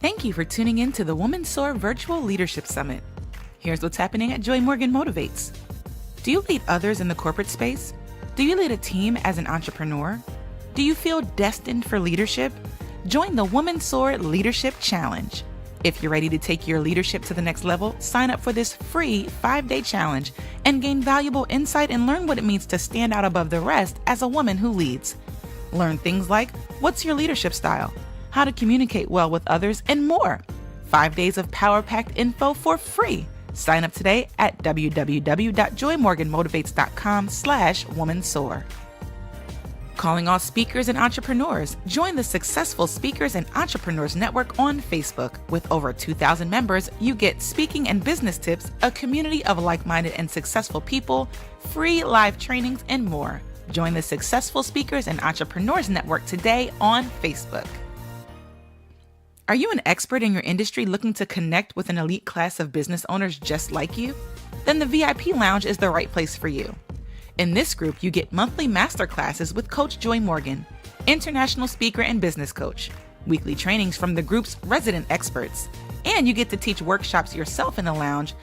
Thank you for tuning in to the Woman Soar Virtual Leadership Summit. Here's what's happening at Joy Morgan Motivates. Do you lead others in the corporate space? Do you lead a team as an entrepreneur? Do you feel destined for leadership? Join the Woman Soar Leadership Challenge. If you're ready to take your leadership to the next level, sign up for this free 5-day challenge and gain valuable insight and learn what it means to stand out above the rest as a woman who leads. Learn things like, what's your leadership style? How to communicate well with others, and more. 5 days of power-packed info for free. Sign up today at www.joymorganmotivates.com/womansoar. Calling all speakers and entrepreneurs. Join the Successful Speakers and Entrepreneurs Network on Facebook. With over 2,000 members, you get speaking and business tips, a community of like-minded and successful people, free live trainings, and more. Join the Successful Speakers and Entrepreneurs Network today on Facebook. Are you an expert in your industry looking to connect with an elite class of business owners just like you? Then the VIP Lounge is the right place for you. In this group, you get monthly masterclasses with Coach Joy Morgan, international speaker and business coach, weekly trainings from the group's resident experts, and you get to teach workshops yourself in the lounge.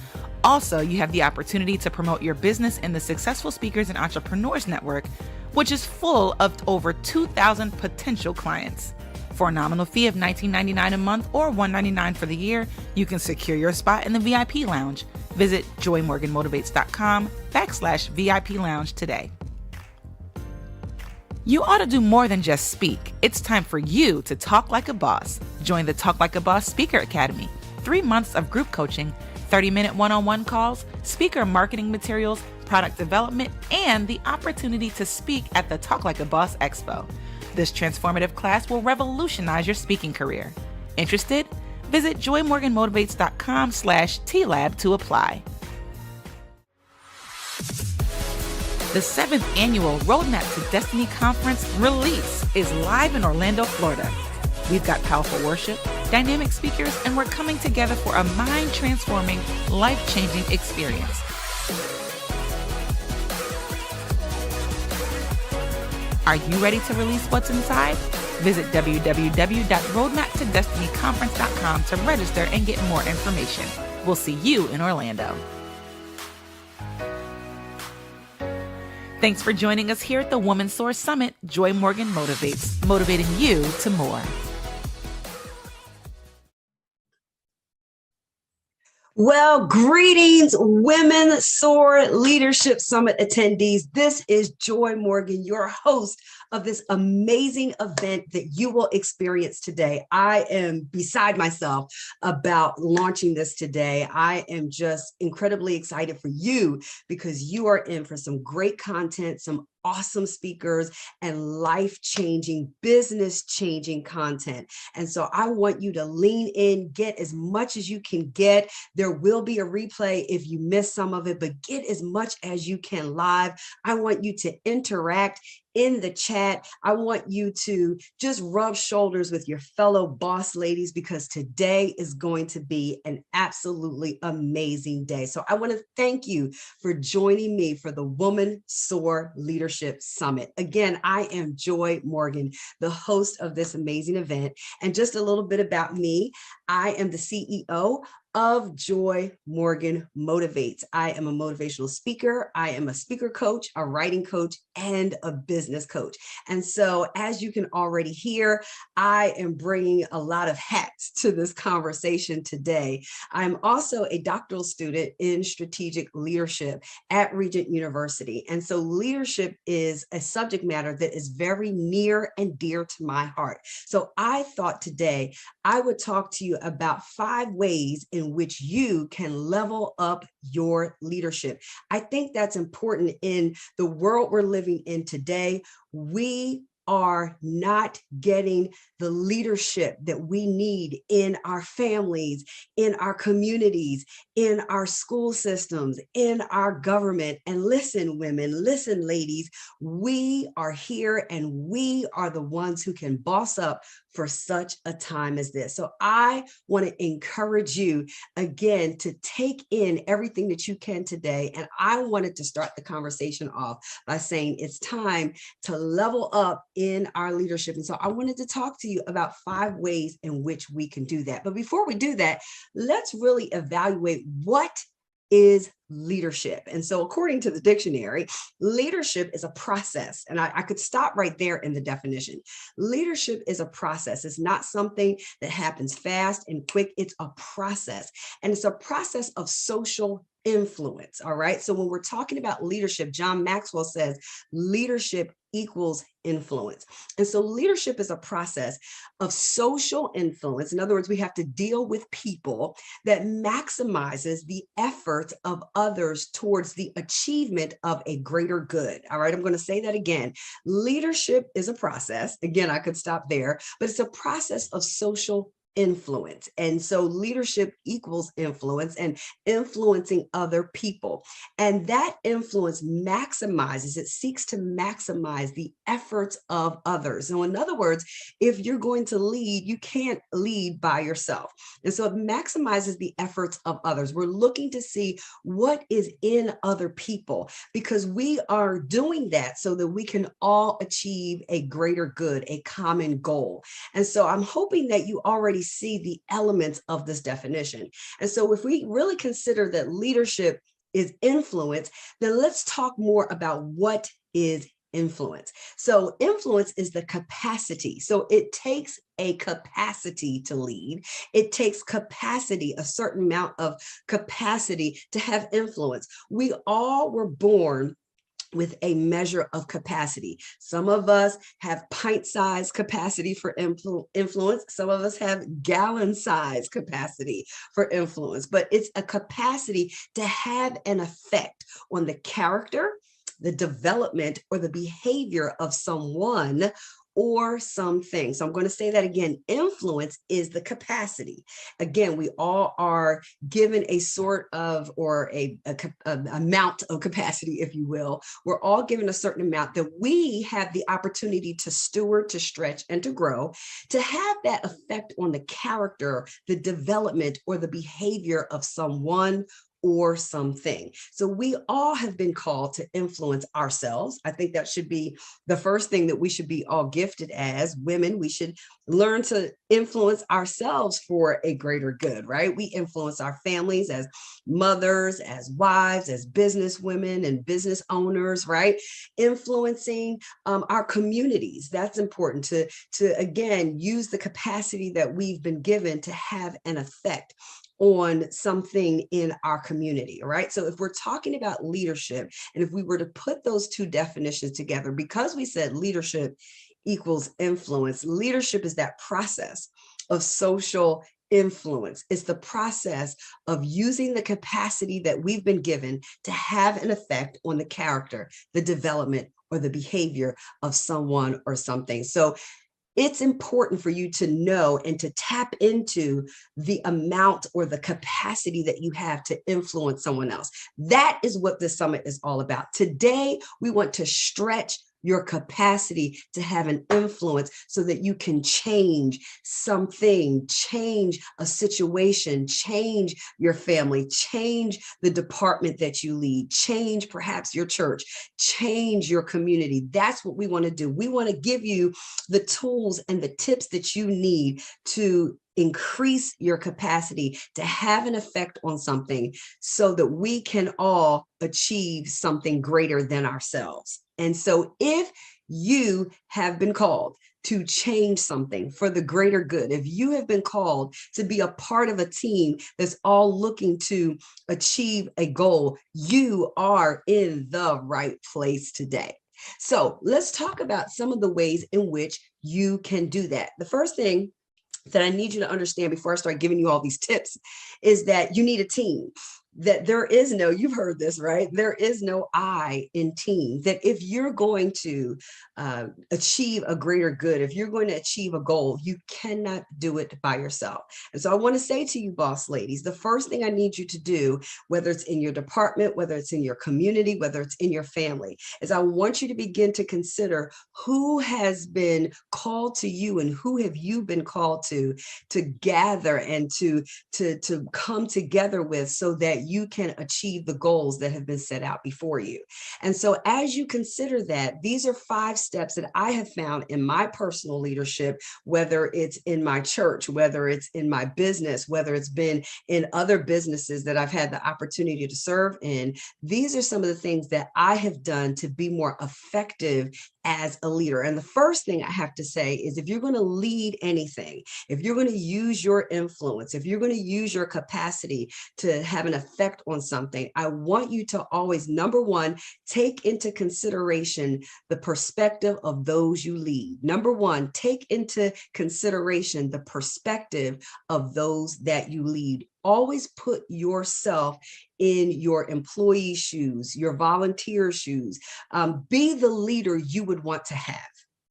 Also, you have the opportunity to promote your business in the Successful Speakers and Entrepreneurs Network, which is full of over 2,000 potential clients. For a nominal fee of $19.99 a month or $199 for the year, you can secure your spot in the VIP Lounge. Visit joymorganmotivates.com/VIP Lounge today. You ought to do more than just speak. It's time for you to talk like a boss. Join the Talk Like a Boss Speaker Academy. 3 months of group coaching, 30-minute one-on-one calls, speaker marketing materials, product development, and the opportunity to speak at the Talk Like a Boss Expo. This transformative class will revolutionize your speaking career. Interested? Visit joymorganmotivates.com/TLab to apply. The 7th annual Roadmap to Destiny Conference Release is live in Orlando, Florida. We've got powerful worship, dynamic speakers, and we're coming together for a mind-transforming, life-changing experience. Are you ready to release what's inside? Visit www.roadmaptodestinyconference.com to register and get more information. We'll see you in Orlando. Thanks for joining us here at the Woman Soar Summit. Joy Morgan Motivates, motivating you to more. Well, greetings, Women Soar Leadership Summit attendees. This is Joy Morgan, your host of this amazing event that you will experience today. I am beside myself about launching this today. I am just incredibly excited for you because you are in for some great content, some awesome speakers, and life-changing, business-changing content. And so I want you to lean in, get as much as you can get. There will be a replay if you miss some of it, but get as much as you can live. I want you to interact in the chat. I want you to just rub shoulders with your fellow boss ladies because today is going to be an absolutely amazing day. So I want to thank you for joining me for the Woman Soar Leadership Summit. Again, I am Joy Morgan, the host of this amazing event. And just a little bit about me, I am the CEO of Joy Morgan Motivates. I am a motivational speaker. I am a speaker coach, a writing coach, and a business coach. And so as you can already hear, I am bringing a lot of hats to this conversation today. I'm also a doctoral student in strategic leadership at Regent University. And so leadership is a subject matter that is very near and dear to my heart. So I thought today I would talk to you about 5 ways in which you can level up your leadership. I think that's important in the world we're living in today. We are not getting the leadership that we need in our families, in our communities, in our school systems, in our government. And listen, women, listen, ladies, we are here and we are the ones who can boss up for such a time as this. So I want to encourage you again to take in everything that you can today. And I wanted to start the conversation off by saying it's time to level up in our leadership. And so I wanted to talk to you about 5 ways in which we can do that. But before we do that, let's really evaluate what is leadership. And so according to the dictionary, leadership is a process. And I could stop right there in the definition. Leadership is a process. It's not something that happens fast and quick. It's a process. And it's a process of social influence. All right. So when we're talking about leadership, John Maxwell says leadership equals influence. And so leadership is a process of social influence. In other words, we have to deal with people that maximizes the efforts of others towards the achievement of a greater good. All right, I'm going to say that again. Leadership is a process. Again, I could stop there, but it's a process of social influence. And so leadership equals influence and influencing other people. And that influence maximizes, it seeks to maximize the efforts of others. So in other words, if you're going to lead, you can't lead by yourself. And so it maximizes the efforts of others. We're looking to see what is in other people because we are doing that so that we can all achieve a greater good, a common goal. And so I'm hoping that you already see the elements of this definition. And so if we really consider that leadership is influence, then let's talk more about what is influence. So influence is the capacity. So it takes a capacity to lead. It takes capacity, a certain amount of capacity to have influence. We all were born with a measure of capacity. Some of us have pint-sized capacity for influence. Some of us have gallon-sized capacity for influence, but it's a capacity to have an effect on the character, the development, or the behavior of someone or something. So I'm going to say that again. Influence is the capacity. Again, we all are given a sort of, or a amount of capacity, if you will. We're all given a certain amount that we have the opportunity to steward, to stretch, and to grow, to have that effect on the character, the development, or the behavior of someone or something. So we all have been called to influence ourselves. I think that should be the first thing that we should be all gifted as women. We should learn to influence ourselves for a greater good, right? We influence our families as mothers, as wives, as business women and business owners, right? Influencing our communities. That's important to again, use the capacity that we've been given to have an effect on something in our community, all right? So if we're talking about leadership, and if we were to put those two definitions together, because we said leadership equals influence, leadership is that process of social influence. It's the process of using the capacity that we've been given to have an effect on the character, the development, or the behavior of someone or something. So it's important for you to know and to tap into the amount or the capacity that you have to influence someone else. That is what this summit is all about. Today, we want to stretch your capacity to have an influence so that you can change something, change a situation, change your family, change the department that you lead, change perhaps your church, change your community. That's what we want to do. We want to give you the tools and the tips that you need to increase your capacity to have an effect on something so that we can all achieve something greater than ourselves. And so if you have been called to change something for the greater good, if you have been called to be a part of a team that's all looking to achieve a goal, you are in the right place today. So let's talk about some of the ways in which you can do that. The first thing that I need you to understand before I start giving you all these tips is that you need a team. that there is no, you've heard this, right? There is no I in team. That if you're going to achieve a greater good, if you're going to achieve a goal, you cannot do it by yourself. And so I want to say to you, boss ladies, the first thing I need you to do, whether it's in your department, whether it's in your community, whether it's in your family, is I want you to begin to consider who has been called to you and who have you been called to gather and to come together with, so that you can achieve the goals that have been set out before you. And so as you consider that, these are 5 steps that I have found in my personal leadership, whether it's in my church, whether it's in my business, whether it's been in other businesses that I've had the opportunity to serve in. These are some of the things that I have done to be more effective as a leader. And the first thing I have to say is, if you're going to lead anything, if you're going to use your influence, if you're going to use your capacity to have an effect on something, I want you to always, number one, take into consideration the perspective of those you lead. Number one, take into consideration the perspective of those that you lead. Always put yourself in your employee's shoes, your volunteer shoes. Be the leader you would want to have.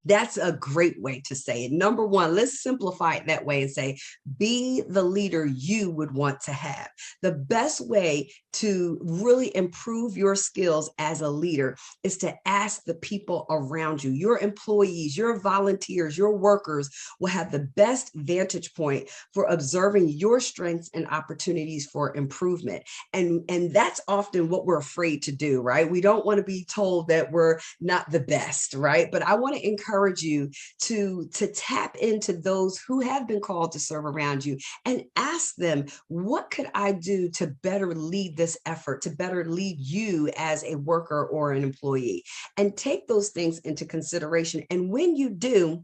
That's a great way to say it. Number one, let's simplify it that way and say, be the leader you would want to have. The best way to really improve your skills as a leader is to ask the people around you, your employees, your volunteers, your workers will have the best vantage point for observing your strengths and opportunities for improvement. And that's often what we're afraid to do, right? We don't want to be told that we're not the best, right? But I want to encourage you to tap into those who have been called to serve around you and ask them, what could I do to better lead this effort, to better lead you as a worker or an employee? And take those things into consideration. And when you do,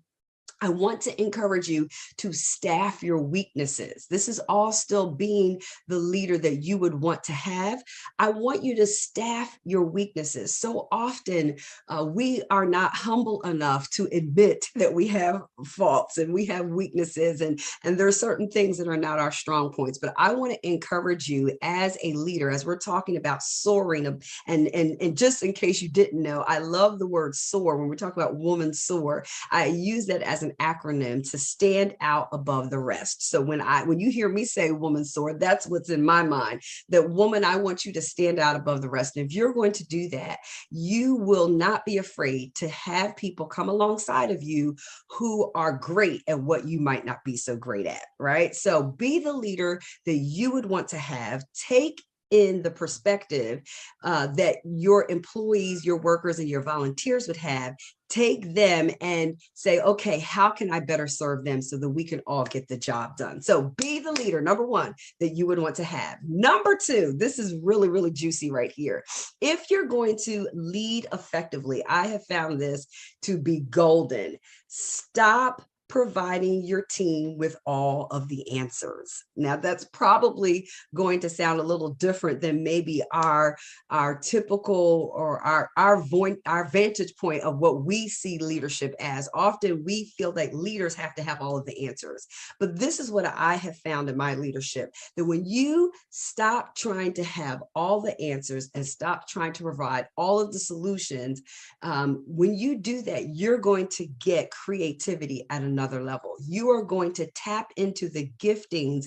I want to encourage you to staff your weaknesses. This is all still being the leader that you would want to have. I want you to staff your weaknesses. So often we are not humble enough to admit that we have faults and we have weaknesses, and there are certain things that are not our strong points. But I want to encourage you as a leader, as we're talking about soaring, and just in case you didn't know, I love the word soar. When we talk about woman soar, I use that as an acronym to stand out above the rest. So when you hear me say woman soar, that's what's in my mind. That woman, I want you to stand out above the rest. And if you're going to do that, you will not be afraid to have people come alongside of you who are great at what you might not be so great at, right? So be the leader that you would want to have. Take in the perspective that your employees, your workers, and your volunteers would have. Take them and say, okay, how can I better serve them so that we can all get the job done? So be the leader, number one, that you would want to have. Number two, this is really, really juicy right here. If you're going to lead effectively, I have found this to be golden. Stop providing your team with all of the answers. Now, that's probably going to sound a little different than maybe our typical or our vantage point of what we see leadership as. Often we feel that leaders have to have all of the answers. But this is what I have found in my leadership, that when you stop trying to have all the answers and stop trying to provide all of the solutions, when you do that, you're going to get creativity at another level. You are going to tap into the giftings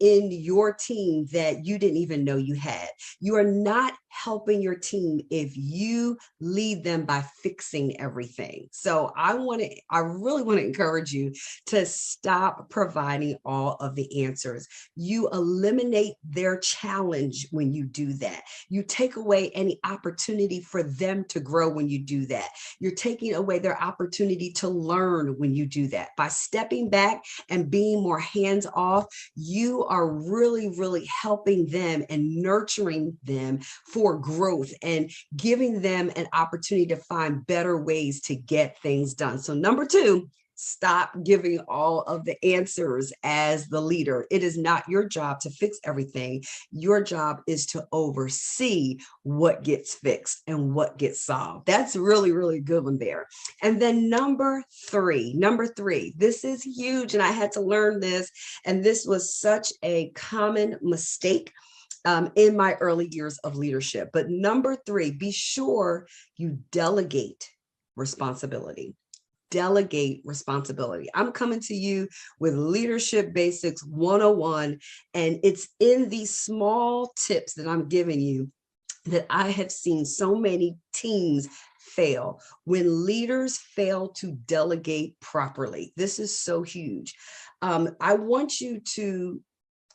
in your team that you didn't even know you had. You are not helping your team if you lead them by fixing everything. So I really want to encourage you to stop providing all of the answers. You eliminate their challenge when you do that. You take away any opportunity for them to grow when you do that. You're taking away their opportunity to learn when you do that. By stepping back and being more hands-off, you are really, really helping them and nurturing them for growth and giving them an opportunity to find better ways to get things done. So number two, stop giving all of the answers as the leader. It is not your job to fix everything. Your job is to oversee what gets fixed and what gets solved. That's really, really good one there. And then number three, this is huge. And I had to learn this. And this was such a common mistake in my early years of leadership. But number three, be sure you delegate responsibility. Delegate responsibility. I'm coming to you with Leadership Basics 101, and it's in these small tips that I'm giving you that I have seen so many teams fail when leaders fail to delegate properly. This is so huge. I want you to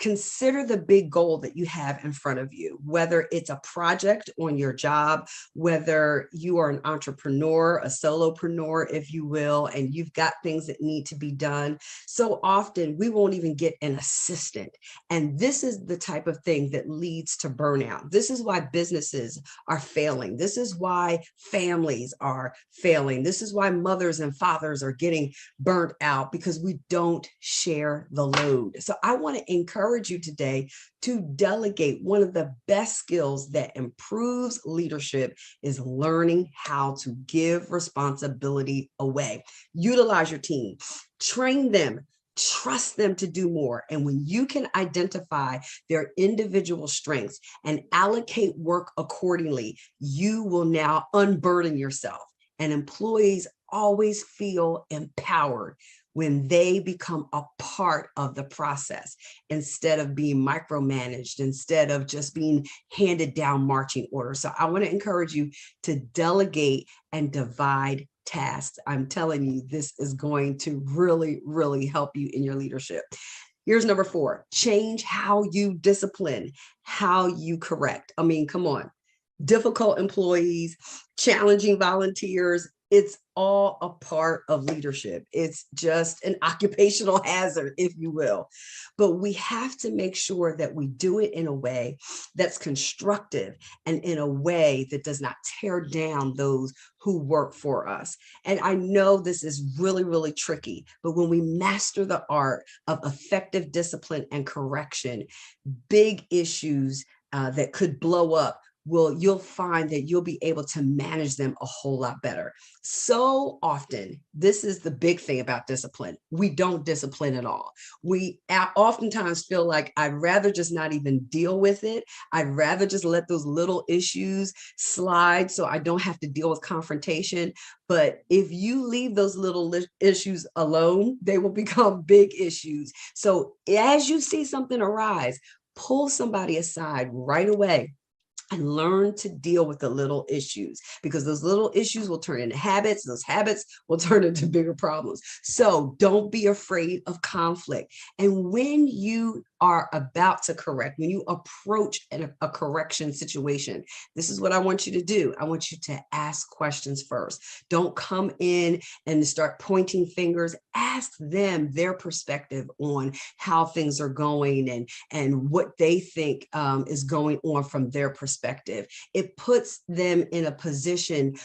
consider the big goal that you have in front of you, whether it's a project on your job, whether you are an entrepreneur, a solopreneur, if you will, and you've got things that need to be done. So often we won't even get an assistant. And this is the type of thing that leads to burnout. This is why businesses are failing. This is why families are failing. This is why mothers and fathers are getting burnt out, because we don't share the load. So I want to encourage you today to delegate. One of the best skills that improves leadership is learning how to give responsibility away. Utilize your team, train them, trust them to do more. And when you can identify their individual strengths and allocate work accordingly, you will now unburden yourself. And employees always feel empowered when they become a part of the process instead of being micromanaged, instead of just being handed down marching orders. So I want to encourage you to delegate and divide tasks. I'm telling you, this is going to really, really help you in your leadership. Here's number 4, change how you discipline, how you correct. I mean, come on. Difficult employees, challenging volunteers, it's all a part of leadership. It's just an occupational hazard, if you will. But we have to make sure that we do it in a way that's constructive and in a way that does not tear down those who work for us. And I know this is really, really tricky, but when we master the art of effective discipline and correction, big issues that could blow up, you'll find that you'll be able to manage them a whole lot better. So often, this is the big thing about discipline. We don't discipline at all. We oftentimes feel like I'd rather just not even deal with it. I'd rather just let those little issues slide so I don't have to deal with confrontation. But if you leave those little issues alone, they will become big issues. So as you see something arise, pull somebody aside right away and learn to deal with the little issues, because those little issues will turn into habits. Those habits will turn into bigger problems. So don't be afraid of conflict. And when you are about to correct, when you approach a correction situation, this is what I want you to do. I want you to ask questions first. Don't come in and start pointing fingers. Ask them their perspective on how things are going and what they think is going on from their perspective. It puts them in a position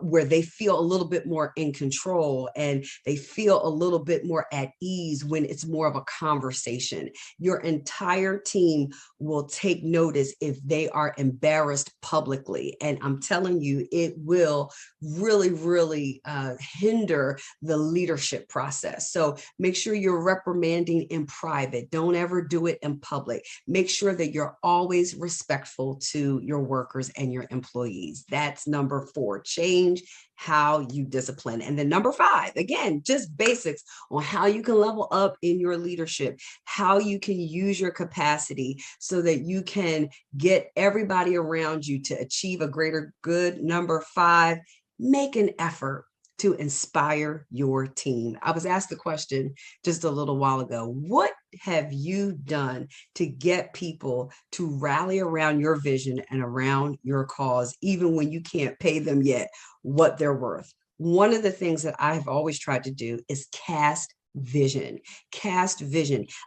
where they feel a little bit more in control and they feel a little bit more at ease when it's more of a conversation. Your entire team will take notice if they are embarrassed publicly. And I'm telling you, it will really, really hinder the leadership process. So make sure you're reprimanding in private. Don't ever do it in public. Make sure that you're always respectful to your workers and your employees. That's number 4. Change how you discipline. And then number 5, again, just basics on how you can level up in your leadership, how you can use your capacity so that you can get everybody around you to achieve a greater good. Number 5, make an effort to inspire your team. I was asked the question just a little while ago, what have you done to get people to rally around your vision and around your cause, even when you can't pay them yet what they're worth? One of the things that I've always tried to do is cast vision.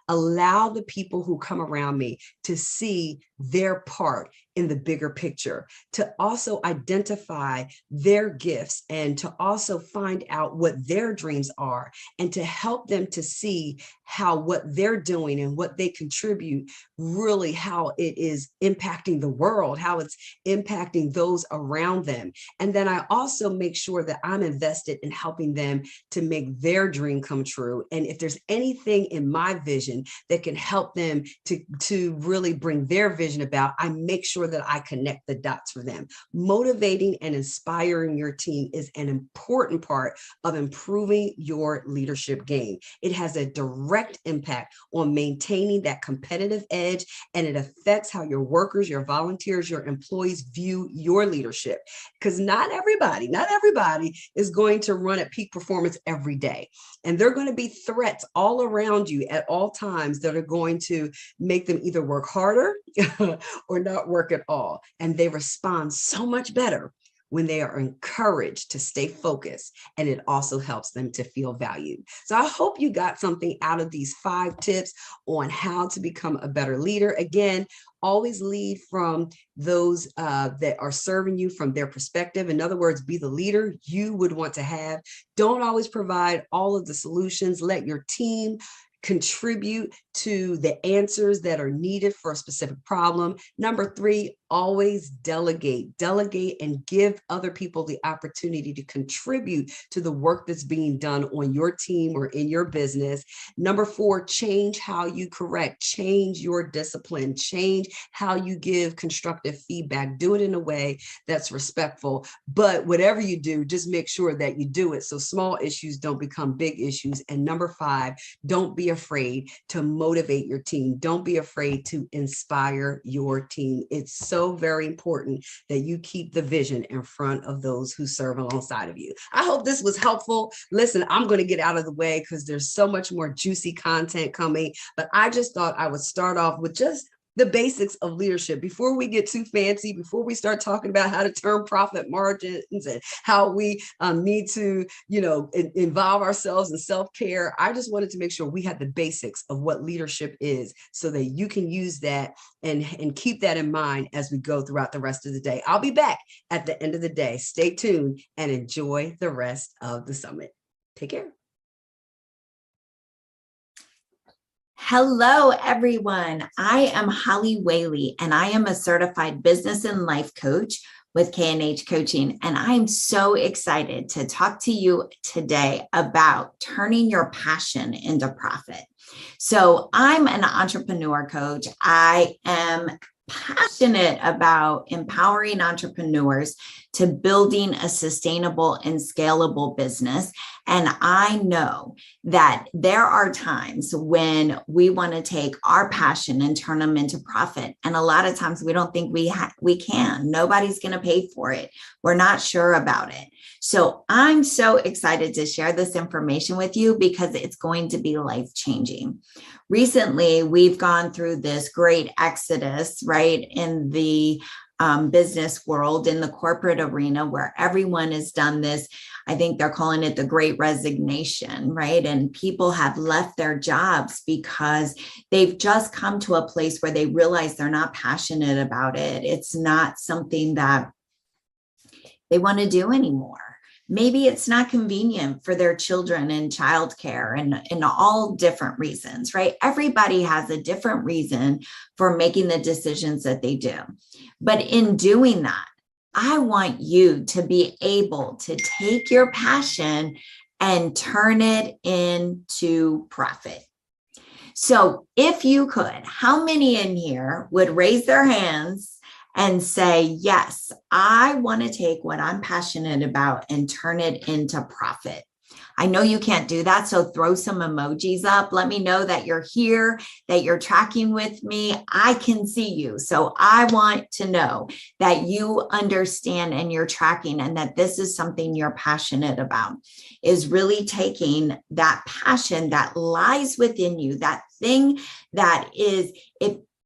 Allow the people who come around me to see their part in the bigger picture, to also identify their gifts and to also find out what their dreams are, and to help them to see how what they're doing and what they contribute, really how it is impacting the world, how it's impacting those around them. And then I also make sure that I'm invested in helping them to make their dream come true. And if there's anything in my vision that can help them to really bring their vision about, I make sure that I connect the dots for them. Motivating and inspiring your team is an important part of improving your leadership game. It has a direct impact on maintaining that competitive edge, and it affects how your workers, your volunteers, your employees view your leadership. Because not everybody is going to run at peak performance every day. And there are going to be threats all around you at all times that are going to make them either work harder or not work at all. And they respond so much better when they are encouraged to stay focused, and it also helps them to feel valued. So I hope you got something out of these 5 tips on how to become a better leader. Again, always lead from those that are serving you from their perspective. In other words, be the leader you would want to have. Don't always provide all of the solutions. Let your team contribute to the answers that are needed for a specific problem. Number 3, always delegate and give other people the opportunity to contribute to the work that's being done on your team or in your business. Number 4, change how you correct, change your discipline, change how you give constructive feedback. Do it in a way that's respectful, but whatever you do, just make sure that you do it so small issues don't become big issues. And number 5, don't be afraid to motivate your team. Don't be afraid to inspire your team. It's so very important that you keep the vision in front of those who serve alongside of you. I hope this was helpful. Listen, I'm going to get out of the way because there's so much more juicy content coming, but I just thought I would start off with just the basics of leadership before we get too fancy, before we start talking about how to turn profit margins and how we need to, involve ourselves in self-care. I just wanted to make sure we had the basics of what leadership is so that you can use that and keep that in mind as we go throughout the rest of the day. I'll be back at the end of the day. Stay tuned and enjoy the rest of the summit. Take care. Hello, everyone. I am Holly Whaley, and I am a certified business and life coach with K&H Coaching. And I'm so excited to talk to you today about turning your passion into profit. So I'm an entrepreneur coach. I am passionate about empowering entrepreneurs to building a sustainable and scalable business. And I know that there are times when we want to take our passion and turn them into profit. And a lot of times we don't think we can. Nobody's going to pay for it. We're not sure about it. So I'm so excited to share this information with you because it's going to be life-changing. Recently, we've gone through this great exodus, right, in the business world, in the corporate arena, where everyone has done this. I think they're calling it the Great Resignation, right? And people have left their jobs because they've just come to a place where they realize they're not passionate about it. It's not something that they want to do anymore. Maybe it's not convenient for their children in childcare and all different reasons, right? Everybody has a different reason for making the decisions that they do. But in doing that, I want you to be able to take your passion and turn it into profit. So if you could, how many in here would raise their hands and say, yes, I want to take what I'm passionate about and turn it into profit? I know you can't do that, so throw some emojis up. Let me know that you're here, that you're tracking with me. I can see you. So I want to know that you understand and you're tracking, and that this is something you're passionate about, is really taking that passion that lies within you, that thing that is,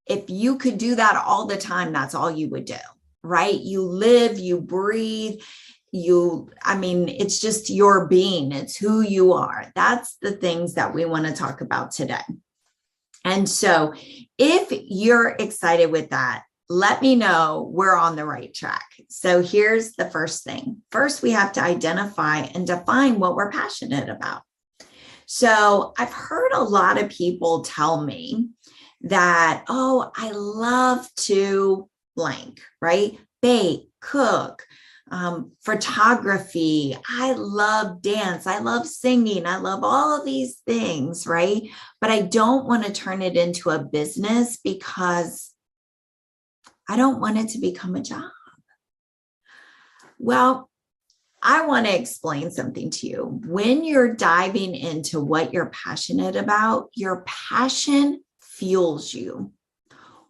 if you could do that all the time, that's all you would do, right? You live, you breathe, it's just your being. It's who you are. That's the things that we want to talk about today. And so if you're excited with that, let me know we're on the right track. So here's the first thing. First, we have to identify and define what we're passionate about. So I've heard a lot of people tell me that, oh, I love to blank, right? Bake, cook, photography. I love dance. I love singing. I love all of these things, right? But I don't want to turn it into a business because I don't want it to become a job. Well, I want to explain something to you. When you're diving into what you're passionate about, your passion fuels you.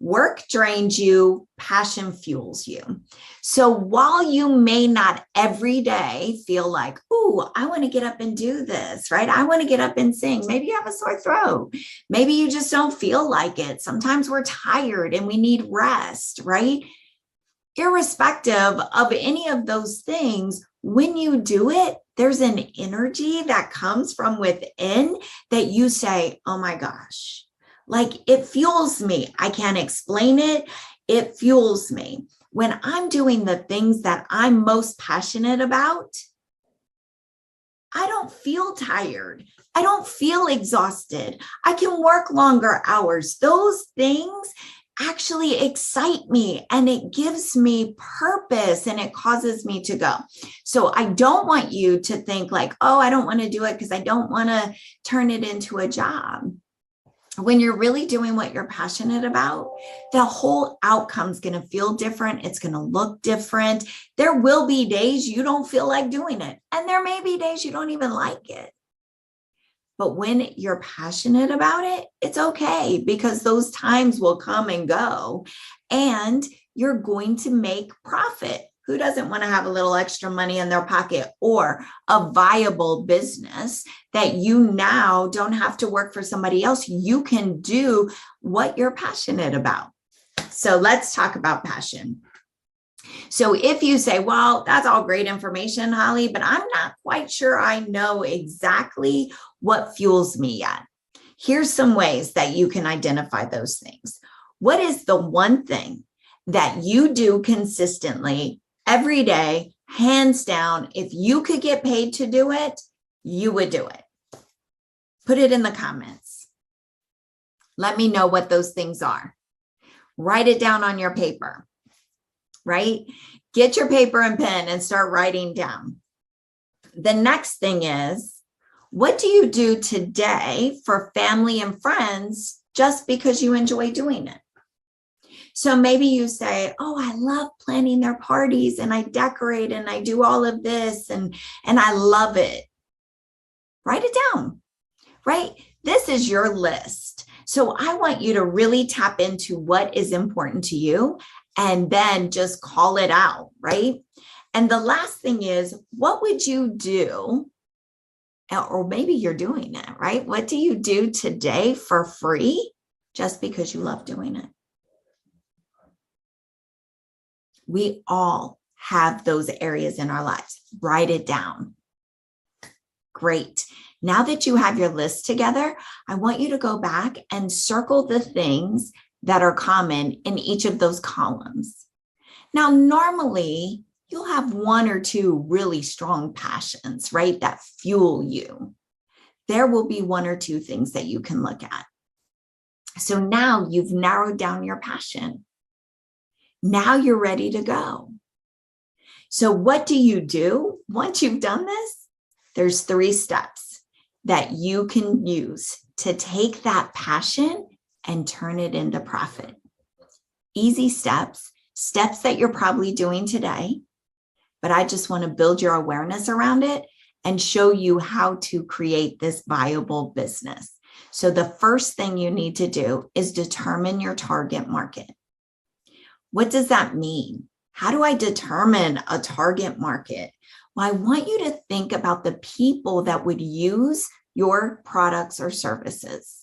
Work drains you, passion fuels you. So while you may not every day feel like, oh, I want to get up and do this, right? I want to get up and sing. Maybe you have a sore throat. Maybe you just don't feel like it. Sometimes we're tired and we need rest, right? Irrespective of any of those things, when you do it, there's an energy that comes from within that you say, oh my gosh, like it fuels me. I can't explain it. It fuels me. When I'm doing the things that I'm most passionate about, I don't feel tired. I don't feel exhausted. I can work longer hours. Those things actually excite me and it gives me purpose and it causes me to go. So I don't want you to think like, oh, I don't want to do it because I don't want to turn it into a job. When you're really doing what you're passionate about, the whole outcome's going to feel different. It's going to look different. There will be days you don't feel like doing it. And there may be days you don't even like it. But when you're passionate about it, it's okay because those times will come and go and you're going to make profit. Who doesn't want to have a little extra money in their pocket or a viable business that you now don't have to work for somebody else? You can do what you're passionate about. So let's talk about passion. So if you say, well, that's all great information, Holly, but I'm not quite sure I know exactly what fuels me yet. Here's some ways that you can identify those things. What is the one thing that you do consistently every day, hands down? If you could get paid to do it, you would do it. Put it in the comments. Let me know what those things are. Write it down on your paper. Right? Get your paper and pen and start writing down. The next thing is, what do you do today for family and friends just because you enjoy doing it? So maybe you say, oh, I love planning their parties and I decorate and I do all of this and I love it. Write it down, right? This is your list. So I want you to really tap into what is important to you and then just call it out, right? And the last thing is, what would you do? Or maybe you're doing it, right? What do you do today for free just because you love doing it? We all have those areas in our lives. Write it down. Great. Now that you have your list together, I want you to go back and circle the things that are common in each of those columns. Now, normally you'll have one or two really strong passions, right, that fuel you. There will be one or two things that you can look at. So now you've narrowed down your passion. Now you're ready to go. So what do you do once you've done this? There's 3 steps that you can use to take that passion and turn it into profit. Easy steps, steps that you're probably doing today, but I just want to build your awareness around it and show you how to create this viable business. So the first thing you need to do is determine your target market. What does that mean? How do I determine a target market? Well, I want you to think about the people that would use your products or services.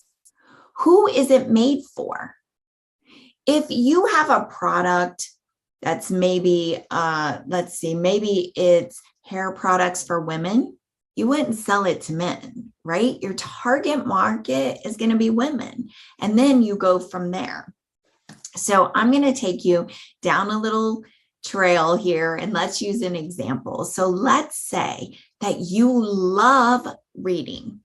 Who is it made for? If you have a product that's maybe, maybe it's hair products for women, you wouldn't sell it to men, right? Your target market is going to be women. And then you go from there. So I'm going to take you down a little trail here and let's use an example. So let's say that you love reading.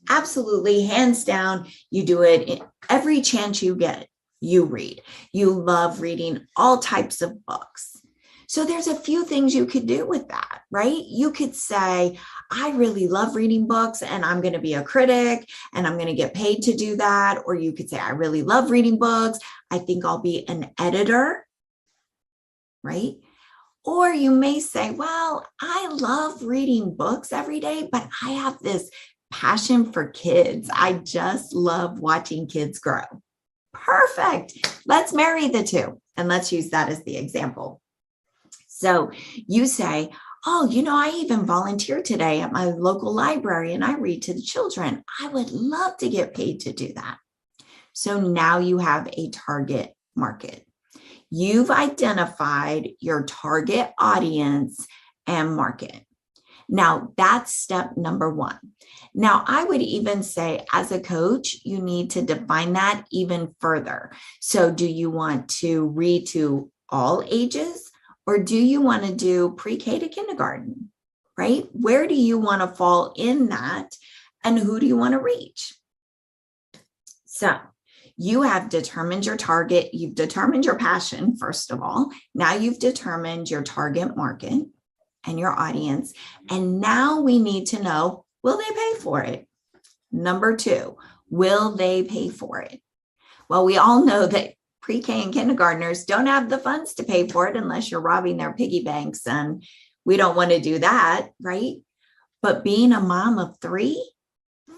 Absolutely, hands down, you do it every chance you get, you read. You love reading all types of books. So there's a few things you could do with that, right? You could say, I really love reading books and I'm going to be a critic and I'm going to get paid to do that. Or you could say, I really love reading books. I think I'll be an editor, right? Or you may say, well, I love reading books every day, but I have this passion for kids. I just love watching kids grow. Perfect. Let's marry the two and let's use that as the example. So you say, oh, I even volunteer today at my local library and I read to the children. I would love to get paid to do that. So now you have a target market. You've identified your target audience and market. Now that's step number one. Now I would even say as a coach, you need to define that even further. So do you want to read to all ages? Or do you want to do pre-K to kindergarten, right? Where do you want to fall in that? And who do you want to reach? So you have determined your target. You've determined your passion, first of all. Now you've determined your target market and your audience. And now we need to know, will they pay for it? Number two, will they pay for it? Well, we all know that pre-K and kindergartners don't have the funds to pay for it unless you're robbing their piggy banks. And we don't want to do that, right? But being a mom of 3,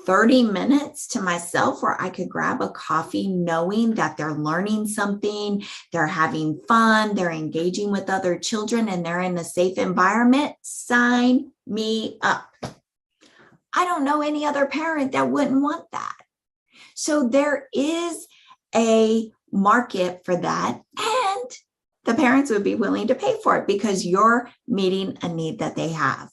30 minutes to myself where I could grab a coffee knowing that they're learning something, they're having fun, they're engaging with other children, and they're in a safe environment, sign me up. I don't know any other parent that wouldn't want that. So there is a market for that, and the parents would be willing to pay for it because you're meeting a need that they have.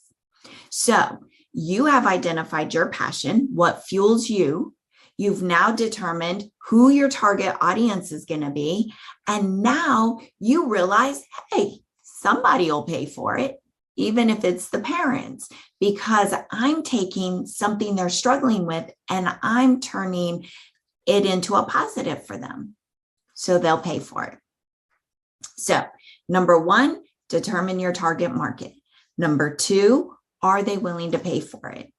So you have identified your passion, what fuels you. You've now determined who your target audience is going to be. And now you realize, hey, somebody will pay for it, even if it's the parents, because I'm taking something they're struggling with and I'm turning it into a positive for them. So they'll pay for it. So number one, determine your target market. Number two, are they willing to pay for it?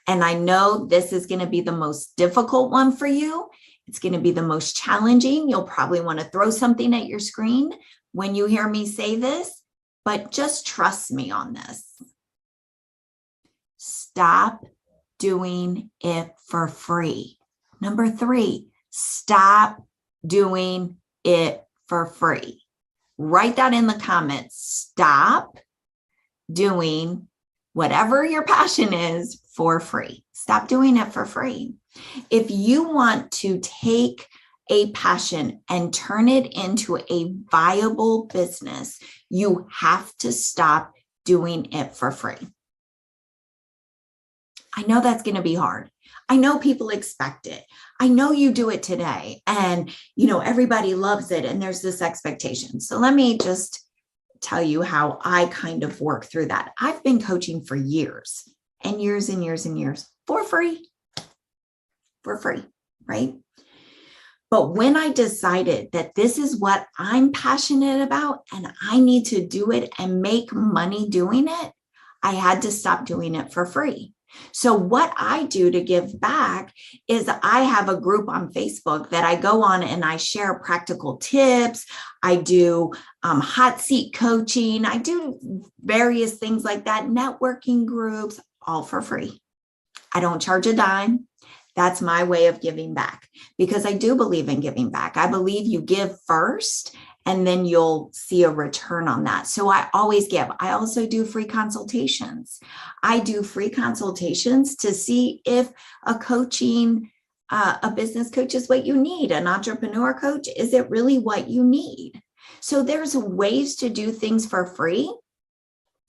And I know this is going to be the most difficult one for you. It's going to be the most challenging. You'll probably want to throw something at your screen when you hear me say this, but just trust me on this. Stop doing it for free. Number three, stop doing it for free. Write that in the comments. Stop doing whatever your passion is for free. Stop doing it for free. If you want to take a passion and turn it into a viable business, you have to stop doing it for free. I know that's going to be hard. I know people expect it. I know you do it today and, everybody loves it and there's this expectation. So let me just tell you how I kind of work through that. I've been coaching for years and years and years and years for free, right? But when I decided that this is what I'm passionate about and I need to do it and make money doing it, I had to stop doing it for free. So what I do to give back is I have a group on Facebook that I go on and I share practical tips. I do hot seat coaching. I do various things like that, networking groups, all for free. I don't charge a dime. That's my way of giving back because I do believe in giving back. I believe you give first and then you'll see a return on that. So I always give. I also do free consultations. I do free consultations to see if a business coach is what you need. An entrepreneur coach, is it really what you need? So there's ways to do things for free,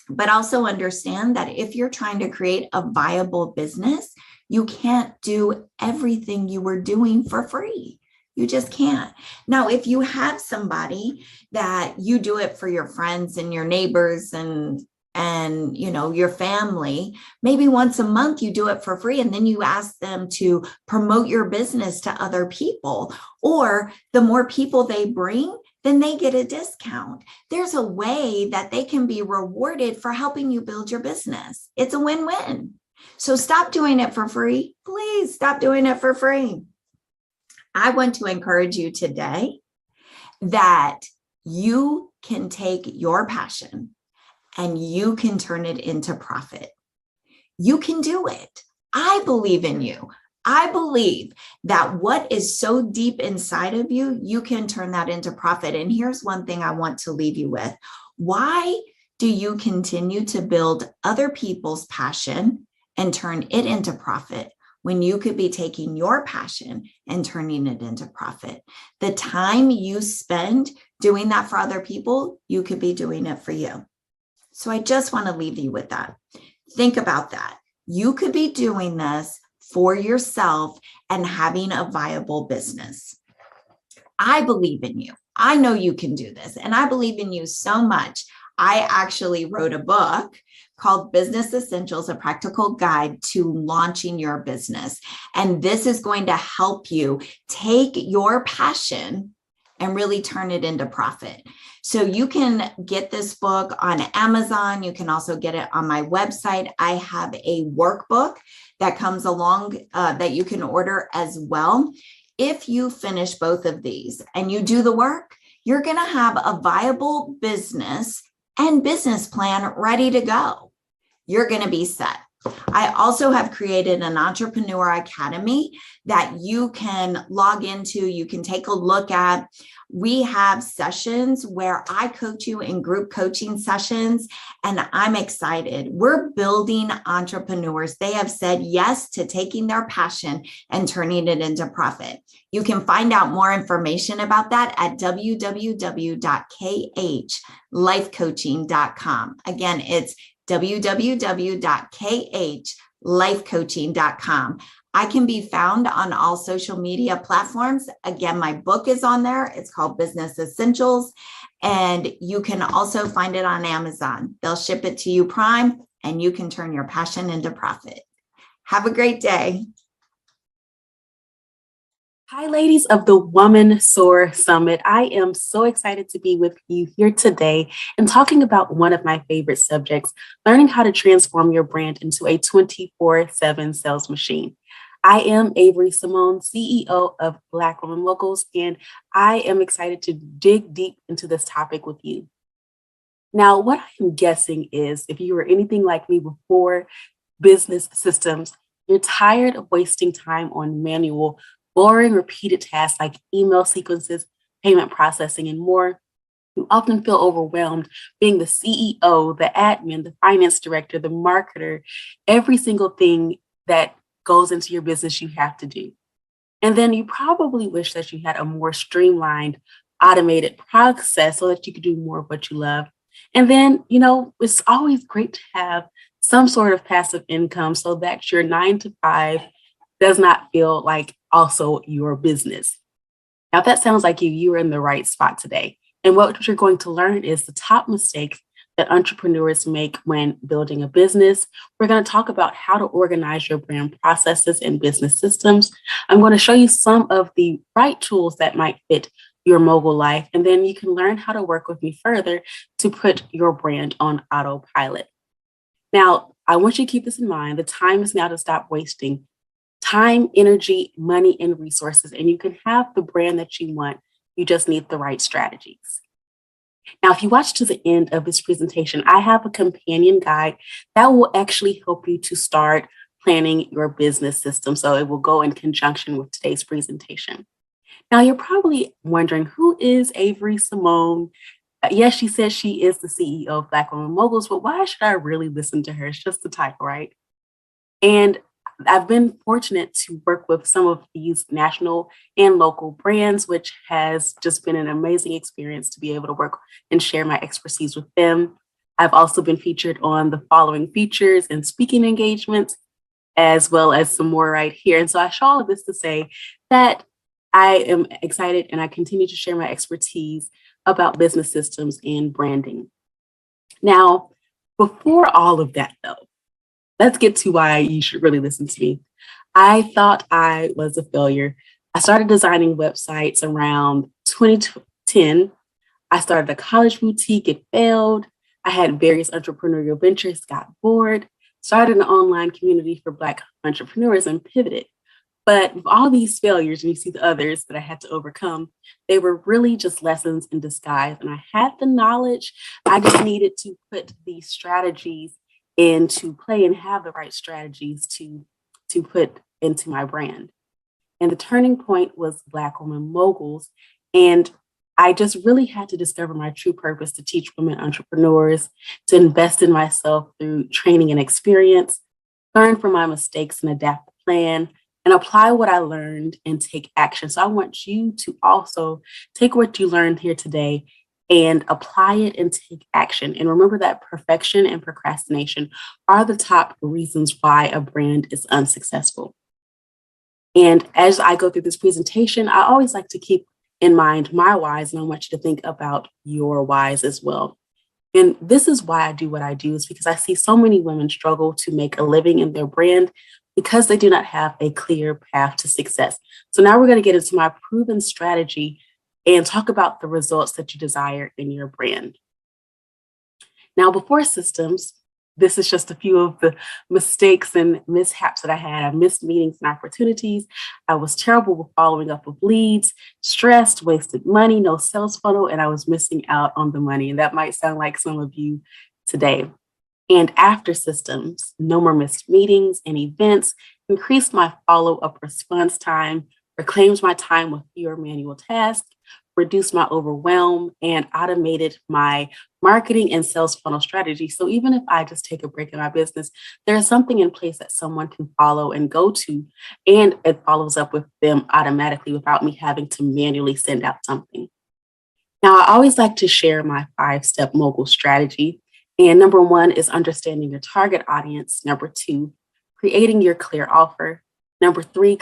but also understand that if you're trying to create a viable business, you can't do everything you were doing for free. You just can't. Now, if you have somebody that you do it for your friends and your neighbors and your family, maybe once a month you do it for free, and then you ask them to promote your business to other people, or the more people they bring, then they get a discount. There's a way that they can be rewarded for helping you build your business. It's a win-win. So stop doing it for free. Please stop doing it for free. I want to encourage you today that you can take your passion and you can turn it into profit. You can do it. I believe in you. I believe that what is so deep inside of you, you can turn that into profit. And here's one thing I want to leave you with. Why do you continue to build other people's passion and turn it into profit when you could be taking your passion and turning it into profit? The time you spend doing that for other people, you could be doing it for you. So I just want to leave you with that. Think about that. You could be doing this for yourself and having a viable business. I believe in you. I know you can do this, and I believe in you so much. I actually wrote a book called Business Essentials, a practical guide to launching your business. And this is going to help you take your passion and really turn it into profit. So you can get this book on Amazon. You can also get it on my website. I have a workbook that comes along that you can order as well. If you finish both of these and you do the work, you're going to have a viable business and business plan ready to go. You're going to be set. I also have created an Entrepreneur Academy that you can log into, you can take a look at. We have sessions where I coach you in group coaching sessions, and I'm excited. We're building entrepreneurs. They have said yes to taking their passion and turning it into profit. You can find out more information about that at www.khlifecoaching.com. Again, it's www.khlifecoaching.com. I can be found on all social media platforms. Again, my book is on there. It's called Business Essentials, and you can also find it on Amazon. They'll ship it to you Prime, and you can turn your passion into profit. Have a great day. Hi, ladies of the Woman Soar Summit. I am so excited to be with you here today and talking about one of my favorite subjects, learning how to transform your brand into a 24/7 sales machine. I am Avery Simone, CEO of Black Women Locals, and I am excited to dig deep into this topic with you. Now, what I am guessing is if you were anything like me before business systems, you're tired of wasting time on manual boring, repeated tasks like email sequences, payment processing, and more. You often feel overwhelmed being the CEO, the admin, the finance director, the marketer, every single thing that goes into your business you have to do. And then you probably wish that you had a more streamlined, automated process so that you could do more of what you love. And then, it's always great to have some sort of passive income so that your 9 to 5 does not feel like also your business. Now, if that sounds like you are in the right spot today. And what you're going to learn is the top mistakes that entrepreneurs make when building a business. We're going to talk about how to organize your brand processes and business systems. I'm going to show you some of the right tools that might fit your mogul life. And then you can learn how to work with me further to put your brand on autopilot. Now, I want you to keep this in mind. The time is now to stop wasting time, energy, money, and resources, and you can have the brand that you want. You just need the right strategies. Now, if you watch to the end of this presentation, I have a companion guide that will actually help you to start planning your business system. So it will go in conjunction with today's presentation. Now, you're probably wondering, who is Avery Simone? Yes, she says she is the CEO of Black Women Moguls, but why should I really listen to her? It's just the title, right? And I've been fortunate to work with some of these national and local brands, which has just been an amazing experience to be able to work and share my expertise with them. I've also been featured on the following features and speaking engagements, as well as some more right here. And so I show all of this to say that I am excited and I continue to share my expertise about business systems and branding. Now, before all of that, though, let's get to why you should really listen to me. I thought I was a failure. I started designing websites around 2010. I started a college boutique, it failed. I had various entrepreneurial ventures, got bored, started an online community for Black entrepreneurs, and pivoted. But with all these failures, and you see the others that I had to overcome, they were really just lessons in disguise. And I had the knowledge, I just needed to put these strategies into play and have the right strategies to put into my brand. And the turning point was Black Women Moguls. And I just really had to discover my true purpose to teach women entrepreneurs, to invest in myself through training and experience, learn from my mistakes and adapt the plan, and apply what I learned and take action. So I want you to also take what you learned here today and apply it and take action. And remember that perfection and procrastination are the top reasons why a brand is unsuccessful. And as I go through this presentation, I always like to keep in mind my whys, and I want you to think about your whys as well. And this is why I do what I do, is because I see so many women struggle to make a living in their brand because they do not have a clear path to success. So now we're going to get into my proven strategy and talk about the results that you desire in your brand. Now, before systems, this is just a few of the mistakes and mishaps that I had. I missed meetings and opportunities. I was terrible with following up with leads, stressed, wasted money, no sales funnel, and I was missing out on the money. And that might sound like some of you today. And after systems, no more missed meetings and events, increased my follow-up response time, reclaimed my time with fewer manual tasks, reduced my overwhelm, and automated my marketing and sales funnel strategy. So even if I just take a break in my business, there's something in place that someone can follow and go to, and it follows up with them automatically without me having to manually send out something. Now, I always like to share my 5-step mogul strategy. And number 1 is understanding your target audience. Number 2, creating your clear offer. Number 3,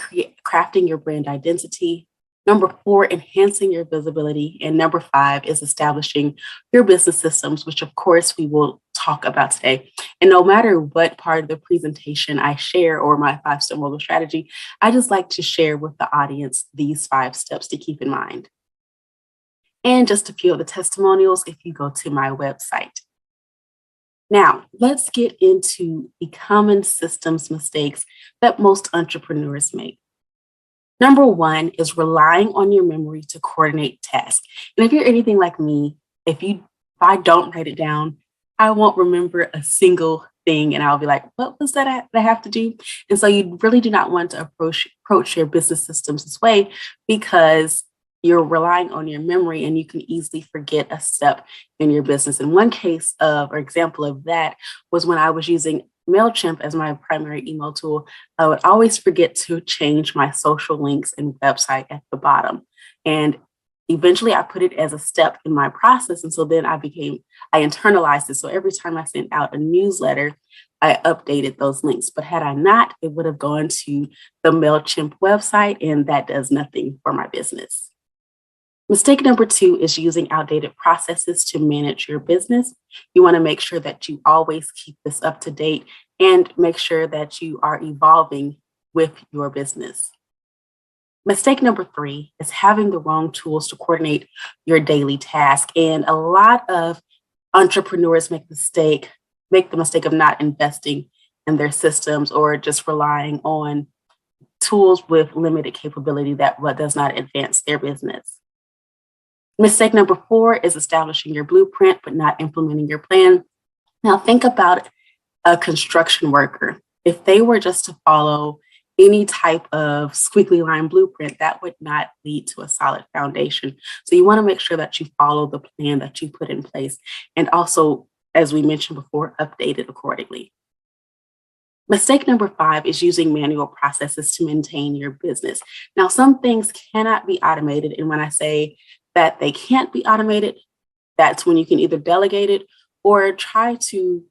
crafting your brand identity. Number 4, enhancing your visibility. And number 5 is establishing your business systems, which of course we will talk about today. And no matter what part of the presentation I share or my 5-step mogul strategy, I just like to share with the audience these 5 steps to keep in mind. And just a few of the testimonials if you go to my website. Now, let's get into the common systems mistakes that most entrepreneurs make. Number 1 is relying on your memory to coordinate tasks. And if you're anything like me, if I don't write it down, I won't remember a single thing. And I'll be like, what was that I have to do? And so you really do not want to approach your business systems this way, because you're relying on your memory and you can easily forget a step in your business. And one case of, or example of that, was when I was using MailChimp as my primary email tool. I would always forget to change my social links and website at the bottom. And eventually I put it as a step in my process. And so then I internalized it. So every time I sent out a newsletter, I updated those links. But had I not, it would have gone to the MailChimp website, and that does nothing for my business. Mistake number 2 is using outdated processes to manage your business. You want to make sure that you always keep this up to date and make sure that you are evolving with your business. Mistake number 3 is having the wrong tools to coordinate your daily task. And a lot of entrepreneurs make the mistake of not investing in their systems or just relying on tools with limited capability that does not advance their business. Mistake number 4 is establishing your blueprint, but not implementing your plan. Now, think about a construction worker. If they were just to follow any type of squiggly line blueprint, that would not lead to a solid foundation. So you want to make sure that you follow the plan that you put in place. And also, as we mentioned before, update it accordingly. Mistake number 5 is using manual processes to maintain your business. Now, some things cannot be automated. And when I say that they can't be automated, that's when you can either delegate it or try to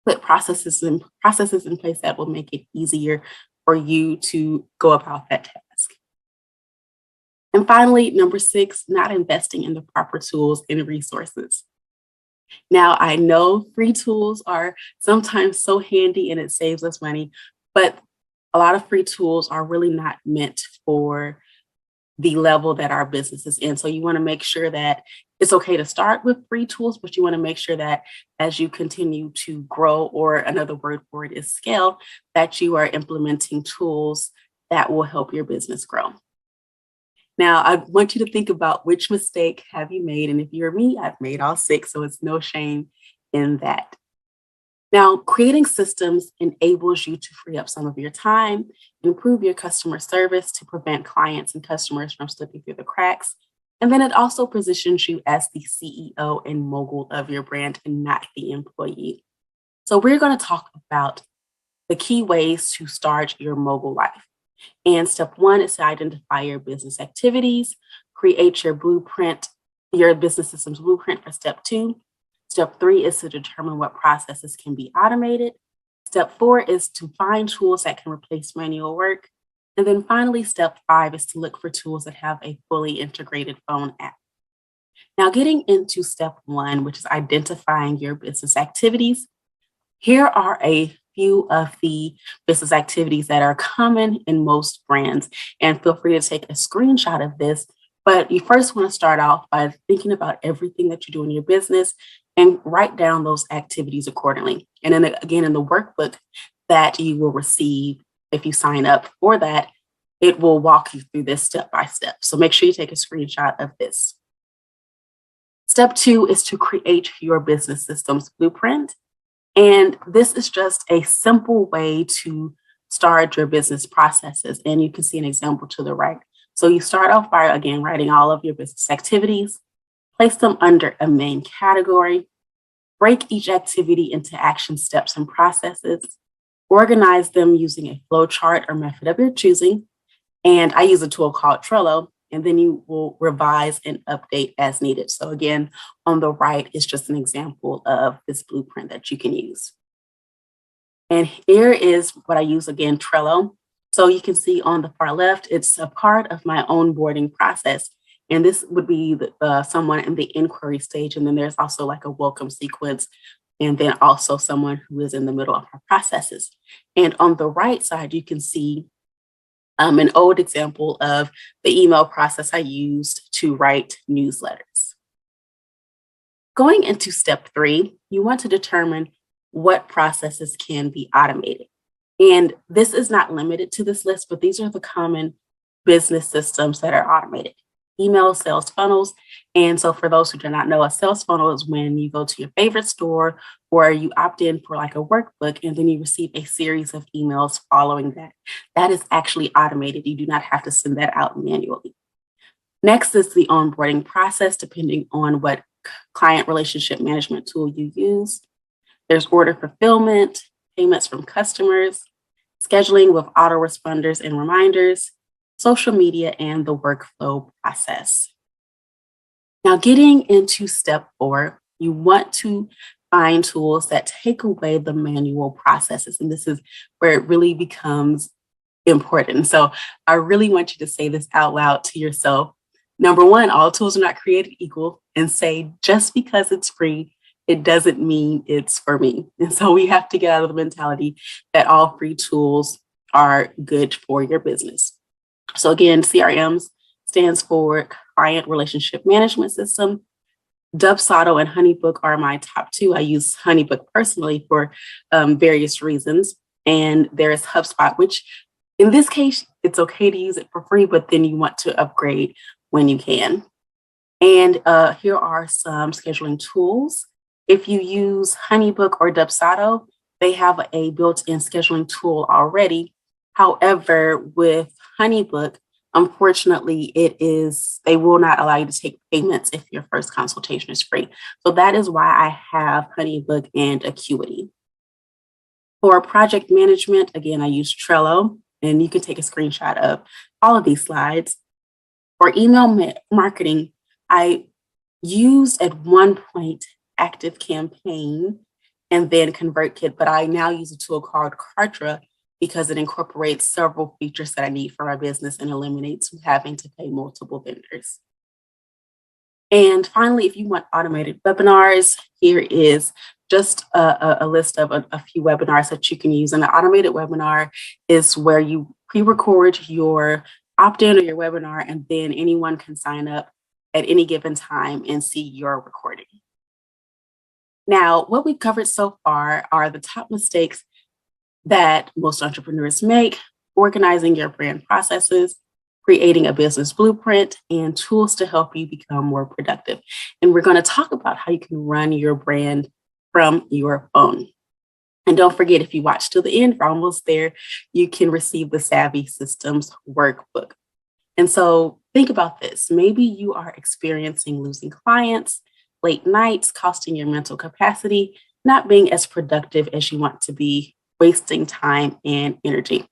put processes in place that will make it easier for you to go about that task. And finally, number 6, not investing in the proper tools and resources. Now, I know free tools are sometimes so handy and it saves us money, but a lot of free tools are really not meant for the level that our business is in. So you want to make sure that it's okay to start with free tools, but you want to make sure that as you continue to grow, or another word for it is scale, that you are implementing tools that will help your business grow. Now, I want you to think about which mistake have you made. And if you're me, I've made all 6, so it's no shame in that. Now, creating systems enables you to free up some of your time, improve your customer service to prevent clients and customers from slipping through the cracks. And then it also positions you as the CEO and mogul of your brand and not the employee. So we're going to talk about the key ways to start your mogul life. And step 1 is to identify your business activities, create your blueprint, your business systems blueprint for step 2. Step 3 is to determine what processes can be automated. Step 4 is to find tools that can replace manual work. And then finally, step 5 is to look for tools that have a fully integrated phone app. Now, getting into step 1, which is identifying your business activities, here are a few of the business activities that are common in most brands. And feel free to take a screenshot of this. But you first want to start off by thinking about everything that you do in your business and write down those activities accordingly. And then again, in the workbook that you will receive if you sign up for that, it will walk you through this step by step. So make sure you take a screenshot of this. Step 2 is to create your business systems blueprint. And this is just a simple way to start your business processes. And you can see an example to the right. So you start off by, again, writing all of your business activities, place them under a main category, break each activity into action steps and processes, organize them using a flow chart or method of your choosing. And I use a tool called Trello, and then you will revise and update as needed. So again, on the right is just an example of this blueprint that you can use. And here is what I use again, Trello. So you can see on the far left, it's a part of my onboarding process. And this would be someone in the inquiry stage. And then there's also like a welcome sequence. And then also someone who is in the middle of our processes. And on the right side, you can see an old example of the email process I used to write newsletters. Going into step 3, you want to determine what processes can be automated. And this is not limited to this list, but these are the common business systems that are automated. Email, sales funnels. And so for those who do not know, a sales funnel is when you go to your favorite store or you opt in for like a workbook and then you receive a series of emails following that. That is actually automated. You do not have to send that out manually. Next is the onboarding process, depending on what client relationship management tool you use. There's order fulfillment, payments from customers, scheduling with autoresponders and reminders, social media, and the workflow process. Now, getting into step 4, you want to find tools that take away the manual processes. And this is where it really becomes important. So I really want you to say this out loud to yourself. Number 1, all tools are not created equal, and say, just because it's free, it doesn't mean it's for me. And so we have to get out of the mentality that all free tools are good for your business. So again, CRMs stands for Client Relationship Management System. Dubsado and Honeybook are my top 2. I use Honeybook personally for various reasons. And there is HubSpot, which in this case, it's okay to use it for free, but then you want to upgrade when you can. And here are some scheduling tools. If you use Honeybook or Dubsado, they have a built-in scheduling tool already. However, with Honeybook, unfortunately, they will not allow you to take payments if your first consultation is free. So that is why I have Honeybook and Acuity. For project management, again, I use Trello, and you can take a screenshot of all of these slides. For email marketing, I used at one point Active Campaign and then ConvertKit, but I now use a tool called Kartra, because it incorporates several features that I need for my business and eliminates having to pay multiple vendors. And finally, if you want automated webinars, here is just a list of a few webinars that you can use. And an automated webinar is where you pre-record your opt-in or your webinar, and then anyone can sign up at any given time and see your recording. Now, what we've covered so far are the top mistakes that most entrepreneurs make: organizing your brand processes, creating a business blueprint, and tools to help you become more productive. And we're going to talk about how you can run your brand from your phone. And don't forget, if you watch till the end, we're almost there, you can receive the Savvy Systems workbook. And so think about this. Maybe you are experiencing losing clients, late nights, costing your mental capacity, not being as productive as you want to be, wasting time and energy.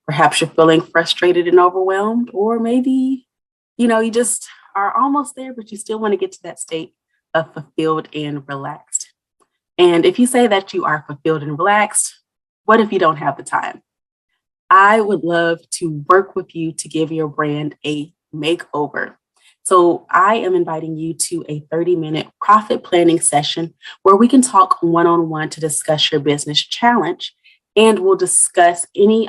Perhaps you're feeling frustrated and overwhelmed, or maybe, you just are almost there, but you still want to get to that state of fulfilled and relaxed. And if you say that you are fulfilled and relaxed, what if you don't have the time? I would love to work with you to give your brand a makeover. So I am inviting you to a 30-minute profit planning session where we can talk one-on-one to discuss your business challenge. And we'll discuss any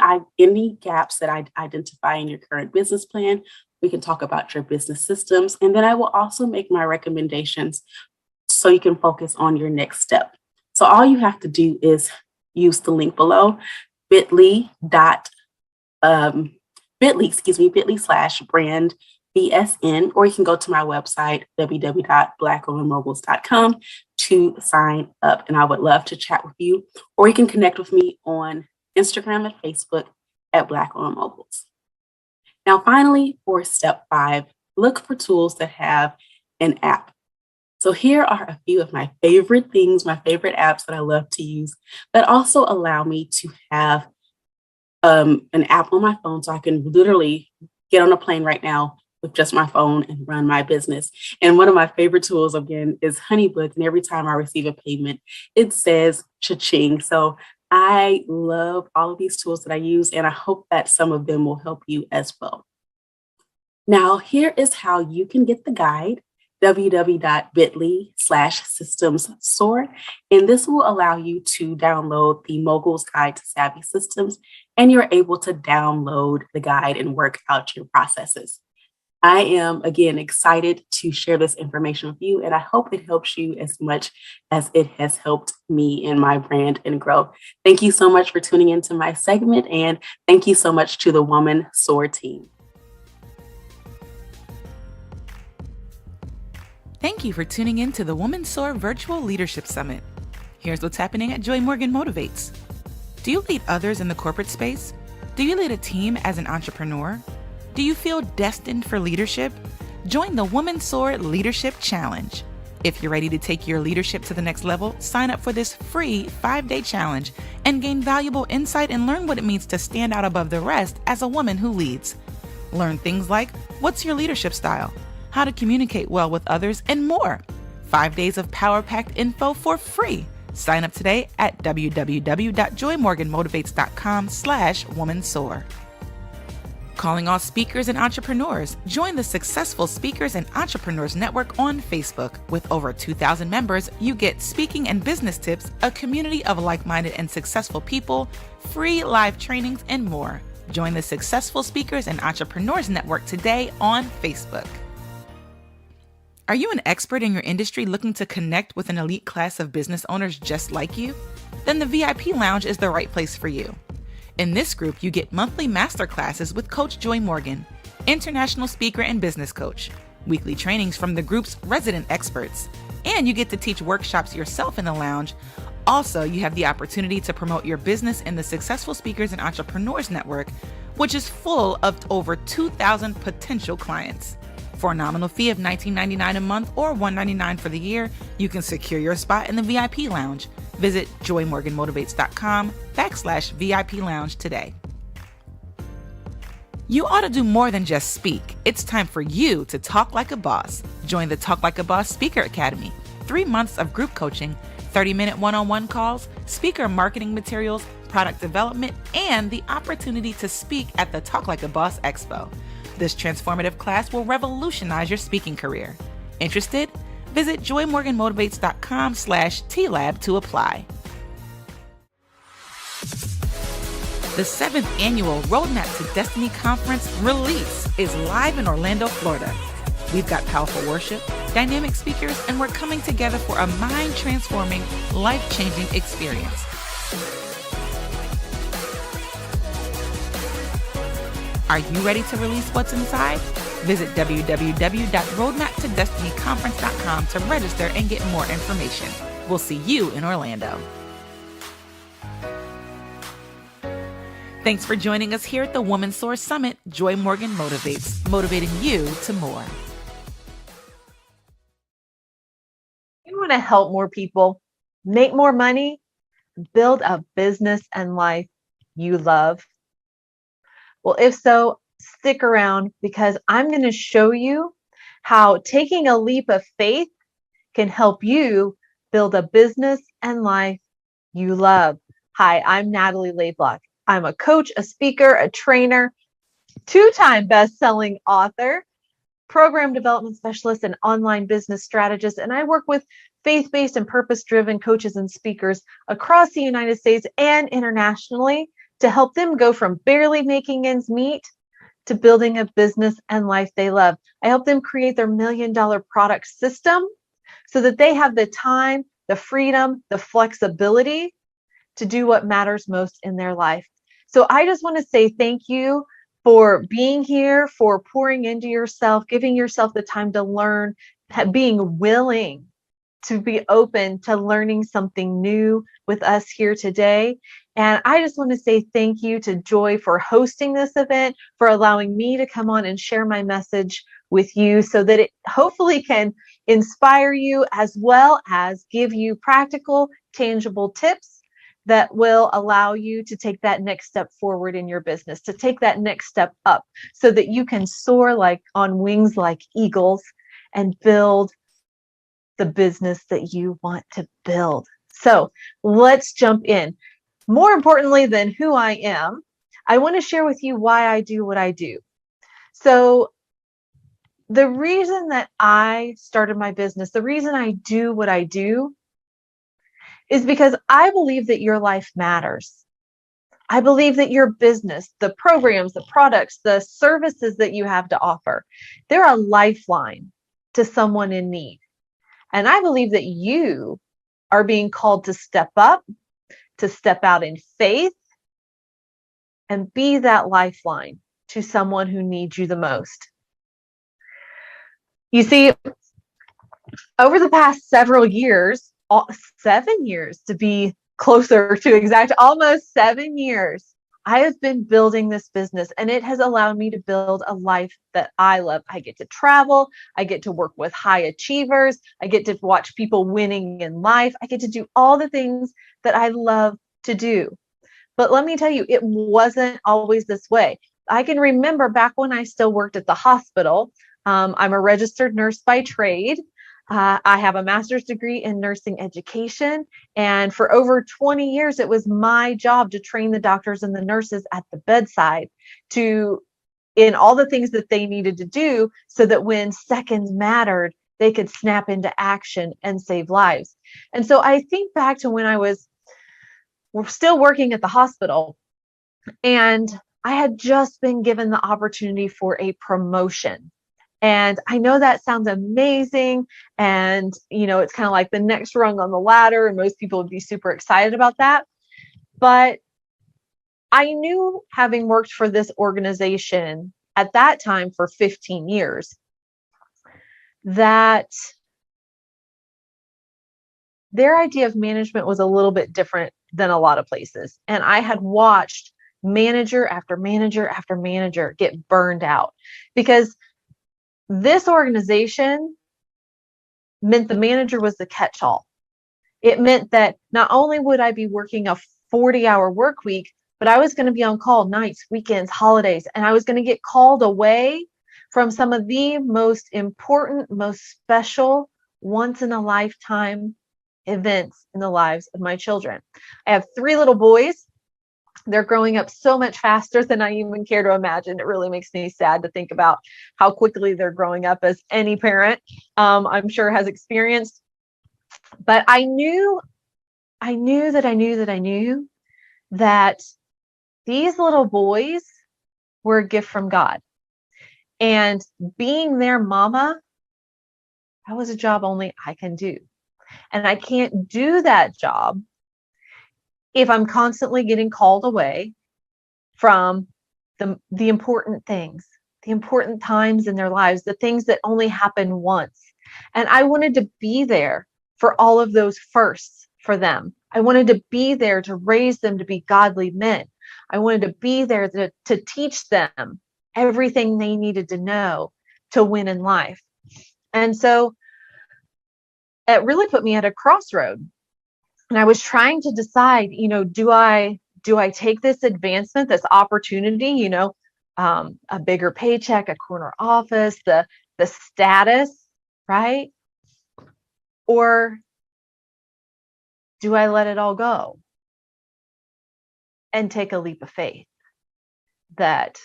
gaps that I identify in your current business plan. We can talk about your business systems. And then I will also make my recommendations so you can focus on your next step. So all you have to do is use the link below, bit.ly/brand BSN, or you can go to my website, www.blackwomanmoguls.com, to sign up. And I would love to chat with you, or you can connect with me on Instagram and Facebook at Black Woman Moguls. Now, finally, for step 5, look for tools that have an app. So here are a few of my favorite things, my favorite apps that I love to use that also allow me to have an app on my phone, so I can literally get on a plane right now with just my phone and run my business. And one of my favorite tools, again, is Honeybook. And every time I receive a payment, it says cha-ching. So I love all of these tools that I use, and I hope that some of them will help you as well. Now, here is how you can get the guide, www.bit.ly/systemssoar. And this will allow you to download the Mogul's Guide to Savvy Systems, and you're able to download the guide and work out your processes. I am, again, excited to share this information with you, and I hope it helps you as much as it has helped me in my brand and growth. Thank you so much for tuning into my segment, and thank you so much to the Woman Soar team. Thank you for tuning in to the Woman Soar Virtual Leadership Summit. Here's what's happening at Joy Morgan Motivates. Do you lead others in the corporate space? Do you lead a team as an entrepreneur? Do you feel destined for leadership? Join the Woman Soar Leadership Challenge. If you're ready to take your leadership to the next level, sign up for this free 5-day challenge and gain valuable insight and learn what it means to stand out above the rest as a woman who leads. Learn things like, what's your leadership style? How to communicate well with others, and more. 5 days of power-packed info for free. Sign up today at www.joymorganmotivates.com/womansoar. Calling all speakers and entrepreneurs. Join the Successful Speakers and Entrepreneurs Network on Facebook. With over 2,000 members, you get speaking and business tips, a community of like-minded and successful people, free live trainings, and more. Join the Successful Speakers and Entrepreneurs Network today on Facebook. Are you an expert in your industry looking to connect with an elite class of business owners just like you? Then the VIP Lounge is the right place for you. In this group, you get monthly masterclasses with Coach Joy Morgan, international speaker and business coach, weekly trainings from the group's resident experts, and you get to teach workshops yourself in the lounge. Also, you have the opportunity to promote your business in the Successful Speakers and Entrepreneurs Network, which is full of over 2,000 potential clients. For a nominal fee of $19.99 a month or $199 for the year, you can secure your spot in the VIP Lounge. Visit joymorganmotivates.com/VIP Lounge today. You ought to do more than just speak. It's time for you to talk like a boss. Join the Talk Like a Boss Speaker Academy. 3 months of group coaching, 30-minute one-on-one calls, speaker marketing materials, product development, and the opportunity to speak at the Talk Like a Boss Expo. This transformative class will revolutionize your speaking career. Interested? Visit joymorganmotivates.com/TLab to apply. The 7th annual Roadmap to Destiny Conference Release is live in Orlando, Florida. We've got powerful worship, dynamic speakers, and we're coming together for a mind-transforming, life-changing experience. Are you ready to release what's inside? Visit www.roadmaptodestinyconference.com to register and get more information. We'll see you in Orlando. Thanks for joining us here at the Woman Soar Summit. Joy Morgan Motivates, motivating you to more. You want to help more people, make more money, build a business and life you love? Well, if so, stick around because I'm going to show you how taking a leap of faith can help you build a business and life you love. Hi, I'm Natalie Laidlock. I'm a coach, a speaker, a trainer, 2-time best-selling author, program development specialist, and online business strategist. And I work with faith-based and purpose-driven coaches and speakers across the United States and internationally to help them go from barely making ends meet to building a business and life they love. I help them create their $1 million product system so that they have the time, the freedom, the flexibility to do what matters most in their life. So I just want to say thank you for being here, for pouring into yourself, giving yourself the time to learn, being willing to be open to learning something new with us here today. And I just want to say thank you to Joy for hosting this event, for allowing me to come on and share my message with you so that it hopefully can inspire you as well as give you practical, tangible tips that will allow you to take that next step forward in your business, to take that next step up so that you can soar like on wings like eagles and build the business that you want to build. So let's jump in. More importantly than who I am, I want to share with you why I do what I do. So the reason that I started my business, the reason I do what I do is because I believe that your life matters. I believe that your business, the programs, the products, the services that you have to offer, they're a lifeline to someone in need. And I believe that you are being called to step up, to step out in faith, and be that lifeline to someone who needs you the most. You see, over the past several years, 7 years to be closer to exact, almost 7 years, I have been building this business and it has allowed me to build a life that I love. I get to travel. I get to work with high achievers. I get to watch people winning in life. I get to do all the things that I love to do. But let me tell you, it wasn't always this way. I can remember back when I still worked at the hospital. I'm a registered nurse by trade. I have a master's degree in nursing education. And for over 20 years, it was my job to train the doctors and the nurses at the bedside in all the things that they needed to do so that when seconds mattered, they could snap into action and save lives. And so I think back to when we're still working at the hospital and I had just been given the opportunity for a promotion. And I know that sounds amazing. And, it's kind of like the next rung on the ladder. And most people would be super excited about that. But I knew, having worked for this organization at that time for 15 years, that their idea of management was a little bit different than a lot of places. And I had watched manager after manager after manager get burned out because this organization meant the manager was the catch-all. It meant that not only would I be working a 40-hour work week, but I was going to be on call nights, weekends, holidays, and I was going to get called away from some of the most important, most special, once-in-a-lifetime events in the lives of my children. I have 3 little boys. They're growing up so much faster than I even care to imagine. It really makes me sad to think about how quickly they're growing up, as any parent, I'm sure, has experienced. But I knew that these little boys were a gift from God. And being their mama, that was a job only I can do. And I can't do that job if I'm constantly getting called away from the important things, the important times in their lives, the things that only happen once. And I wanted to be there for all of those firsts for them. I wanted to be there to raise them to be godly men. I wanted to be there to teach them everything they needed to know to win in life. And so it really put me at a crossroad. And I was trying to decide, do I take this advancement, this opportunity, a bigger paycheck, a corner office, the status, right? Or do I let it all go and take a leap of faith that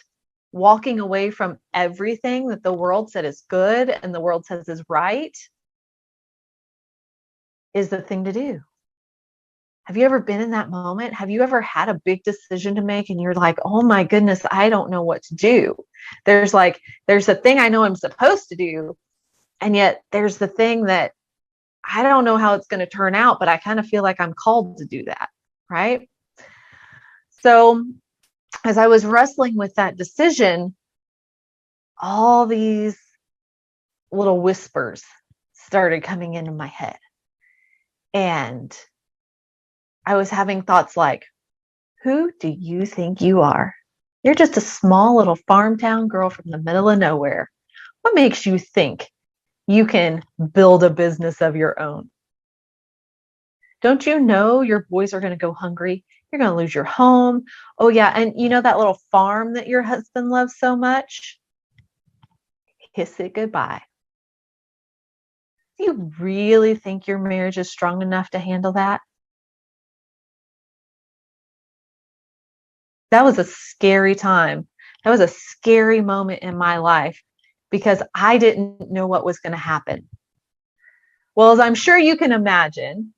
walking away from everything that the world said is good and the world says is right is the thing to do? Have you ever been in that moment? Have you ever had a big decision to make and you're like, oh my goodness, I don't know what to do? There's a thing I know I'm supposed to do. And yet there's the thing that I don't know how it's going to turn out, but I kind of feel like I'm called to do that. Right. So as I was wrestling with that decision, all these little whispers started coming into my head. And I was having thoughts like, who do you think you are? You're just a small little farm town girl from the middle of nowhere. What makes you think you can build a business of your own? Don't you know your boys are going to go hungry? You're going to lose your home. Oh yeah. And that little farm that your husband loves so much? Kiss it goodbye. Do you really think your marriage is strong enough to handle that? That was a scary time. That was a scary moment in my life because I didn't know what was going to happen. Well, as I'm sure you can imagine,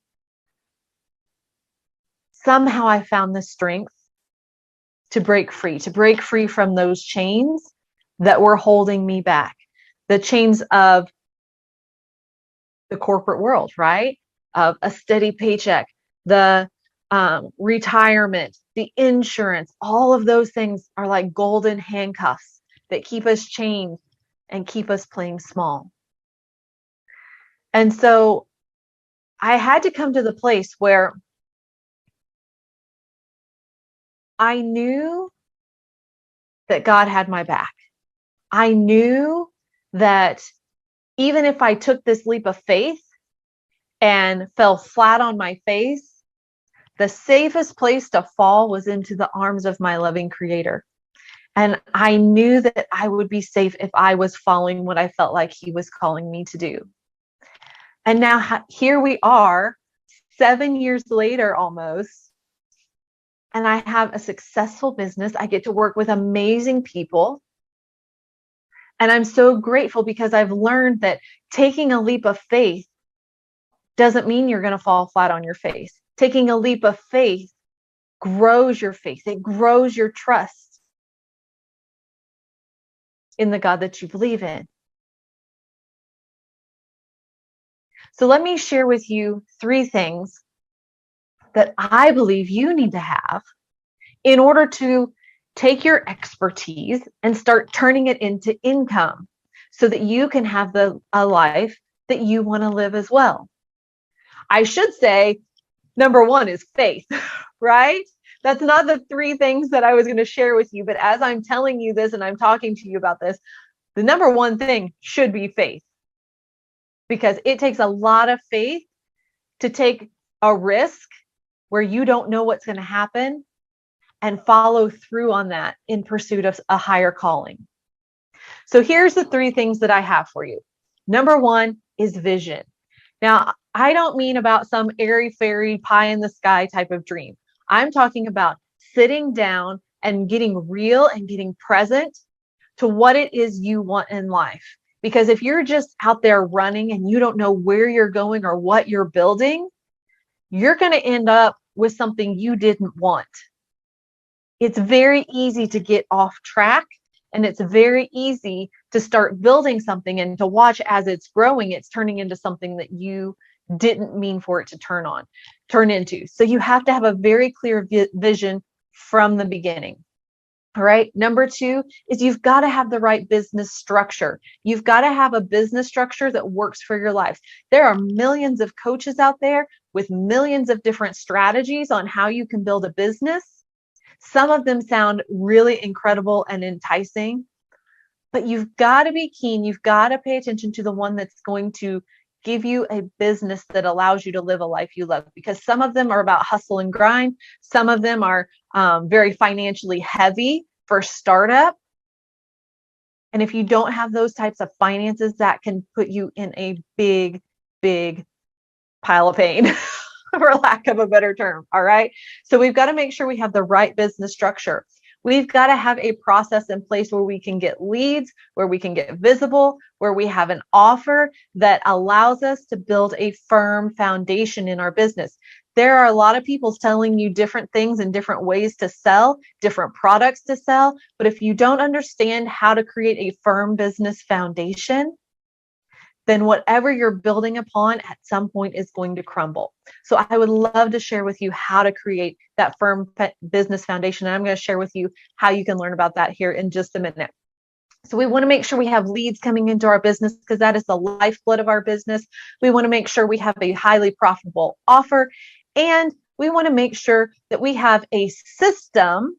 somehow I found the strength to break free from those chains that were holding me back, the chains of the corporate world, right? Of a steady paycheck, the retirement, the insurance, all of those things are like golden handcuffs that keep us chained and keep us playing small. And so I had to come to the place where I knew that God had my back. I knew that even if I took this leap of faith and fell flat on my face, the safest place to fall was into the arms of my loving Creator. And I knew that I would be safe if I was following what I felt like He was calling me to do. And now here we are, 7 years later almost, and I have a successful business. I get to work with amazing people. And I'm so grateful because I've learned that taking a leap of faith doesn't mean you're going to fall flat on your face. Taking a leap of faith grows your faith. It grows your trust in the God that you believe in. So let me share with you 3 things that I believe you need to have in order to take your expertise and start turning it into income so that you can have a life that you want to live as well. I should say, number 1 is faith, right? That's not the 3 things that I was going to share with you. But as I'm telling you this and I'm talking to you about this, the number 1 thing should be faith. Because it takes a lot of faith to take a risk where you don't know what's going to happen and follow through on that in pursuit of a higher calling. So here's the 3 things that I have for you. Number 1 is vision. Now, I don't mean about some airy fairy pie in the sky type of dream. I'm talking about sitting down and getting real and getting present to what it is you want in life. Because if you're just out there running and you don't know where you're going or what you're building, you're going to end up with something you didn't want. It's very easy to get off track, and it's very easy to start building something and to watch as it's growing, it's turning into something that you didn't mean for it to turn into. So you have to have a very clear vision from the beginning. All right. Number 2 is you've got to have the right business structure. You've got to have a business structure that works for your life. There are millions of coaches out there with millions of different strategies on how you can build a business. Some of them sound really incredible and enticing, but you've got to be keen. You've got to pay attention to the one that's going to give you a business that allows you to live a life you love, because some of them are about hustle and grind. Some of them are very financially heavy for startup. And if you don't have those types of finances, that can put you in a big, big pile of pain, for lack of a better term. All right. So we've got to make sure we have the right business structure. We've got to have a process in place where we can get leads, where we can get visible, where we have an offer that allows us to build a firm foundation in our business. There are a lot of people telling you different things and different ways to sell, different products to sell. But if you don't understand how to create a firm business foundation, then whatever you're building upon at some point is going to crumble. So I would love to share with you how to create that firm business foundation. And I'm going to share with you how you can learn about that here in just a minute. So we want to make sure we have leads coming into our business, because that is the lifeblood of our business. We want to make sure we have a highly profitable offer, and we want to make sure that we have a system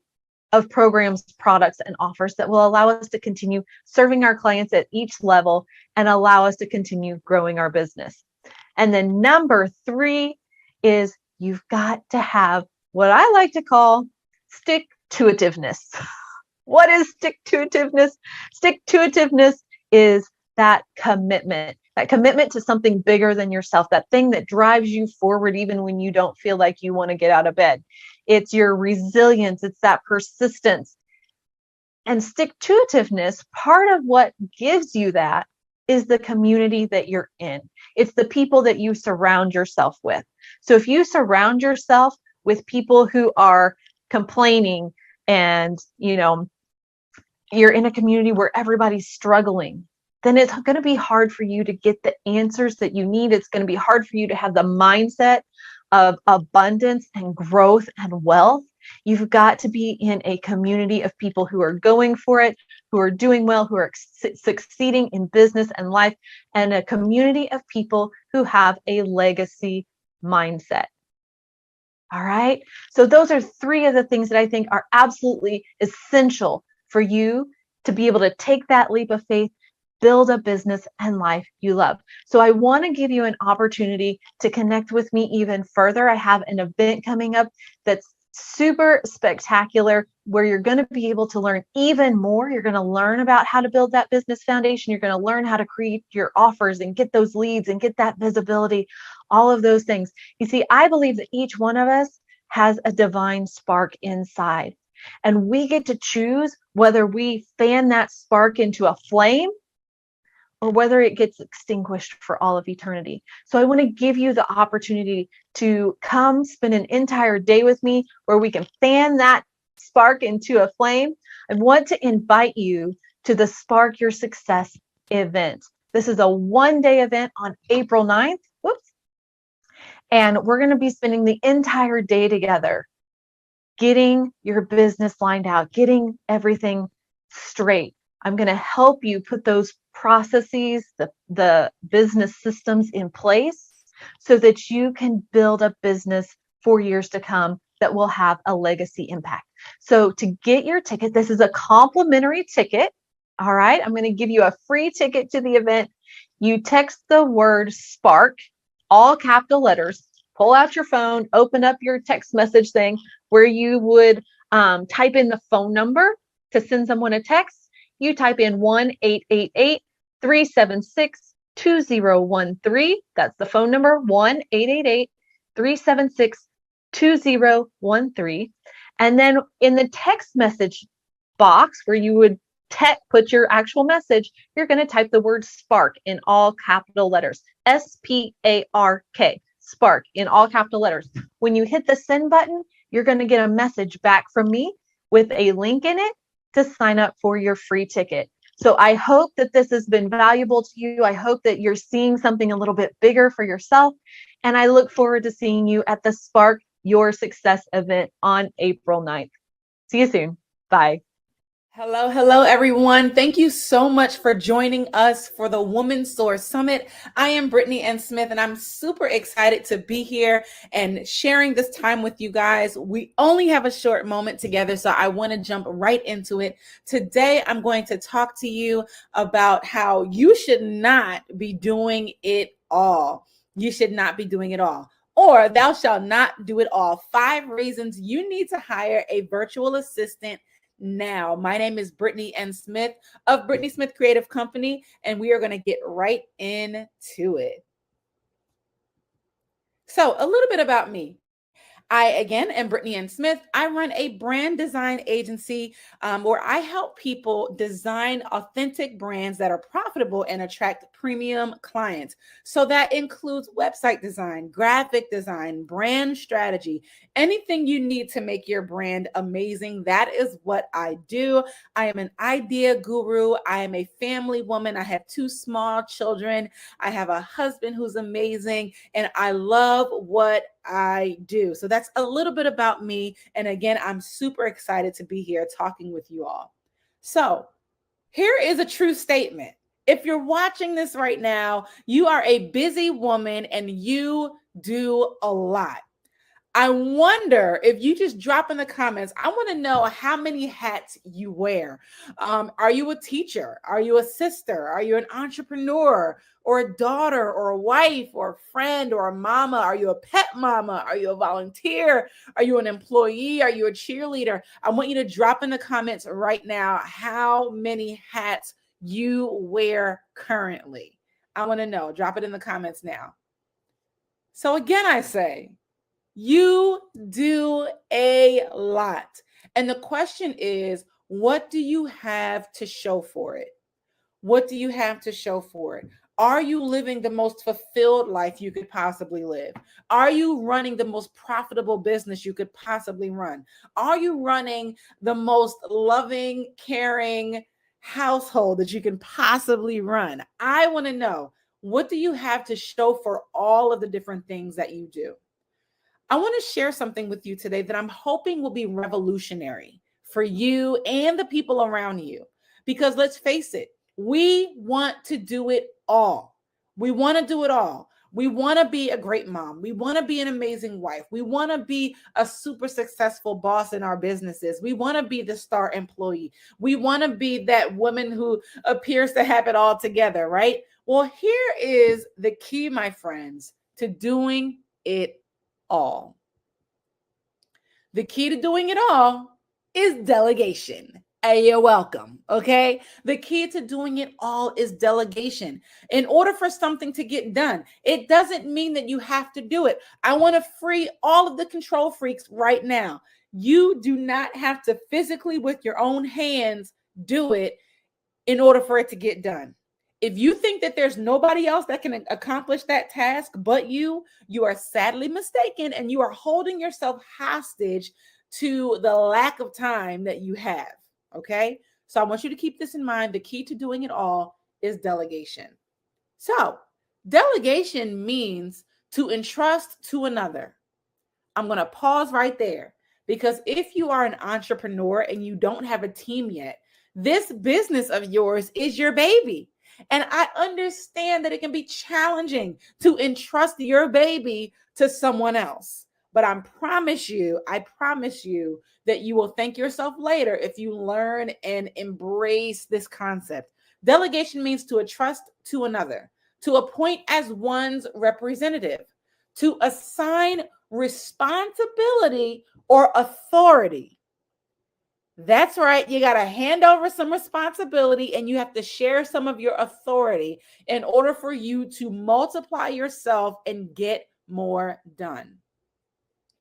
of programs, products, and offers that will allow us to continue serving our clients at each level and allow us to continue growing our business. And then number 3 is you've got to have what I like to call stick-to-itiveness. What is stick-to-itiveness? Stick-to-itiveness is that commitment to something bigger than yourself, that thing that drives you forward even when you don't feel like you want to get out of bed. It's your resilience. It's that persistence. And stick-to-itiveness, part of what gives you that is the community that you're in. It's the people that you surround yourself with. So if you surround yourself with people who are complaining and, you're in a community where everybody's struggling, then it's going to be hard for you to get the answers that you need. It's going to be hard for you to have the mindset of abundance and growth and wealth. You've got to be in a community of people who are going for it, who are doing well, who are succeeding in business and life, and a community of people who have a legacy mindset. All right. So those are 3 of the things that I think are absolutely essential for you to be able to take that leap of faith, build a business and life you love. So I want to give you an opportunity to connect with me even further. I have an event coming up that's super spectacular, where you're going to be able to learn even more. You're going to learn about how to build that business foundation. You're going to learn how to create your offers and get those leads and get that visibility, all of those things. You see, I believe that each one of us has a divine spark inside, and we get to choose whether we fan that spark into a flame or whether it gets extinguished for all of eternity. So I want to give you the opportunity to come spend an entire day with me where we can fan that spark into a flame. I want to invite you to the Spark Your Success event. This is a one-day event on April 9th. Whoops. And we're going to be spending the entire day together, getting your business lined out, getting everything straight. I'm going to help you put those processes, the business systems in place so that you can build a business for years to come that will have a legacy impact. So to get your ticket, this is a complimentary ticket. All right. I'm going to give you a free ticket to the event. You text the word SPARK, all capital letters, pull out your phone, open up your text message thing where you would type in the phone number to send someone a text. You type in 1-888-376 2013. That's the phone number, 1-888-376-2013. And then in the text message box where you would put your actual message, you're going to type the word spark in all capital letters, SPARK, spark in all capital letters. When you hit the send button, you're going to get a message back from me with a link in it to sign up for your free ticket. So I hope that this has been valuable to you. I hope that you're seeing something a little bit bigger for yourself. And I look forward to seeing you at the Spark Your Success event on April 9th. See you soon. Bye. Hello, everyone. Thank you so much for joining us for the Woman Soar Summit. I am Brittany Ann Smith, and I'm super excited to be here and sharing this time with you guys. We only have a short moment together, so I want to jump right into it. Today, I'm going to talk to you about how you should not be doing it all. You should not be doing it all. Or thou shalt not do it all. 5 reasons you need to hire a virtual assistant now. My name is Brittany Ann Smith of Brittany Smith Creative Company, and we are going to get right into it. So a little bit about me. I, again, am Brittany Ann Smith. I run a brand design agency where I help people design authentic brands that are profitable and attract premium clients. So that includes website design, graphic design, brand strategy, anything you need to make your brand amazing. That is what I do. I am an idea guru. I am a family woman. I have 2 small children. I have a husband who's amazing, and I love what I do. So that's a little bit about me. And again, I'm super excited to be here talking with you all. So here is a true statement. If you're watching this right now, you are a busy woman and you do a lot. I wonder if you just drop in the comments, I want to know how many hats you wear. Are you a teacher? Are you a sister? Are you an entrepreneur or a daughter or a wife or a friend or a mama? Are you a pet mama? Are you a volunteer? Are you an employee? Are you a cheerleader? I want you to drop in the comments right now how many hats you wear currently. I want to know. Drop it in the comments now. So again, I say, you do a lot. And the question is, what do you have to show for it? What do you have to show for it? Are you living the most fulfilled life you could possibly live? Are you running the most profitable business you could possibly run? Are you running the most loving, caring household that you can possibly run? I want to know, what do you have to show for all of the different things that you do? I want to share something with you today that I'm hoping will be revolutionary for you and the people around you. Because let's face it, we want to do it all. We want to do it all. We want to be a great mom. We want to be an amazing wife. We want to be a super successful boss in our businesses. We want to be the star employee. We want to be that woman who appears to have it all together, right? Well, here is the key, my friends, to doing it all. The key to doing it all is delegation. Hey, you're welcome. Okay. The key to doing it all is delegation. In order for something to get done, it doesn't mean that you have to do it. I want to free all of the control freaks right now. You do not have to physically, with your own hands, do it in order for it to get done. If you think that there's nobody else that can accomplish that task but you are sadly mistaken, and you are holding yourself hostage to the lack of time that you have. Okay. So I want you to keep this in mind. The key to doing it all is delegation. So delegation means to entrust to another. I'm going to pause right there, because if you are an entrepreneur and you don't have a team yet, this business of yours is your baby. And I understand that it can be challenging to entrust your baby to someone else. But I promise you that you will thank yourself later if you learn and embrace this concept. Delegation means to entrust to another, to appoint as one's representative, to assign responsibility or authority. That's right. You got to hand over some responsibility and you have to share some of your authority in order for you to multiply yourself and get more done.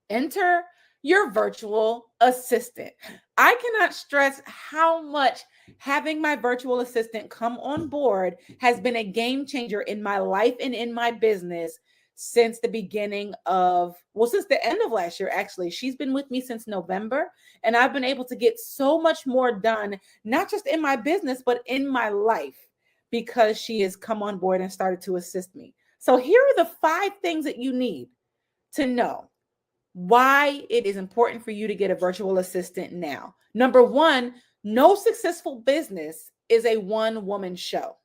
Enter your virtual assistant. I cannot stress how much having my virtual assistant come on board has been a game changer in my life and in my business since the beginning of, well, since the end of last year, actually. She's been with me since November, and I've been able to get so much more done, not just in my business, but in my life because she has come on board and started to assist me. So here are the 5 things that you need to know why it is important for you to get a virtual assistant now. Number 1, no successful business is a one-woman show.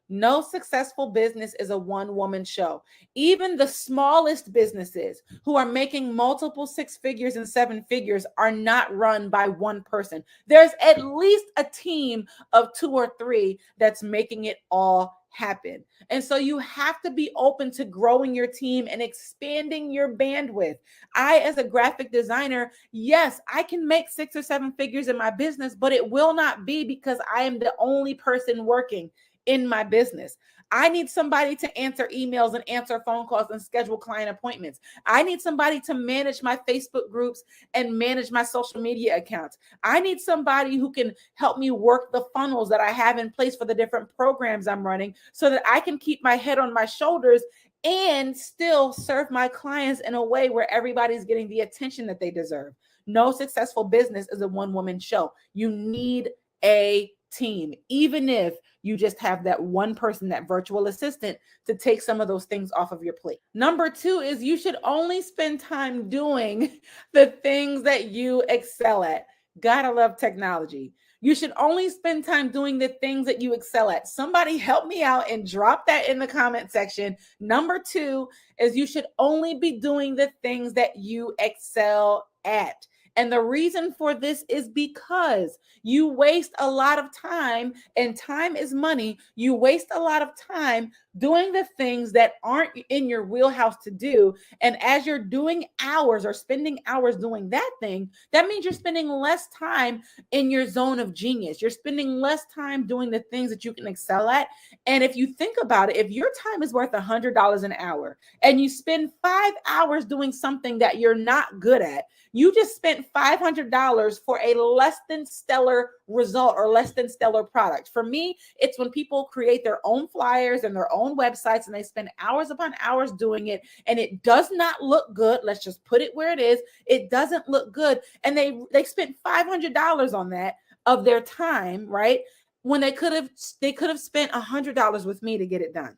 No successful business is a one-woman show. Even the smallest businesses who are making multiple 6 figures and 7 figures are not run by one person. There's at least a team of 2 or 3 that's making it all happen. And so you have to be open to growing your team and expanding your bandwidth. I, as a graphic designer, yes, I can make 6 or 7 figures in my business, but it will not be because I am the only person working in my business. I need somebody to answer emails and answer phone calls and schedule client appointments. I need somebody to manage my Facebook groups and manage my social media accounts. I need somebody who can help me work the funnels that I have in place for the different programs I'm running so that I can keep my head on my shoulders and still serve my clients in a way where everybody's getting the attention that they deserve. No successful business is a one-woman show. You need a team, even if you just have that one person, that virtual assistant, to take some of those things off of your plate. Number 2 is you should only spend time doing the things that you excel at. Gotta love technology. You should only spend time doing the things that you excel at. Somebody help me out and drop that in the comment section. Number 2 is you should only be doing the things that you excel at. And the reason for this is because you waste a lot of time, and time is money. You waste a lot of time doing the things that aren't in your wheelhouse to do. And as you're doing hours or spending hours doing that thing, that means you're spending less time in your zone of genius. You're spending less time doing the things that you can excel at. And if you think about it, if your time is worth $100 an hour and you spend 5 hours doing something that you're not good at, you just spent $500 for a less than stellar result or less than stellar product. For me, it's when people create their own flyers and their own websites and they spend hours upon hours doing it and it does not look good. Let's just put it where it is. It doesn't look good. And they spent $500 on that of their time, right? When they could have spent $100 with me to get it done.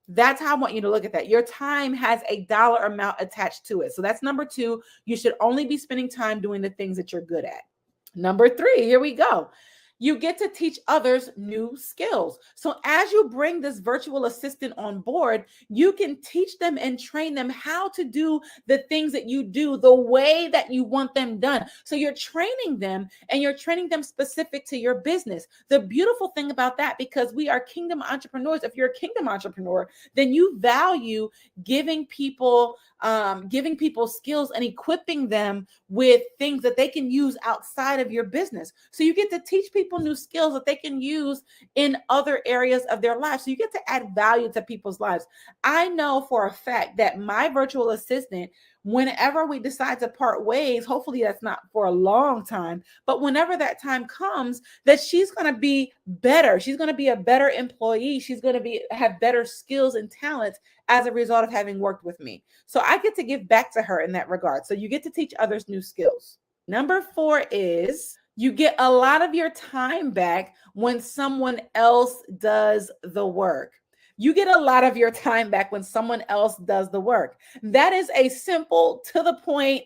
That's how I want you to look at that. Your time has a dollar amount attached to it. So that's number 2. You should only be spending time doing the things that you're good at. Number 3, here we go. You get to teach others new skills. So as you bring this virtual assistant on board, you can teach them and train them how to do the things that you do the way that you want them done. So you're training them and you're training them specific to your business. The beautiful thing about that, because we are kingdom entrepreneurs, if you're a kingdom entrepreneur, then you value giving people skills and equipping them with things that they can use outside of your business. So you get to teach people new skills that they can use in other areas of their lives. So you get to add value to people's lives. I know for a fact that my virtual assistant, whenever we decide to part ways, hopefully that's not for a long time, but whenever that time comes, that she's going to be better. She's going to be a better employee. She's going to have better skills and talents as a result of having worked with me. So I get to give back to her in that regard. So you get to teach others new skills. Number 4 is you get a lot of your time back when someone else does the work. You get a lot of your time back when someone else does the work. That is a simple, to the point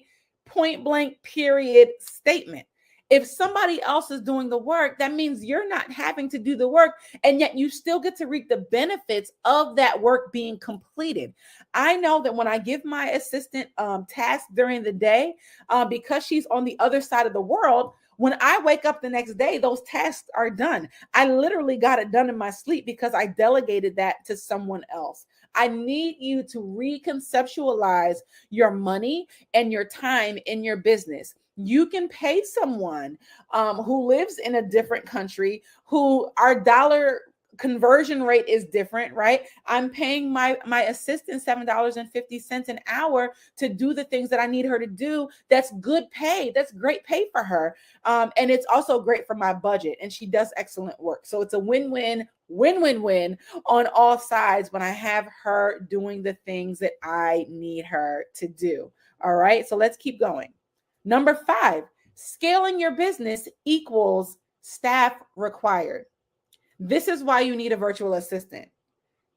blank, period statement. If somebody else is doing the work, that means you're not having to do the work, and yet you still get to reap the benefits of that work being completed. I know that when I give my assistant tasks during the day, because she's on the other side of the world, when I wake up the next day, those tasks are done. I literally got it done in my sleep because I delegated that to someone else. I need you to reconceptualize your money and your time in your business. You can pay someone who lives in a different country, who our dollar conversion rate is different, right? I'm paying my assistant $7.50 an hour to do the things that I need her to do. That's good pay. That's great pay for her. And it's also great for my budget. And she does excellent work. So it's a win-win, win-win-win on all sides when I have her doing the things that I need her to do. All right. So let's keep going. Number 5, scaling your business equals staff required. This is why you need a virtual assistant.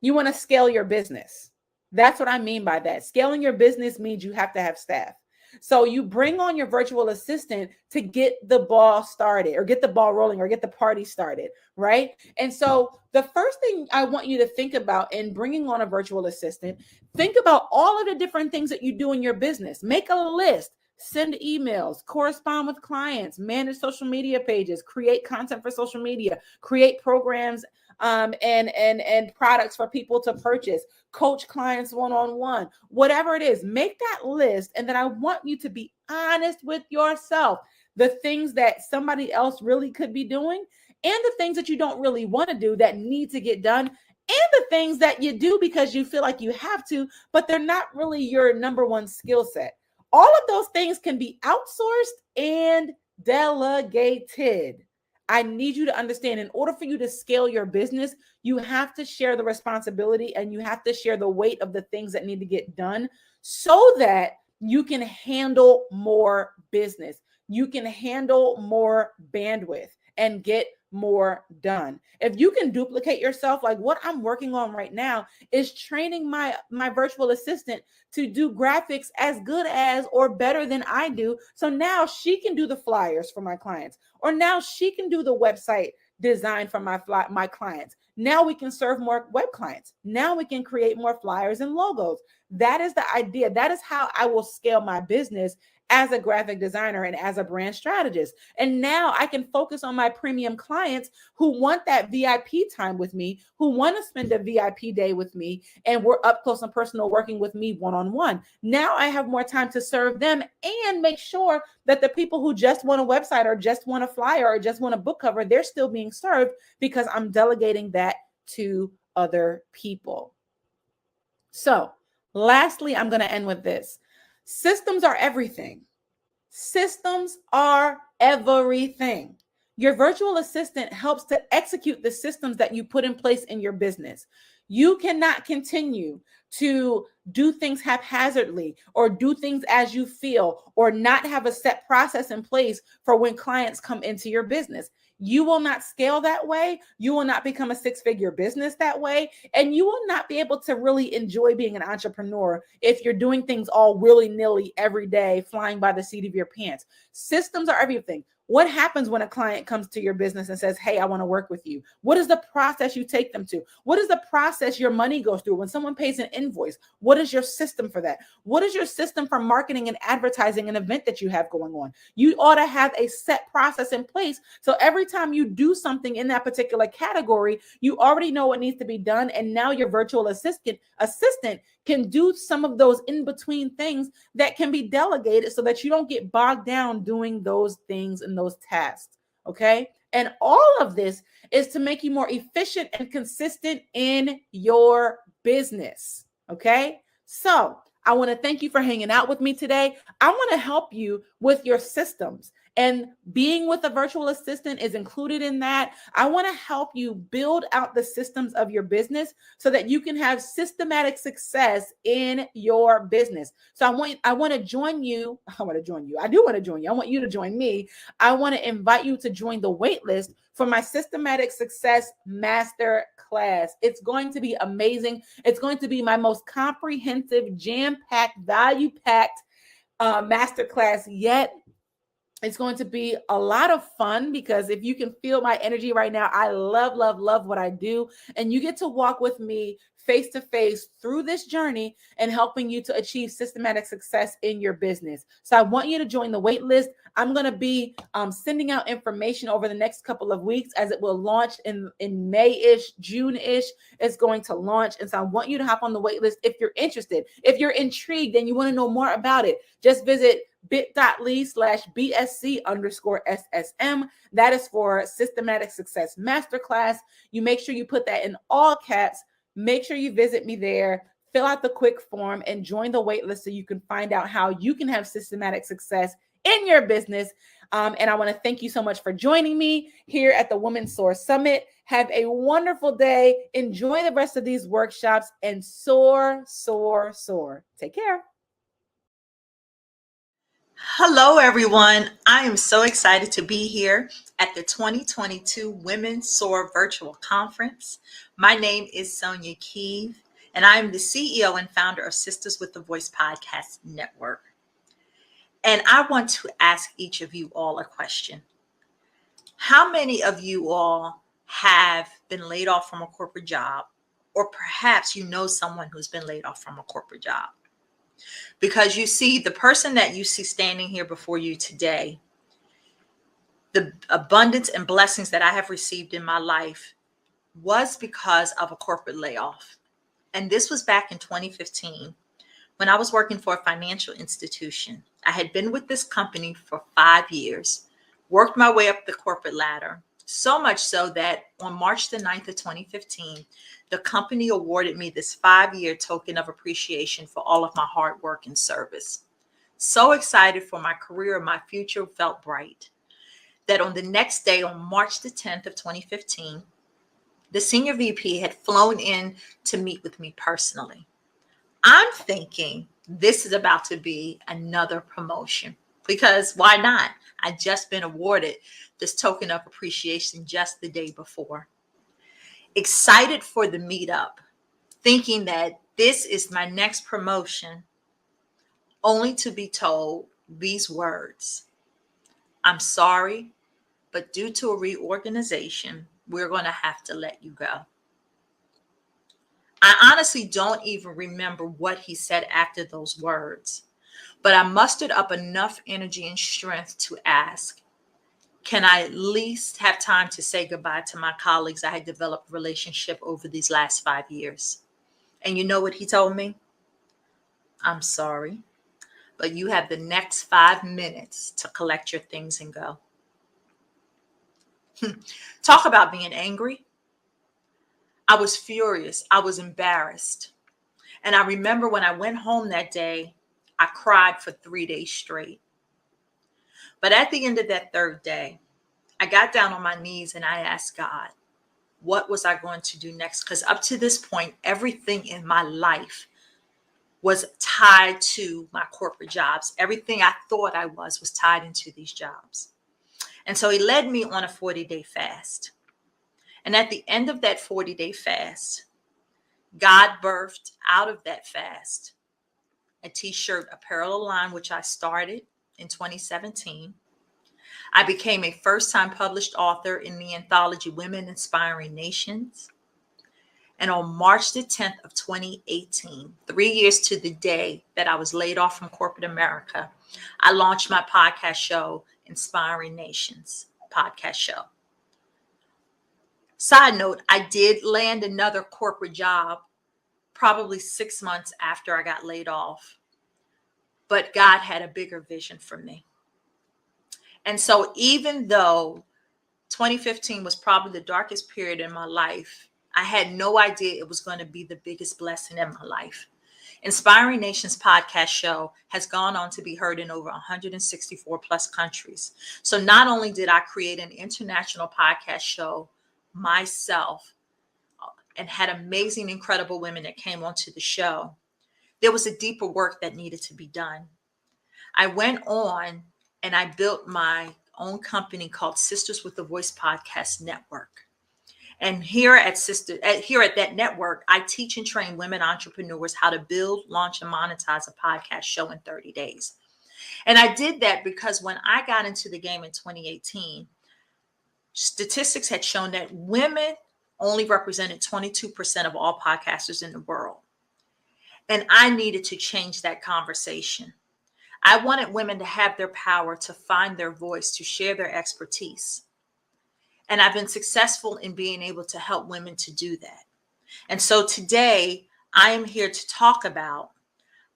You want to scale your business. That's what I mean by that. Scaling your business means you have to have staff. So you bring on your virtual assistant to get the ball started, or get the ball rolling, or get the party started, right? And so the first thing I want you to think about in bringing on a virtual assistant, think about all of the different things that you do in your business. Make a list. Send emails, correspond with clients, manage social media pages, create content for social media, create programs and products for people to purchase, coach clients one-on-one, whatever it is. Make that list, and then I want you to be honest with yourself. The things that somebody else really could be doing, and the things that you don't really want to do that need to get done, and the things that you do because you feel like you have to, but they're not really your number one skill set. All of those things can be outsourced and delegated. I need you to understand, in order for you to scale your business, you have to share the responsibility and you have to share the weight of the things that need to get done so that you can handle more business. You can handle more bandwidth and get more done. If you can duplicate yourself, like what I'm working on right now is training my virtual assistant to do graphics as good as or better than I do. So now she can do the flyers for my clients, or now she can do the website design for my clients. Now we can serve more web clients. Now we can create more flyers and logos. That is the idea. That is how I will scale my business as a graphic designer and as a brand strategist. And now I can focus on my premium clients who want that VIP time with me, who want to spend a VIP day with me, and we're up close and personal working with me one-on-one. Now I have more time to serve them and make sure that the people who just want a website or just want a flyer or just want a book cover, they're still being served because I'm delegating that to other people. So lastly, I'm going to end with this. Systems are everything. Systems are everything. Your virtual assistant helps to execute the systems that you put in place in your business. You cannot continue to do things haphazardly or do things as you feel or not have a set process in place for when clients come into your business. You will not scale that way. You will not become a 6-figure business that way. And you will not be able to really enjoy being an entrepreneur if you're doing things all willy-nilly every day, flying by the seat of your pants. Systems are everything. What happens when a client comes to your business and says, hey, I want to work with you? What is the process you take them to? What is the process your money goes through when someone pays an invoice? What is your system for that? What is your system for marketing and advertising an event that you have going on? You ought to have a set process in place. So every time you do something in that particular category, you already know what needs to be done. And now your virtual assistant can do some of those in-between things that can be delegated so that you don't get bogged down doing those things and those tasks. Okay. And all of this is to make you more efficient and consistent in your business. Okay. So I want to thank you for hanging out with me today. I want to help you with your systems. And being with a virtual assistant is included in that. I want to help you build out the systems of your business so that you can have systematic success in your business. So I want to join you. I want to join you. I do want to join you. I want you to join me. I want to invite you to join the wait list for my Systematic Success Master Class. It's going to be amazing. It's going to be my most comprehensive, jam-packed, value-packed masterclass yet. It's going to be a lot of fun because if you can feel my energy right now, I love, love, love what I do. And you get to walk with me face to face through this journey and helping you to achieve systematic success in your business. So I want you to join the wait list. I'm going to be sending out information over the next couple of weeks as it will launch in May-ish, June-ish. It's going to launch. And so I want you to hop on the wait list if you're interested. If you're intrigued and you want to know more about it, just visit bit.ly/BSC_SSM. That is for Systematic Success Masterclass. You make sure you put that in all caps. Make sure you visit me there, fill out the quick form, and join the waitlist so you can find out how you can have systematic success in your business. And I want to thank you so much for joining me here at the Women Soar Summit. Have a wonderful day. Enjoy the rest of these workshops and soar, soar, soar. Take care. Hello, everyone. I am so excited to be here at the 2022 Women Soar Virtual Conference. My name is Sonia Keeve, and I am the CEO and founder of Sisters with the Voice Podcast Network. And I want to ask each of you all a question. How many of you all have been laid off from a corporate job, or perhaps you know someone who's been laid off from a corporate job? Because you see, the person that you see standing here before you today, the abundance and blessings that I have received in my life was because of a corporate layoff. And this was back in 2015 when I was working for a financial institution. I had been with this company for 5 years, worked my way up the corporate ladder, so much so that on March the 9th of 2015, the company awarded me this 5-year token of appreciation for all of my hard work and service. So excited for my career, my future felt bright. That on the next day, on March the 10th of 2015, the senior VP had flown in to meet with me personally. I'm thinking this is about to be another promotion, because why not? I'd just been awarded this token of appreciation just the day before. Excited for the meetup, thinking that this is my next promotion, only to be told these words: I'm sorry, but due to a reorganization, we're going to have to let you go. I honestly don't even remember what he said after those words, but I mustered up enough energy and strength to ask, can I at least have time to say goodbye to my colleagues I had developed a relationship over these last 5 years? And you know what he told me? I'm sorry, but you have the next 5 minutes to collect your things and go. Talk about being angry. I was furious. I was embarrassed. And I remember when I went home that day, I cried for 3 days straight. But at the end of that third day, I got down on my knees and I asked God, what was I going to do next? Because up to this point, everything in my life was tied to my corporate jobs. Everything I thought I was tied into these jobs. And so he led me on a 40-day fast. And at the end of that 40-day fast, God birthed out of that fast a t-shirt apparel line, which I started in 2017. I became a first-time published author in the anthology Women Inspiring Nations. And on March the 10th of 2018, 3 years to the day that I was laid off from corporate America, I launched my podcast show, Inspiring Nations Podcast Show. Side note, I did land another corporate job probably 6 months after I got laid off, but God had a bigger vision for me. And so even though 2015 was probably the darkest period in my life, I had no idea it was going to be the biggest blessing in my life. Inspiring Nations podcast show has gone on to be heard in over 164 plus countries. So not only did I create an international podcast show myself and had amazing, incredible women that came onto the show, there was a deeper work that needed to be done. I went on and I built my own company called Sisters with the Voice Podcast Network. And here at that network, I teach and train women entrepreneurs how to build, launch, and monetize a podcast show in 30 days. And I did that because when I got into the game in 2018, statistics had shown that women only represented 22% of all podcasters in the world. And I needed to change that conversation. I wanted women to have their power, to find their voice, to share their expertise. And I've been successful in being able to help women to do that. And so today I am here to talk about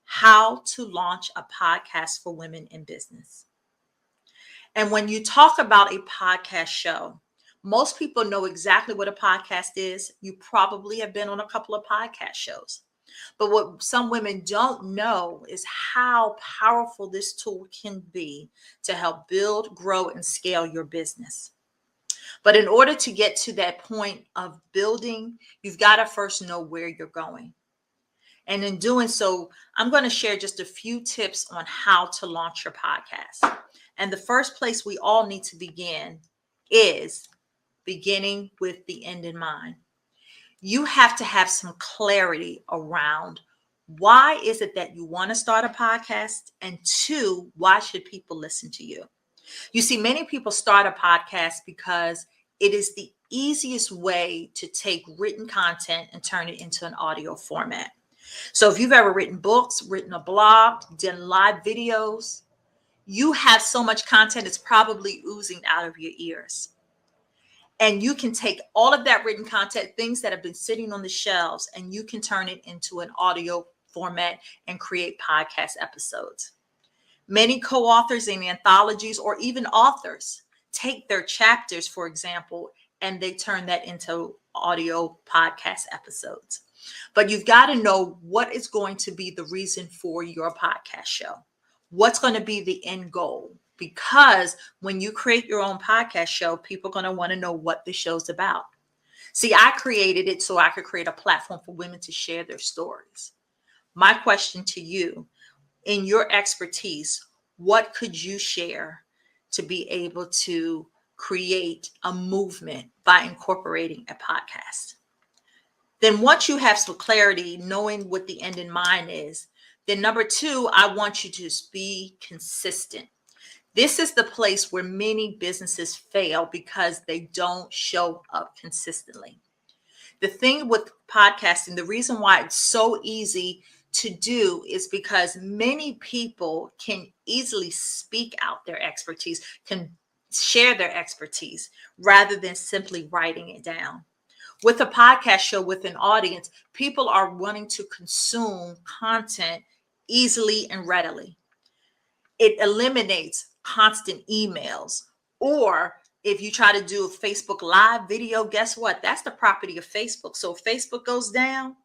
how to launch a podcast for women in business. And when you talk about a podcast show, most people know exactly what a podcast is. You probably have been on a couple of podcast shows. But what some women don't know is how powerful this tool can be to help build, grow, and scale your business. But in order to get to that point of building, you've got to first know where you're going. And in doing so, I'm going to share just a few tips on how to launch your podcast. And the first place we all need to begin is beginning with the end in mind. You have to have some clarity around why is it that you want to start a podcast? And two, why should people listen to you? You see, many people start a podcast because it is the easiest way to take written content and turn it into an audio format. So if you've ever written books, written a blog, done live videos, you have so much content, it's probably oozing out of your ears. And you can take all of that written content, things that have been sitting on the shelves, and you can turn it into an audio format and create podcast episodes. Many co-authors in anthologies or even authors take their chapters, for example, and they turn that into audio podcast episodes. But you've got to know what is going to be the reason for your podcast show. What's going to be the end goal? Because when you create your own podcast show, people are going to want to know what the show's about. See, I created it so I could create a platform for women to share their stories. My question to you, in your expertise, what could you share to be able to create a movement by incorporating a podcast? Then once you have some clarity, knowing what the end in mind is, then number two, I want you to be consistent. This is the place where many businesses fail because they don't show up consistently. The thing with podcasting, the reason why it's so easy to do is because many people can easily speak out their expertise, can share their expertise rather than simply writing it down. With a podcast show with an audience, people are wanting to consume content easily and readily. It eliminates constant emails. Or if you try to do a Facebook Live video, guess what? That's the property of Facebook. So if Facebook goes down,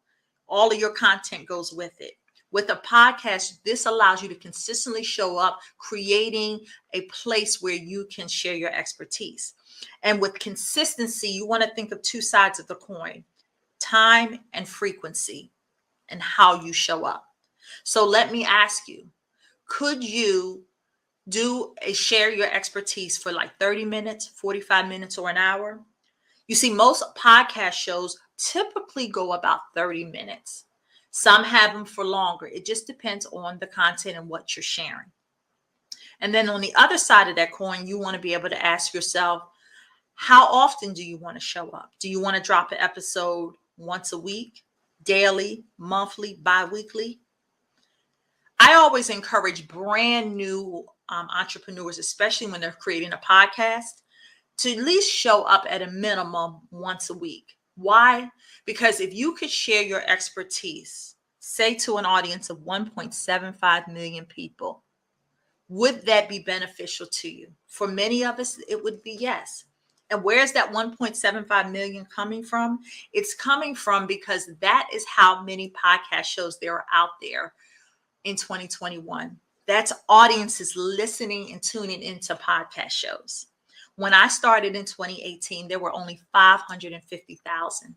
all of your content goes with it. With a podcast, this allows you to consistently show up, creating a place where you can share your expertise. And with consistency, you want to think of two sides of the coin, time and frequency, and how you show up. So let me ask you, could you share your expertise for like 30 minutes, 45 minutes, or an hour? You see, most podcast shows typically go about 30 minutes. Some have them for longer. It just depends on the content and what you're sharing. And then on the other side of that coin, you want to be able to ask yourself, how often do you want to show up? Do you want to drop an episode once a week, daily, monthly, bi-weekly? I always encourage brand new entrepreneurs, especially when they're creating a podcast, to at least show up at a minimum once a week. Why? Because if you could share your expertise, say to an audience of 1.75 million people, would that be beneficial to you? For many of us, it would be yes. And where's that 1.75 million coming from? It's coming from because that is how many podcast shows there are out there in 2021. That's audiences listening and tuning into podcast shows. When I started in 2018, there were only 550,000.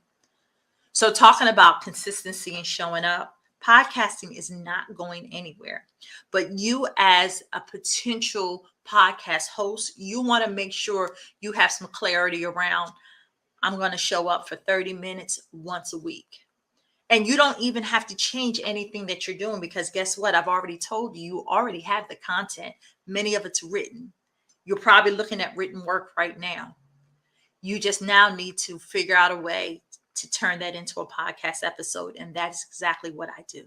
So talking about consistency and showing up, podcasting is not going anywhere. But you as a potential podcast host, you want to make sure you have some clarity around, I'm going to show up for 30 minutes once a week. And you don't even have to change anything that you're doing because guess what? I've already told you, you already have the content. Many of it's written. You're probably looking at written work right now. You just now need to figure out a way to turn that into a podcast episode. And that's exactly what I do.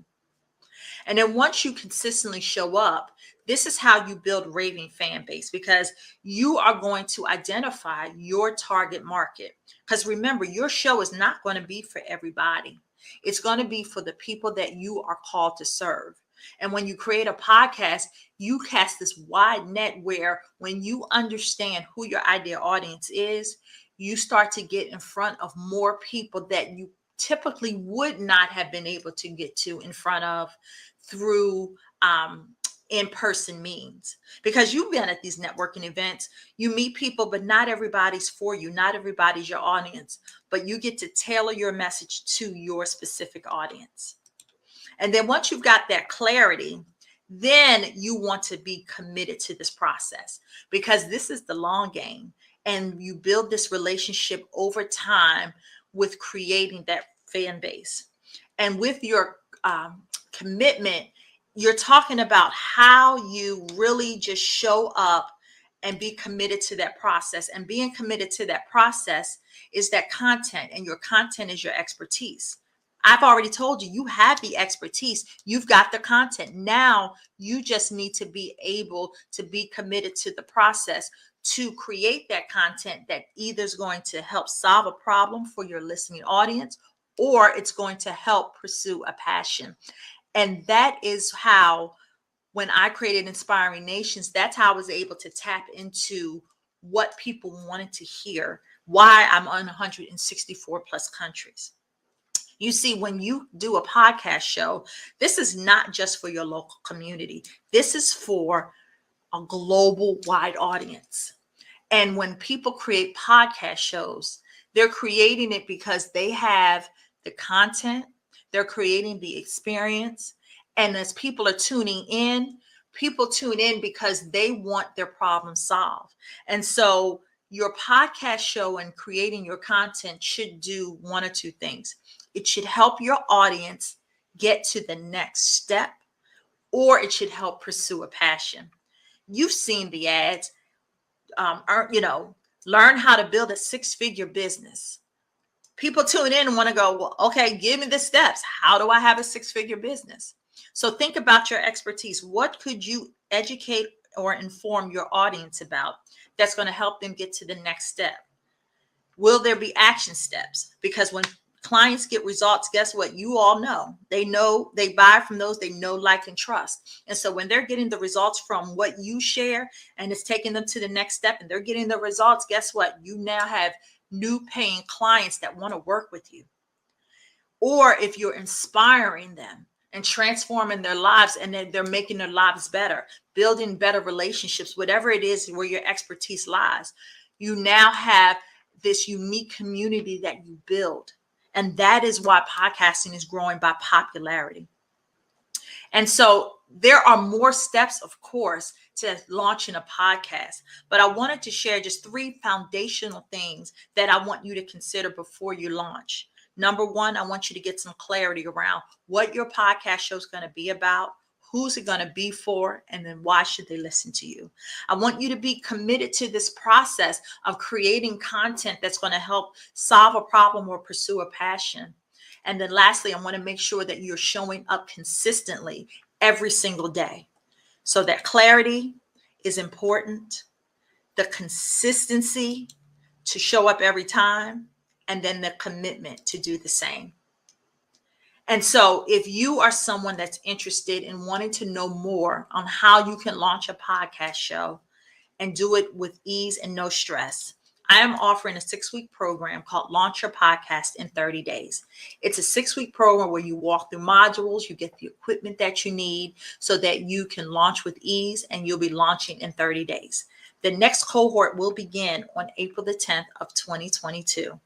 And then once you consistently show up, this is how you build raving fan base, because you are going to identify your target market. Because remember, your show is not going to be for everybody. It's going to be for the people that you are called to serve. And when you create a podcast, you cast this wide net where when you understand who your ideal audience is, you start to get in front of more people that you typically would not have been able to get to in front of through in-person means. Because you've been at these networking events, you meet people, but not everybody's for you. Not everybody's your audience, but you get to tailor your message to your specific audience. And then once you've got that clarity, then you want to be committed to this process, because this is the long game. And you build this relationship over time with creating that fan base. And with your commitment, you're talking about how you really just show up and be committed to that process. And being committed to that process is that content, and your content is your expertise. I've already told you, you have the expertise. You've got the content. Now you just need to be able to be committed to the process to create that content that either is going to help solve a problem for your listening audience, or it's going to help pursue a passion. And that is how, when I created Inspiring Nations, that's how I was able to tap into what people wanted to hear, why I'm on 164 plus countries. You see, when you do a podcast show, this is not just for your local community. This is for a global wide audience. And when people create podcast shows, they're creating it because they have the content, they're creating the experience. And as people are tuning in, people tune in because they want their problem solved. And so your podcast show and creating your content should do one or two things. It should help your audience get to the next step, or it should help pursue a passion. You've seen the ads, learn how to build a six-figure business. People tune in and want to go, well, okay, give me the steps. How do I have a six-figure business? So think about your expertise. What could you educate or inform your audience about that's going to help them get to the next step? Will there be action steps? Because when clients get results, guess what? You all know. They buy from those they know, like, and trust. And so when they're getting the results from what you share and it's taking them to the next step and they're getting the results, guess what? You now have new paying clients that want to work with you. Or if you're inspiring them and transforming their lives, and they're making their lives better, building better relationships, whatever it is where your expertise lies, you now have this unique community that you build. And that is why podcasting is growing by popularity. And so there are more steps, of course, to launching a podcast. But I wanted to share just 3 foundational things that I want you to consider before you launch. Number 1, I want you to get some clarity around what your podcast show is going to be about, who's it going to be for, and then why should they listen to you? I want you to be committed to this process of creating content that's going to help solve a problem or pursue a passion. And then lastly, I want to make sure that you're showing up consistently every single day. So that clarity is important, the consistency to show up every time, and then the commitment to do the same. And so if you are someone that's interested in wanting to know more on how you can launch a podcast show and do it with ease and no stress, I am offering a 6-week program called Launch Your Podcast in 30 Days. It's a 6-week program where you walk through modules, you get the equipment that you need so that you can launch with ease, and you'll be launching in 30 days. The next cohort will begin on April the 10th of 2022.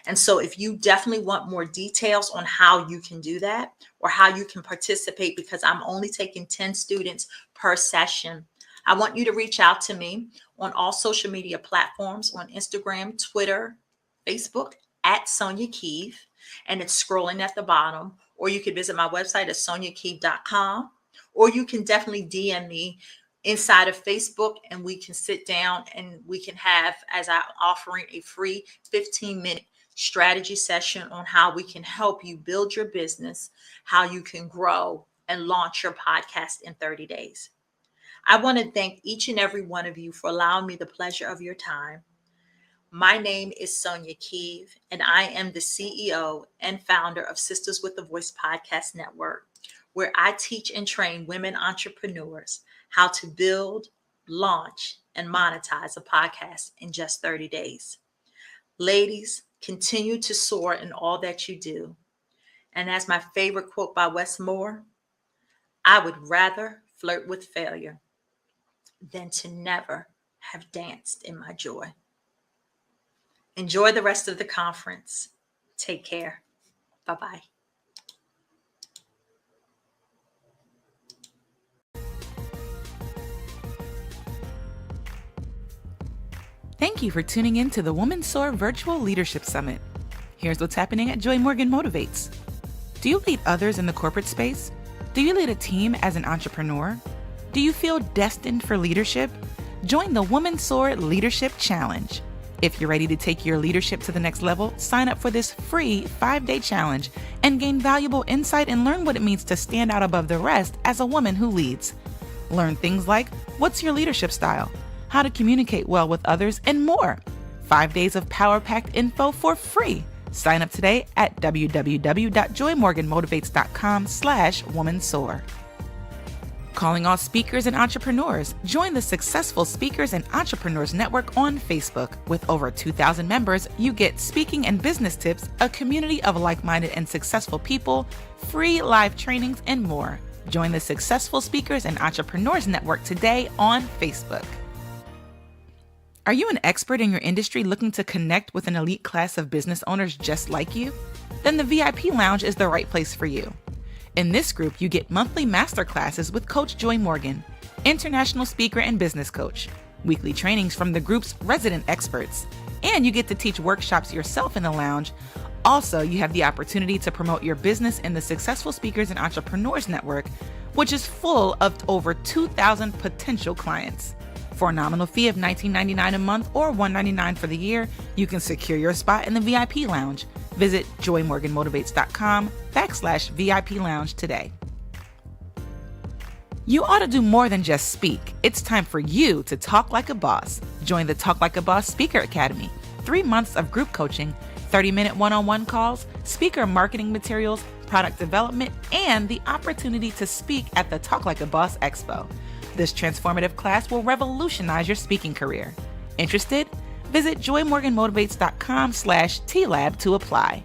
And so if you definitely want more details on how you can do that or how you can participate, because I'm only taking 10 students per session, I want you to reach out to me on all social media platforms, on Instagram, Twitter, Facebook, at Sonia Keeve, and it's scrolling at the bottom. Or you can visit my website at soniakeeve.com, or you can definitely DM me inside of Facebook, and we can sit down and we can have, as I'm offering, a free 15-minute strategy session on how we can help you build your business, how you can grow and launch your podcast in 30 days. I want to thank each and every one of you for allowing me the pleasure of your time. My name is Sonia Keeve, and I am the CEO and founder of Sisters with a Voice Podcast Network, where I teach and train women entrepreneurs how to build, launch, and monetize a podcast in just 30 days. Ladies, continue to soar in all that you do. And as my favorite quote by Wes Moore, I would rather flirt with failure than to never have danced in my joy. Enjoy the rest of the conference. Take care. Bye-bye. Thank you for tuning in to the Woman Soar Virtual Leadership Summit. Here's what's happening at Joy Morgan Motivates. Do you lead others in the corporate space? Do you lead a team as an entrepreneur? Do you feel destined for leadership? Join the Woman Soar Leadership Challenge. If you're ready to take your leadership to the next level, sign up for this free 5-day challenge and gain valuable insight and learn what it means to stand out above the rest as a woman who leads. Learn things like, what's your leadership style? How to communicate well with others, and more. 5 days of power-packed info for free. Sign up today at www.joymorganmotivates.com/womansoar. Calling all speakers and entrepreneurs. Join the Successful Speakers and Entrepreneurs Network on Facebook. With over 2,000 members, you get speaking and business tips, a community of like-minded and successful people, free live trainings, and more. Join the Successful Speakers and Entrepreneurs Network today on Facebook. Are you an expert in your industry looking to connect with an elite class of business owners just like you? Then the VIP Lounge is the right place for you. In this group, you get monthly masterclasses with Coach Joy Morgan, international speaker and business coach, weekly trainings from the group's resident experts, and you get to teach workshops yourself in the lounge. Also, you have the opportunity to promote your business in the Successful Speakers and Entrepreneurs Network, which is full of over 2,000 potential clients. For a nominal fee of $19.99 a month or $199 for the year, you can secure your spot in the VIP Lounge. Visit joymorganmotivates.com/VIP Lounge today. You ought to do more than just speak. It's time for you to talk like a boss. Join the Talk Like a Boss Speaker Academy. 3 months of group coaching, 30-minute one-on-one calls, speaker marketing materials, product development, and the opportunity to speak at the Talk Like a Boss Expo. This transformative class will revolutionize your speaking career. Interested? Visit joymorganmotivates.com/TLab to apply.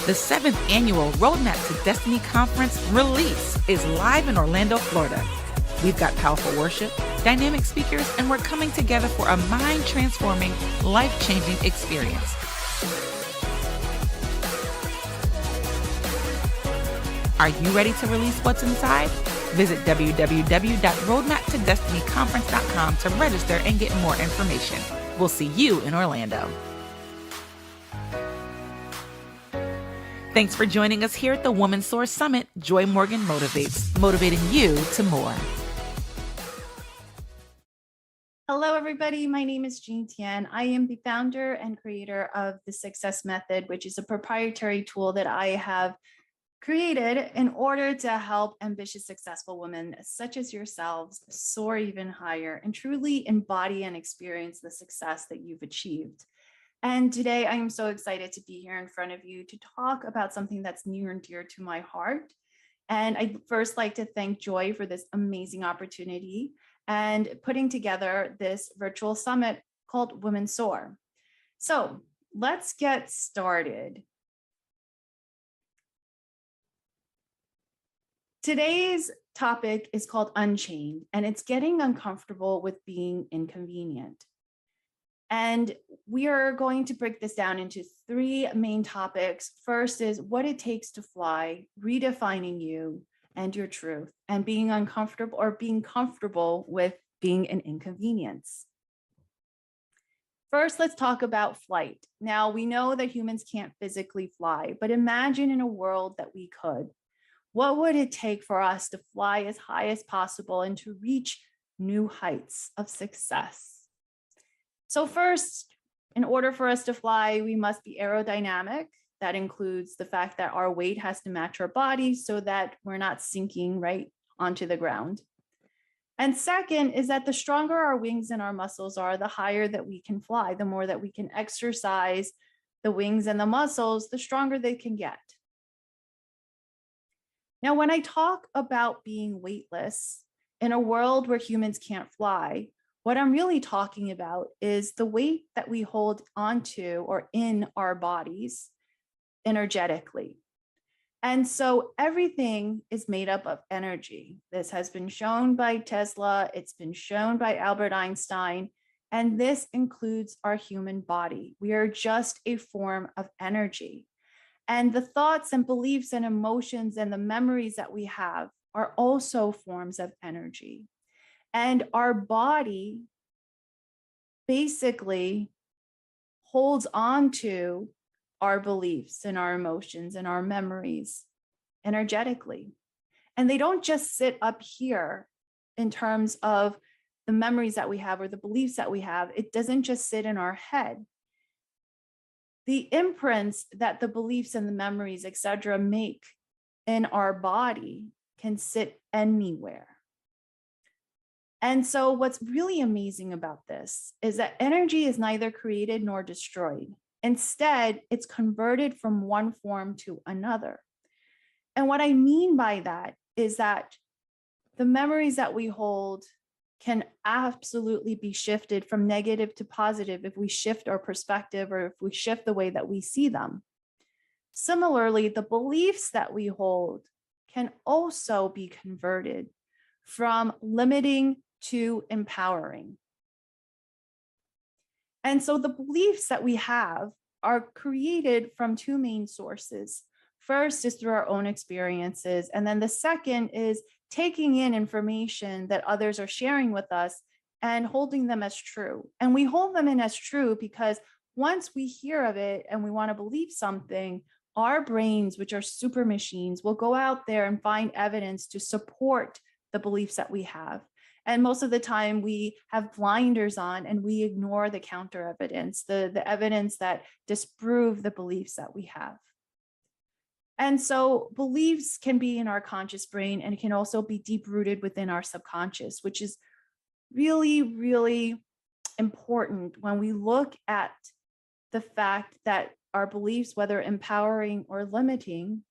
The 7th annual Roadmap to Destiny Conference Release is live in Orlando, Florida. We've got powerful worship, dynamic speakers, and we're coming together for a mind-transforming, life-changing experience. Are you ready to release what's inside? Visit www.roadmaptodestinyconference.com to register and get more information. We'll see you in Orlando. Thanks for joining us here at the Woman Soar Summit. Joy Morgan Motivates, motivating you to more. Hello, everybody. My name is Jean Tian. I am the founder and creator of the Success Method, which is a proprietary tool that I have created in order to help ambitious, successful women such as yourselves soar even higher and truly embody and experience the success that you've achieved. And today I am so excited to be here in front of you to talk about something that's near and dear to my heart. And I'd first like to thank Joy for this amazing opportunity and putting together this virtual summit called Women Soar. So let's get started. Today's topic is called Unchained, and it's getting uncomfortable with being inconvenient. And we are going to break this down into 3 main topics. First is what it takes to fly, redefining you and your truth, and being uncomfortable or being comfortable with being an inconvenience. First, let's talk about flight. Now, we know that humans can't physically fly, but imagine in a world that we could. What would it take for us to fly as high as possible and to reach new heights of success? So first, in order for us to fly, we must be aerodynamic. That includes the fact that our weight has to match our body so that we're not sinking right onto the ground. And second is that the stronger our wings and our muscles are, the higher that we can fly. The more that we can exercise the wings and the muscles, the stronger they can get. Now, when I talk about being weightless in a world where humans can't fly, what I'm really talking about is the weight that we hold onto or in our bodies energetically. And so everything is made up of energy. This has been shown by Tesla, it's been shown by Albert Einstein, and this includes our human body. We are just a form of energy. And the thoughts and beliefs and emotions and the memories that we have are also forms of energy. And our body basically holds on to our beliefs and our emotions and our memories energetically. And they don't just sit up here in terms of the memories that we have or the beliefs that we have. It doesn't just sit in our head. The imprints that the beliefs and the memories, etc., make in our body can sit anywhere. And so what's really amazing about this is that energy is neither created nor destroyed. Instead, it's converted from one form to another. And what I mean by that is that the memories that we hold can absolutely be shifted from negative to positive if we shift our perspective or if we shift the way that we see them. Similarly, the beliefs that we hold can also be converted from limiting to empowering. And so the beliefs that we have are created from two main sources. First is through our own experiences. And then the second is taking in information that others are sharing with us and holding them as true. And we hold them in as true because once we hear of it and we want to believe something, our brains, which are super machines, will go out there and find evidence to support the beliefs that we have. And most of the time we have blinders on and we ignore the counter evidence, the evidence that disprove the beliefs that we have. And so beliefs can be in our conscious brain and it can also be deep rooted within our subconscious, which is really, really important when we look at the fact that our beliefs, whether empowering or limiting,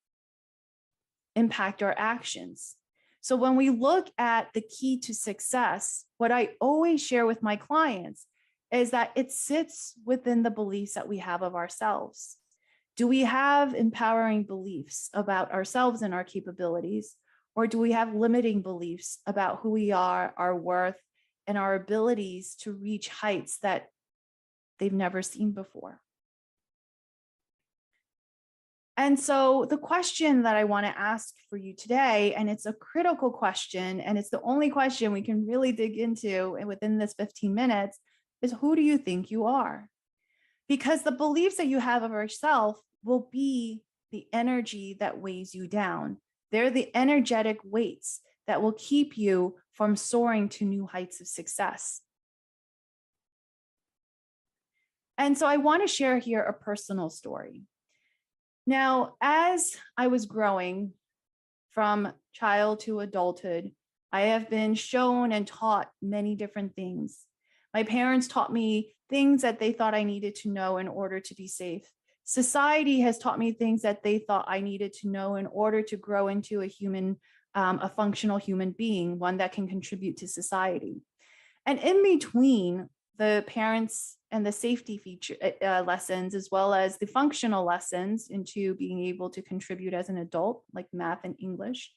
impact our actions. So when we look at the key to success, what I always share with my clients is that it sits within the beliefs that we have of ourselves. Do we have empowering beliefs about ourselves and our capabilities, or do we have limiting beliefs about who we are, our worth, and our abilities to reach heights that they've never seen before? And so the question that I want to ask for you today, and it's a critical question, and it's the only question we can really dig into within this 15 minutes, is who do you think you are? Because the beliefs that you have of yourself will be the energy that weighs you down. They're the energetic weights that will keep you from soaring to new heights of success. And so I want to share here a personal story. Now, as I was growing from child to adulthood, I have been shown and taught many different things. My parents taught me things that they thought I needed to know in order to be safe. Society has taught me things that they thought I needed to know in order to grow into a functional human being, one that can contribute to society. And in between the parents and the safety feature lessons, as well as the functional lessons into being able to contribute as an adult, like math and English,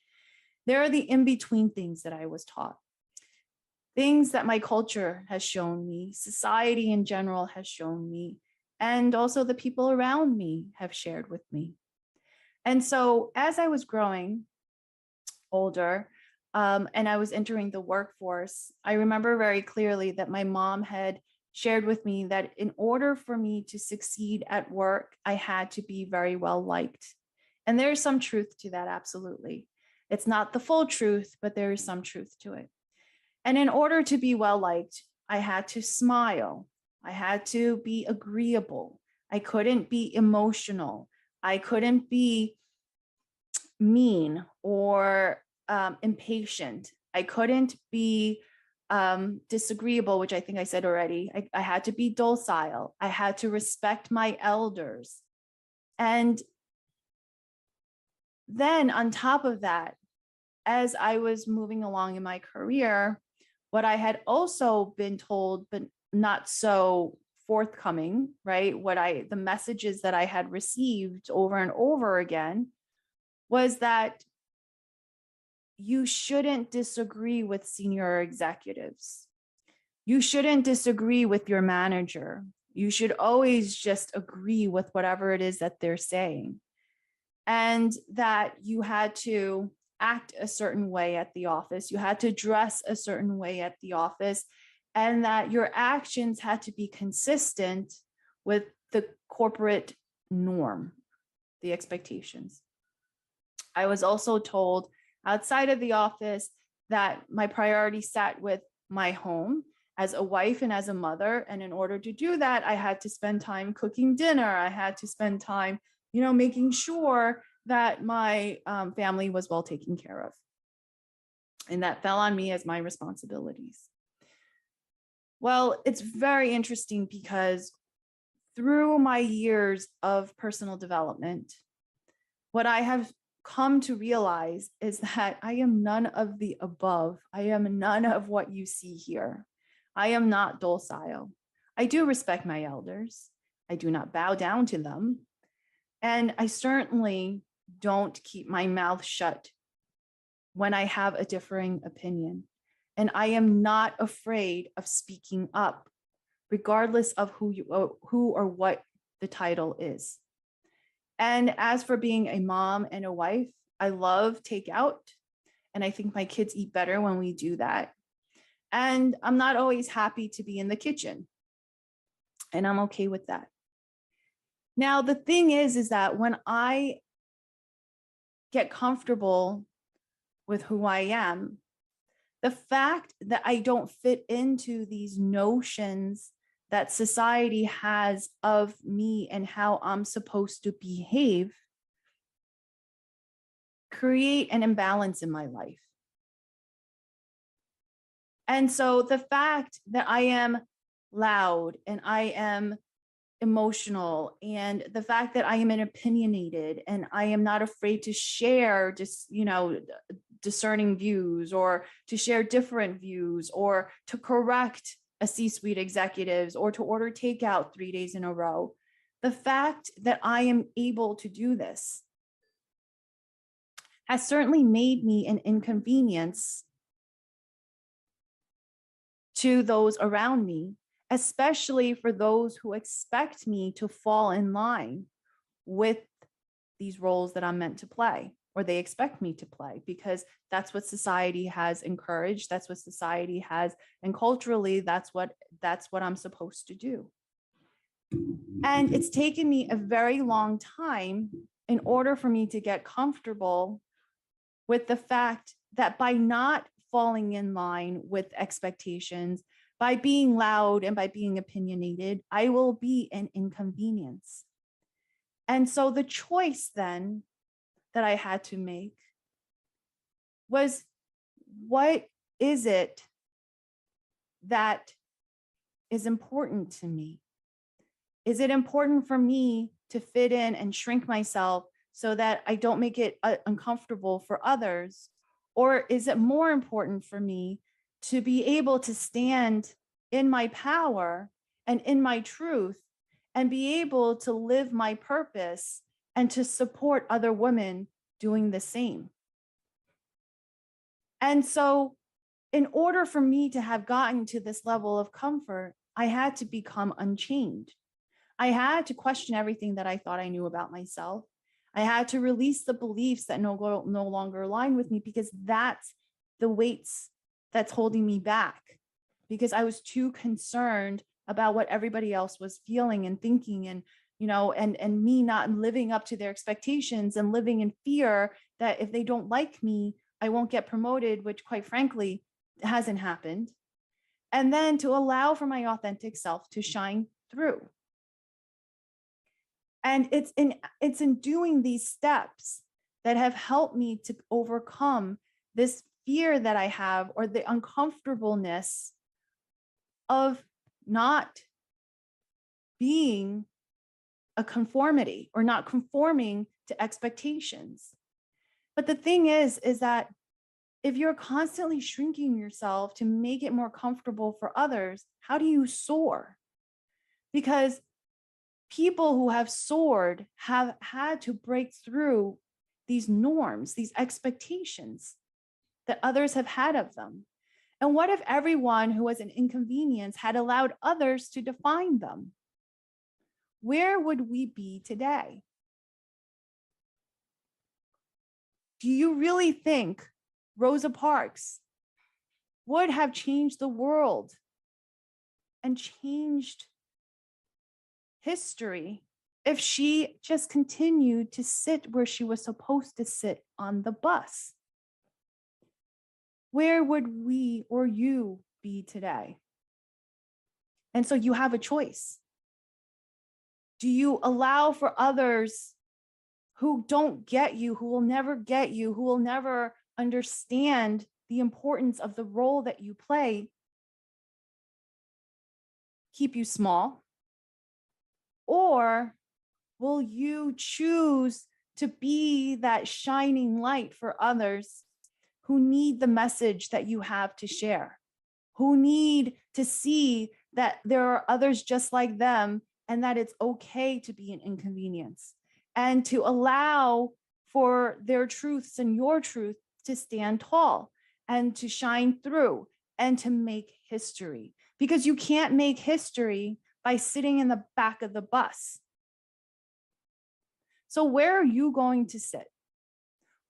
there are the in-between things that I was taught. Things that my culture has shown me, society in general has shown me, and also the people around me have shared with me. And so as I was growing older, and I was entering the workforce, I remember very clearly that my mom had shared with me that in order for me to succeed at work, I had to be very well liked. And there's some truth to that, absolutely. It's not the full truth, but there is some truth to it. And in order to be well liked, I had to smile. I had to be agreeable. I couldn't be emotional. I couldn't be mean or impatient. I couldn't be disagreeable, which I think I said already. I had to be docile. I had to respect my elders. And then on top of that, as I was moving along in my career, what I had also been told, but not so forthcoming, right? The messages that I had received over and over again was that you shouldn't disagree with senior executives. You shouldn't disagree with your manager. You should always just agree with whatever it is that they're saying. And that you had to act a certain way at the office. You had to dress a certain way at the office, and that your actions had to be consistent with the corporate norm, the expectations. I was also told outside of the office that my priority sat with my home as a wife and as a mother. And in order to do that, I had to spend time cooking dinner. I had to spend time, making sure that my family was well taken care of. And that fell on me as my responsibilities. Well, it's very interesting because through my years of personal development, what I have come to realize is that I am none of the above. I am none of what you see here. I am not docile. I do respect my elders. I do not bow down to them. And I certainly don't keep my mouth shut when I have a differing opinion. And I am not afraid of speaking up, regardless of who or what the title is. And as for being a mom and a wife, I love takeout. And I think my kids eat better when we do that. And I'm not always happy to be in the kitchen. And I'm okay with that. Now, the thing is that when I get comfortable with who I am, the fact that I don't fit into these notions that society has of me and how I'm supposed to behave create an imbalance in my life. And so the fact that I am loud and I am emotional, and the fact that I am opinionated and I am not afraid to share discerning views, or to share different views, or to correct a C-suite executives, or to order takeout 3 days in a row. The fact that I am able to do this has certainly made me an inconvenience to those around me, especially for those who expect me to fall in line with these roles that I'm meant to play, or they expect me to play, because that's what society has encouraged. That's what society has, and culturally, that's what I'm supposed to do. And it's taken me a very long time in order for me to get comfortable with the fact that by not falling in line with expectations, by being loud and by being opinionated, I will be an inconvenience. And so the choice then that I had to make was, what is it that is important to me? Is it important for me to fit in and shrink myself so that I don't make it uncomfortable for others? Or is it more important for me to be able to stand in my power and in my truth and be able to live my purpose and to support other women doing the same? And so in order for me to have gotten to this level of comfort, I had to become unchained. I had to question everything that I thought I knew about myself. I had to release the beliefs that no longer align with me, because that's the weights that's holding me back, because I was too concerned about what everybody else was feeling and thinking, and and me not living up to their expectations, and living in fear that if they don't like me, I won't get promoted, which quite frankly hasn't happened. And then to allow for my authentic self to shine through. And it's in doing these steps that have helped me to overcome this fear that I have, or the uncomfortableness of not being a conformity or not conforming to expectations. But the thing is that if you're constantly shrinking yourself to make it more comfortable for others, how do you soar? Because people who have soared have had to break through these norms, these expectations that others have had of them. And what if everyone who was an inconvenience had allowed others to define them? Where would we be today? Do you really think Rosa Parks would have changed the world and changed history if she just continued to sit where she was supposed to sit on the bus? Where would we or you be today? And so you have a choice. Do you allow for others who don't get you, who will never get you, who will never understand the importance of the role that you play, keep you small? Or will you choose to be that shining light for others who need the message that you have to share, who need to see that there are others just like them and that it's okay to be an inconvenience, and to allow for their truths and your truth to stand tall and to shine through and to make history? Because you can't make history by sitting in the back of the bus. So where are you going to sit?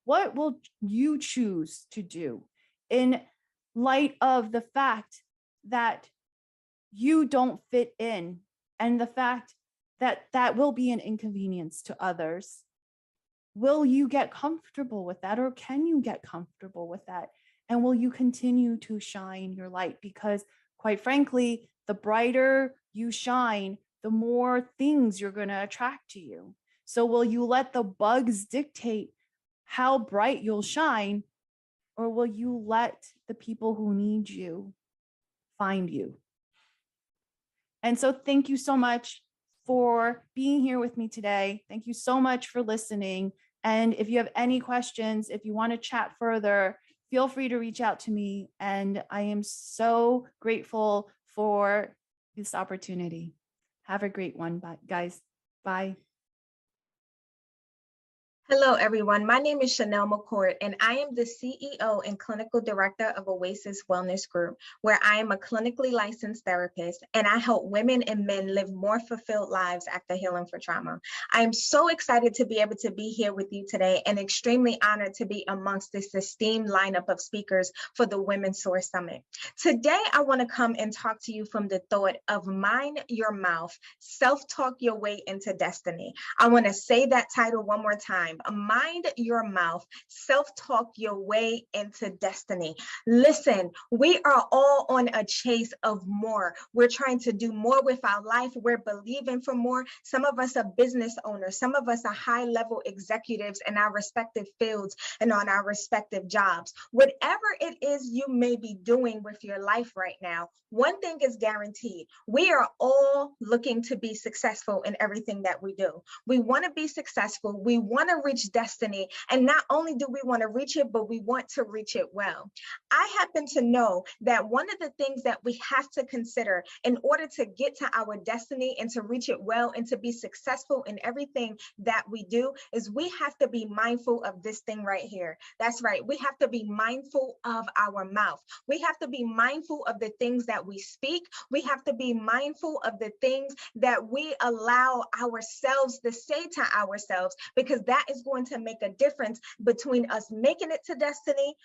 What will you choose to do in light of the fact that you don't fit in, and the fact that that will be an inconvenience to others? Will you get comfortable with that, or can you get comfortable with that? And will you continue to shine your light? Because quite frankly, the brighter you shine, the more things you're going to attract to you. So will you let the bugs dictate how bright you'll shine, or will you let the people who need you find you? And so thank you so much for being here with me today. Thank you so much for listening. And if you have any questions, if you want to chat further, feel free to reach out to me. And I am so grateful for this opportunity. Have a great one, guys. Bye. Hello, everyone. My name is Chanel McCourt, and I am the CEO and Clinical Director of Oasis Wellness Group, where I am a clinically licensed therapist, and I help women and men live more fulfilled lives after healing for trauma. I am so excited to be able to be here with you today, and extremely honored to be amongst this esteemed lineup of speakers for the Women's Soar Summit. Today, I want to come and talk to you from the thought of mind your mouth, self-talk your way into destiny. I want to say that title one more time. Mind your mouth, self-talk your way into destiny. Listen, we are all on a chase of more. We're trying to do more with our life. We're believing for more. Some of us are business owners. Some of us are high-level executives in our respective fields and on our respective jobs. Whatever it is you may be doing with your life right now, one thing is guaranteed. We are all looking to be successful in everything that we do. We want to be successful. We want to reach destiny. And not only do we want to reach it, but we want to reach it well. I happen to know that one of the things that we have to consider in order to get to our destiny and to reach it well and to be successful in everything that we do is we have to be mindful of this thing right here. That's right. We have to be mindful of our mouth. We have to be mindful of the things that we speak. We have to be mindful of the things that we allow ourselves to say to ourselves, because that is going to make a difference between us making it to destiny,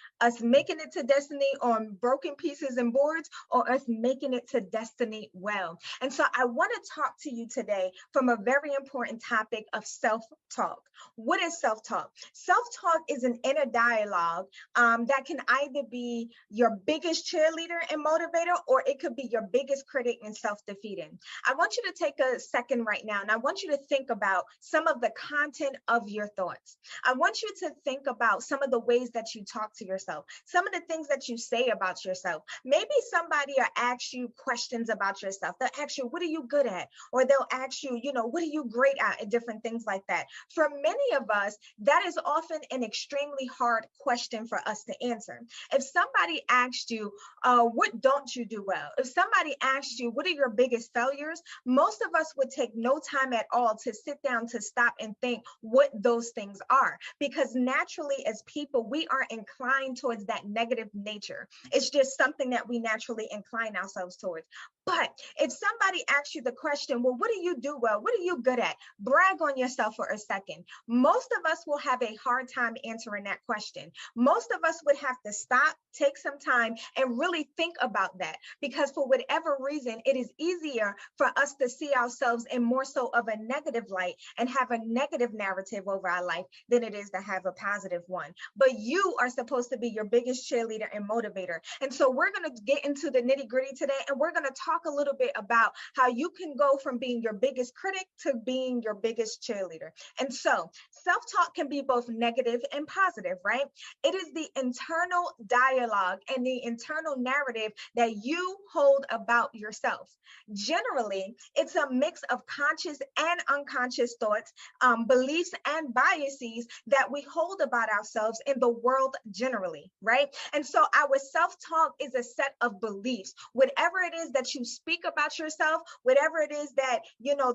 on broken pieces and boards, or us making it to destiny well. And so I want to talk to you today from a very important topic of self-talk. What is self-talk? Self-talk is an inner dialogue that can either be your biggest cheerleader and motivator, or it could be your biggest critic and self-defeating. I want you to take a second right now, and I want you to think about some of the content of your thoughts. I want you to think about some of the ways that you talk to yourself, some of the things that you say about yourself. Maybe somebody will ask you questions about yourself. They'll ask you, what are you good at? Or they'll ask you, what are you great at? And different things like that. For many of us, that is often an extremely hard question for us to answer. If somebody asked you, what don't you do well? If somebody asked you, what are your biggest failures? Most of us would take no time at all to sit down, to stop and think what those things are. Because naturally, as people, we are inclined towards that negative nature. It's just something that we naturally incline ourselves towards. But if somebody asks you the question, well, what do you do well? What are you good at? Brag on yourself for a second. Most of us will have a hard time answering that question. Most of us would have to stop, take some time, and really think about that. Because for whatever reason, it is easier for us to see ourselves in more so of a negative light and have a negative narrative over our life than it is to have a positive one. But you are supposed to be your biggest cheerleader and motivator. And so we're going to get into the nitty-gritty today, and we're going to talk a little bit about how you can go from being your biggest critic to being your biggest cheerleader. And so self-talk can be both negative and positive, right? It is the internal dialogue and the internal narrative that you hold about yourself. Generally, it's a mix of conscious and unconscious thoughts, beliefs, and biases that we hold about ourselves in the world generally, right? And so our self-talk is a set of beliefs. Whatever it is that you speak about yourself, whatever it is that,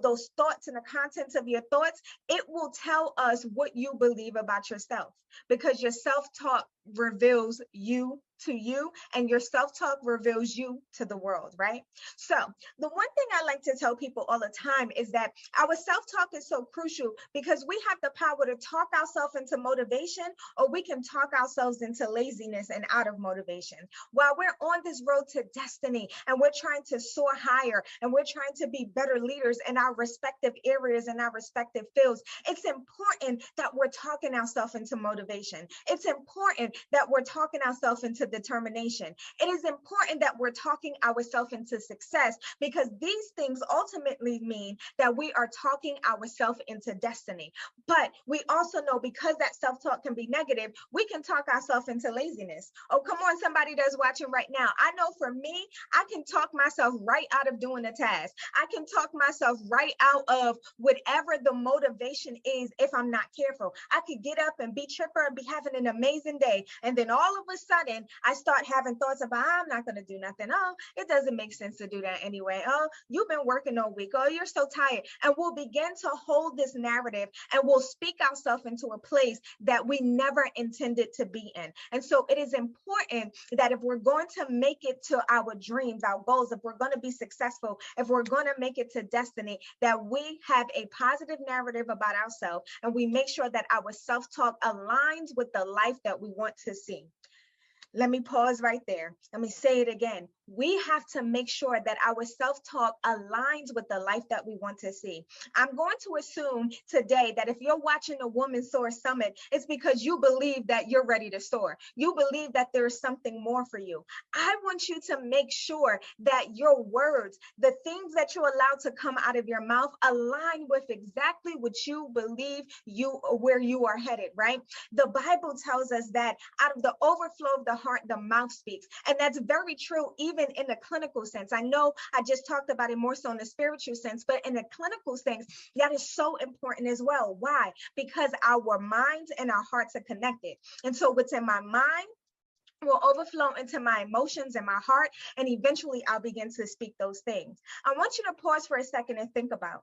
those thoughts and the contents of your thoughts, it will tell us what you believe about yourself, because your self-talk reveals you to you, and your self-talk reveals you to the world, right? So the one thing I like to tell people all the time is that our self-talk is so crucial, because we have the power to talk ourselves into motivation, or we can talk ourselves into laziness and out of motivation. While we're on this road to destiny and we're trying to soar higher and we're trying to be better leaders in our respective areas and our respective fields, it's important that we're talking ourselves into motivation. It's important that we're talking ourselves into determination. It is important that we're talking ourselves into success, because these things ultimately mean that we are talking ourselves into destiny. But we also know, because that self-talk can be negative, we can talk ourselves into laziness. Oh, come on, somebody that's watching right now. I know for me, I can talk myself right out of doing a task. I can talk myself right out of whatever the motivation is if I'm not careful. I could get up and be chipper and be having an amazing day. And then all of a sudden, I start having thoughts about, I'm not going to do nothing. Oh, it doesn't make sense to do that anyway. Oh, you've been working all week. Oh, you're so tired. And we'll begin to hold this narrative, and we'll speak ourselves into a place that we never intended to be in. And so it is important that if we're going to make it to our dreams, our goals, if we're going to be successful, if we're going to make it to destiny, that we have a positive narrative about ourselves, and we make sure that our self-talk aligns with the life that we want to see. Let me pause right there. Let me say it again. We have to make sure that our self-talk aligns with the life that we want to see. I'm going to assume today that if you're watching the Woman Soar Summit, it's because you believe that you're ready to soar. You believe that there's something more for you. I want you to make sure that your words, the things that you allow to come out of your mouth, align with exactly what you believe where you are headed, right? The Bible tells us that out of the overflow of the heart, the mouth speaks. And that's very true, even in the clinical sense. I know I just talked about it more so in the spiritual sense, but in the clinical sense, that is so important as well. Why? Because our minds and our hearts are connected. And so what's in my mind will overflow into my emotions and my heart, and eventually I'll begin to speak those things. I want you to pause for a second and think about,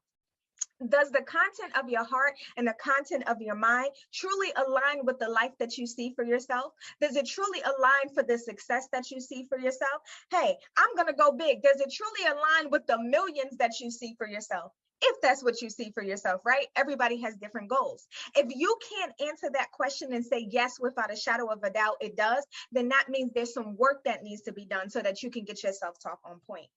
does the content of your heart and the content of your mind truly align with the life that you see for yourself? Does it truly align for the success that you see for yourself? Hey, I'm going to go big. Does it truly align with the millions that you see for yourself? if that's what you see for yourself, right? Everybody has different goals. If you can't answer that question and say yes without a shadow of a doubt, it does, then that means there's some work that needs to be done so that you can get your self-talk on point.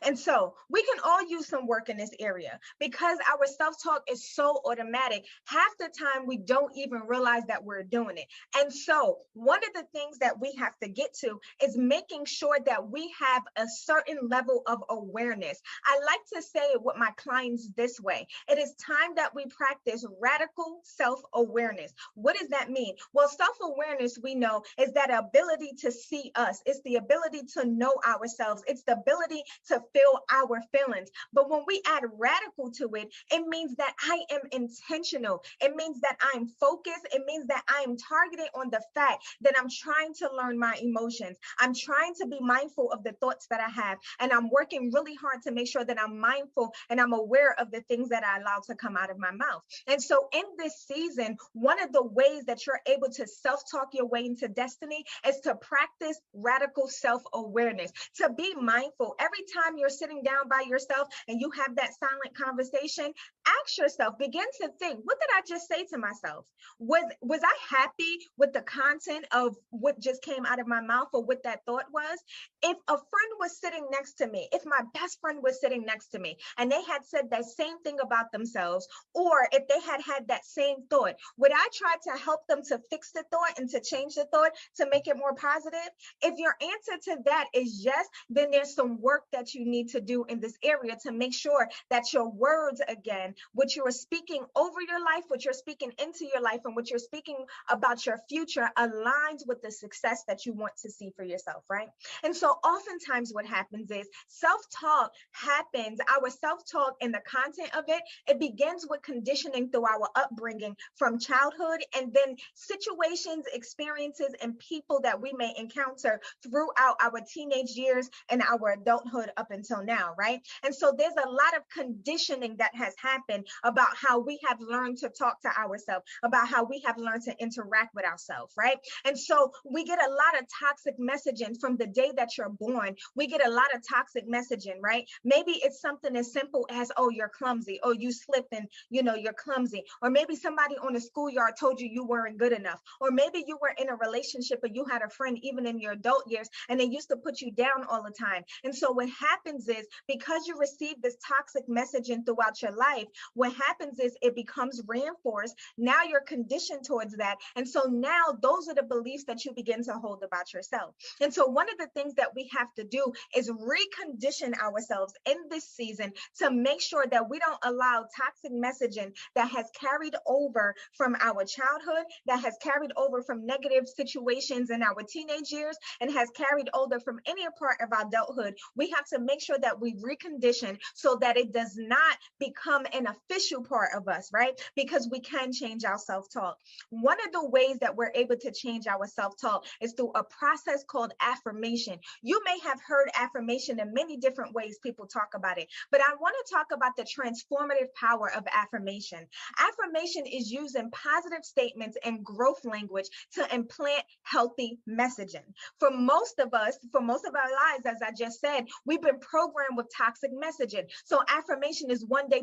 And so we can all use some work in this area because our self-talk is so automatic. Half the time we don't even realize that we're doing it. And so one of the things that we have to get to is making sure that we have a certain level of awareness. I like to say it with my clients this way. It is time that we practice radical self-awareness. What does that mean? Well, self-awareness, we know, is that ability to see us. It's the ability to know ourselves. It's the ability to feel our feelings. But when we add radical to it, it means that I am intentional. It means that I'm focused. It means that I am targeted on the fact that I'm trying to learn my emotions. I'm trying to be mindful of the thoughts that I have. And I'm working really hard to make sure that I'm mindful and I'm aware of the things that I allow to come out of my mouth. And so in this season, one of the ways that you're able to self-talk your way into destiny is to practice radical self-awareness, to be mindful. Every time you're sitting down by yourself and you have that silent conversation, ask yourself, begin to think, what did I just say to myself? Was I happy with the content of what just came out of my mouth or what that thought was? If a friend was sitting next to me, if my best friend was sitting next to me and they had said that same thing about themselves, or if they had had that same thought, would I try to help them to fix the thought and to change the thought to make it more positive? If your answer to that is yes, then there's some work that you need to do in this area to make sure that your words, again, what you are speaking over your life, what you're speaking into your life, and what you're speaking about your future aligns with the success that you want to see for yourself, right? And so oftentimes what happens is self-talk happens, our self-talk and the content of it, it begins with conditioning through our upbringing from childhood, and then situations, experiences, and people that we may encounter throughout our teenage years and our adulthood up until now, right? And so there's a lot of conditioning that has happened about how we have learned to talk to ourselves, about how we have learned to interact with ourselves, right? And so we get a lot of toxic messaging from the day that you're born. We get a lot of toxic messaging, right? Maybe it's something as simple as, oh, you're clumsy, oh, you slipped and you're clumsy. Or maybe somebody on the schoolyard told you you weren't good enough. Or maybe you were in a relationship or you had a friend even in your adult years and they used to put you down all the time. And so what happens is, because you receive this toxic messaging throughout your life, what happens is it becomes reinforced. Now you're conditioned towards that. And so now those are the beliefs that you begin to hold about yourself. And so one of the things that we have to do is recondition ourselves in this season to make sure that we don't allow toxic messaging that has carried over from our childhood, that has carried over from negative situations in our teenage years, and has carried over from any part of our adulthood. We have to make sure that we recondition so that it does not become an official part of us, right? Because we can change our self-talk. One of the ways that we're able to change our self-talk is through a process called affirmation. You may have heard affirmation in many different ways people talk about it, but I want to talk about the transformative power of affirmation. Affirmation is using positive statements and growth language to implant healthy messaging. For most of us, for most of our lives, as I just said, we've been programmed with toxic messaging. So affirmation is one way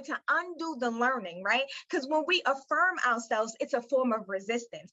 to undo the learning, right? Because when we affirm ourselves, it's a form of resistance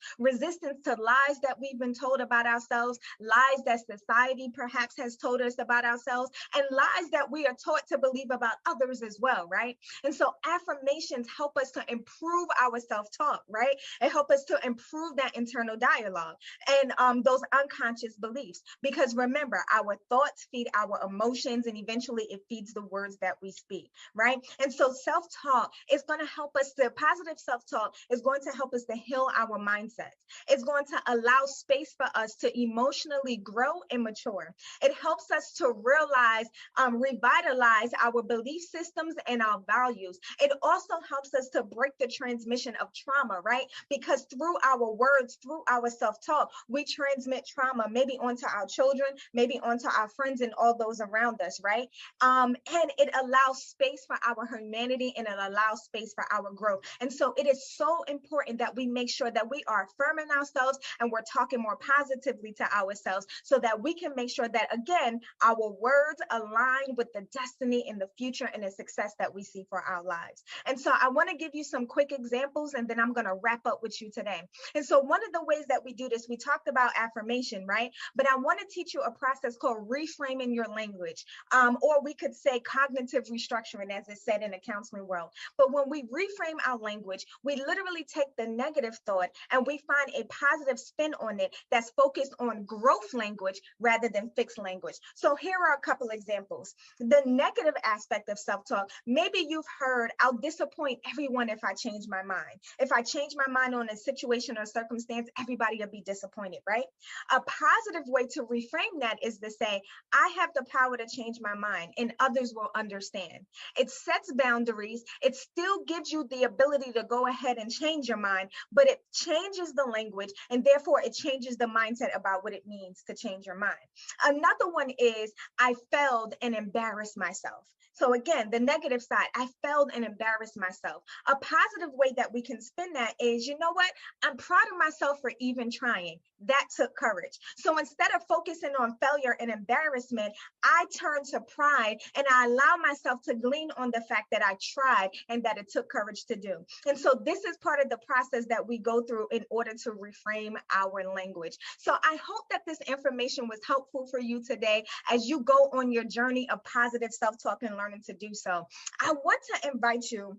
to lies that we've been told about ourselves, lies that society perhaps has told us about ourselves, and lies that we are taught to believe about others as well, right? And so affirmations help us to improve our self-talk, right? It helps us to improve that internal dialogue and those unconscious beliefs. Because remember, our thoughts feed our emotions, and eventually it feeds the words that we speak, right? And so self-talk is going to help us to, positive self-talk is going to help us to heal our mindsets. It's going to allow space for us to emotionally grow and mature. It helps us to realize, revitalize our belief systems and our values. It also helps us to break the transmission of trauma, right? Because through our words, through our self-talk, we transmit trauma, maybe onto our children, maybe onto our friends friends and all those around us, right? And it allows space for our humanity, and it allows space for our growth. And so it is so important that we make sure that we are affirming ourselves and we're talking more positively to ourselves, so that we can make sure that, again, our words align with the destiny and the future and the success that we see for our lives. And so I want to give you some quick examples, and then I'm going to wrap up with you today. And so one of the ways that we do this, we talked about affirmation, right? But I want to teach you a process called reframing your language, or we could say cognitive restructuring, as it's said in the counseling world. But when we reframe our language, we literally take the negative thought and we find a positive spin on it that's focused on growth language rather than fixed language. So here are a couple examples. The negative aspect of self-talk, maybe you've heard, I'll disappoint everyone if I change my mind. If I change my mind on a situation or circumstance, everybody will be disappointed, right? A positive way to reframe that is to say, I have the power to change my mind and others will understand. It sets boundaries. It still gives you the ability to go ahead and change your mind, but it changes the language, and therefore it changes the mindset about what it means to change your mind. Another one is, I failed and embarrassed myself. So again, the negative side, I failed and embarrassed myself. A positive way that we can spin that is, you know what? I'm proud of myself for even trying. That took courage. So instead of focusing on failure and embarrassment, I turn to pride and I allow myself to glean on the fact that I tried and that it took courage to do. And so this is part of the process that we go through in order to reframe our language. So I hope that this information was helpful for you today as you go on your journey of positive self-talk and learning to do so. I want to invite you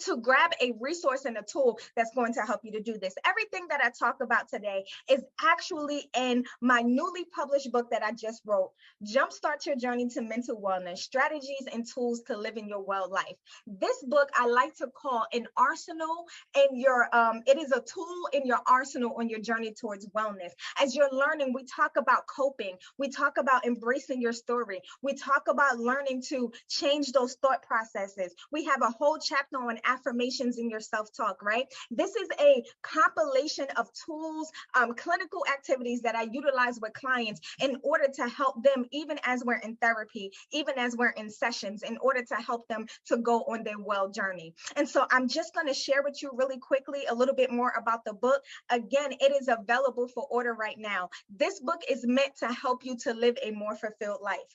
to grab a resource and a tool that's going to help you to do this. Everything that I talk about today is actually in my newly published book that I just wrote, Jumpstart Your Journey to Mental Wellness, Strategies and Tools to Living Your Well Life. This book I like to call an arsenal in your, it is a tool in your arsenal on your journey towards wellness. As you're learning, we talk about coping, we talk about embracing your story, we talk about learning to change those thought processes. We have a whole chapter on affirmations in your self-talk, right? This is a compilation of tools, clinical activities that I utilize with clients in order to help them, even as we're in therapy, even as we're in sessions, in order to help them to go on their well journey. And so I'm just going to share with you really quickly a little bit more about the book. Again, it is available for order right now. This book is meant to help you to live a more fulfilled life.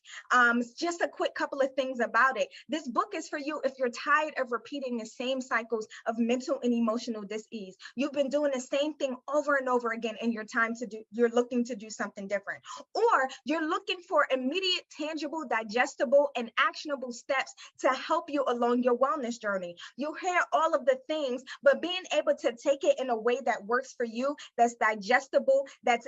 Just a quick couple of things about it. This book is for you if you're tired of repeating the same cycles of mental and emotional dis-ease. You've been doing the same thing over and over again, and you're looking to do something different. Or you're looking for immediate, tangible, digestible, and actionable steps to help you along your wellness journey. You hear all of the things, but being able to take it in a way that works for you, that's digestible, that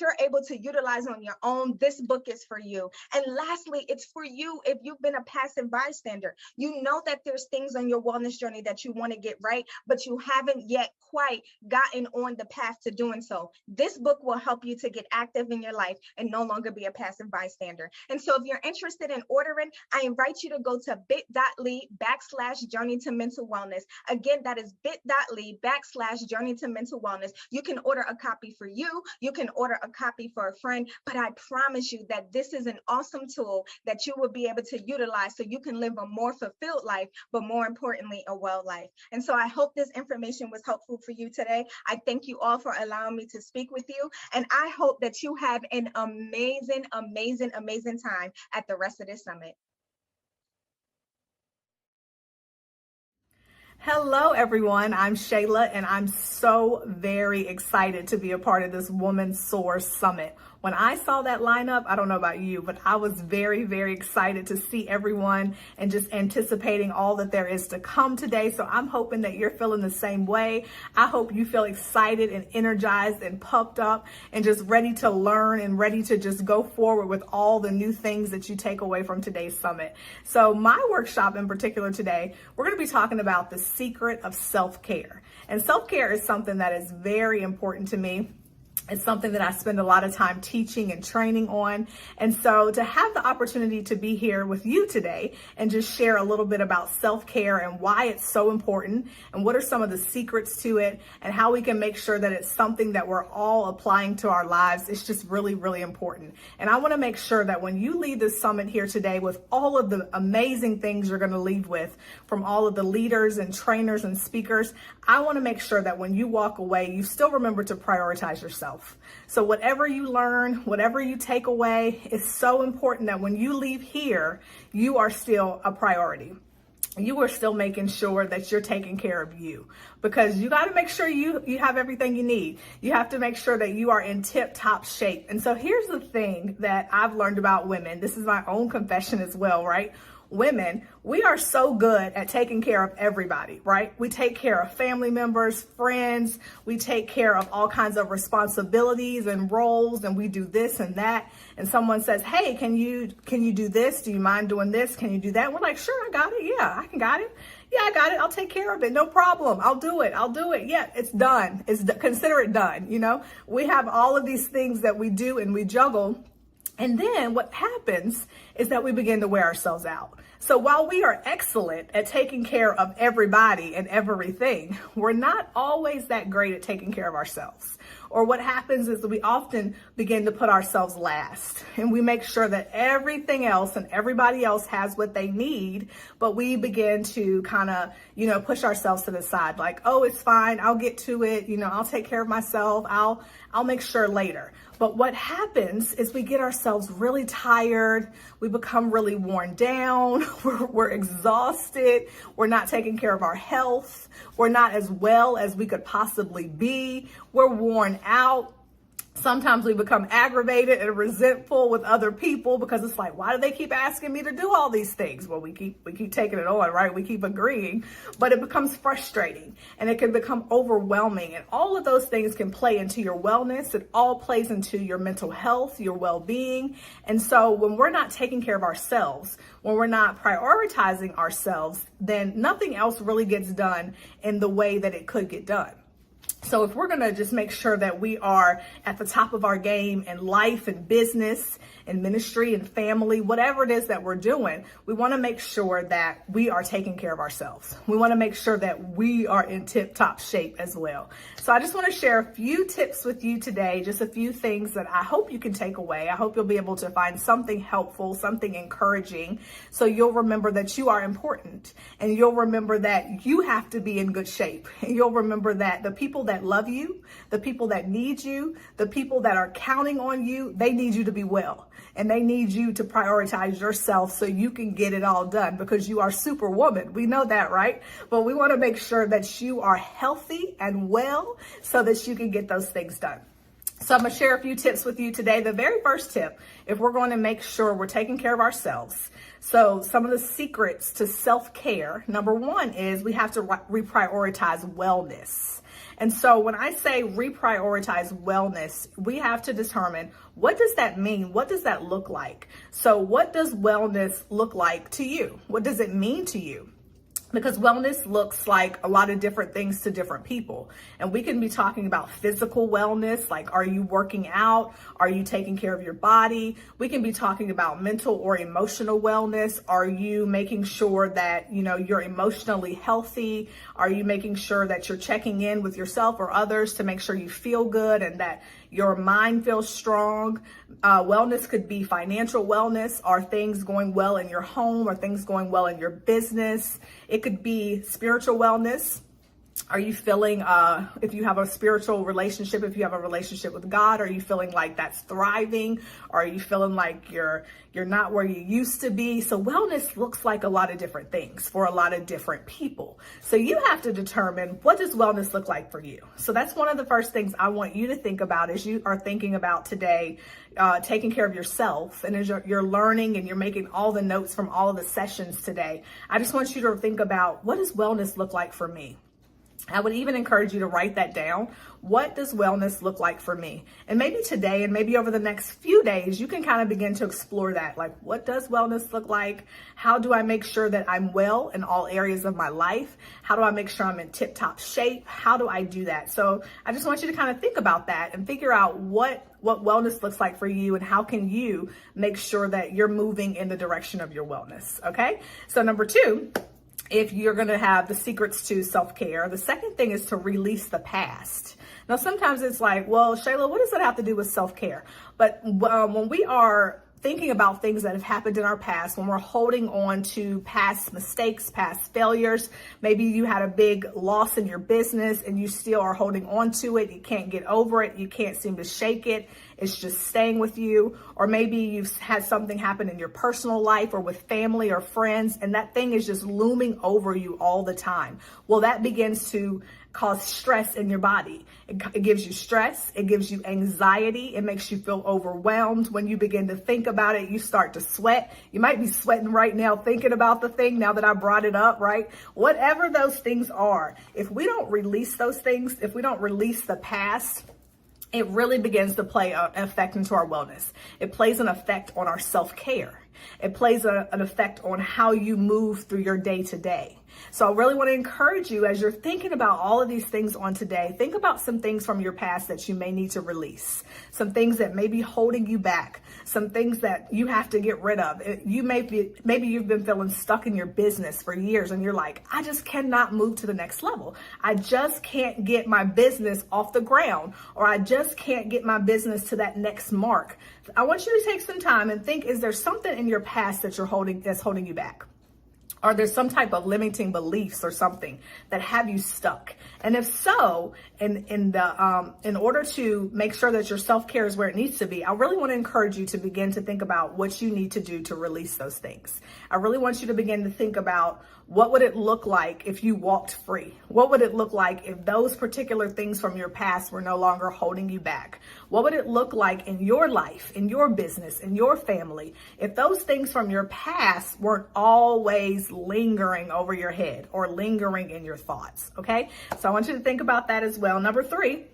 you're able to utilize on your own, this book is for you. And lastly, it's for you if you've been a passive bystander. You know that there's things on your wellness journey that you want to get right, but you haven't yet quite gotten on the path to doing so. This book will help you to get active in your life and no longer be a passive bystander. And so if you're interested in ordering, I invite you to go to bit.ly/journey to mental wellness. Again, that is bit.ly/journey to mental wellness. You can order a copy for you. You can order a copy for a friend, but I promise you that this is an awesome tool that you will be able to utilize so you can live a more fulfilled life, but more importantly, a well life. And so I hope this information was helpful for you today. I thank you all for allowing me to speak with you. And I hope that you have an amazing, amazing, amazing time at the rest of this summit. Hello, everyone. I'm Shayla, and I'm so very excited to be a part of this Woman Soar Summit. When I saw that lineup, I don't know about you, but I was very, very excited to see everyone and just anticipating all that there is to come today. So I'm hoping that you're feeling the same way. I hope you feel excited and energized and pumped up and just ready to learn and ready to just go forward with all the new things that you take away from today's summit. So my workshop in particular today, we're going to be talking about the secret of self-care. And self-care is something that is very important to me. It's something that I spend a lot of time teaching and training on. And so to have the opportunity to be here with you today and just share a little bit about self-care and why it's so important and what are some of the secrets to it and how we can make sure that it's something that we're all applying to our lives, it's just really, really important. And I want to make sure that when you leave this summit here today with all of the amazing things you're going to leave with from all of the leaders and trainers and speakers, I want to make sure that when you walk away, you still remember to prioritize yourself. So whatever you learn, whatever you take away, it's so important that when you leave here, you are still a priority. You are still making sure that you're taking care of you, because you got to make sure you have everything you need. You have to make sure that you are in tip-top shape. And so here's the thing that I've learned about women. This is my own confession as well, right? Women, we are so good at taking care of everybody, right? We take care of family members, friends, we take care of all kinds of responsibilities and roles, and we do this and that. And someone says, hey, can you do this? Do you mind doing this? Can you do that? And we're like, sure, I got it. Yeah, I can got it. Yeah, I got it. I'll take care of it. No problem. I'll do it. Yeah, it's done. Consider it done. You know, we have all of these things that we do and we juggle. And then what happens is that we begin to wear ourselves out. So while we are excellent at taking care of everybody and everything, we're not always that great at taking care of ourselves. Or what happens is that we often begin to put ourselves last, and we make sure that everything else and everybody else has what they need, but we begin to kind of, push ourselves to the side, like, oh, it's fine, I'll get to it, I'll take care of myself, I'll make sure later. But what happens is we get ourselves really tired, we become really worn down, we're exhausted, we're not taking care of our health, we're not as well as we could possibly be, we're worn out. Sometimes we become aggravated and resentful with other people because it's like, why do they keep asking me to do all these things? Well, we keep taking it on, right? We keep agreeing, but it becomes frustrating and it can become overwhelming. And all of those things can play into your wellness. It all plays into your mental health, your well-being. And so when we're not taking care of ourselves, when we're not prioritizing ourselves, then nothing else really gets done in the way that it could get done. So if we're going to just make sure that we are at the top of our game in life and business and ministry and family, whatever it is that we're doing, we want to make sure that we are taking care of ourselves. We want to make sure that we are in tip-top shape as well. So I just want to share a few tips with you today, just a few things that I hope you can take away. I hope you'll be able to find something helpful, something encouraging, so you'll remember that you are important, and you'll remember that you have to be in good shape, and you'll remember that the people that love you, the people that need you, the people that are counting on you, they need you to be well. And they need you to prioritize yourself so you can get it all done, because you are superwoman. We know that, right? But we want to make sure that you are healthy and well so that you can get those things done. So I'm going to share a few tips with you today. The very first tip, if we're going to make sure we're taking care of ourselves. So some of the secrets to self-care, number one is we have to reprioritize wellness. And so when I say reprioritize wellness, we have to determine, what does that mean? What does that look like? So what does wellness look like to you? What does it mean to you? Because wellness looks like a lot of different things to different people. And we can be talking about physical wellness, like, are you working out? Are you taking care of your body? We can be talking about mental or emotional wellness. Are you making sure that, you're emotionally healthy? Are you making sure that you're checking in with yourself or others to make sure you feel good and that your mind feels strong? Wellness could be financial wellness. Are things going well in your home? Are things going well in your business? It could be spiritual wellness. Are you feeling, if you have a spiritual relationship, if you have a relationship with God, are you feeling like that's thriving? Or are you feeling like you're not where you used to be? So wellness looks like a lot of different things for a lot of different people. So you have to determine, what does wellness look like for you? So that's one of the first things I want you to think about as you are thinking about today, taking care of yourself. And as you're learning and you're making all the notes from all of the sessions today, I just want you to think about, what does wellness look like for me? I would even encourage you to write that down. What does wellness look like for me? And maybe today and maybe over the next few days, you can kind of begin to explore that. Like, what does wellness look like? How do I make sure that I'm well in all areas of my life? How do I make sure I'm in tip-top shape? How do I do that? So I just want you to kind of think about that and figure out what wellness looks like for you and how can you make sure that you're moving in the direction of your wellness, okay? So number 2, if you're going to have the secrets to self-care, the second thing is to release the past. Now, sometimes it's like, well, Shayla, what does that have to do with self-care? But when we are thinking about things that have happened in our past, when we're holding on to past mistakes, past failures, maybe you had a big loss in your business and you still are holding on to it. You can't get over it. You can't seem to shake it. It's just staying with you. Or maybe you've had something happen in your personal life or with family or friends, and that thing is just looming over you all the time. Well, that begins to cause stress in your body. It gives you stress. It gives you anxiety. It makes you feel overwhelmed. When you begin to think about it, you start to sweat. You might be sweating right now thinking about the thing now that I brought it up, right? Whatever those things are, if we don't release those things, if we don't release the past, it really begins to play an effect into our wellness. It plays an effect on our self-care. It plays an effect on how you move through your day to day. So I really want to encourage you, as you're thinking about all of these things on today, think about some things from your past that you may need to release, some things that may be holding you back, some things that you have to get rid of. Maybe you've been feeling stuck in your business for years and you're like, I just cannot move to the next level. I just can't get my business off the ground, or I just can't get my business to that next mark. I want you to take some time and think, is there something in your past that that's holding you back? Are there some type of limiting beliefs or something that have you stuck? And if so, in order to make sure that your self-care is where it needs to be, I really want to encourage you to begin to think about what you need to do to release those things. I really want you to begin to think about, what would it look like if you walked free? What would it look like if those particular things from your past were no longer holding you back? What would it look like in your life, in your business, in your family, if those things from your past weren't always lingering over your head or lingering in your thoughts? Okay, so I want you to think about that as well. Number 3,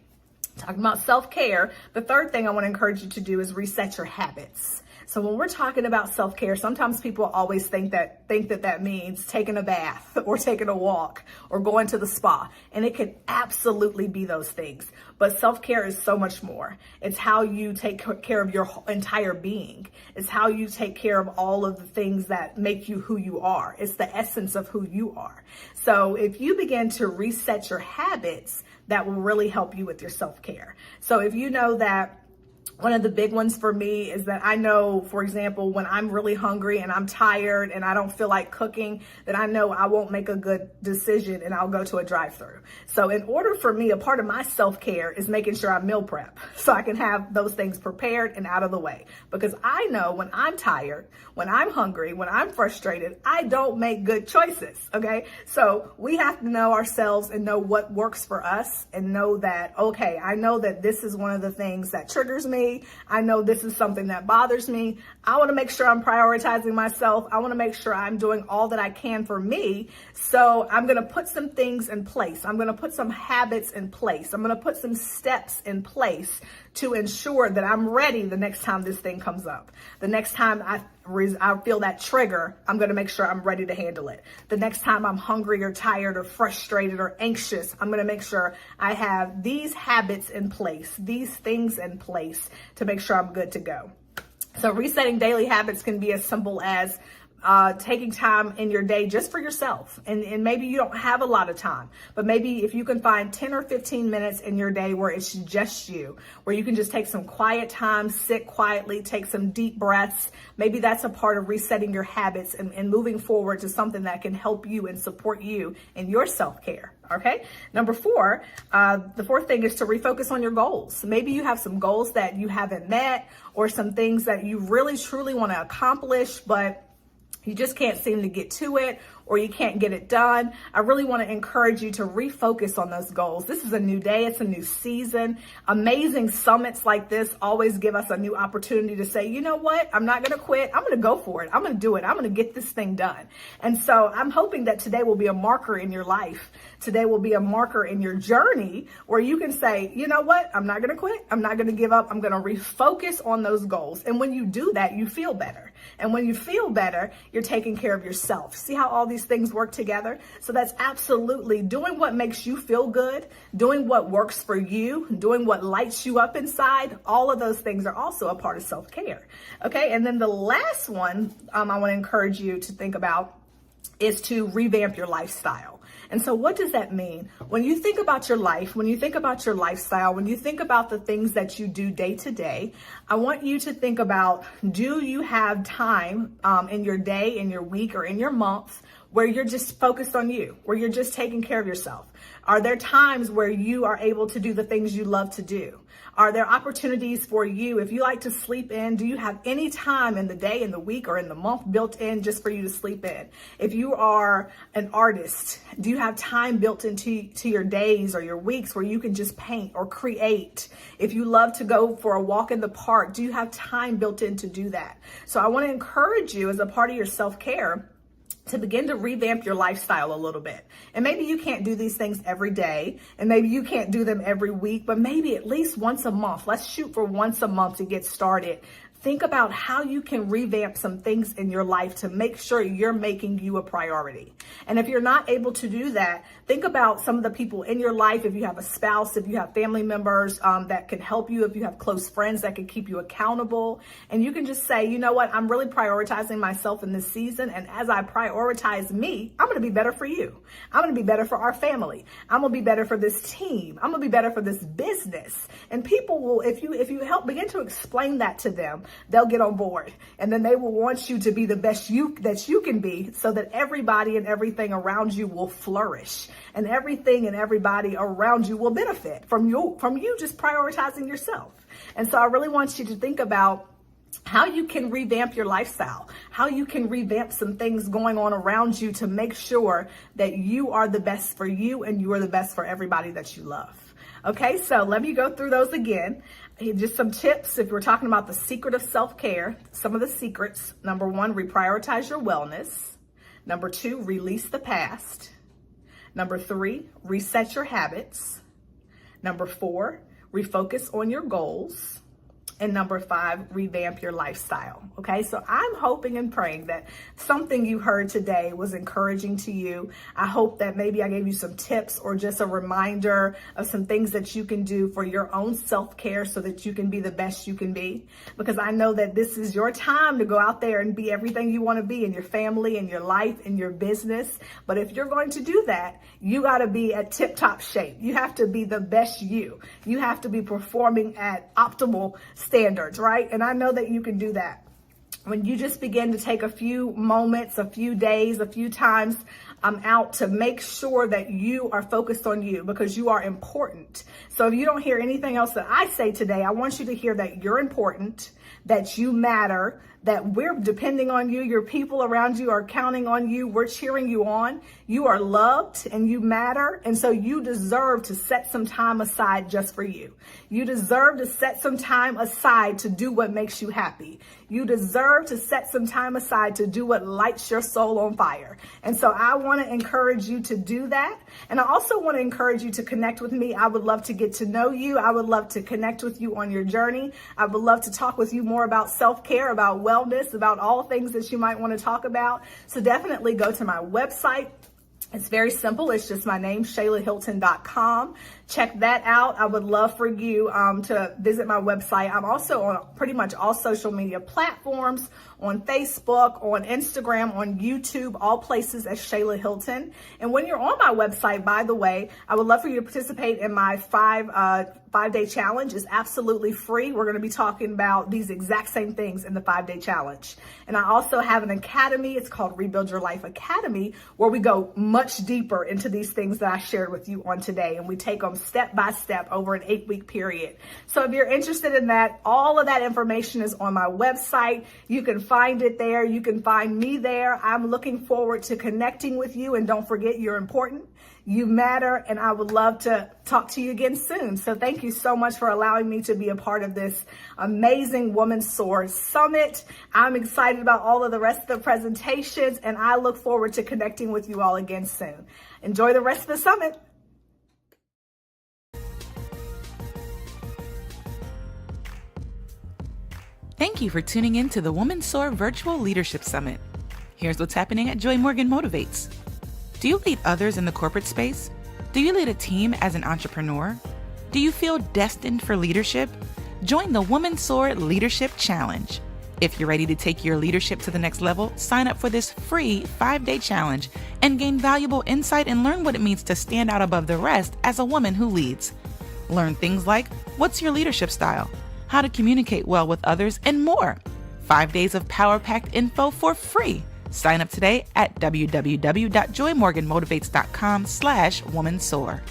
talking about self-care, the third thing I want to encourage you to do is reset your habits. So when we're talking about self-care, sometimes people always think that means taking a bath or taking a walk or going to the spa. And it can absolutely be those things. But self-care is so much more. It's how you take care of your entire being. It's how you take care of all of the things that make you who you are. It's the essence of who you are. So if you begin to reset your habits, that will really help you with your self-care. So if you know that one of the big ones for me is that I know, for example, when I'm really hungry and I'm tired and I don't feel like cooking, that I know I won't make a good decision and I'll go to a drive-thru. So in order for me, a part of my self-care is making sure I meal prep so I can have those things prepared and out of the way. Because I know when I'm tired, when I'm hungry, when I'm frustrated, I don't make good choices, okay? So we have to know ourselves and know what works for us and know that, okay, I know that this is one of the things that triggers me. I know this is something that bothers me. I want to make sure I'm prioritizing myself. I want to make sure I'm doing all that I can for me. So I'm going to put some things in place. I'm going to put some habits in place. I'm going to put some steps in place to ensure that I'm ready the next time this thing comes up. The next time I feel that trigger, I'm going to make sure I'm ready to handle it. The next time I'm hungry or tired or frustrated or anxious, I'm going to make sure I have these habits in place, these things in place to make sure I'm good to go. So resetting daily habits can be as simple as taking time in your day just for yourself. And maybe you don't have a lot of time, but maybe if you can find 10 or 15 minutes in your day where it's just you, where you can just take some quiet time, sit quietly, take some deep breaths. Maybe that's a part of resetting your habits and moving forward to something that can help you and support you in your self-care. Okay. Number 4, the fourth thing is to refocus on your goals. Maybe you have some goals that you haven't met or some things that you really truly want to accomplish, but you just can't seem to get to it, or you can't get it done, I really want to encourage you to refocus on those goals. This is a new day. It's a new season. Amazing summits like this always give us a new opportunity to say, you know what? I'm not going to quit. I'm going to go for it. I'm going to do it. I'm going to get this thing done. And so I'm hoping that today will be a marker in your life. Today will be a marker in your journey where you can say, you know what? I'm not going to quit. I'm not going to give up. I'm going to refocus on those goals. And when you do that, you feel better. And when you feel better, you're taking care of yourself. See how all these things work together? So that's absolutely doing what makes you feel good, doing what works for you, doing what lights you up inside. All of those things are also a part of self-care. Okay. And then the last one I want to encourage you to think about is to revamp your lifestyle. And so what does that mean? When you think about your life, when you think about your lifestyle, when you think about the things that you do day to day, I want you to think about, do you have time in your day, in your week, or in your month where you're just focused on you, where you're just taking care of yourself? Are there times where you are able to do the things you love to do? Are there opportunities for you? If you like to sleep in, do you have any time in the day, in the week, or in the month built in just for you to sleep in? If you are an artist, do you have time built into your days or your weeks where you can just paint or create? If you love to go for a walk in the park, do you have time built in to do that? So I want to encourage you as a part of your self-care to begin to revamp your lifestyle a little bit. And maybe you can't do these things every day, and maybe you can't do them every week, but maybe at least once a month. Let's shoot for once a month to get started. Think about how you can revamp some things in your life to make sure you're making you a priority. And if you're not able to do that, think about some of the people in your life. If you have a spouse, if you have family members that can help you, if you have close friends that can keep you accountable, and you can just say, you know what, I'm really prioritizing myself in this season. And as I prioritize me, I'm going to be better for you. I'm going to be better for our family. I'm going to be better for this team. I'm going to be better for this business. And people will, if you help begin to explain that to them, they'll get on board, and then they will want you to be the best that you can be, so that everybody and everything around you will flourish, and everything and everybody around you will benefit from you just prioritizing yourself. And so I really want you to think about how you can revamp your lifestyle, how you can revamp some things going on around you to make sure that you are the best for you and you are the best for everybody that you love. Okay, so let me go through those again. Just some tips if we're talking about the secret of self-care. Some of the secrets: number 1, reprioritize your wellness. Number 2, release the past. Number 3, reset your habits. Number 4, refocus on your goals. And number 5, revamp your lifestyle. Okay, so I'm hoping and praying that something you heard today was encouraging to you. I hope that maybe I gave you some tips or just a reminder of some things that you can do for your own self-care so that you can be the best you can be. Because I know that this is your time to go out there and be everything you want to be in your family, in your life, in your business. But if you're going to do that, you got to be at tip-top shape. You have to be the best you. You have to be performing at optimal standards, right? And I know that you can do that when you just begin to take a few moments, a few days, a few times out to make sure that you are focused on you, because you are important. So if you don't hear anything else that I say today, I want you to hear that you're important, that you matter, that we're depending on you. Your people around you are counting on you. We're cheering you on. You are loved and you matter. And so you deserve to set some time aside just for you. You deserve to set some time aside to do what makes you happy. You deserve to set some time aside to do what lights your soul on fire. And so I want to encourage you to do that. And I also want to encourage you to connect with me. I would love to get to know you. I would love to connect with you on your journey. I would love to talk with you more about self-care, about wellness, about all things that you might want to talk about. So definitely go to my website. It's very simple. It's just my name, ShaylaHilton.com. Check that out. I would love for you to visit my website. I'm also on pretty much all social media platforms, on Facebook, on Instagram, on YouTube, all places as Shayla Hilton. And when you're on my website, by the way, I would love for you to participate in my five-day challenge. It's absolutely free. We're going to be talking about these exact same things in the 5-day challenge. And I also have an academy. It's called Rebuild Your Life Academy, where we go much deeper into these things that I shared with you on today. And we take them step by step over an 8-week period. So if you're interested in that, all of that information is on my website. You can find it there. You can find me there. I'm looking forward to connecting with you. And don't forget, you're important. You matter, and I would love to talk to you again soon. So thank you so much for allowing me to be a part of this amazing Woman Soar Summit. I'm excited about all of the rest of the presentations, and I look forward to connecting with you all again soon. Enjoy the rest of the summit. Thank you for tuning in to the Woman Soar Virtual Leadership Summit. Here's what's happening at Joy Morgan Motivates. Do you lead others in the corporate space? Do you lead a team as an entrepreneur? Do you feel destined for leadership? Join the Woman Soar Leadership Challenge. If you're ready to take your leadership to the next level, sign up for this free 5-day challenge and gain valuable insight and learn what it means to stand out above the rest as a woman who leads. Learn things like, what's your leadership style? How to communicate well with others, and more. 5 days of power-packed info for free. Sign up today at www.joymorganmotivates.com/womansoar.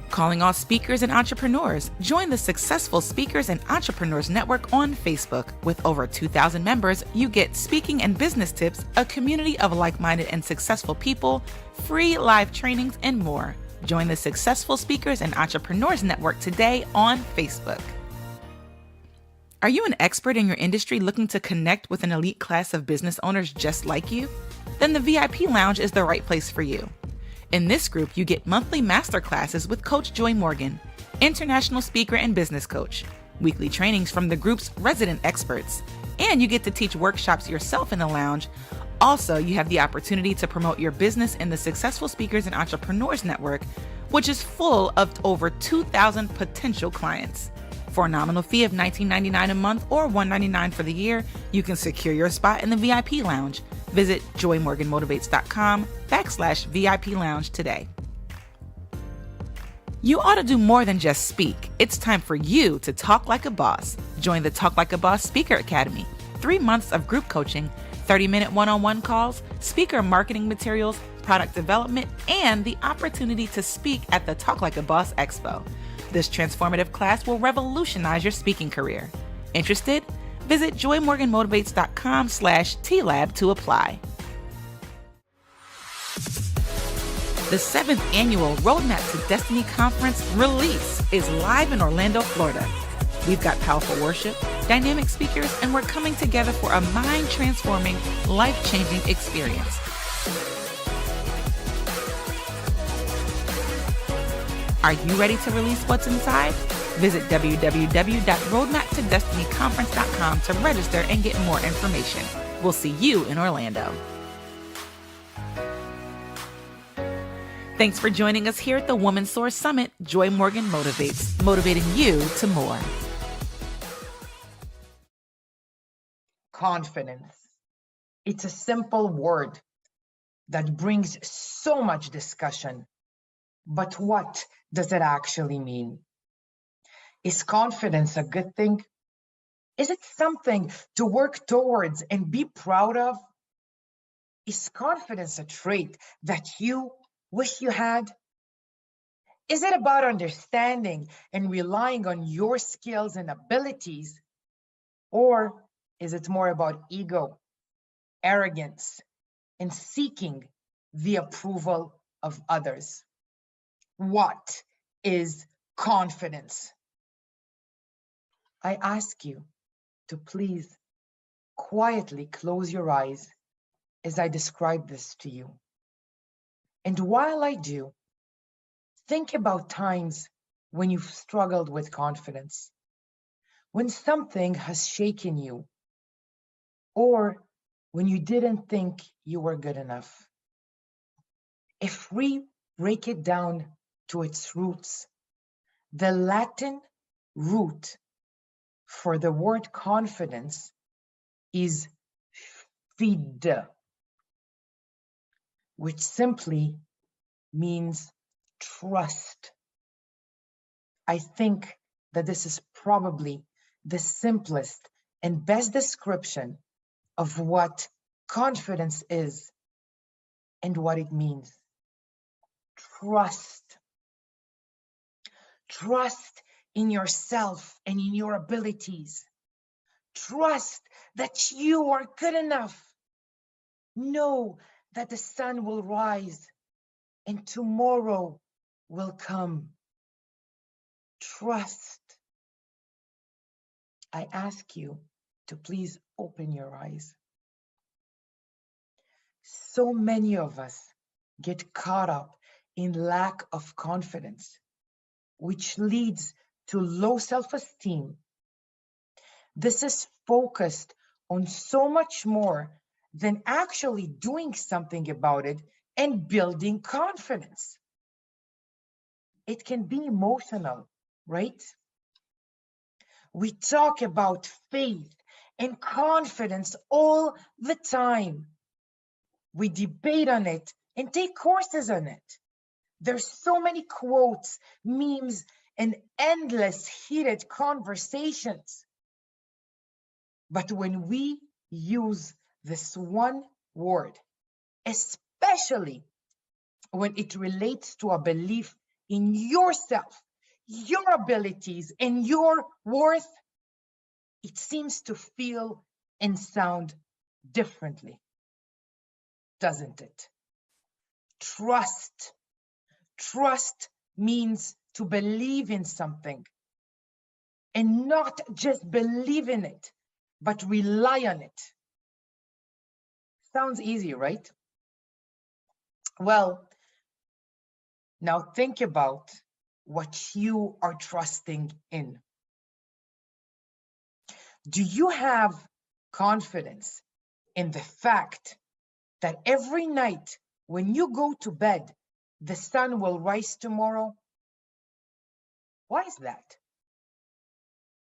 Calling all speakers and entrepreneurs. Join the Successful Speakers and Entrepreneurs Network on Facebook. With over 2,000 members, you get speaking and business tips, a community of like-minded and successful people, free live trainings, and more. Join the Successful Speakers and Entrepreneurs Network today on Facebook. Are you an expert in your industry looking to connect with an elite class of business owners just like you? Then the VIP Lounge is the right place for you. In this group, you get monthly masterclasses with Coach Joy Morgan, international speaker and business coach, weekly trainings from the group's resident experts, and you get to teach workshops yourself in the lounge. Also, you have the opportunity to promote your business in the Successful Speakers and Entrepreneurs Network, which is full of over 2,000 potential clients. For a nominal fee of $19.99 a month or $199 for the year, you can secure your spot in the VIP Lounge. Visit joymorganmotivates.com/VIP Lounge today. You ought to do more than just speak. It's time for you to talk like a boss. Join the Talk Like a Boss Speaker Academy. 3 months of group coaching, 30-minute one-on-one calls, speaker marketing materials, product development, and the opportunity to speak at the Talk Like a Boss Expo. This transformative class will revolutionize your speaking career. Interested? Visit joymorganmotivates.com/TLAB to apply. The 7th annual Roadmap to Destiny Conference Release is live in Orlando, Florida. We've got powerful worship, dynamic speakers, and we're coming together for a mind-transforming, life-changing experience. Are you ready to release what's inside? Visit www.roadmaptodestinyconference.com to register and get more information. We'll see you in Orlando. Thanks for joining us here at the Woman Soar Summit. Joy Morgan Motivates, motivating you to more. Confidence. It's a simple word that brings so much discussion. But what does it actually mean? Is confidence a good thing? Is it something to work towards and be proud of? Is confidence a trait that you wish you had? Is it about understanding and relying on your skills and abilities? Or is it more about ego, arrogance, and seeking the approval of others? What is confidence? I ask you to please quietly close your eyes as I describe this to you. And while I do, think about times when you've struggled with confidence, when something has shaken you, or when you didn't think you were good enough. If we break it down to its roots, the Latin root for the word confidence is fide, which simply means trust. I think that this is probably the simplest and best description of what confidence is and what it means. Trust. Trust in yourself and in your abilities. Trust that you are good enough. Know that the sun will rise and tomorrow will come. Trust. I ask you to please open your eyes. So many of us get caught up in lack of confidence, which leads to low self-esteem. This is focused on so much more than actually doing something about it and building confidence. It can be emotional, right? We talk about faith and confidence all the time. We debate on it and take courses on it. There's so many quotes, memes, and endless heated conversations. But when we use this one word, especially when it relates to a belief in yourself, your abilities, and your worth, it seems to feel and sound differently, doesn't it? Trust. Trust means to believe in something and not just believe in it, but rely on it. Sounds easy, right? Well, now think about what you are trusting in. Do you have confidence in the fact that every night when you go to bed, the sun will rise tomorrow? Why is that?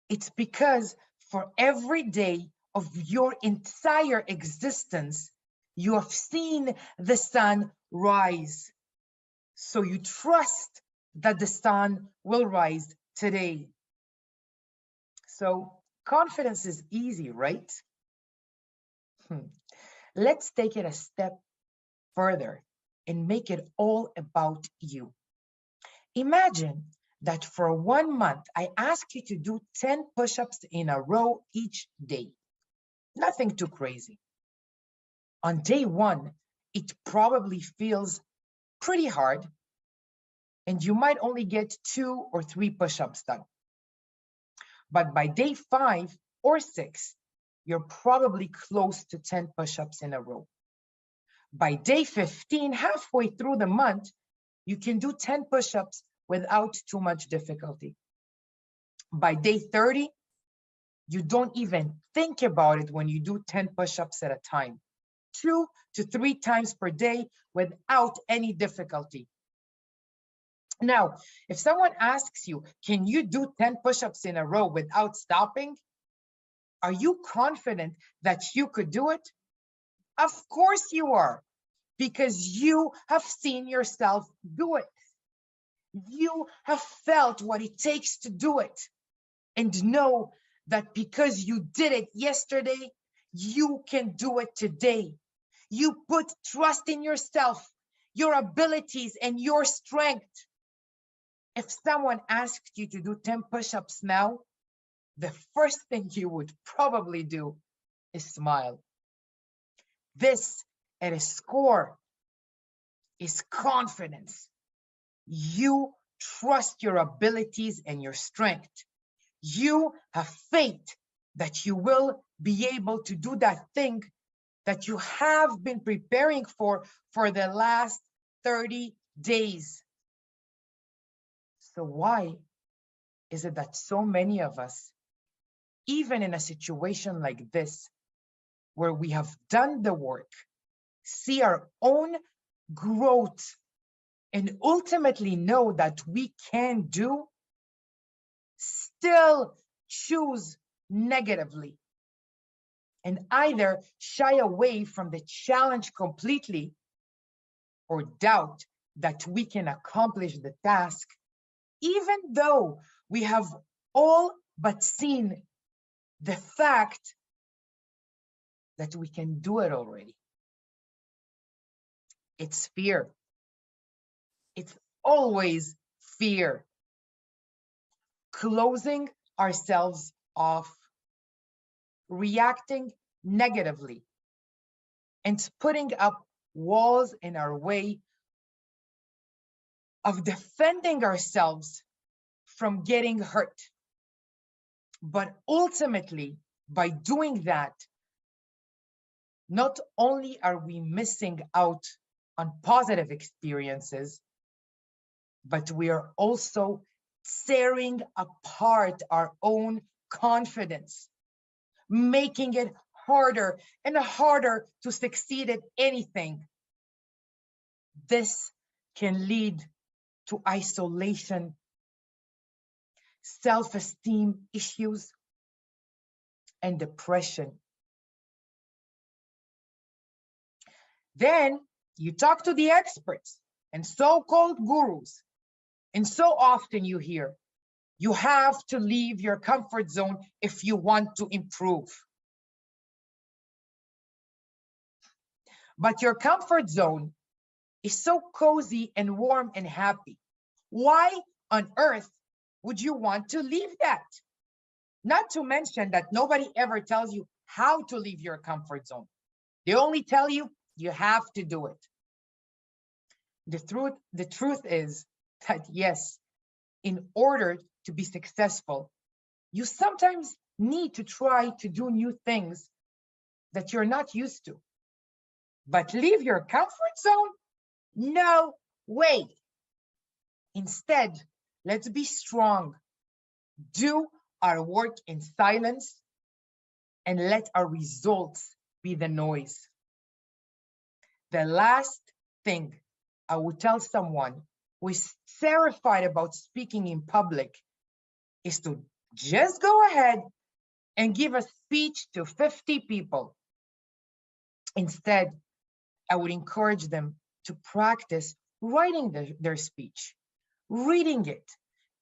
It's because for every day of your entire existence, you have seen the sun rise. So you trust that the sun will rise today. So confidence is easy, right? Let's take it a step further and make it all about you. Imagine that for 1 month, I ask you to do 10 push-ups in a row each day. Nothing too crazy. On day 1, it probably feels pretty hard, and you might only get 2 or 3 push-ups done. But by day 5 or 6, you're probably close to 10 push-ups in a row. By day 15, halfway through the month, you can do 10 push-ups without too much difficulty. By day 30, you don't even think about it when you do 10 push-ups at a time. 2 to 3 times per day without any difficulty. Now, if someone asks you, can you do 10 push-ups in a row without stopping? Are you confident that you could do it? Of course you are, because you have seen yourself do it. You have felt what it takes to do it, and know that because you did it yesterday, you can do it today. You put trust in yourself, your abilities, and your strength. If someone asked you to do 10 push-ups now, the first thing you would probably do is smile. This, at its core, is confidence. You trust your abilities and your strength. You have faith that you will be able to do that thing that you have been preparing for the last 30 days. So why is it that so many of us, even in a situation like this, where we have done the work, see our own growth, and ultimately know that we can do, still choose negatively and either shy away from the challenge completely or doubt that we can accomplish the task, even though we have all but seen the fact that we can do it already? It's fear. It's always fear. closing ourselves off, reacting negatively, and putting up walls in our way of defending ourselves from getting hurt. But ultimately, by doing that, not only are we missing out on positive experiences, but we are also tearing apart our own confidence, making it harder and harder to succeed at anything. This can lead to isolation, self-esteem issues, and depression. Then you talk to the experts and so-called gurus, and so often you hear, you have to leave your comfort zone if you want to improve. But your comfort zone is so cozy and warm and happy. Why on earth would you want to leave that? Not to mention that nobody ever tells you how to leave your comfort zone. They only tell you you have to do it. The truth is that yes, in order to be successful, you sometimes need to try to do new things that you're not used to. But leave your comfort zone? No way. Instead, let's be strong, do our work in silence, and let our results be the noise. The last thing I would tell someone who is terrified about speaking in public is to just go ahead and give a speech to 50 people. Instead, I would encourage them to practice writing their speech, reading it,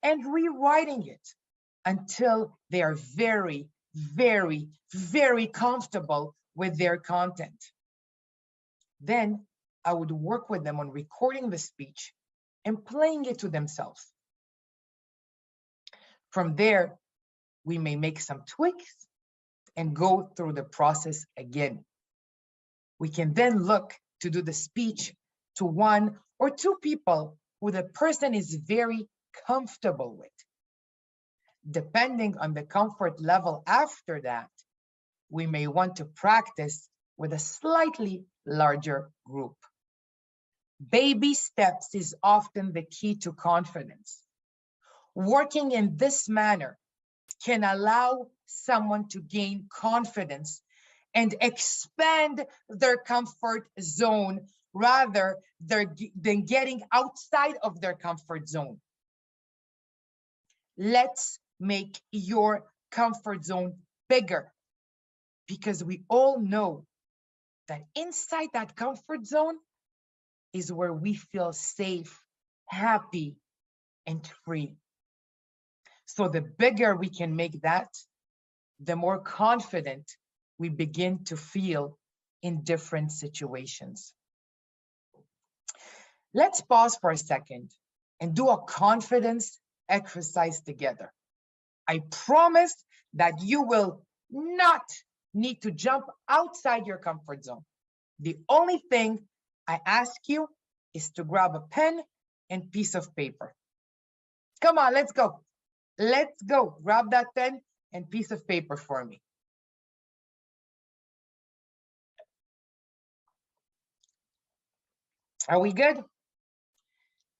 and rewriting it until they are very, very, very comfortable with their content. Then I would work with them on recording the speech and playing it to themselves. From there, we may make some tweaks and go through the process again. We can then look to do the speech to 1 or 2 people who the person is very comfortable with. Depending on the comfort level after that, we may want to practice with a slightly larger group. Baby steps is often the key to confidence. Working in this manner can allow someone to gain confidence and expand their comfort zone rather than getting outside of their comfort zone. Let's make your comfort zone bigger, because we all know that inside that comfort zone is where we feel safe, happy, and free. So the bigger we can make that, the more confident we begin to feel in different situations. Let's pause for a second and do a confidence exercise together. I promise that you will not need to jump outside your comfort zone. The only thing I ask you is to grab a pen and piece of paper. Come on, let's go. Let's go. Grab that pen and piece of paper for me. Are we good?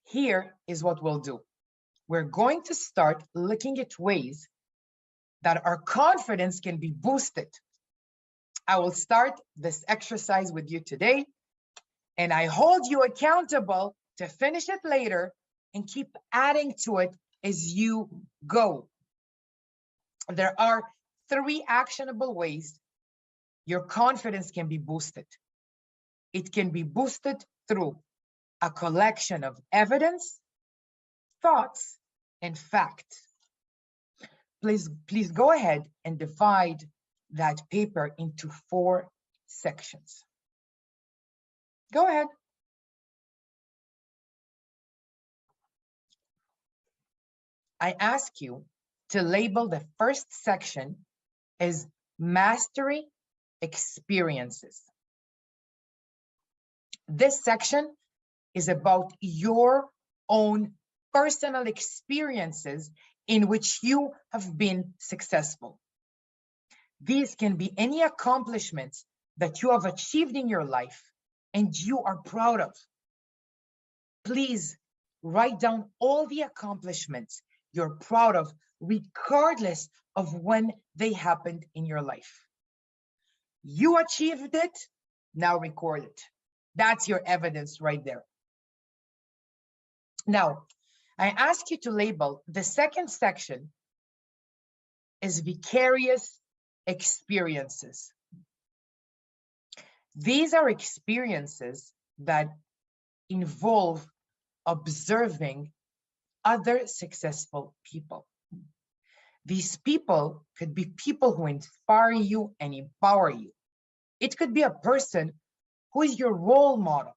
Here is what we'll do. We're going to start looking at ways that our confidence can be boosted. I will start this exercise with you today, and I hold you accountable to finish it later and keep adding to it as you go. There are 3 actionable ways your confidence can be boosted. It can be boosted through a collection of evidence, thoughts, and facts. Please go ahead and divide that paper into 4 sections. Go ahead. I ask you to label the first section as Mastery Experiences. This section is about your own personal experiences in which you have been successful. These can be any accomplishments that you have achieved in your life and you are proud of. Please write down all the accomplishments you're proud of, regardless of when they happened in your life. You achieved it, now record it. That's your evidence right there. Now, I ask you to label the second section as vicarious experiences. These are experiences that involve observing other successful people. These people could be people who inspire you and empower you. It could be a person who is your role model,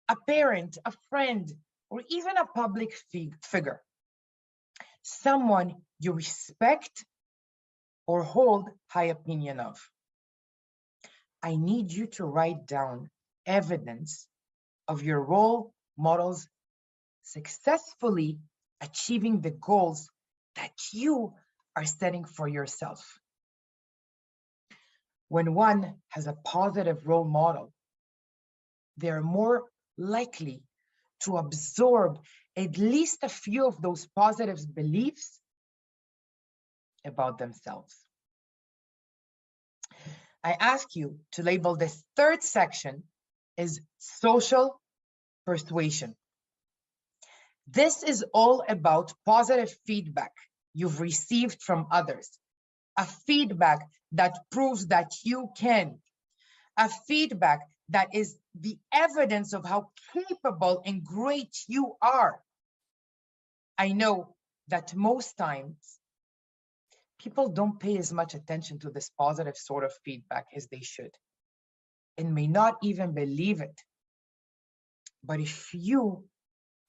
a parent, a friend, or even a public figure. Someone you respect or hold high opinion of. I need you to write down evidence of your role models successfully achieving the goals that you are setting for yourself. When one has a positive role model, they're more likely to absorb at least a few of those positive beliefs about themselves. I ask you to label this third section as social persuasion. This is all about positive feedback you've received from others, a feedback that proves that you can, a feedback that is the evidence of how capable and great you are. I know that most times people don't pay as much attention to this positive sort of feedback as they should and may not even believe it. But if you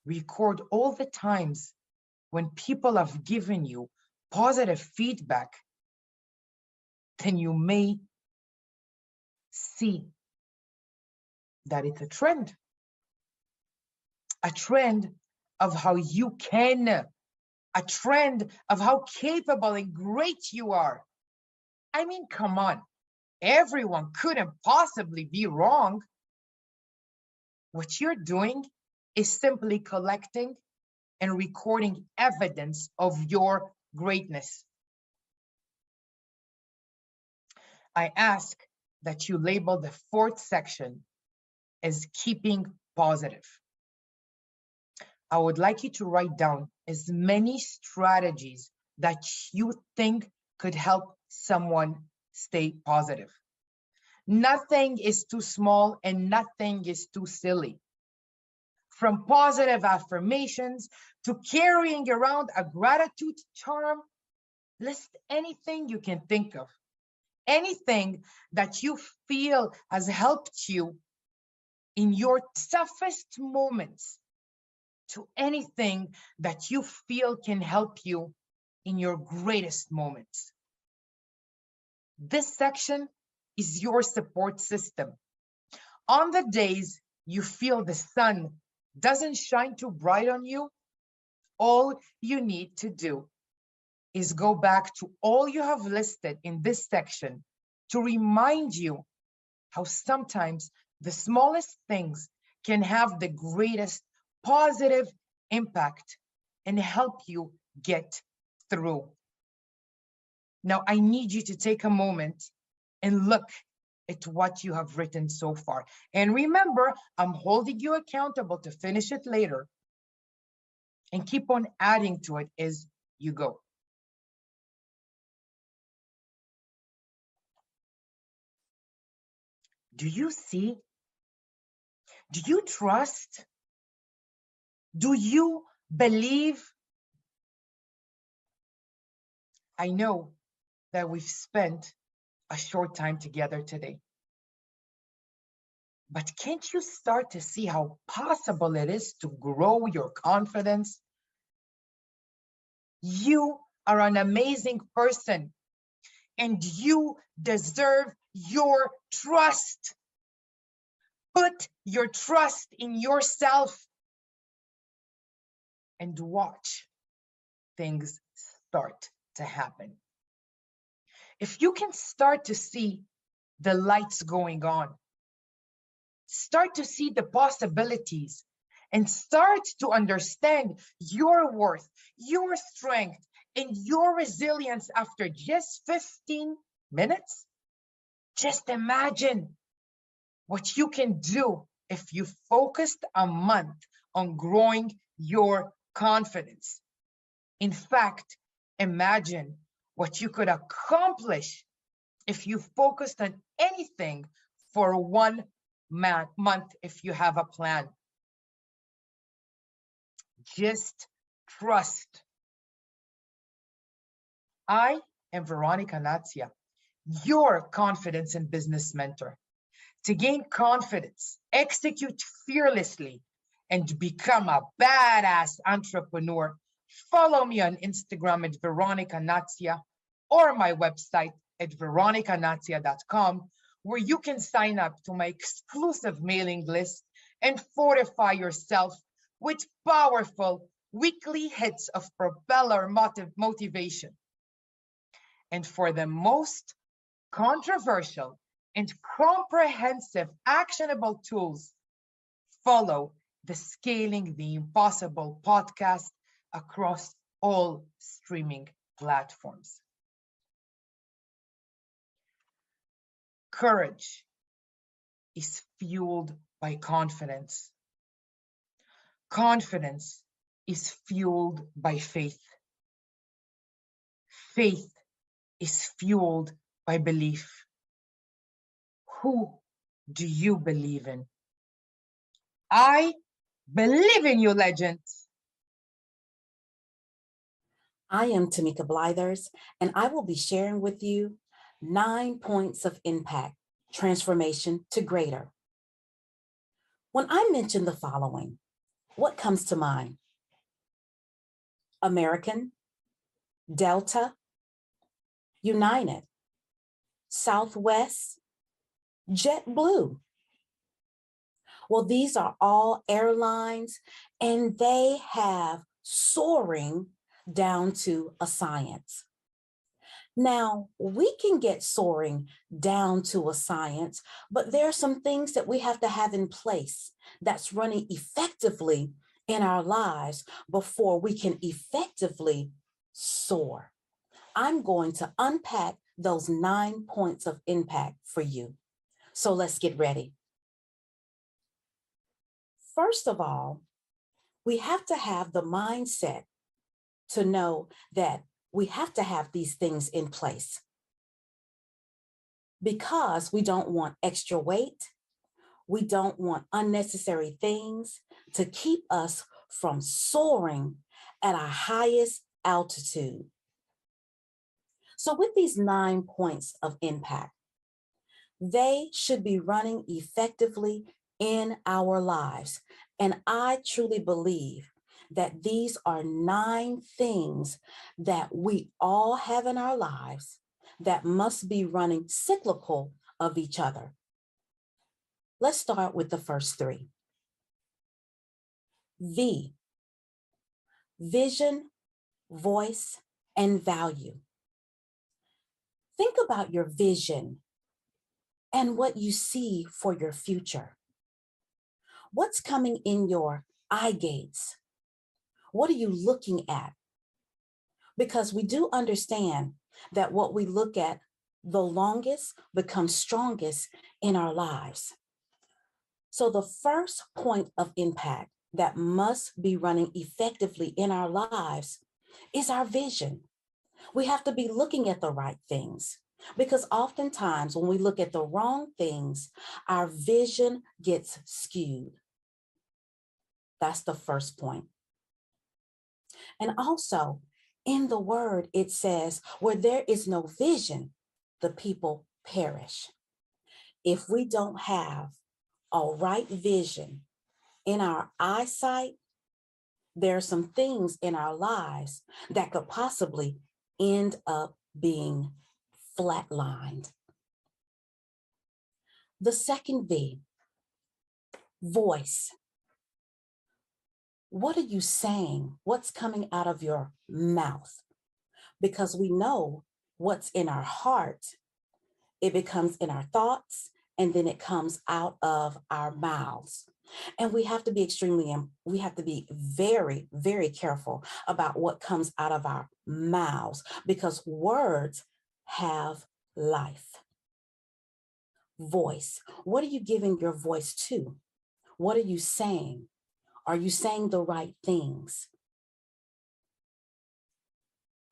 record all the times when people have given you positive feedback, then you may see that it's a trend of how you can, a trend of how capable and great you are. I mean, come on, everyone couldn't possibly be wrong. What you're doing is simply collecting and recording evidence of your greatness. I ask that you label the fourth section as keeping positive. I would like you to write down as many strategies that you think could help someone stay positive. Nothing is too small and nothing is too silly. From positive affirmations to carrying around a gratitude charm, list anything you can think of. Anything that you feel has helped you in your toughest moments, to anything that you feel can help you in your greatest moments. This section is your support system. On the days you feel the sun doesn't shine too bright on you, all you need to do is go back to all you have listed in this section to remind you how sometimes the smallest things can have the greatest positive impact and help you get through. Now, I need you to take a moment and look at what you have written so far. And remember, I'm holding you accountable to finish it later and keep on adding to it as you go. Do you see? Do you trust? Do you believe? I know that we've spent a short time together today, but can't you start to see how possible it is to grow your confidence? You are an amazing person, and you deserve your trust. Put your trust in yourself and watch things start to happen. If you can start to see the lights going on, start to see the possibilities, and start to understand your worth, your strength, and your resilience after just 15 minutes, just imagine what you can do if you focused a month on growing your confidence. In fact, imagine what you could accomplish if you focused on anything for 1 month if you have a plan. Just trust. I am Veronica Natzia, your confidence and business mentor. To gain confidence, execute fearlessly, and become a badass entrepreneur, follow me on Instagram at Veronica Natzia or my website at veronicanatzia.com, where you can sign up to my exclusive mailing list and fortify yourself with powerful weekly hits of propeller motivation. And for the most controversial and comprehensive actionable tools, follow the Scaling the Impossible podcast across all streaming platforms. Courage is fueled by confidence. Confidence is fueled by faith. Faith is fueled by belief. Who do you believe in? I believe in you, legends. I am Tamika Blithers, and I will be sharing with you 9 points of impact, transformation to greater. When I mention the following, what comes to mind? American, Delta, United, Southwest, JetBlue. Well, these are all airlines, and they have soaring down to a science. Now, we can get soaring down to a science, but there are some things that we have to have in place that's running effectively in our lives before we can effectively soar. I'm going to unpack those 9 points of impact for you. So let's get ready. First of all, we have to have the mindset to know that we have to have these things in place because we don't want extra weight. We don't want unnecessary things to keep us from soaring at our highest altitude. So with these 9 points of impact, they should be running effectively in our lives. And I truly believe that these are 9 things that we all have in our lives that must be running cyclical of each other. Let's start with the first 3. V, vision, voice, and value. Think about your vision and what you see for your future. What's coming in your eye gates? What are you looking at? Because we do understand that what we look at the longest becomes strongest in our lives. So the first point of impact that must be running effectively in our lives is our vision. We have to be looking at the right things because oftentimes when we look at the wrong things, our vision gets skewed. That's the first point. And also in the word, it says, where there is no vision, the people perish. If we don't have a right vision in our eyesight, there are some things in our lives that could possibly end up being flatlined. The second V, voice. What are you saying? What's coming out of your mouth? Because we know what's in our heart, it becomes in our thoughts, and then it comes out of our mouths. And we have to be very, very careful about what comes out of our mouths, because words have life. Voice. What are you giving your voice to? What are you saying? Are you saying the right things?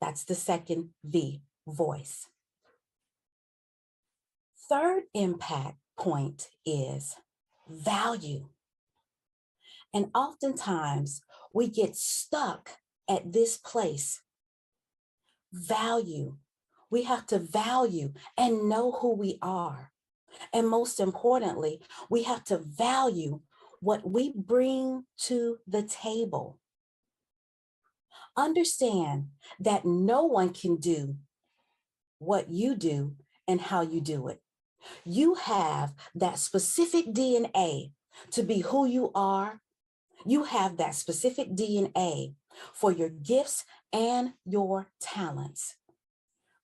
That's the second V, voice. Third impact point is value. And oftentimes we get stuck at this place. Value. We have to value and know who we are. And most importantly, we have to value what we bring to the table. Understand that no one can do what you do and how you do it. You have that specific DNA to be who you are. You have that specific DNA for your gifts and your talents.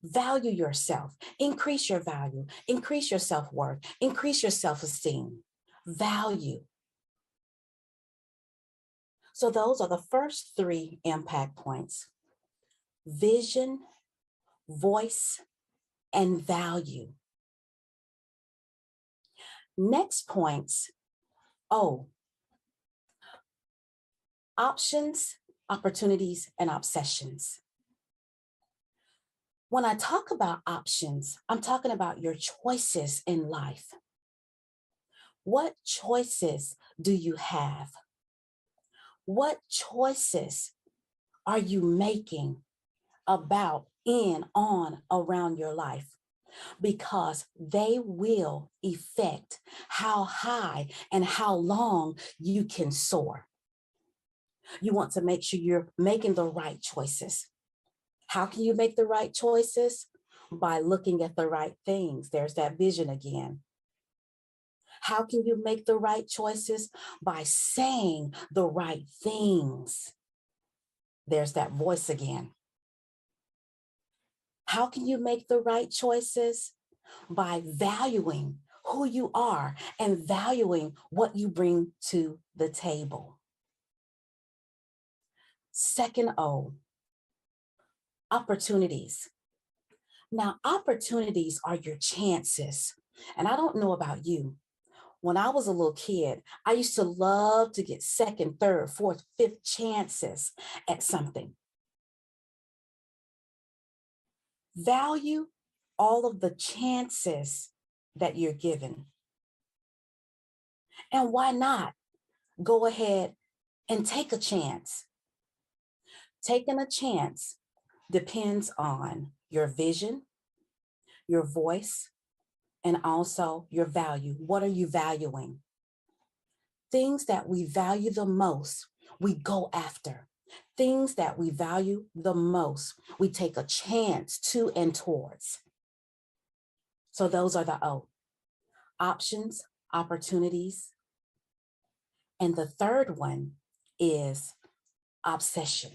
Value yourself, increase your value, increase your self-worth, increase your self-esteem. Value. So those are the first three impact points: vision, voice, and value. Next points, options, opportunities, and obsessions. When I talk about options, I'm talking about your choices in life. What choices do you have? What choices are you making about, in, on, around your life? Because they will affect how high and how long you can soar. You want to make sure you're making the right choices. How can you make the right choices? By looking at the right things. There's that vision again. How can you make the right choices? By saying the right things. There's that voice again. How can you make the right choices? By valuing who you are and valuing what you bring to the table. Second O, opportunities. Now, opportunities are your chances. And I don't know about you. When I was a little kid, I used to love to get second, third, fourth, fifth chances at something. Value all of the chances that you're given. And why not go ahead and take a chance? Taking a chance depends on your vision, your voice, and also your value. What are you valuing? Things that we value the most, we go after. Things that we value the most, we take a chance to and towards. So those are the O. Options, opportunities. And the third one is obsession.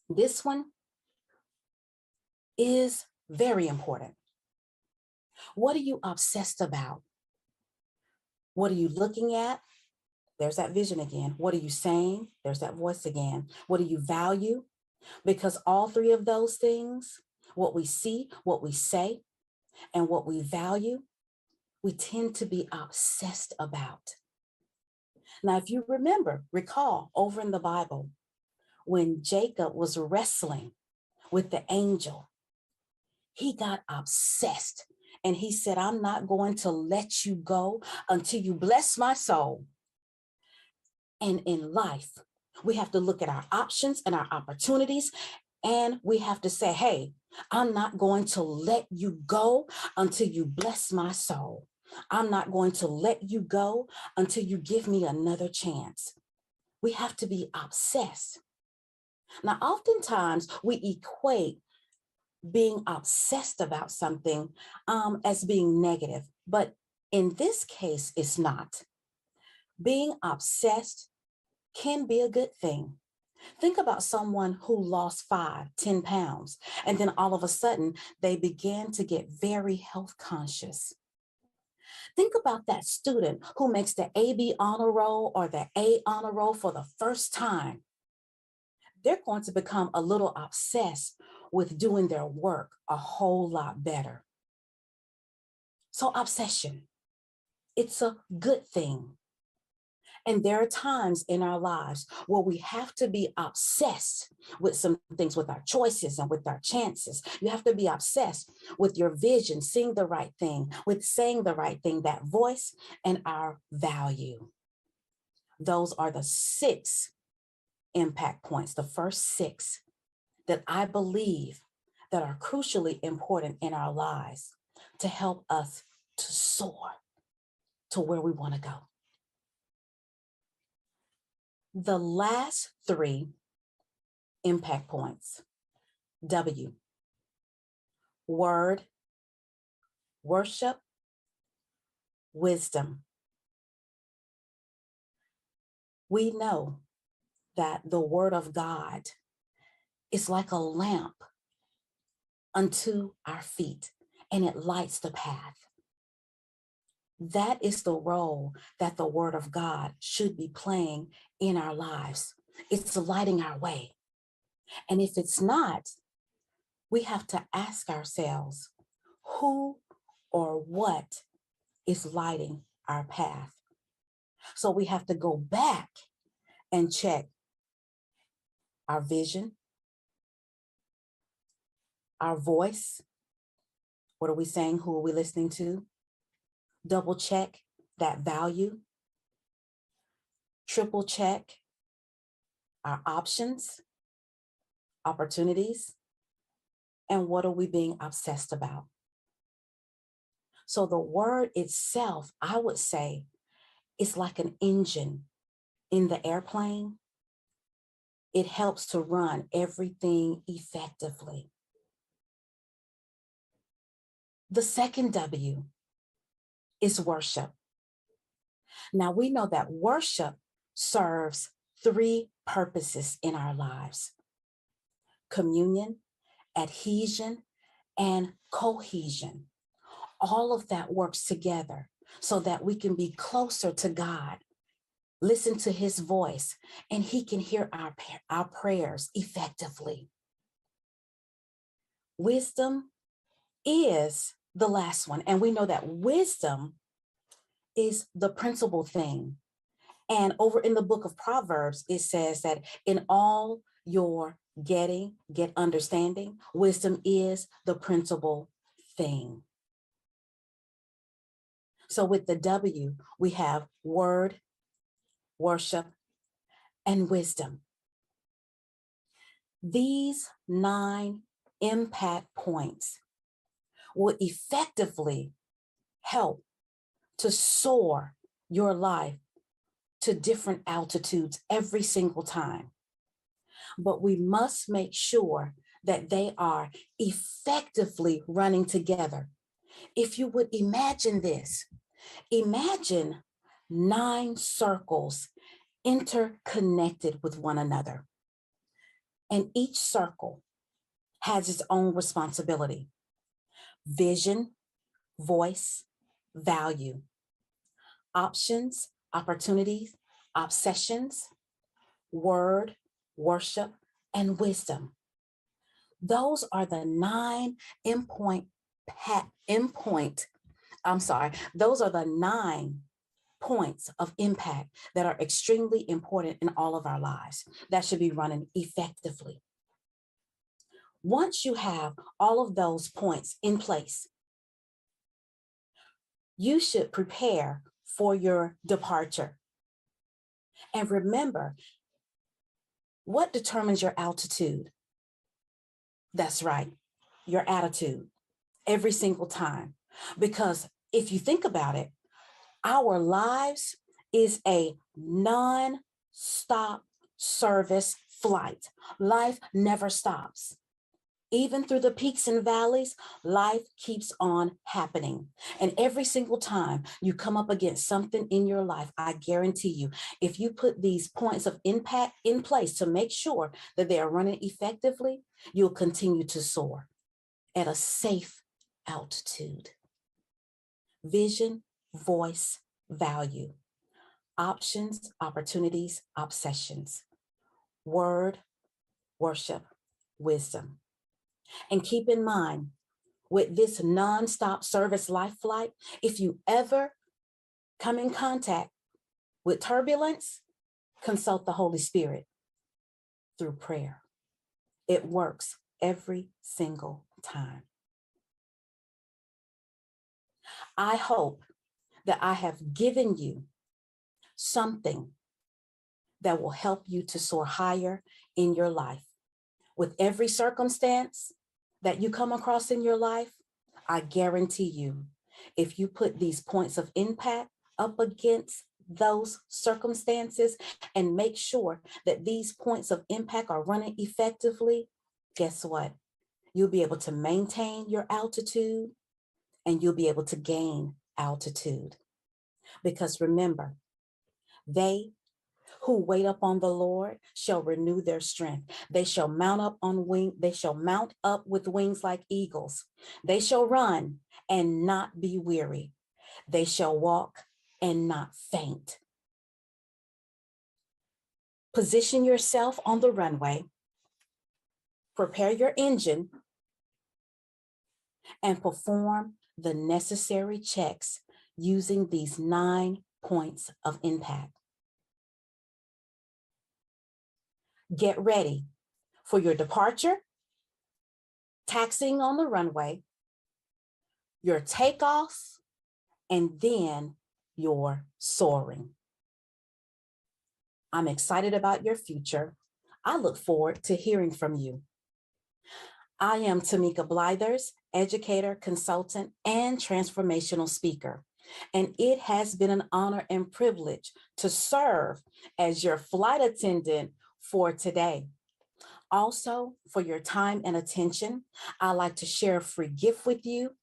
This one is very important. What are you obsessed about? What are you looking at? There's that vision again. What are you saying? There's that voice again. What do you value? Because all three of those things, what we see, what we say, and what we value, we tend to be obsessed about. Now, if you recall over in the Bible, when Jacob was wrestling with the angel, he got obsessed and he said, I'm not going to let you go until you bless my soul. And in life, we have to look at our options and our opportunities, and we have to say, hey, I'm not going to let you go until you bless my soul. I'm not going to let you go until you give me another chance. We have to be obsessed. Now, oftentimes we equate being obsessed about something as being negative, but in this case, it's not. Being obsessed can be a good thing. Think about someone who lost 5, 10 pounds, and then all of a sudden they began to get very health conscious. Think about that student who makes the AB honor roll or the A honor roll for the first time. They're going to become a little obsessed with doing their work a whole lot better. So obsession, it's a good thing. And there are times in our lives where we have to be obsessed with some things, with our choices and with our chances. You have to be obsessed with your vision, seeing the right thing, with saying the right thing, that voice and our value. Those are the 6 impact points, the first 6 that I believe that are crucially important in our lives to help us to soar to where we want to go. The last 3 impact points, W, word, worship, wisdom. We know that the word of God is like a lamp unto our feet, and it lights the path. That is the role that the word of God should be playing in our lives. It's lighting our way. And if it's not, we have to ask ourselves, who or what is lighting our path? So we have to go back and check our vision, our voice. What are we saying? Who are we listening to? Double check that value. Triple check our options, opportunities, and what are we being obsessed about? So the word itself, I would say, is like an engine in the airplane. It helps to run everything effectively. The second W is worship. Now we know that worship serves 3 purposes in our lives: communion, adhesion, and cohesion. All of that works together so that we can be closer to God, listen to his voice, and he can hear our prayers effectively. Wisdom is the last one. And we know that wisdom is the principal thing. And over in the book of Proverbs, it says that in all your get understanding, wisdom is the principal thing. So with the W, we have word, worship, and wisdom. These 9 impact points will effectively help to soar your life to different altitudes every single time. But we must make sure that they are effectively running together. If you would imagine this, imagine 9 circles interconnected with one another. And each circle has its own responsibility: vision, voice, value, options, opportunities, obsessions, word, worship, and wisdom. Those are the 9 those are the 9 points of impact that are extremely important in all of our lives that should be running effectively. Once you have all of those points in place, you should prepare for your departure. And remember, what determines your altitude? That's right, your attitude, every single time. Because if you think about it, our lives is a non-stop service flight. Life never stops. Even through the peaks and valleys, life keeps on happening. And every single time you come up against something in your life, I guarantee you, if you put these points of impact in place to make sure that they are running effectively, you'll continue to soar at a safe altitude. Vision, voice, value. Options, opportunities, obsessions. Word, worship, wisdom. And keep in mind, with this nonstop service life flight, if you ever come in contact with turbulence, consult the Holy Spirit through prayer. It works every single time. I hope that I have given you something that will help you to soar higher in your life. With every circumstance that you come across in your life, I guarantee you, if you put these points of impact up against those circumstances and make sure that these points of impact are running effectively, guess what? You'll be able to maintain your altitude and you'll be able to gain altitude. Because remember, they who wait upon the Lord shall renew their strength. They shall mount up with wings like eagles. They shall run and not be weary. They shall walk and not faint. Position yourself on the runway. Prepare your engine and perform the necessary checks using these 9 points of impact. Get ready for your departure, taxiing on the runway, your takeoff, and then your soaring. I'm excited about your future. I look forward to hearing from you. I am Tamika Blithers, educator, consultant, and transformational speaker. And it has been an honor and privilege to serve as your flight attendant for today. Also, for your time and attention, I'd like to share a free gift with you.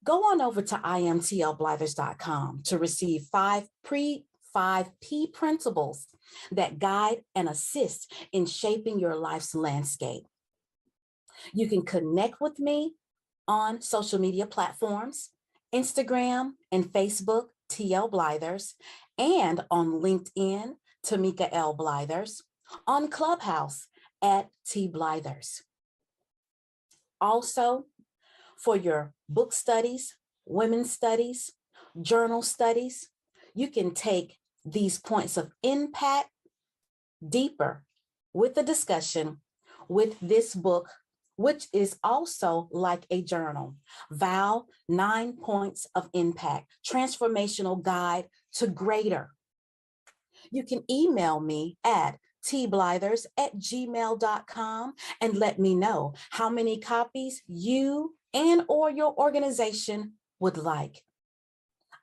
Go on over to imtlblithers.com to receive 5 P principles that guide and assist in shaping your life's landscape. You can connect with me on social media platforms, Instagram and Facebook, TL Blithers, and on LinkedIn, Tamika L. Blithers, on Clubhouse at T Blithers. Also, for your book studies, women's studies, journal studies, you can take these points of impact deeper with the discussion with this book, which is also like a journal. Vow 9 Points of Impact, Transformational Guide to Greater. You can email me at tblithers@gmail.com and let me know how many copies you and or your organization would like.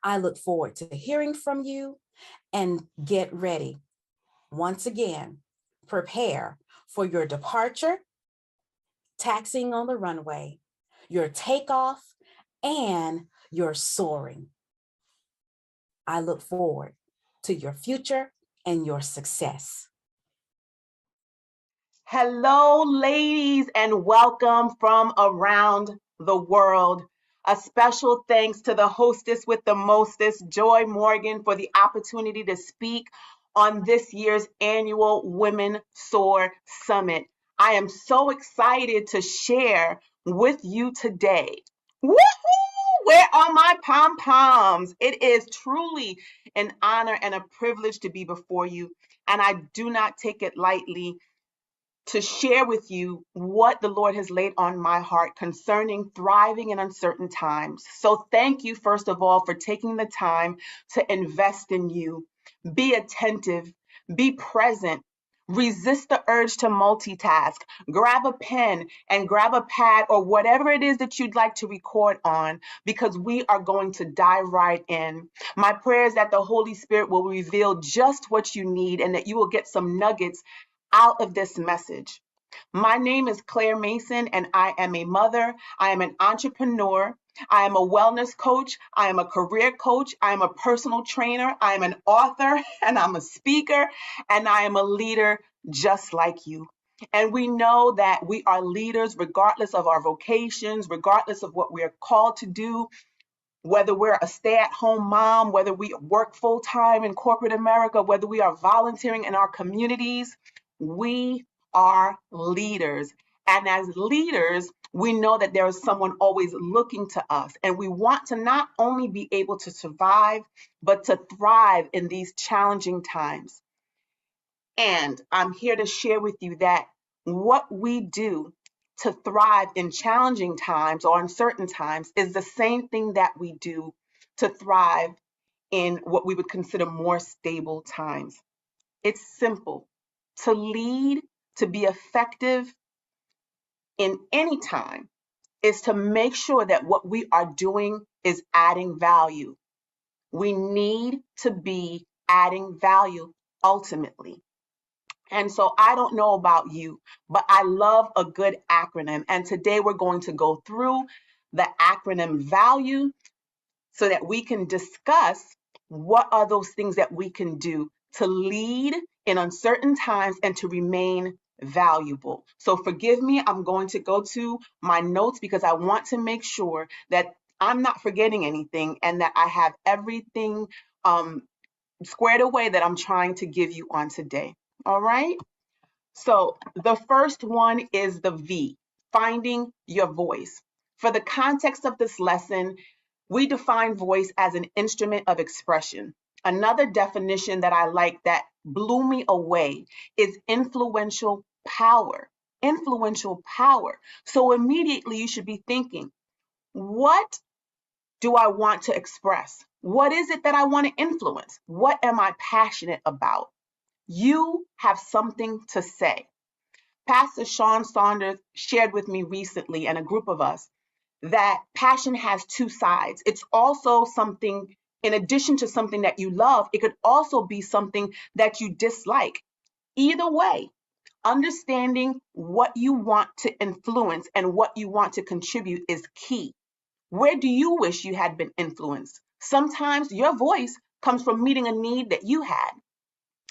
I look forward to hearing from you and get ready. Once again, prepare for your departure, taxiing on the runway, your takeoff, and your soaring. I look forward to your future and your success. Hello, ladies, and welcome from around the world. A special thanks to the hostess with the mostest, Joy Morgan, for the opportunity to speak on this year's annual Women Soar Summit. I am so excited to share with you today. Woohoo! Where are my pom-poms? It is truly an honor and a privilege to be before you, and I do not take it lightly to share with you what the Lord has laid on my heart concerning thriving in uncertain times. So thank you, first of all, for taking the time to invest in you. Be attentive, be present, resist the urge to multitask. Grab a pen and grab a pad or whatever it is that you'd like to record on, because we are going to dive right in. My prayer is that the Holy Spirit will reveal just what you need and that you will get some nuggets out of this message. My name is Claire Mason, and I am a mother. I am an entrepreneur. I am a wellness coach. I am a career coach. I am a personal trainer. I am an author, and I'm a speaker, and I am a leader just like you. And we know that we are leaders regardless of our vocations, regardless of what we are called to do, whether we're a stay-at-home mom, whether we work full-time in corporate America, whether we are volunteering in our communities, we are leaders. And as leaders, we know that there is someone always looking to us. And we want to not only be able to survive, but to thrive in these challenging times. And I'm here to share with you that what we do to thrive in challenging times or uncertain times is the same thing that we do to thrive in what we would consider more stable times. It's simple. To lead, to be effective in any time, is to make sure that what we are doing is adding value. We need to be adding value ultimately. And so I don't know about you, but I love a good acronym. And today we're going to go through the acronym value so that we can discuss what are those things that we can do to lead in uncertain times and to remain valuable. So forgive me, I'm going to go to my notes because I want to make sure that I'm not forgetting anything and that I have everything squared away that I'm trying to give you on today. All right. So the first one is the V, finding your voice. For the context of this lesson, we define voice as an instrument of expression. Another definition that I like that blew me away is influential power. Influential power. So immediately you should be thinking, what do I want to express? What is it that I want to influence? What am I passionate about? You have something to say. Pastor Sean Saunders shared with me recently and a group of us that passion has two sides. It's also something, in addition to something that you love, it could also be something that you dislike. Either way, understanding what you want to influence and what you want to contribute is key. Where do you wish you had been influenced? Sometimes your voice comes from meeting a need that you had.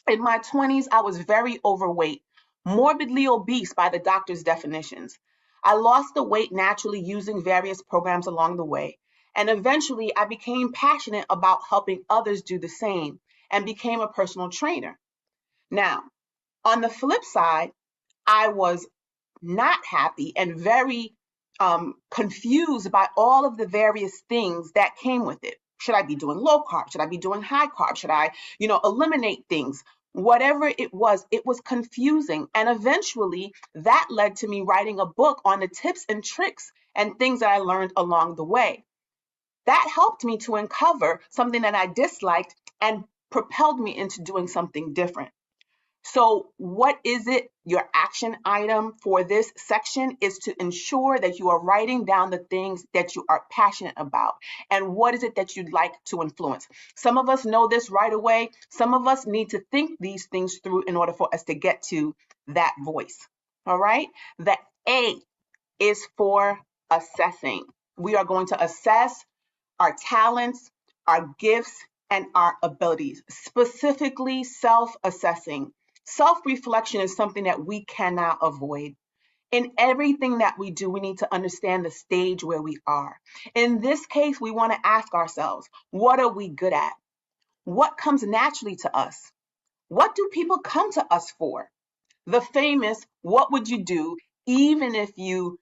In my 20s, I was very overweight, morbidly obese by the doctor's definitions. I lost the weight naturally using various programs along the way. And eventually, I became passionate about helping others do the same and became a personal trainer. Now, on the flip side, I was not happy and very confused by all of the various things that came with it. Should I be doing low carb? Should I be doing high carb? Should I, eliminate things? Whatever it was confusing. And eventually that led to me writing a book on the tips and tricks and things that I learned along the way. That helped me to uncover something that I disliked and propelled me into doing something different. So what is it? Your action item for this section is to ensure that you are writing down the things that you are passionate about and what is it that you'd like to influence. Some of us know this right away. Some of us need to think these things through in order for us to get to that voice. All right. The A is for assessing. We are going to assess our talents, our gifts, and our abilities, specifically self-assessing. Self-reflection is something that we cannot avoid. In everything that we do, we need to understand the stage where we are. In this case, we want to ask ourselves, what are we good at? What comes naturally to us? What do people come to us for? The famous, what would you do even if you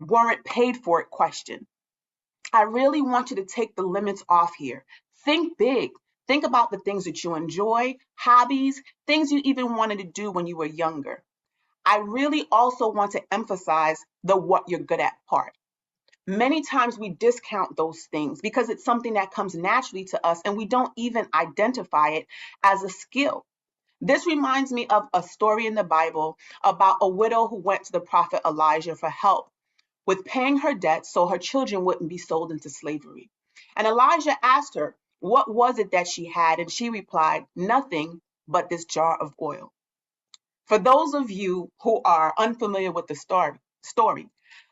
weren't paid for it question. I really want you to take the limits off here. Think big. Think about the things that you enjoy, hobbies, things you even wanted to do when you were younger. I really also want to emphasize the what you're good at part. Many times we discount those things because it's something that comes naturally to us and we don't even identify it as a skill. This reminds me of a story in the Bible about a widow who went to the prophet Elijah for help with paying her debts so her children wouldn't be sold into slavery. And Elijah asked her, what was it that she had? And she replied, nothing but this jar of oil. For those of you who are unfamiliar with the story,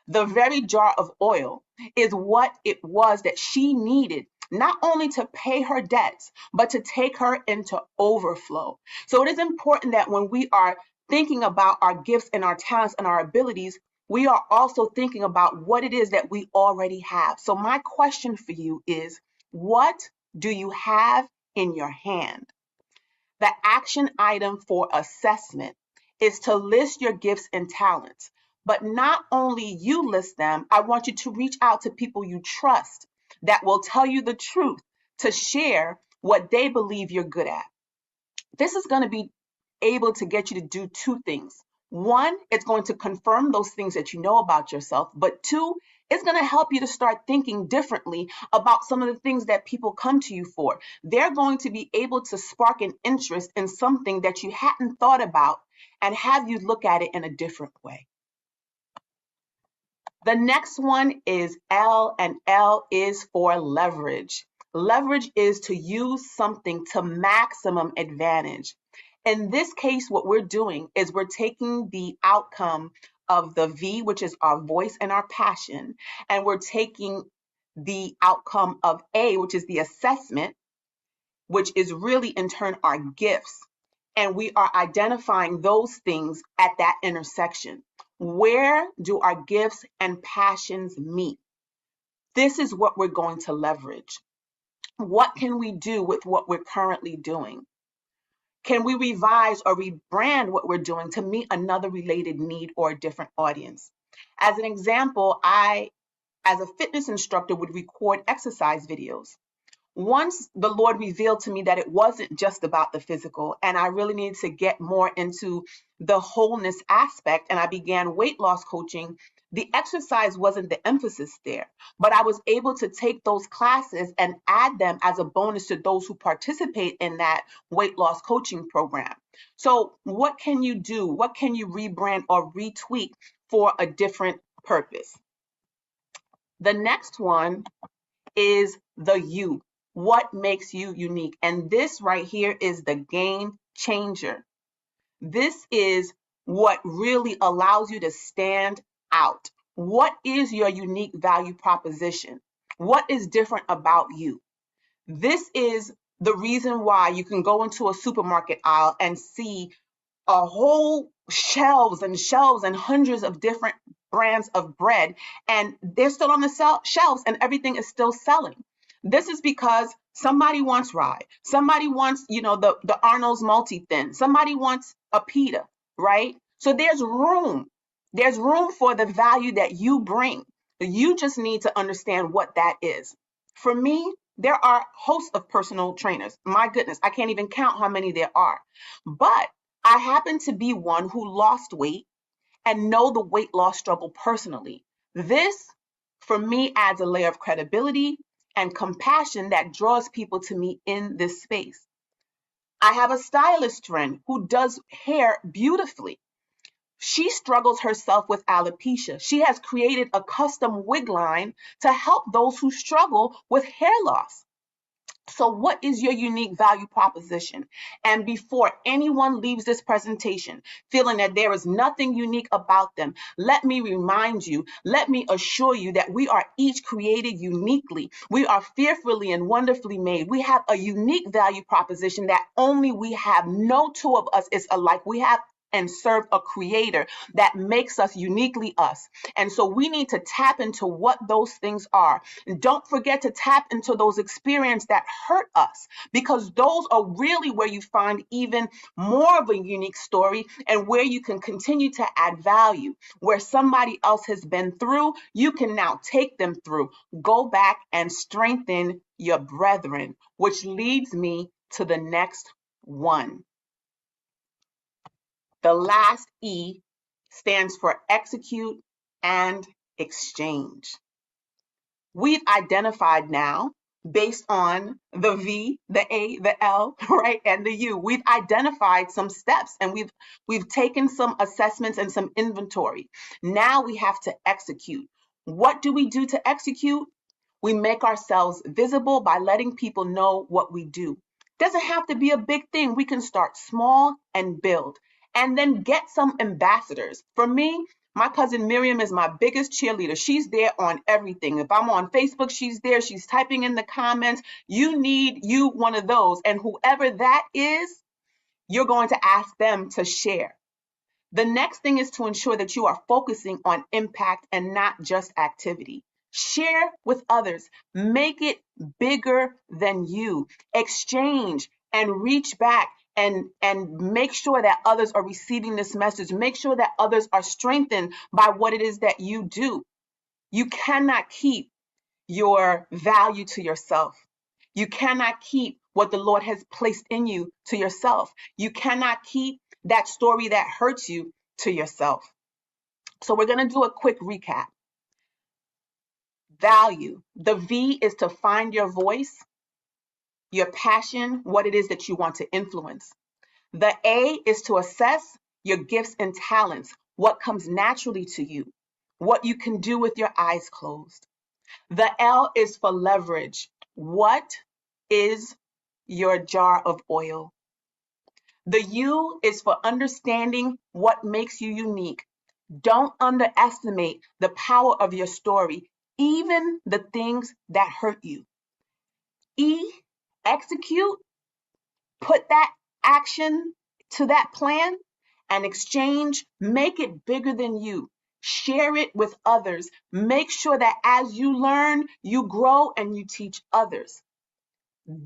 the very jar of oil is what it was that she needed, not only to pay her debts, but to take her into overflow. So it is important that when we are thinking about our gifts and our talents and our abilities, we are also thinking about what it is that we already have. So my question for you is, what do you have in your hand? The action item for assessment is to list your gifts and talents. But not only you list them, I want you to reach out to people you trust that will tell you the truth, to share what they believe you're good at. This is going to be able to get you to do two things. One, it's going to confirm those things that you know about yourself. But two, it's going to help you to start thinking differently about some of the things that people come to you for. They're going to be able to spark an interest in something that you hadn't thought about and have you look at it in a different way. The next one is L, and L is for leverage. Leverage is to use something to maximum advantage. In this case, what we're doing is we're taking the outcome of the V, which is our voice and our passion, and we're taking the outcome of A, which is the assessment, which is really in turn our gifts. And we are identifying those things at that intersection. Where do our gifts and passions meet? This is what we're going to leverage. What can we do with what we're currently doing? Can we revise or rebrand what we're doing to meet another related need or a different audience? As an example, I, as a fitness instructor, would record exercise videos. Once the Lord revealed to me that it wasn't just about the physical, and I really needed to get more into the wholeness aspect, and I began weight loss coaching, the exercise wasn't the emphasis there, but I was able to take those classes and add them as a bonus to those who participate in that weight loss coaching program. So what can you do? What can you rebrand or retweak for a different purpose? The next one is the you. What makes you unique? And this right here is the game changer. This is what really allows you to stand out. What is your unique value proposition? What is different about you? This is the reason why you can go into a supermarket aisle and see a whole shelves and hundreds of different brands of bread, and they're still on the shelves and everything is still selling. This is because somebody wants rye, somebody wants, the Arnold's multi-thin, somebody wants a pita, right? So there's room for the value that you bring. You just need to understand what that is. For me, there are hosts of personal trainers. My goodness, I can't even count how many there are. But I happen to be one who lost weight and know the weight loss struggle personally. This, for me, adds a layer of credibility and compassion that draws people to me in this space. I have a stylist friend who does hair beautifully. She struggles herself with alopecia. She has created a custom wig line to help those who struggle with hair loss. So what is your unique value proposition? And before anyone leaves this presentation feeling that there is nothing unique about them, let me remind you, let me assure you that we are each created uniquely. We are fearfully and wonderfully made. We have a unique value proposition that only we have. No two of us is alike. We have and serve a creator that makes us uniquely us. And so we need to tap into what those things are. And don't forget to tap into those experiences that hurt us, because those are really where you find even more of a unique story and where you can continue to add value. Where somebody else has been through, you can now take them through. Go back and strengthen your brethren, which leads me to the next one. The last E stands for execute and exchange. We've identified now, based on the V, the A, the L, right, and the U, we've identified some steps and we've taken some assessments and some inventory. Now we have to execute. What do we do to execute? We make ourselves visible by letting people know what we do. Doesn't have to be a big thing. We can start small and build. and then get some ambassadors. For me, my cousin Miriam is my biggest cheerleader. She's there on everything. If I'm on Facebook, she's there. She's typing in the comments. You need one of those. And whoever that is, you're going to ask them to share. The next thing is to ensure that you are focusing on impact and not just activity. Share with others. Make it bigger than you. Exchange and reach back and make sure that others are receiving this message. Make sure that others are strengthened by what it is that you do. You cannot keep your value to yourself. You cannot keep what the Lord has placed in you to yourself. You cannot keep that story that hurts you to yourself. So we're going to do a quick recap. Value. The V is to find your voice, your passion, what it is that you want to influence. The A is to assess your gifts and talents, what comes naturally to you, what you can do with your eyes closed. The L is for leverage. What is your jar of oil? The U is for understanding what makes you unique. Don't underestimate the power of your story, even the things that hurt you. E, execute, put that action to that plan, and exchange, make it bigger than you. Share it with others. Make sure that as you learn, you grow and you teach others.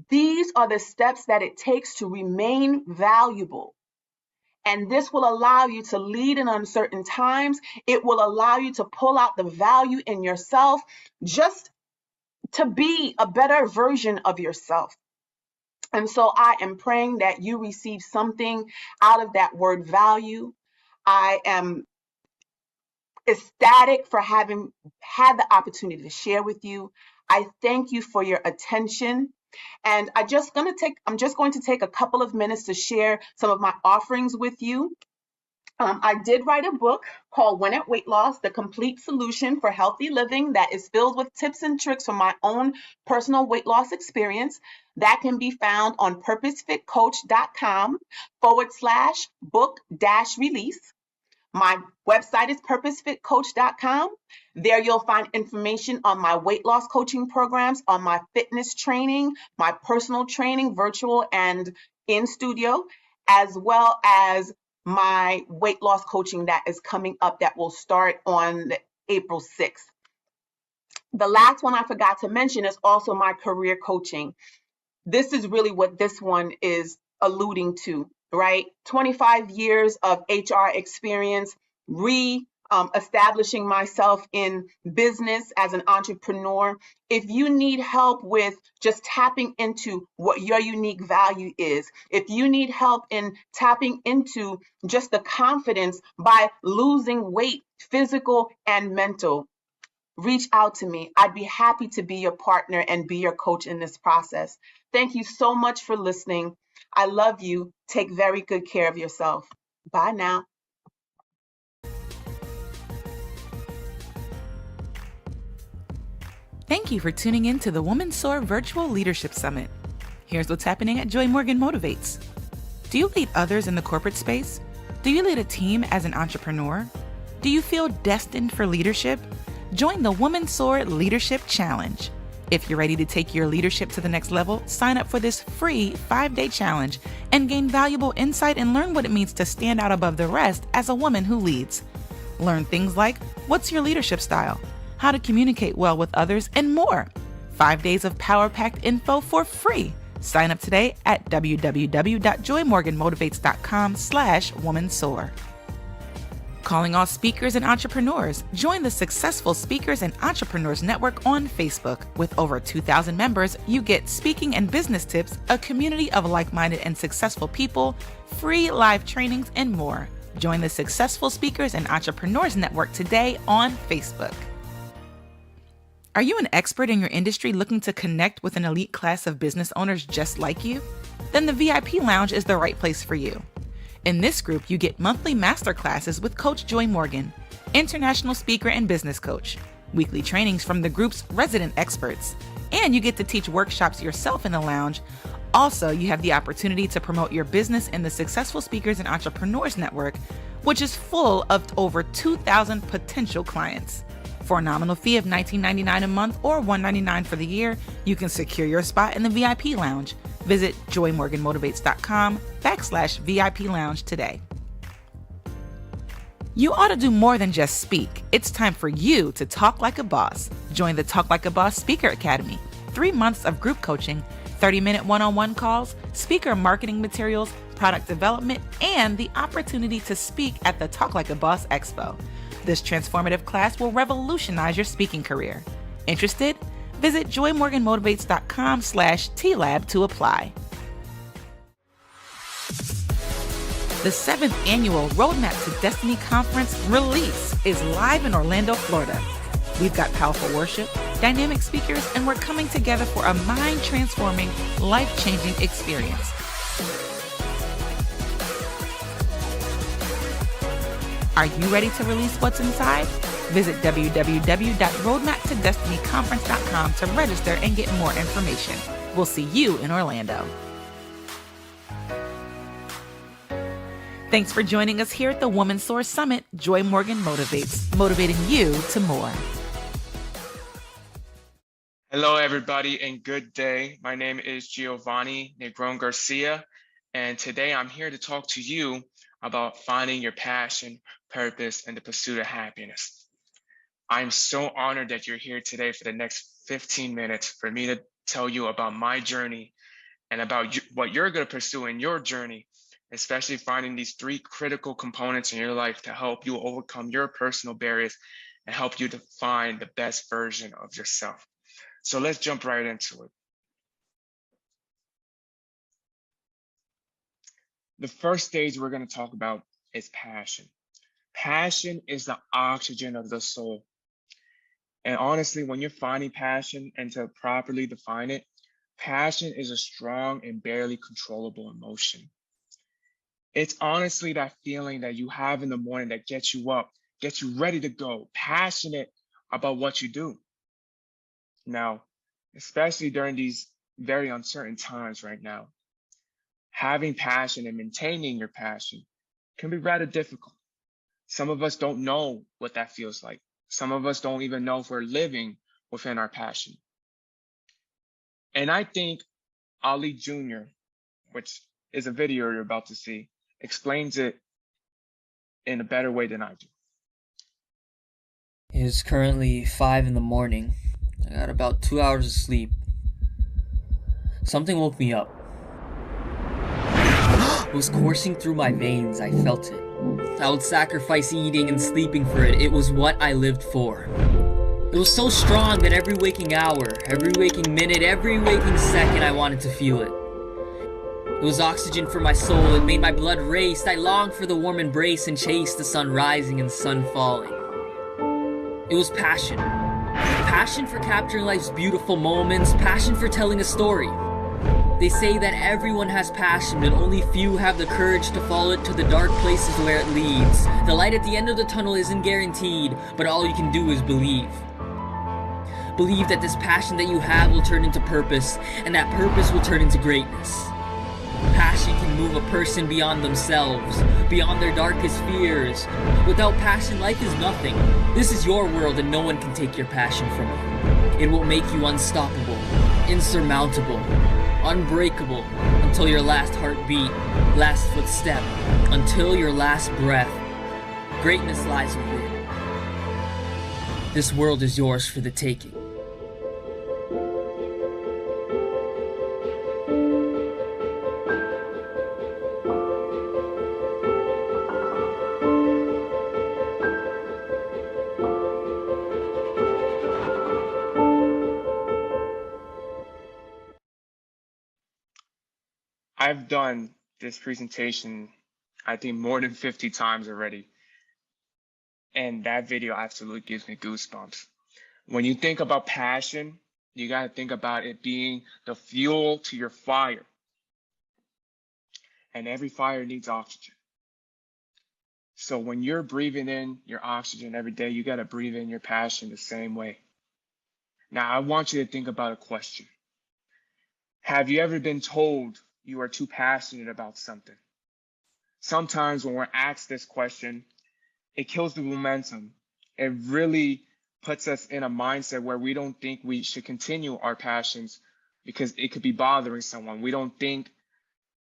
These are the steps that it takes to remain valuable. And this will allow you to lead in uncertain times. It will allow you to pull out the value in yourself, just to be a better version of yourself. And so I am praying that you receive something out of that word value. I am ecstatic for having had the opportunity to share with you. I thank you for your attention. And I'm just going to take a couple of minutes to share some of my offerings with you. I did write a book called Win at Weight Loss, The Complete Solution for Healthy Living, that is filled with tips and tricks from my own personal weight loss experience. That can be found on purposefitcoach.com/book-release. My website is purposefitcoach.com. There you'll find information on my weight loss coaching programs, on my fitness training, my personal training, virtual and in studio, as well as my weight loss coaching that is coming up that will start on April 6th. The last one I forgot to mention is also my career coaching. This is really what this one is alluding to, right? 25 years of HR experience, establishing myself in business as an entrepreneur. If you need help with just tapping into what your unique value is, if you need help in tapping into just the confidence by losing weight, physical and mental, reach out to me. I'd be happy to be your partner and be your coach in this process. Thank you so much for listening. I love you. Take very good care of yourself. Bye now. Thank you for tuning in to the Woman Soar Virtual Leadership Summit. Here's what's happening at Joy Morgan Motivates. Do you lead others in the corporate space? Do you lead a team as an entrepreneur? Do you feel destined for leadership? Join the Woman Soar Leadership Challenge. If you're ready to take your leadership to the next level, sign up for this free 5-day challenge and gain valuable insight and learn what it means to stand out above the rest as a woman who leads. Learn things like, what's your leadership style? How to communicate well with others, and more. 5 days of power-packed info for free. Sign up today at www.joymorganmotivates.com/womansoar. Calling all speakers and entrepreneurs. Join the Successful Speakers and Entrepreneurs Network on Facebook. With over 2,000 members, you get speaking and business tips, a community of like-minded and successful people, free live trainings, and more. Join the Successful Speakers and Entrepreneurs Network today on Facebook. Are you an expert in your industry looking to connect with an elite class of business owners just like you? Then the VIP Lounge is the right place for you. In this group, you get monthly masterclasses with Coach Joy Morgan, international speaker and business coach, weekly trainings from the group's resident experts, and you get to teach workshops yourself in the lounge, Also, you have the opportunity to promote your business in the Successful Speakers and Entrepreneurs Network, which is full of over 2,000 potential clients. For a nominal fee of $19.99 a month or $199 for the year, you can secure your spot in the VIP lounge. Visit joymorganmotivates.com/VIP lounge today. You ought to do more than just speak. It's time for you to talk like a boss. Join the Talk Like a Boss Speaker Academy. 3 months of group coaching, 30-minute one-on-one calls, speaker marketing materials, product development, and the opportunity to speak at the Talk Like a Boss Expo. This transformative class will revolutionize your speaking career. Interested? Visit joymorganmotivates.com/TLAB to apply. The 7th annual Roadmap to Destiny Conference Release is live in Orlando, Florida. We've got powerful worship, dynamic speakers, and we're coming together for a mind-transforming, life-changing experience. Are you ready to release what's inside? Visit www.roadmaptodestinyconference.com to register and get more information. We'll see you in Orlando. Thanks for joining us here at the Woman Soar Summit. Joy Morgan Motivates, motivating you to more. Hello, everybody, and good day. My name is Giovanni Negron Garcia, and today I'm here to talk to you about finding your passion, purpose, and the pursuit of happiness. I'm so honored that you're here today for the next 15 minutes for me to tell you about my journey and about what you're going to pursue in your journey, especially finding these 3 critical components in your life to help you overcome your personal barriers and help you to find the best version of yourself. So let's jump right into it. The first stage we're going to talk about is passion. Passion is the oxygen of the soul. And honestly, when you're finding passion and to properly define it, passion is a strong and barely controllable emotion. It's honestly that feeling that you have in the morning that gets you up, gets you ready to go, passionate about what you do. Now, especially during these very uncertain times right now, having passion and maintaining your passion can be rather difficult. Some of us don't know what that feels like. Some of us don't even know if we're living within our passion. And I think Ali Jr., which is a video you're about to see, explains it in a better way than I do. It is currently 5 in the morning. I got about 2 hours of sleep. Something woke me up. It was coursing through my veins. I felt it. I would sacrifice eating and sleeping for it. It was what I lived for. It was so strong that every waking hour, every waking minute, every waking second, I wanted to feel it. It was oxygen for my soul. It made my blood race. I longed for the warm embrace and chased the sun rising and sun falling. It was passion. Passion for capturing life's beautiful moments. Passion for telling a story. They say that everyone has passion, but only few have the courage to follow it to the dark places where it leads. The light at the end of the tunnel isn't guaranteed, but all you can do is believe. Believe that this passion that you have will turn into purpose, and that purpose will turn into greatness. Passion can move a person beyond themselves, beyond their darkest fears. Without passion, life is nothing. This is your world and no one can take your passion from you. It will make you unstoppable, insurmountable, unbreakable, until your last heartbeat, last footstep, until your last breath. Greatness lies within. This world is yours for the taking. I've done this presentation, I think, more than 50 times already. And that video absolutely gives me goosebumps. When you think about passion, you got to think about it being the fuel to your fire. And every fire needs oxygen. So when you're breathing in your oxygen every day, you got to breathe in your passion the same way. Now, I want you to think about a question. Have you ever been told you are too passionate about something? Sometimes when we're asked this question, it kills the momentum. It really puts us in a mindset where we don't think we should continue our passions because it could be bothering someone. We don't think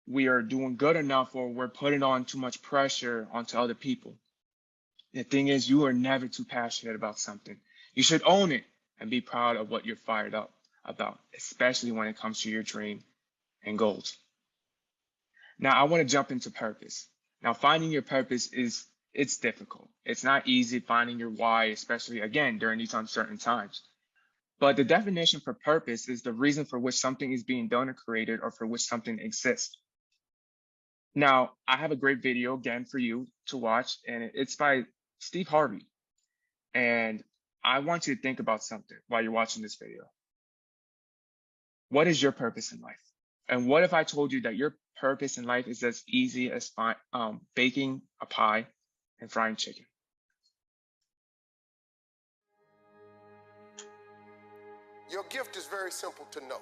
we are doing good enough, or we're putting on too much pressure onto other people. The thing is, you are never too passionate about something. You should own it and be proud of what you're fired up about, especially when it comes to your dream and goals. Now, I want to jump into purpose. Now, finding your purpose it's difficult. It's not easy finding your why, especially, again, during these uncertain times. But the definition for purpose is the reason for which something is being done or created, or for which something exists. Now, I have a great video, again, for you to watch, and it's by Steve Harvey. And I want you to think about something while you're watching this video. What is your purpose in life? And what if I told you that your purpose in life is as easy as baking a pie and frying chicken? Your gift is very simple to know.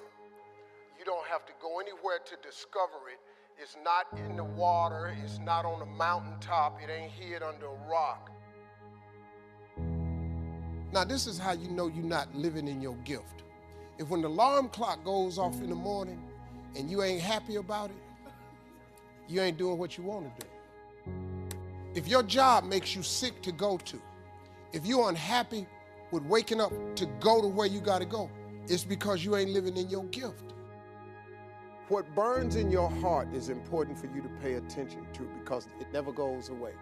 You don't have to go anywhere to discover it. It's not in the water. It's not on a mountaintop. It ain't hid under a rock. Now, this is how you know you're not living in your gift. If when the alarm clock goes off in the morning and you ain't happy about it, you ain't doing what you want to do. If your job makes you sick to go to, if you're unhappy with waking up to go to where you got to go, it's because you ain't living in your gift. What burns in your heart is important for you to pay attention to, because it never goes away.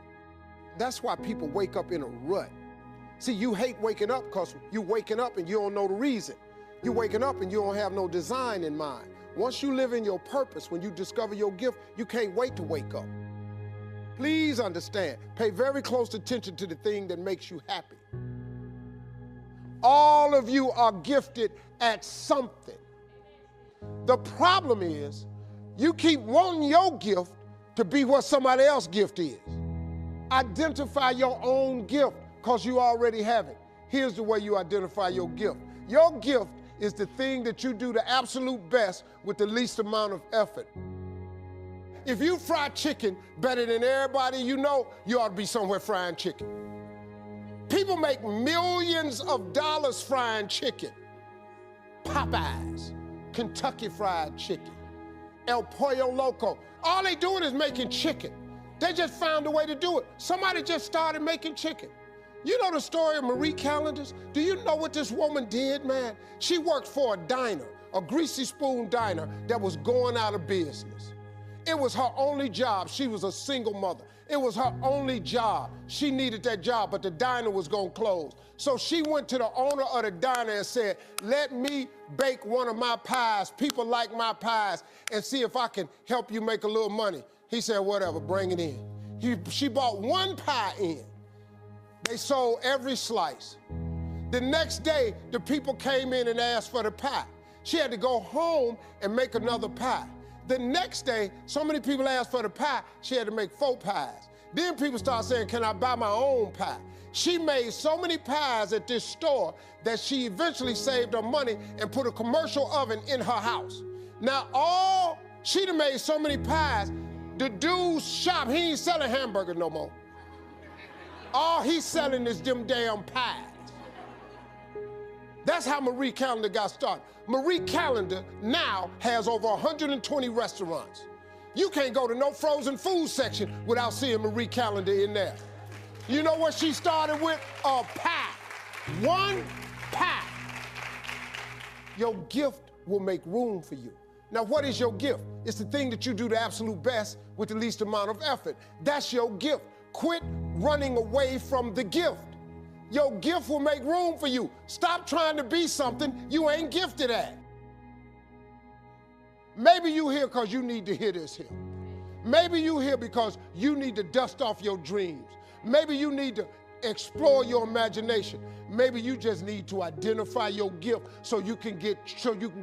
That's why people wake up in a rut. See, you hate waking up because you waking up and you don't know the reason. You waking up and you don't have no design in mind. Once you live in your purpose, when you discover your gift, you can't wait to wake up. Please understand, pay very close attention to the thing that makes you happy. All of you are gifted at something. The problem is, you keep wanting your gift to be what somebody else's gift is. Identify your own gift, because you already have it. Here's the way you identify your gift. Your gift is the thing that you do the absolute best with the least amount of effort. If you fry chicken better than everybody you know, you ought to be somewhere frying chicken. People make millions of dollars frying chicken. Popeyes, Kentucky Fried Chicken, El Pollo Loco. All they doing is making chicken. They just found a way to do it. Somebody just started making chicken. You know the story of Marie Callender's? Do you know what this woman did, man? She worked for a diner, a greasy spoon diner that was going out of business. It was her only job. She was a single mother. It was her only job. She needed that job, but the diner was gonna close. So she went to the owner of the diner and said, let me bake one of my pies. People like my pies, and see if I can help you make a little money. He said, whatever, bring it in. She bought one pie in. They sold every slice. The next day, the people came in and asked for the pie. She had to go home and make another pie. The next day, so many people asked for the pie, she had to make 4 pies. Then people started saying, can I buy my own pie? She made so many pies at this store that she eventually saved her money and put a commercial oven in her house. Now, she done made so many pies, the dude's shop, he ain't selling hamburgers no more. All he's selling is them damn pies. That's how Marie Callender got started. Marie Callender now has over 120 restaurants. You can't go to no frozen food section without seeing Marie Callender in there. You know what she started with? A pie. One pie. Your gift will make room for you. Now, what is your gift? It's the thing that you do the absolute best with the least amount of effort. That's your gift. Quit running away from the gift. Your gift will make room for you. Stop trying to be something you ain't gifted at. Maybe you here because you need to hear this here. Maybe you here because you need to dust off your dreams. Maybe you need to explore your imagination. Maybe you just need to identify your gift so you can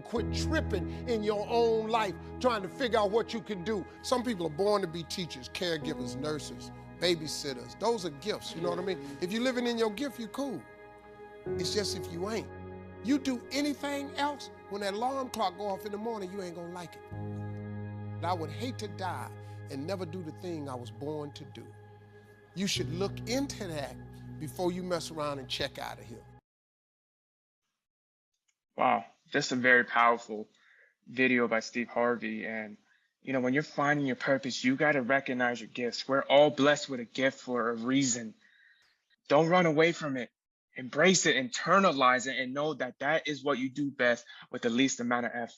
quit tripping in your own life, trying to figure out what you can do. Some people are born to be teachers, caregivers, nurses, babysitters. Those are gifts, you know what I mean? If you're living in your gift, you're cool. It's just if you ain't. You do anything else, When that alarm clock go off in the morning, you ain't gonna like it. I would hate to die and never do the thing I was born to do. You should look into that before you mess around and check out of here. Wow, just a very powerful video by Steve Harvey. And, you know, when you're finding your purpose, you got to recognize your gifts. We're all blessed with a gift for a reason. Don't run away from it. Embrace it, internalize it, and know that that is what you do best with the least amount of effort.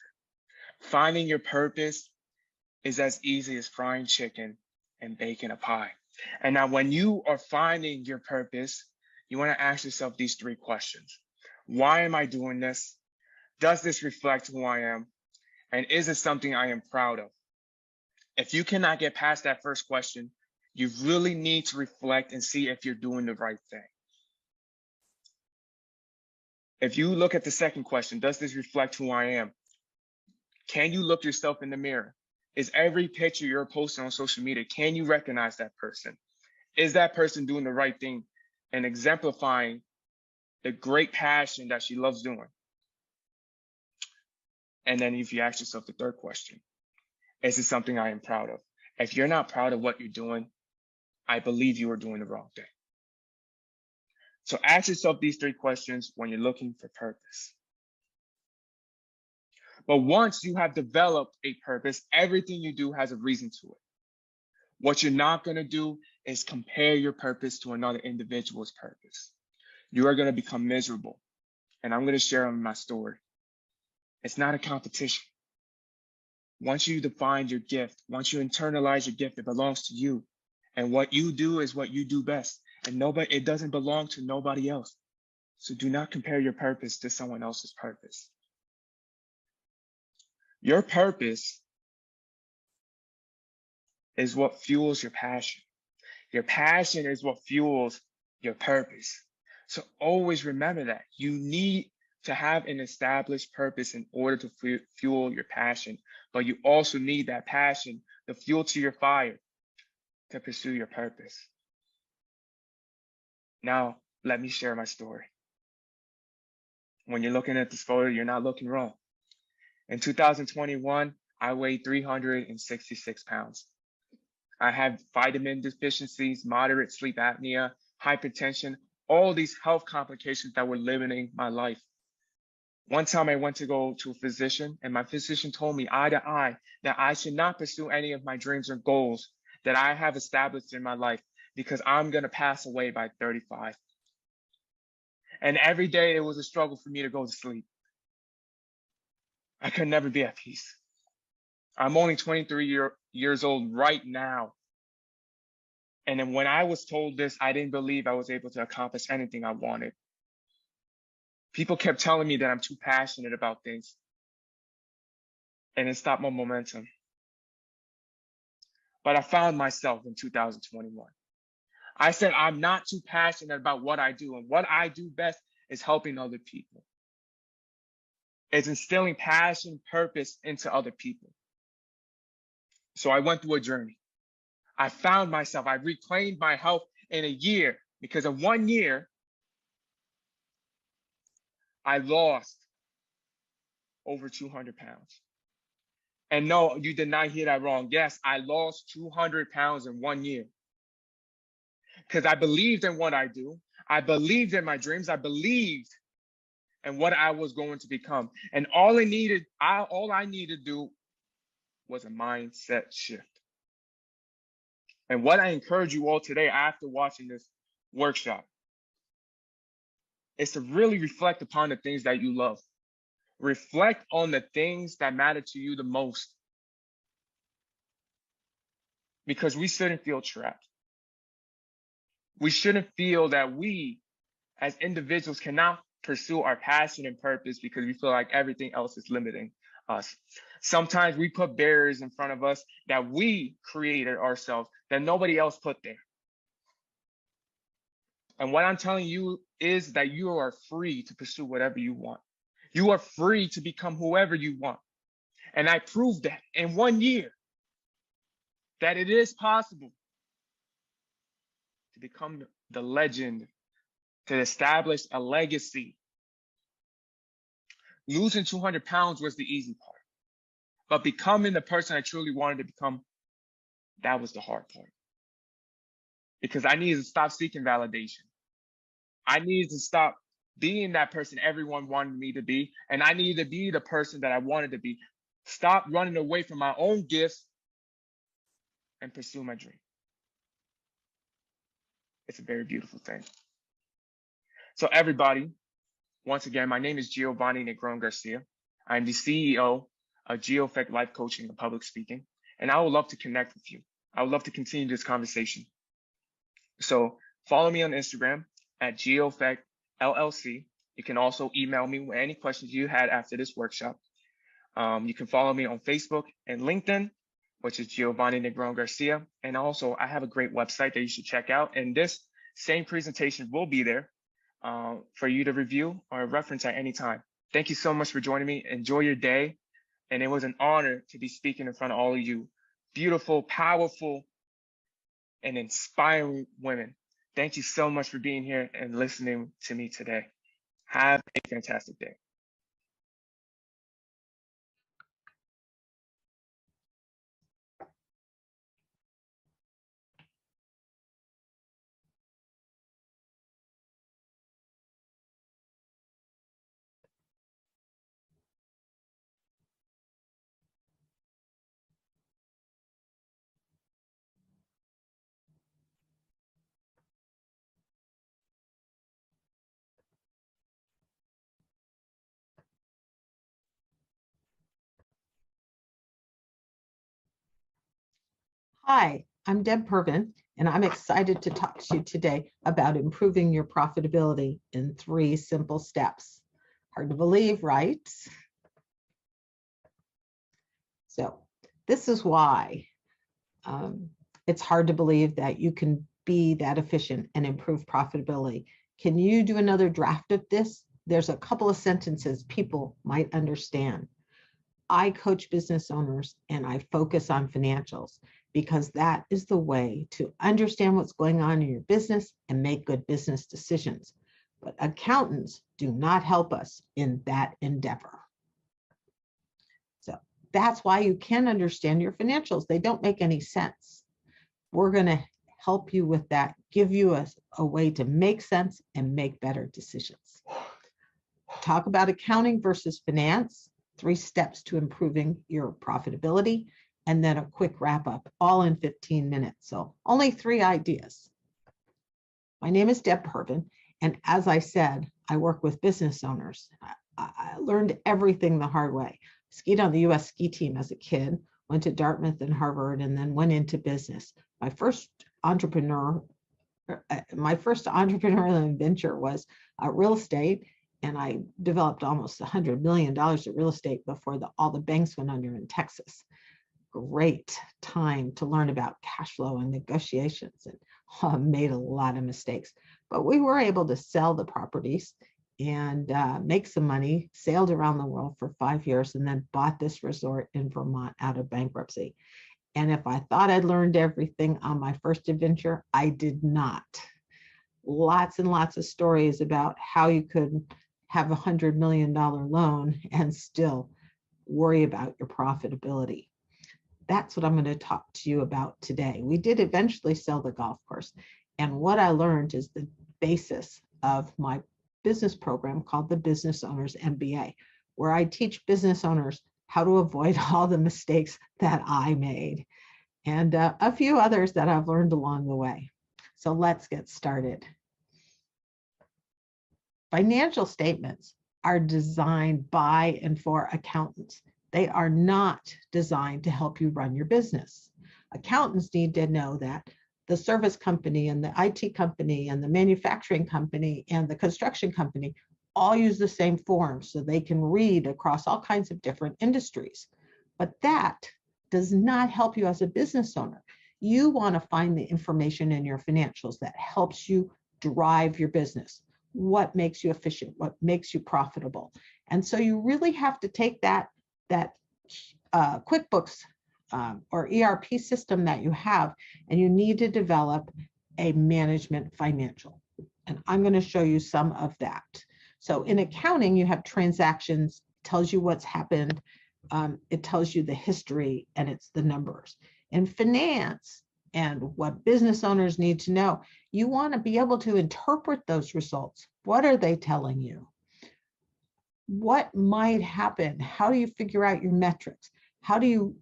Finding your purpose is as easy as frying chicken and baking a pie. And now when you are finding your purpose, you want to ask yourself these three questions. Why am I doing this? Does this reflect who I am? And is it something I am proud of? If you cannot get past that first question, you really need to reflect and see if you're doing the right thing. If you look at the second question, does this reflect who I am? Can you look yourself in the mirror? Is every picture you're posting on social media, can you recognize that person? Is that person doing the right thing and exemplifying the great passion that she loves doing? And then if you ask yourself the third question, is it something I am proud of? If you're not proud of what you're doing, I believe you are doing the wrong thing. So ask yourself these three questions when you're looking for purpose. But once you have developed a purpose, everything you do has a reason to it. What you're not going to do is compare your purpose to another individual's purpose. You are going to become miserable. And I'm going to share my story. It's not a competition. Once you define your gift, once you internalize your gift, it belongs to you. And what you do is what you do best. And it doesn't belong to nobody else. So do not compare your purpose to someone else's purpose. Your purpose is what fuels your passion. Your passion is what fuels your purpose. So always remember that you need to have an established purpose in order to fuel your passion, but you also need that passion, the fuel to your fire, to pursue your purpose. Now, let me share my story. When you're looking at this photo, you're not looking wrong. In 2021, I weighed 366 pounds. I had vitamin deficiencies, moderate sleep apnea, hypertension, all these health complications that were limiting my life. One time I went to go to a physician, and my physician told me eye to eye that I should not pursue any of my dreams or goals that I have established in my life because I'm going to pass away by 35. And every day it was a struggle for me to go to sleep. I could never be at peace. I'm only 23 years old right now. And then when I was told this, I didn't believe I was able to accomplish anything I wanted. People kept telling me that I'm too passionate about things. And it stopped my momentum. But I found myself in 2021. I said, I'm not too passionate about what I do. And what I do best is helping other people. It's instilling passion, purpose into other people. So I went through a journey. I found myself. I reclaimed my health in a year because in 1 year, I lost over 200 pounds. And no, you did not hear that wrong. Yes, I lost 200 pounds in 1 year because I believed in what I do. I believed in my dreams. I believed in what I was going to become. And all I needed to do was a mindset shift. And what I encourage you all today after watching this workshop is to really reflect upon the things that you love. Reflect on the things that matter to you the most. Because we shouldn't feel trapped. We shouldn't feel that we, as individuals, cannot pursue our passion and purpose because we feel like everything else is limiting us. Sometimes we put barriers in front of us that we created ourselves, that nobody else put there. And what I'm telling you is that you are free to pursue whatever you want. You are free to become whoever you want. And I proved that in 1 year, that it is possible to become the legend, to establish a legacy. Losing 200 pounds was the easy part. But becoming the person I truly wanted to become, that was the hard part. Because I needed to stop seeking validation. I needed to stop being that person everyone wanted me to be. And I needed to be the person that I wanted to be. Stop running away from my own gifts and pursue my dream. It's a very beautiful thing. So everybody, once again, my name is Giovanni Negron Garcia. I'm the CEO of GeoEffect Life Coaching and Public Speaking, and I would love to connect with you. I would love to continue this conversation. So follow me on Instagram at GeoEffect LLC. You can also email me with any questions you had after this workshop. You can follow me on Facebook and LinkedIn, which is Giovanni Negron Garcia. And also, I have a great website that you should check out. And this same presentation will be there for you to review or reference at any time. Thank you so much for joining me. Enjoy your day. And it was an honor to be speaking in front of all of you. Beautiful, powerful, and inspiring women. Thank you so much for being here and listening to me today. Have a fantastic day. Hi, I'm Deb Pervin, and I'm excited to talk to you today about improving your profitability in 3 simple steps. Hard to believe, right? So this is why it's hard to believe that you can be that efficient and improve profitability. Can you do another draft of this? There's a couple of sentences people might understand. I coach business owners and I focus on financials because that is the way to understand what's going on in your business and make good business decisions. But accountants do not help us in that endeavor. So that's why you can understand your financials. They don't make any sense. We're going to help you with that, give you a way to make sense and make better decisions. Talk about accounting versus finance, 3 steps to improving your profitability, and then a quick wrap up, all in 15 minutes. So only 3 ideas. My name is Deb Pervin, and as I said, I work with business owners. I learned everything the hard way. Skied on the US ski team as a kid, went to Dartmouth and Harvard, and then went into business. My first entrepreneurial venture was real estate, and I developed almost $100 million of real estate before all the banks went under in Texas. Great time to learn about cash flow and negotiations, and made a lot of mistakes. But we were able to sell the properties and make some money, sailed around the world for 5 years, and then bought this resort in Vermont out of bankruptcy. And if I thought I'd learned everything on my first adventure, I did not. Lots and lots of stories about how you could have a $100 million loan and still worry about your profitability. That's what I'm going to talk to you about today. We did eventually sell the golf course. And what I learned is the basis of my business program called the Business Owners MBA, where I teach business owners how to avoid all the mistakes that I made and a few others that I've learned along the way. So let's get started. Financial statements are designed by and for accountants. They are not designed to help you run your business. Accountants need to know that the service company and the IT company and the manufacturing company and the construction company all use the same forms so they can read across all kinds of different industries. But that does not help you as a business owner. You want to find the information in your financials that helps you drive your business. What makes you efficient? What makes you profitable? And so you really have to take that QuickBooks or ERP system that you have, and you need to develop a management financial. And I'm going to show you some of that. So in accounting, you have transactions tells you what's happened. It tells you the history, and it's the numbers. In finance, and what business owners need to know, you want to be able to interpret those results. What are they telling you? What might happen? How do you figure out your metrics? How do you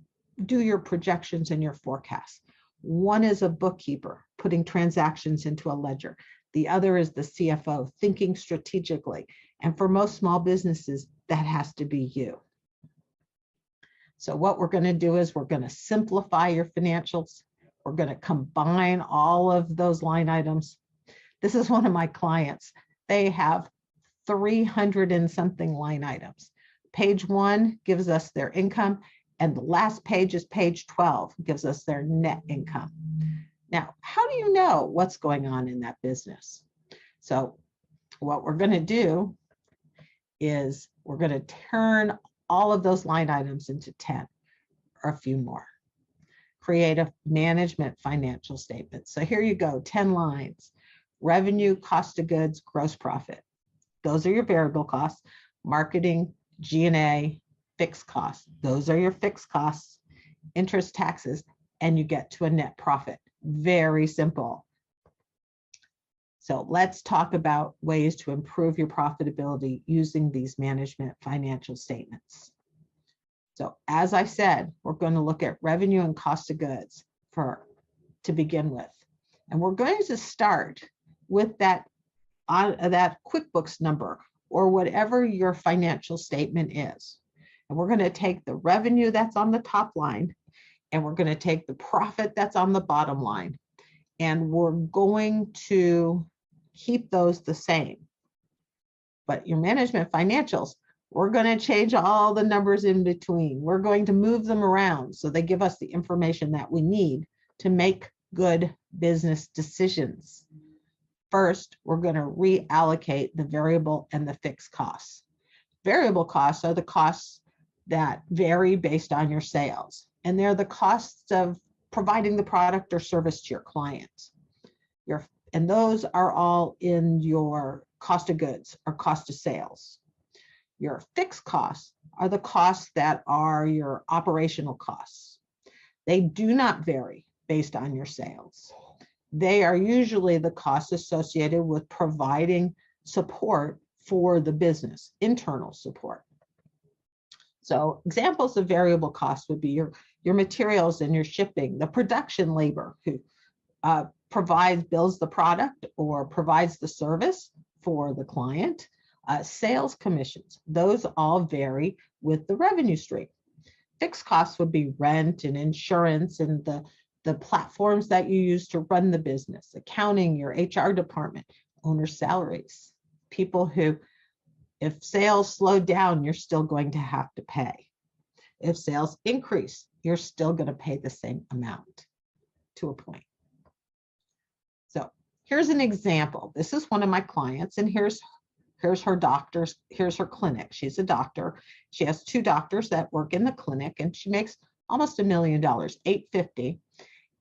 do your projections and your forecasts? One is a bookkeeper putting transactions into a ledger. The other is the CFO thinking strategically. And for most small businesses, that has to be you. So what we're going to do is we're going to simplify your financials. We're going to combine all of those line items. This is one of my clients. They have 300 and something line items. Page 1 gives us their income, and the last page is page 12, gives us their net income. Now, how do you know what's going on in that business? So what we're going to do is we're going to turn all of those line items into 10 or a few more. Create a management financial statement. So here you go, 10 lines. Revenue, cost of goods, gross profit. Those are your variable costs. Marketing, G&A, fixed costs. Those are your fixed costs. Interest, taxes, and you get to a net profit. Very simple. So let's talk about ways to improve your profitability using these management financial statements. So as I said, we're going to look at revenue and cost of goods to begin with. And we're going to start with that QuickBooks number or whatever your financial statement is. And we're going to take the revenue that's on the top line, and we're going to take the profit that's on the bottom line, and we're going to keep those the same. But your management financials, we're going to change all the numbers in between. We're going to move them around so they give us the information that we need to make good business decisions. First, we're going to reallocate the variable and the fixed costs. Variable costs are the costs that vary based on your sales, and they're the costs of providing the product or service to your clients. And those are all in your cost of goods or cost of sales. Your fixed costs are the costs that are your operational costs. They do not vary based on your sales. They are usually the costs associated with providing support for the business, internal support. So examples of variable costs would be your materials and your shipping, the production labor who builds the product or provides the service for the client, sales commissions. Those all vary with the revenue stream. Fixed costs would be rent and insurance and the platforms that you use to run the business, accounting, your HR department, owner salaries, people who, if sales slow down, you're still going to have to pay. If sales increase, you're still going to pay the same amount to a point. So here's an example. This is one of my clients, and here's her doctor's, here's her clinic. She's a doctor. She has 2 doctors that work in the clinic, and she makes almost $1 million, $850,000,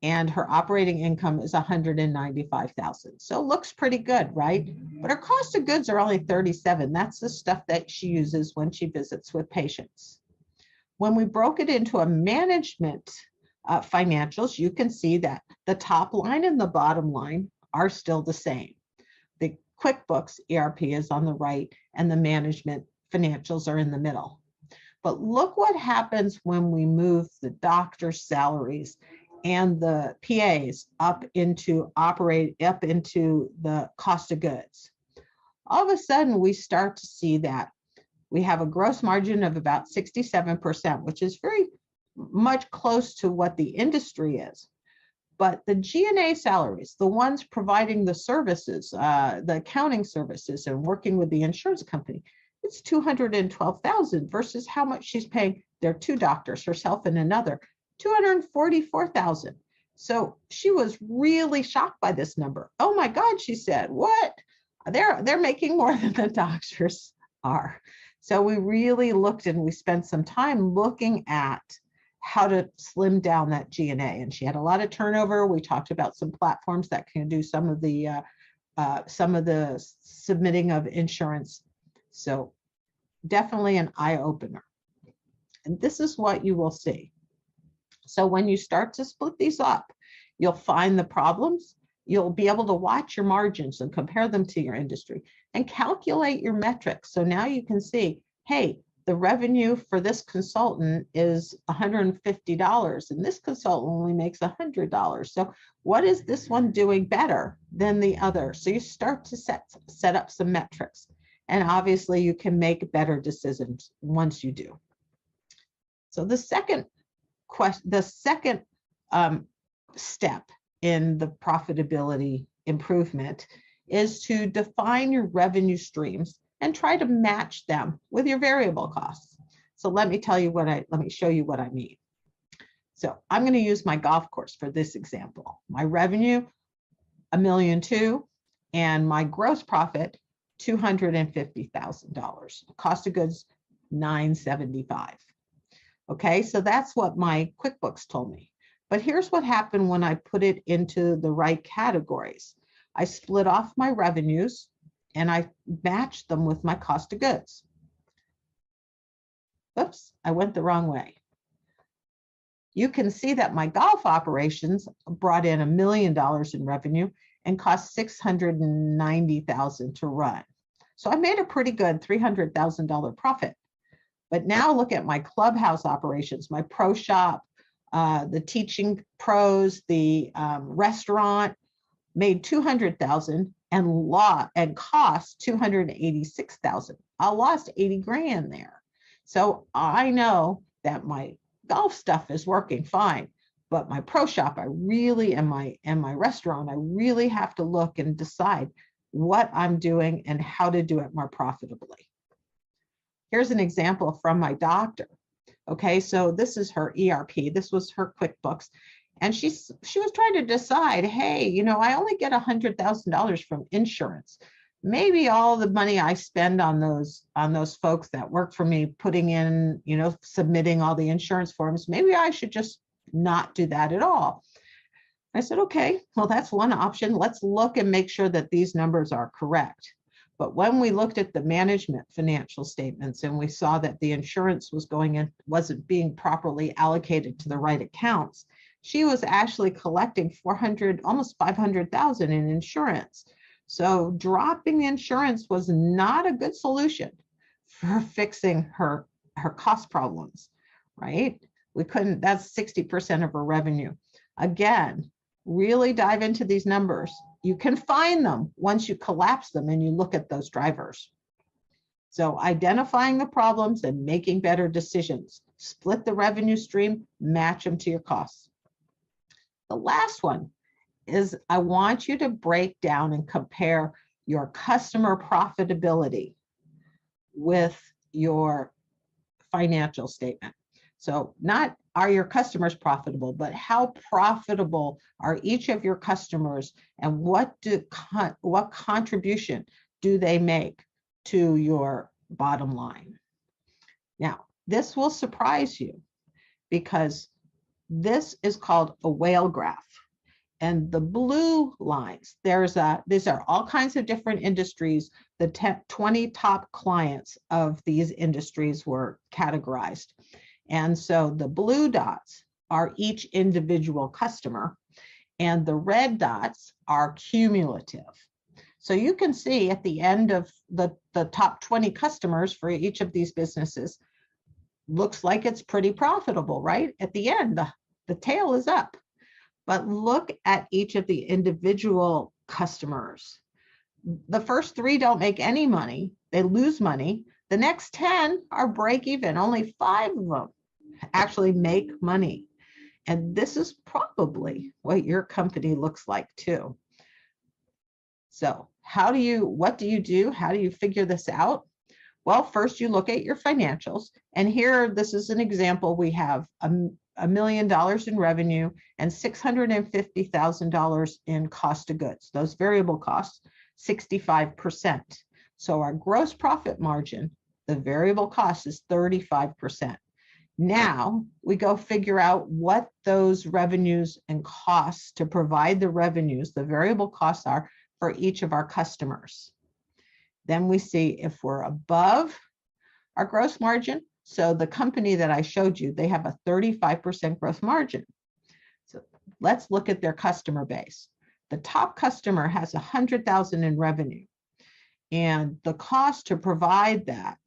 and her operating income is $195,000. So looks pretty good, right? But her cost of goods are only $37,000. That's the stuff that she uses when she visits with patients. When we broke it into a management financials, you can see that the top line and the bottom line are still the same. The QuickBooks ERP is on the right and the management financials are in the middle. But look what happens when we move the doctor's salaries and the PAs up into the cost of goods. All of a sudden, we start to see that we have a gross margin of about 67%, which is very much close to what the industry is. But the G&A salaries, the ones providing the services, the accounting services and working with the insurance company, it's $212,000 versus how much she's paying their 2 doctors, herself and another, $244,000. So she was really shocked by this number. Oh my God, she said, what? They're making more than the doctors are. So we really looked and we spent some time looking at how to slim down that G&A. And she had a lot of turnover. We talked about some platforms that can do some of the submitting of insurance. So definitely an eye opener. And this is what you will see. So when you start to split these up, you'll find the problems. You'll be able to watch your margins and compare them to your industry and calculate your metrics. So now you can see, hey, the revenue for this consultant is $150 and this consultant only makes $100. So what is this one doing better than the other? So you start to set up some metrics, and obviously you can make better decisions once you do. So the second step in the profitability improvement is to define your revenue streams and try to match them with your variable costs. So let me show you what I mean. So I'm going to use my golf course for this example. My revenue, $1.2 million, and my gross profit, $250,000. Cost of goods, $975. Okay, so that's what my QuickBooks told me. But here's what happened when I put it into the right categories. I split off my revenues and I matched them with my cost of goods. Oops, I went the wrong way. You can see that my golf operations brought in $1 million in revenue and cost $690,000 to run. So I made a pretty good $300,000 profit. But now look at my clubhouse operations, my pro shop, the teaching pros, the restaurant, made $200,000 and cost $286,000. I lost 80 grand there. So I know that my golf stuff is working fine, but my pro shop, and my restaurant, I really have to look and decide what I'm doing and how to do it more profitably. Here's an example from my doctor. Okay, so this is her ERP. This was her QuickBooks. And she was trying to decide, hey, I only get $100,000 from insurance. Maybe all the money I spend on those folks that work for me, putting in, submitting all the insurance forms, maybe I should just not do that at all. I said, okay, well, that's one option. Let's look and make sure that these numbers are correct. But when we looked at the management financial statements and we saw that the insurance wasn't being properly allocated to the right accounts, she was actually collecting almost $500,000 in insurance. So dropping the insurance was not a good solution for fixing her cost problems, right? That's 60% of her revenue. Again, really dive into these numbers. You can find them once you collapse them and you look at those drivers. So identifying the problems and making better decisions. Split the revenue stream, match them to your costs. The last one is I want you to break down and compare your customer profitability with your financial statement. So not are your customers profitable, but how profitable are each of your customers and what contribution do they make to your bottom line? Now, this will surprise you because this is called a whale graph. And the blue lines, these are all kinds of different industries. The 20 top clients of these industries were categorized. And so the blue dots are each individual customer and the red dots are cumulative. So you can see at the end of the top 20 customers for each of these businesses, looks like it's pretty profitable, right? At the end, the tail is up. But look at each of the individual customers. The first 3 don't make any money. They lose money. The next 10 are break even. Only 5 of them actually make money. And this is probably what your company looks like too. So what do you do? How do you figure this out? Well, first you look at your financials. And here, this is an example. We have $1 million in revenue and $650,000 in cost of goods. Those variable costs, 65%. So our gross profit margin, the variable cost is 35%. Now we go figure out what those revenues and costs to provide the revenues, the variable costs are for each of our customers. Then we see if we're above our gross margin. So the company that I showed you, they have a 35% gross margin. So let's look at their customer base. The top customer has 100,000 in revenue, and the cost to provide that,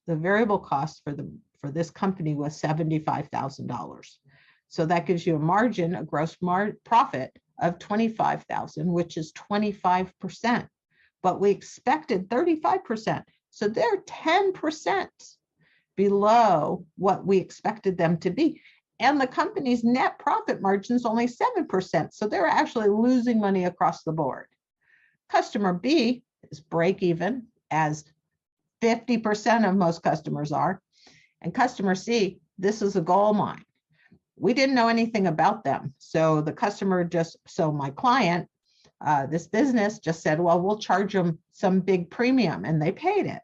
the variable cost for this company was $75,000. So that gives you a margin, a gross profit of 25,000, which is 25%. But we expected 35%. So they're 10% below what we expected them to be. And the company's net profit margin is only 7%. So they're actually losing money across the board. Customer B is break even, as 50% of most customers are. And customer C, this is a gold mine. We didn't know anything about them. So the customer so my client, this business just said, well, we'll charge them some big premium, and they paid it,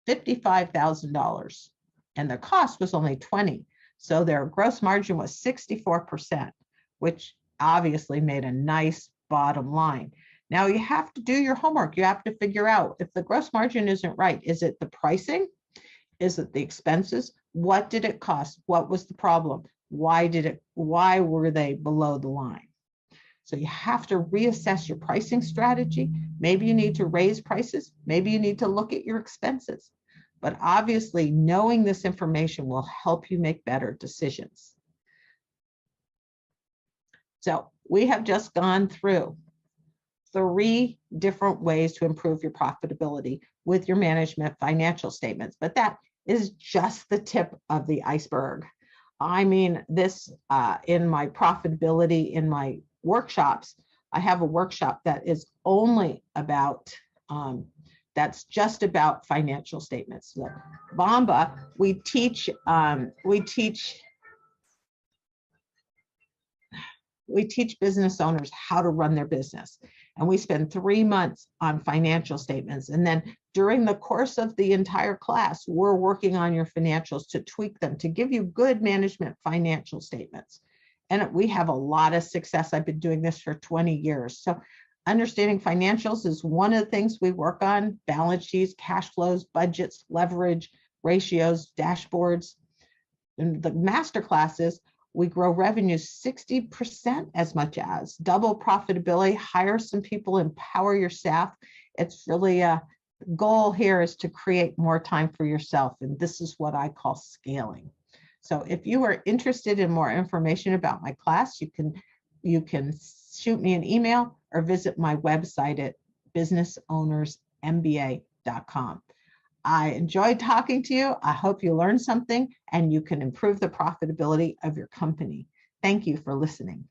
$55,000, and their cost was only 20. So their gross margin was 64%, which obviously made a nice bottom line. Now you have to do your homework. You have to figure out if the gross margin isn't right. Is it the pricing? Is it the expenses? What did it cost? What was the problem? Why were they below the line? So you have to reassess your pricing strategy. Maybe you need to raise prices. Maybe you need to look at your expenses. But obviously, knowing this information will help you make better decisions. So we have just gone through 3 different ways to improve your profitability with your management financial statements, but that is just the tip of the iceberg. I mean, this in my profitability, in my workshops, I have a workshop that is only about, that's just about financial statements. So Bamba, we teach business owners how to run their business. And we spend 3 months on financial statements. And then during the course of the entire class, we're working on your financials to tweak them, to give you good management financial statements. And we have a lot of success. I've been doing this for 20 years. So understanding financials is one of the things we work on: balance sheets, cash flows, budgets, leverage, ratios, dashboards. In the master classes, we grow revenue 60% as much as, double profitability, hire some people, empower your staff. It's really a goal here is to create more time for yourself. And this is what I call scaling. So if you are interested in more information about my class, you can shoot me an email or visit my website at businessownersmba.com. I enjoyed talking to you. I hope you learned something and you can improve the profitability of your company. Thank you for listening.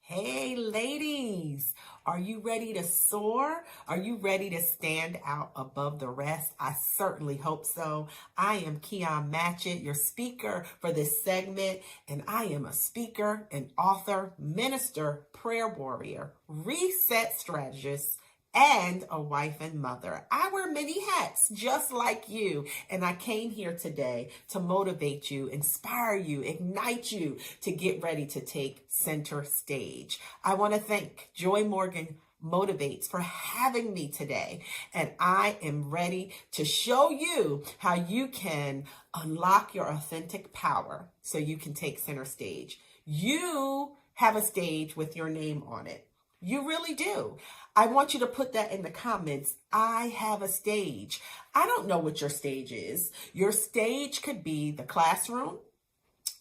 Hey, ladies, are you ready to soar? Are you ready to stand out above the rest? I certainly hope so. I am Keon Matchett, your speaker for this segment, and I am a speaker, an author, minister, prayer warrior, reset strategist, and a wife and mother. I wear many hats just like you. And I came here today to motivate you, inspire you, ignite you to get ready to take center stage. I want to thank Joy Morgan Motivates for having me today. And I am ready to show you how you can unlock your authentic power so you can take center stage. You have a stage with your name on it. You really do. I want you to put that in the comments. I have a stage. I don't know what your stage is. Your stage could be the classroom.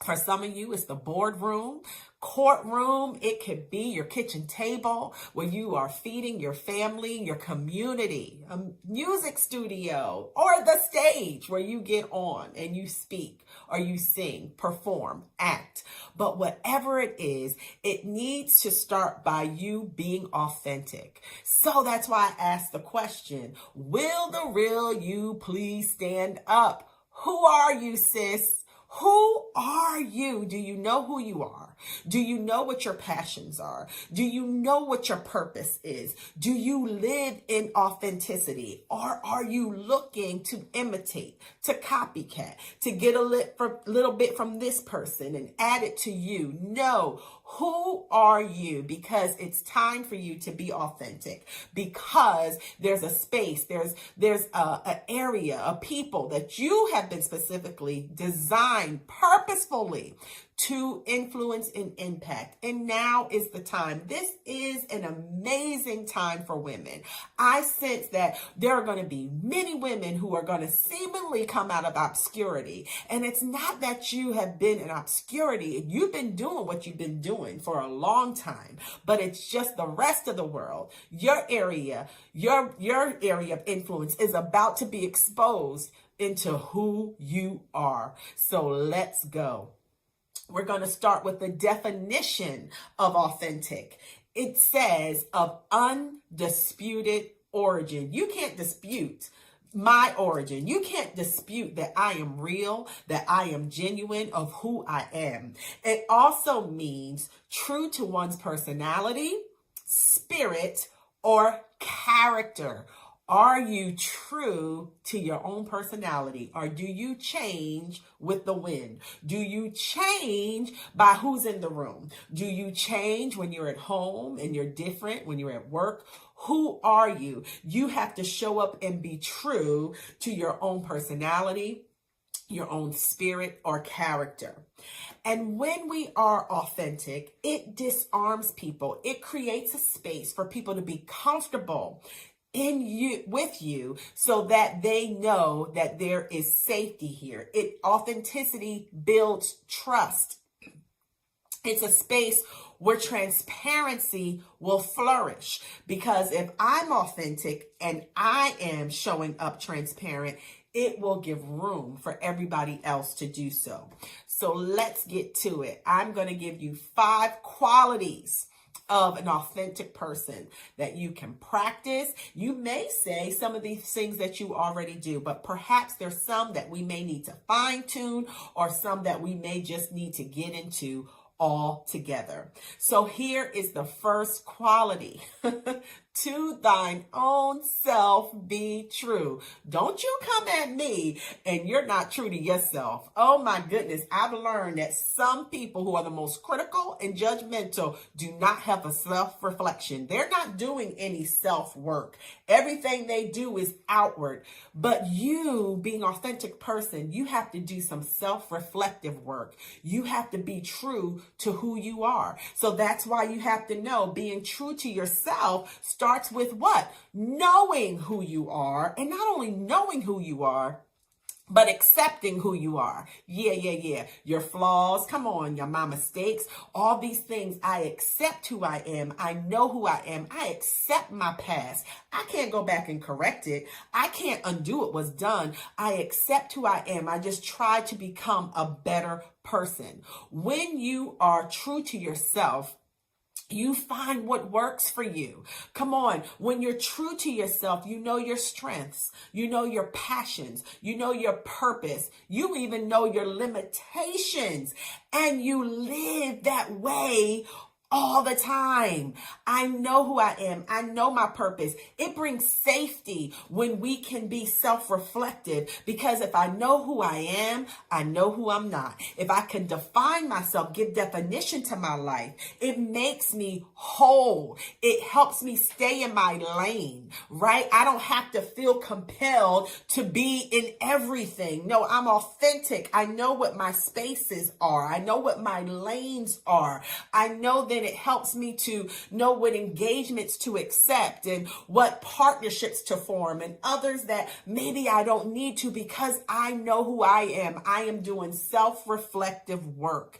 For some of you, it's the boardroom, courtroom. It could be your kitchen table where you are feeding your family, your community, a music studio, or the stage where you get on and you speak or you sing, perform, act. But whatever it is, it needs to start by you being authentic. So that's why I asked the question, will the real you please stand up? Who are you, sis? Who are you? Do you know who you are? Do you know what your passions are? Do you know what your purpose is? Do you live in authenticity? Or are you looking to imitate, to copycat, to get a little bit from this person and add it to you? No. Who are you? Because it's time for you to be authentic, because there's a space, there's an area, a people that you have been specifically designed purposefully to influence and impact. And now is the time. This is an amazing time for women. I sense that there are going to be many women who are going to seemingly come out of obscurity. And it's not that you have been in obscurity. You've been doing what you've been doing for a long time, but it's just the rest of the world. Your area of influence is about to be exposed into who you are. So let's go. We're going to start with the definition of authentic. It says of undisputed origin. You can't dispute my origin. You can't dispute that I am real, that I am genuine of who I am. It also means true to one's personality, spirit, or character. Are you true to your own personality, or do you change with the wind? Do you change by who's in the room? Do you change when you're at home and you're different when you're at work? Who are you? You have to show up and be true to your own personality, your own spirit or character. And when we are authentic, it disarms people. It creates a space for people to be comfortable with you so that they know that there is safety here. Authenticity builds trust. It's a space where transparency will flourish, because if I'm authentic and I am showing up transparent, it will give room for everybody else to do so. So let's get to it. I'm going to give you 5 qualities of an authentic person that you can practice. You may say some of these things that you already do, but perhaps there's some that we may need to fine tune, or some that we may just need to get into all together. So here is the first quality. To thine own self be true. Don't you come at me and you're not true to yourself. Oh my goodness. I've learned that some people who are the most critical and judgmental do not have a self-reflection. They're not doing any self-work. Everything they do is outward. But you, being an authentic person, you have to do some self-reflective work. You have to be true to who you are. So that's why you have to know being true to yourself starts with what? Knowing who you are, and not only knowing who you are, but accepting who you are. Yeah. Your flaws, come on, my mistakes, all these things. I accept who I am. I know who I am. I accept my past. I can't go back and correct it. I can't undo what was done. I accept who I am. I just try to become a better person. When you are true to yourself, you find what works for you. Come on. When you're true to yourself, you know your strengths, you know your passions, you know your purpose, you even know your limitations, and you live that way all the time. I know who I am. I know my purpose. It brings safety when we can be self-reflective, because if I know who I am, I know who I'm not. If I can define myself, give definition to my life, it makes me whole. It helps me stay in my lane, right? I don't have to feel compelled to be in everything. No, I'm authentic. I know what my spaces are. I know what my lanes are. I know that it helps me to know what engagements to accept and what partnerships to form, and others that maybe I don't need to, because I know who I am. I am doing self-reflective work.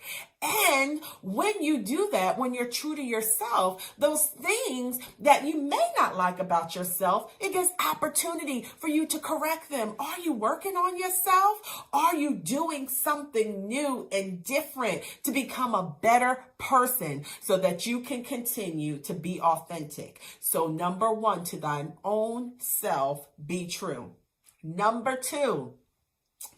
And when you do that, when you're true to yourself, those things that you may not like about yourself, it gives opportunity for you to correct them. Are you working on yourself? Are you doing something new and different to become a better person so that you can continue to be authentic? So number 1, to thine own self be true. Number 2,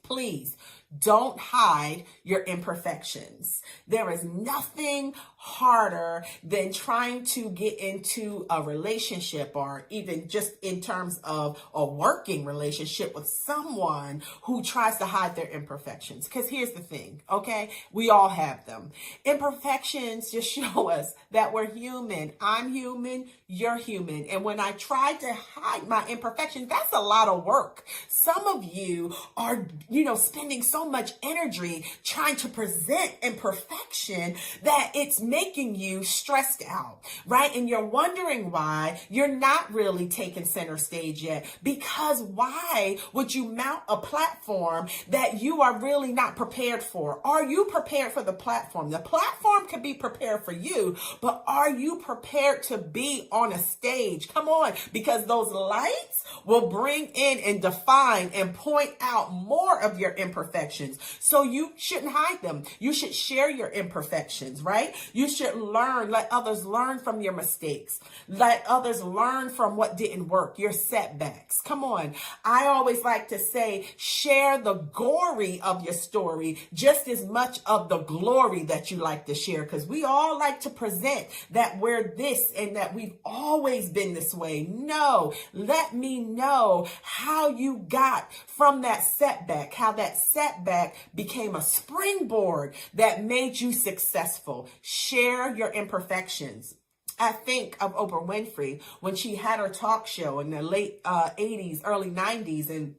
please Don't hide your imperfections. There is nothing harder than trying to get into a relationship, or even just in terms of a working relationship, with someone who tries to hide their imperfections. Because here's the thing, okay? We all have them. Imperfections just show us that we're human. I'm human, you're human. And when I try to hide my imperfections, that's a lot of work. Some of you are, spending so much energy trying to present imperfection that it's making you stressed out, right? And you're wondering why you're not really taking center stage yet. Because why would you mount a platform that you are really not prepared for? Are you prepared for the platform? The platform can be prepared for you, but are you prepared to be on a stage? Come on, because those lights will bring in and define and point out more of your imperfections. So you shouldn't hide them. You should share your imperfections, right? You should learn, let others learn from your mistakes. Let others learn from what didn't work, your setbacks. Come on. I always like to say, share the gory of your story just as much of the glory that you like to share, because we all like to present that we're this and that we've always been this way. No, let me know how you got from that setback, how that setback became a springboard that made you successful. Share your imperfections. I think of Oprah Winfrey when she had her talk show in the late 80s, early 90s, and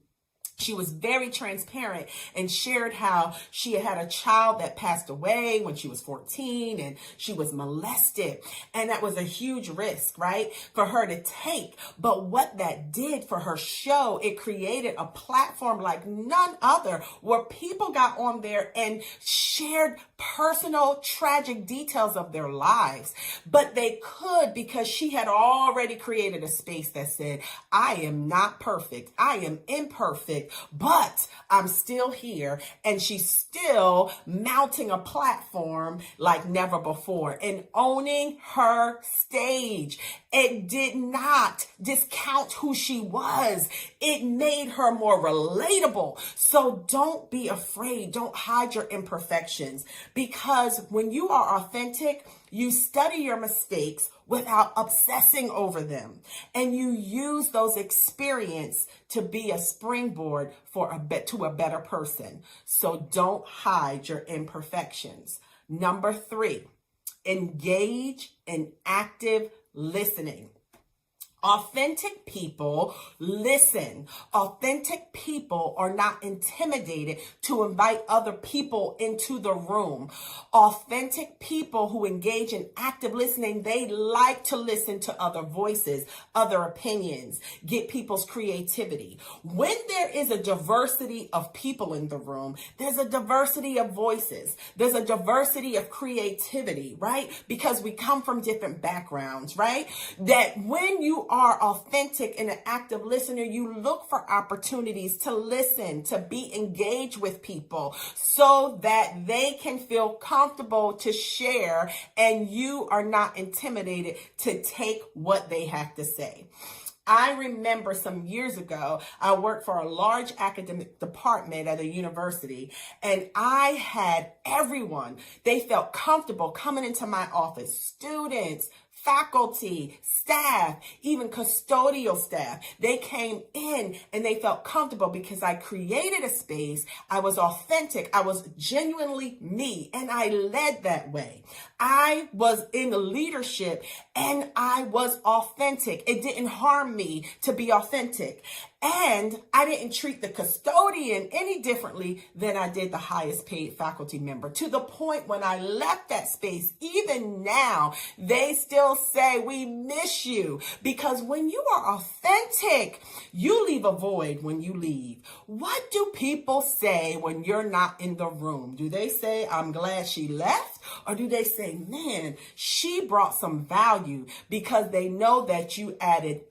she was very transparent and shared how she had a child that passed away when she was 14 and she was molested. And that was a huge risk, right, for her to take. But what that did for her show, it created a platform like none other where people got on there and shared personal tragic details of their lives. But they could because she had already created a space that said, I am not perfect. I am imperfect, but I'm still here. And she's still mounting a platform like never before and owning her stage. It did not discount who she was. It made her more relatable. So don't be afraid. Don't hide your imperfections, because when you are authentic, you study your mistakes without obsessing over them. And you use those experiences to be a springboard for to a better person. So don't hide your imperfections. Number 3, engage in active listening. Authentic people listen. Authentic people are not intimidated to invite other people into the room. Authentic people who engage in active listening, they like to listen to other voices, other opinions, get people's creativity. When there is a diversity of people in the room, there's a diversity of voices. There's a diversity of creativity, right? Because we come from different backgrounds, right? That when you are authentic and an active listener, you look for opportunities to listen, to be engaged with people so that they can feel comfortable to share and you are not intimidated to take what they have to say. I remember some years ago, I worked for a large academic department at a university, and I had everyone, they felt comfortable coming into my office, students, faculty, staff, even custodial staff. They came in and they felt comfortable because I created a space. I was authentic. I was genuinely me, and I led that way. I was in leadership and I was authentic. It didn't harm me to be authentic. And I didn't treat the custodian any differently than I did the highest paid faculty member, to the point when I left that space, even now, they still say, we miss you. Because when you are authentic, you leave a void when you leave. What do people say when you're not in the room? Do they say, I'm glad she left? Or do they say, man, she brought some value, because they know that you added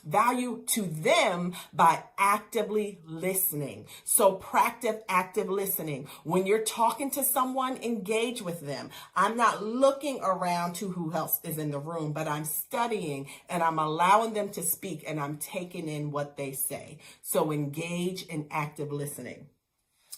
value to them by actively listening. So practice active listening. When you're talking to someone, engage with them. I'm not looking around to who else is in the room, but I'm studying and I'm allowing them to speak and I'm taking in what they say. So engage in active listening.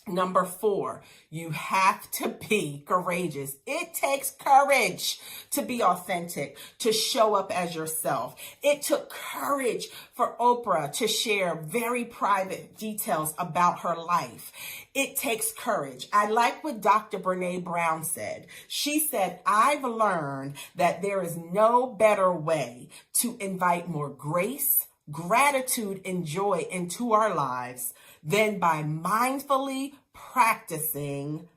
Number 4, you have to be courageous. It takes courage to be authentic, to show up as yourself. It took courage for Oprah to share very private details about her life. It takes courage. I like what Dr. Brene Brown said. She said, I've learned that there is no better way to invite more grace, gratitude, and joy into our lives than by mindfully practicing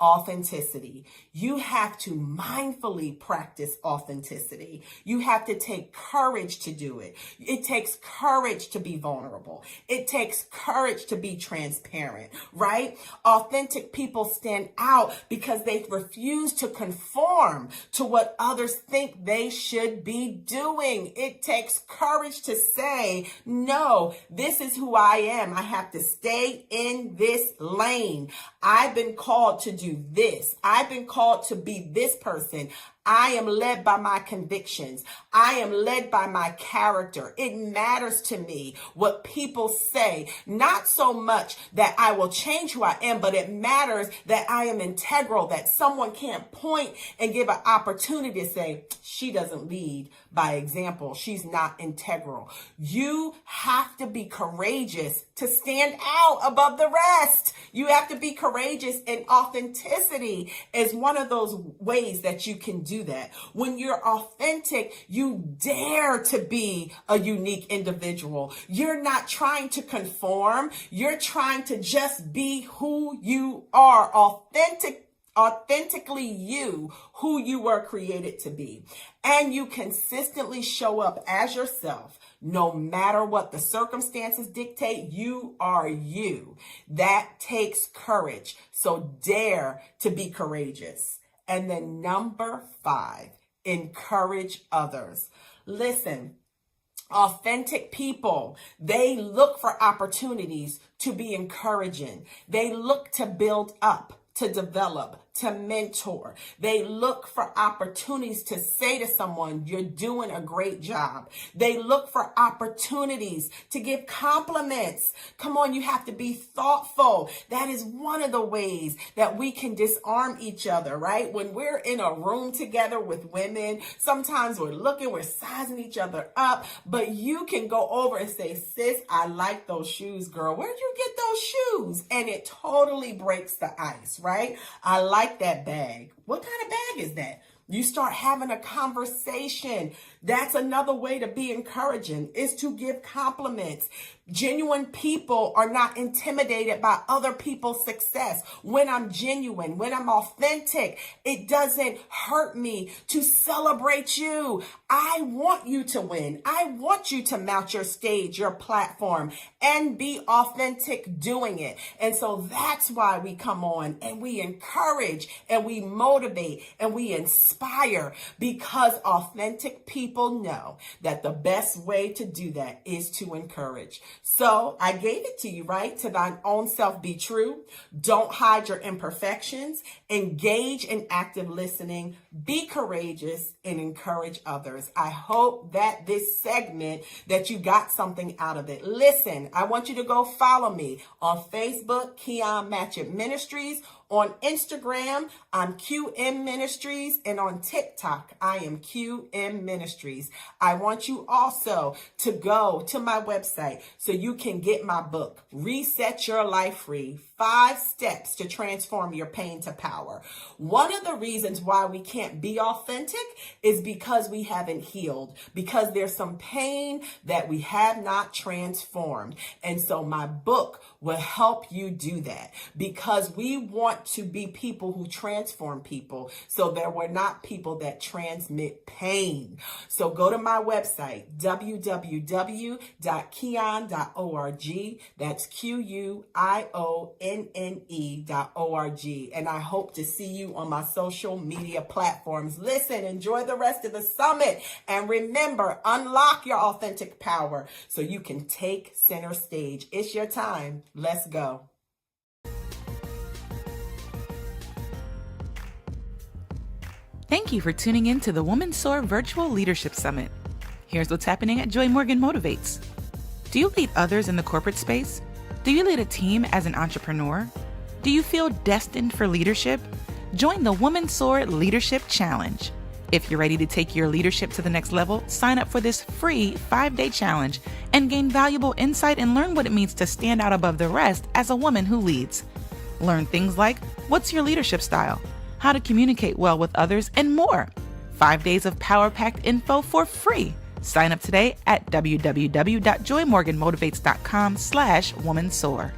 authenticity. You have to mindfully practice authenticity. You have to take courage to do it. It takes courage to be vulnerable. It takes courage to be transparent, right? Authentic people stand out because they refuse to conform to what others think they should be doing. It takes courage to say, no, this is who I am. I have to stay in this lane. I've been called to do this. I've been called to be this person. I am led by my convictions. I am led by my character. It matters to me what people say, not so much that I will change who I am, but it matters that I am integral, that someone can't point and give an opportunity to say, she doesn't lead by example. She's not integral. You have to be courageous to stand out above the rest. You have to be courageous, and authenticity is one of those ways that you can do that. When you're authentic, you dare to be a unique individual. You're not trying to conform. You're trying to just be who you are, authentically you, who you were created to be. And you consistently show up as yourself. No matter what the circumstances dictate, you are you. That takes courage. So dare to be courageous. And then number 5, encourage others. Listen, authentic people, they look for opportunities to be encouraging. They look to build up, to develop, to mentor. They look for opportunities to say to someone, you're doing a great job. They look for opportunities to give compliments. Come on, you have to be thoughtful. That is one of the ways that we can disarm each other, right? When we're in a room together with women, sometimes we're sizing each other up, but you can go over and say, sis, I like those shoes, girl. Where'd you get those shoes? And it totally breaks the ice, right? I like that bag. What kind of bag is that? You start having a conversation. That's another way to be encouraging, is to give compliments. Genuine people are not intimidated by other people's success. When I'm genuine, when I'm authentic, it doesn't hurt me to celebrate you. I want you to win. I want you to mount your stage, your platform, and be authentic doing it. And so that's why we come on and we encourage and we motivate and we inspire, because authentic people know that the best way to do that is to encourage. So I gave it to you, right? To thine own self be true. Don't hide your imperfections. Engage in active listening. Be courageous and encourage others. I hope that this segment, that you got something out of it. Listen, I want you to go follow me on Facebook, Keon Matchett Ministries. On Instagram, I'm QM Ministries, and on TikTok, I am QM Ministries. I want you also to go to my website so you can get my book, Reset Your Life Free, 5 Steps to Transform Your Pain to Power. One of the reasons why we can't be authentic is because we haven't healed, because there's some pain that we have not transformed. And so my book will help you do that, because we want to be people who transform people, so that we're not people that transmit pain. So go to my website, www.keon.org. That's QUIONNE.org. And I hope to see you on my social media platforms. Listen, enjoy the rest of the summit. And remember, unlock your authentic power so you can take center stage. It's your time. Let's go. Thank you for tuning in to the Woman Soar Virtual Leadership Summit. Here's what's happening at Joy Morgan Motivates. Do you lead others in the corporate space? Do you lead a team as an entrepreneur? Do you feel destined for leadership? Join the Woman Soar Leadership Challenge. If you're ready to take your leadership to the next level, sign up for this free 5-day challenge and gain valuable insight and learn what it means to stand out above the rest as a woman who leads. Learn things like what's your leadership style, how to communicate well with others, and more. 5 days of power-packed info for free. Sign up today at www.joymorganmotivates.com/womansoar.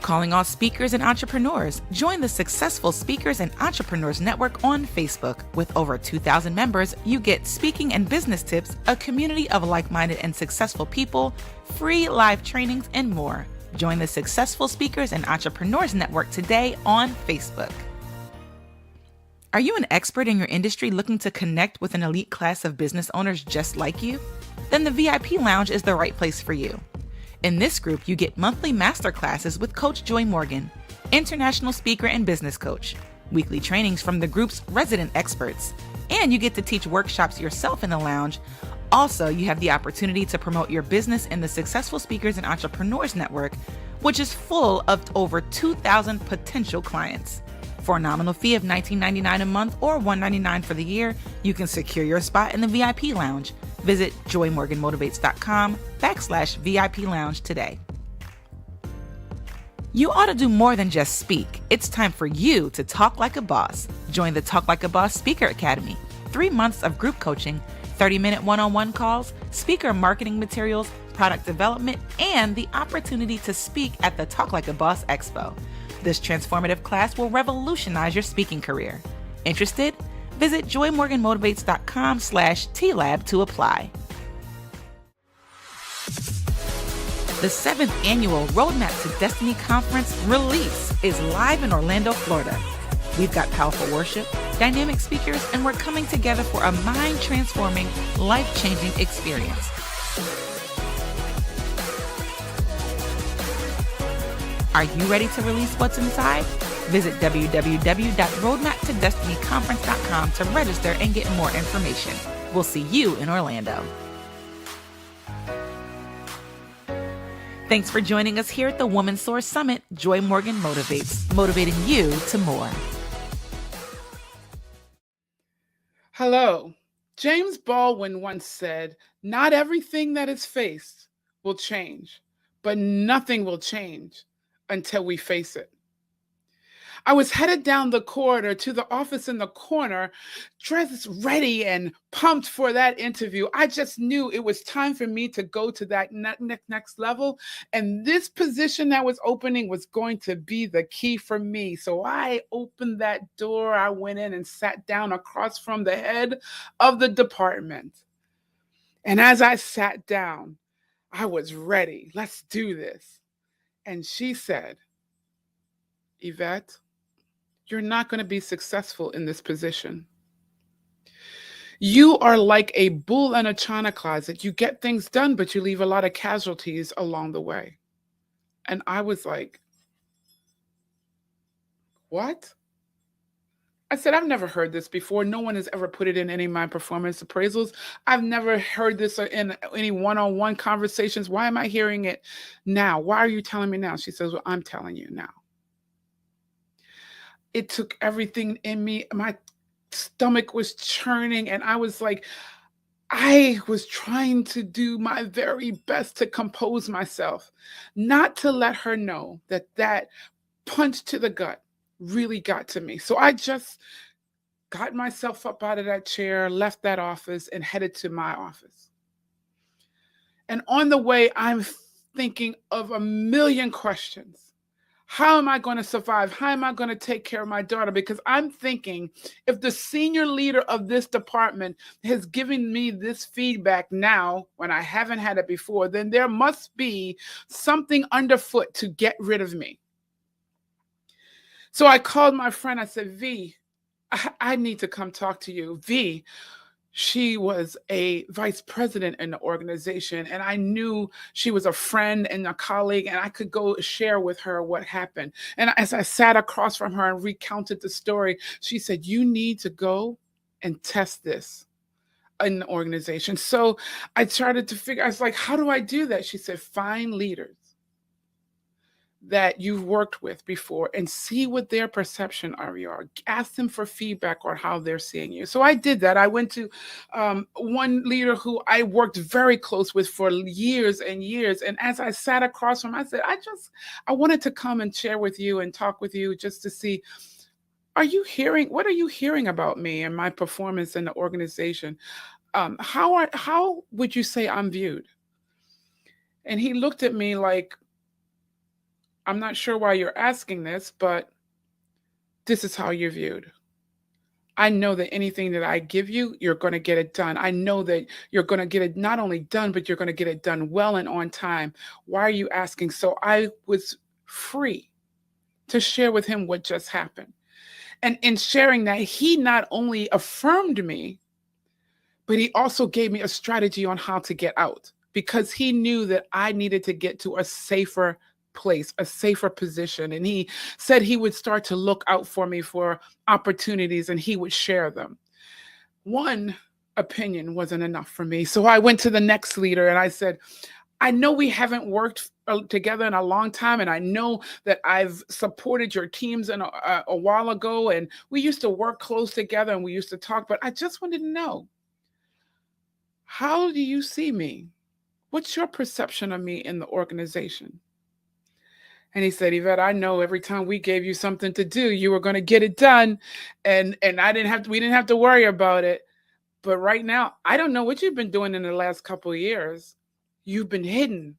Calling all speakers and entrepreneurs. Join the Successful Speakers and Entrepreneurs Network on Facebook. With over 2,000 members, you get speaking and business tips, a community of like-minded and successful people, free live trainings, and more. Join the Successful Speakers and Entrepreneurs Network today on Facebook. Are you an expert in your industry looking to connect with an elite class of business owners just like you? Then the VIP Lounge is the right place for you. In this group, you get monthly masterclasses with Coach Joy Morgan, international speaker and business coach, weekly trainings from the group's resident experts, and you get to teach workshops yourself in the lounge. Also, you have the opportunity to promote your business in the Successful Speakers and Entrepreneurs Network, which is full of over 2,000 potential clients. For a nominal fee of $19.99 a month or $199 for the year, you can secure your spot in the VIP Lounge. Visit joymorganmotivates.com/VIP Lounge today. You ought to do more than just speak. It's time for you to talk like a boss. Join the Talk Like a Boss Speaker Academy. 3 months of group coaching, 30-minute one-on-one calls, speaker marketing materials, product development, and the opportunity to speak at the Talk Like a Boss Expo. This transformative class will revolutionize your speaking career. Interested? Visit joymorganmotivates.com/TLAB to apply. The 7th annual Roadmap to Destiny Conference Release is live in Orlando, Florida. We've got powerful worship, dynamic speakers, and we're coming together for a mind-transforming, life-changing experience. Are you ready to release what's inside? Visit www.roadmaptodestinyconference.com to register and get more information. We'll see you in Orlando. Thanks for joining us here at the Woman Soar Summit. Joy Morgan Motivates, motivating you to more. Hello. James Baldwin once said, "Not everything that is faced will change, but nothing will change until we face it." I was headed down the corridor to the office in the corner, dressed ready and pumped for that interview. I just knew it was time for me to go to that next level. And this position that was opening was going to be the key for me. So I opened that door. I went in and sat down across from the head of the department. And as I sat down, I was ready. Let's do this. And she said, "Yvette, you're not going to be successful in this position. You are like a bull in a china closet. You get things done, but you leave a lot of casualties along the way." And I was like, "What?" I said, "I've never heard this before. No one has ever put it in any of my performance appraisals. I've never heard this in any one-on-one conversations. Why am I hearing it now? Why are you telling me now?" She says, "Well, I'm telling you now." It took everything in me. My stomach was churning, and I was like, I was trying to do my very best to compose myself, not to let her know that that punch to the gut really got to me. So I just got myself up out of that chair, left that office, and headed to my office. And on the way, I'm thinking of a million questions. How am I going to survive? How am I going to take care of my daughter? Because I'm thinking, if the senior leader of this department has given me this feedback now, when I haven't had it before, then there must be something underfoot to get rid of me. So I called my friend. I said, "V, I need to come talk to you." V, she was a vice president in the organization, and I knew she was a friend and a colleague, and I could go share with her what happened. And as I sat across from her and recounted the story, she said, "You need to go and test this in the organization." So I started to figure, I was like, "How do I do that?" She said, "Find leaders that you've worked with before and see what their perception of you are. Ask them for feedback on how they're seeing you. So I did that. I went to one leader who I worked very close with for years and years. And as I sat across from him, I said, I wanted to come and share with you and talk with you just to see, what are you hearing about me and my performance in the organization? How would you say I'm viewed? And he looked at me like, I'm not sure why you're asking this, but this is how you're viewed. I know that anything that I give you, you're going to get it done. I know that you're going to get it not only done, but you're going to get it done well and on time. Why are you asking? So I was free to share with him what just happened. And in sharing that, he not only affirmed me, but he also gave me a strategy on how to get out, because he knew that I needed to get to a safer place, a safer position. And he said he would start to look out for me for opportunities and he would share them. One opinion wasn't enough for me. So I went to the next leader and I said, I know we haven't worked together in a long time, and I know that I've supported your teams a while ago, and we used to work close together and we used to talk, but I just wanted to know, how do you see me? What's your perception of me in the organization? And he said, Yvette, I know every time we gave you something to do, you were going to get it done. And we didn't have to worry about it. But right now, I don't know what you've been doing in the last couple of years. You've been hidden.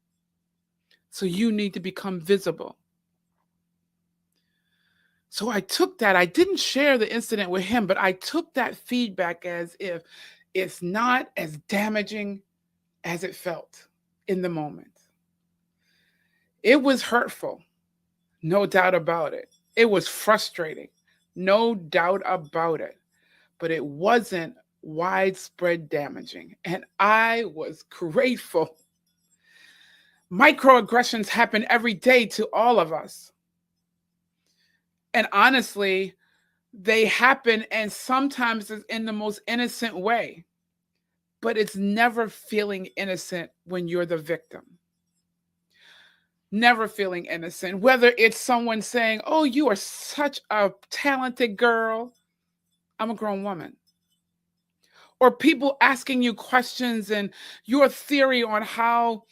So you need to become visible. So I took that. I didn't share the incident with him, but I took that feedback as if it's not as damaging as it felt in the moment. It was hurtful, no doubt about it. It was frustrating, no doubt about it. But it wasn't widespread damaging. And I was grateful. Microaggressions happen every day to all of us. And honestly, they happen, and sometimes it's in the most innocent way. But it's never feeling innocent when you're the victim. Never feeling innocent, whether it's someone saying, oh, you are such a talented girl. I'm a grown woman. Or people asking you questions and your theory on how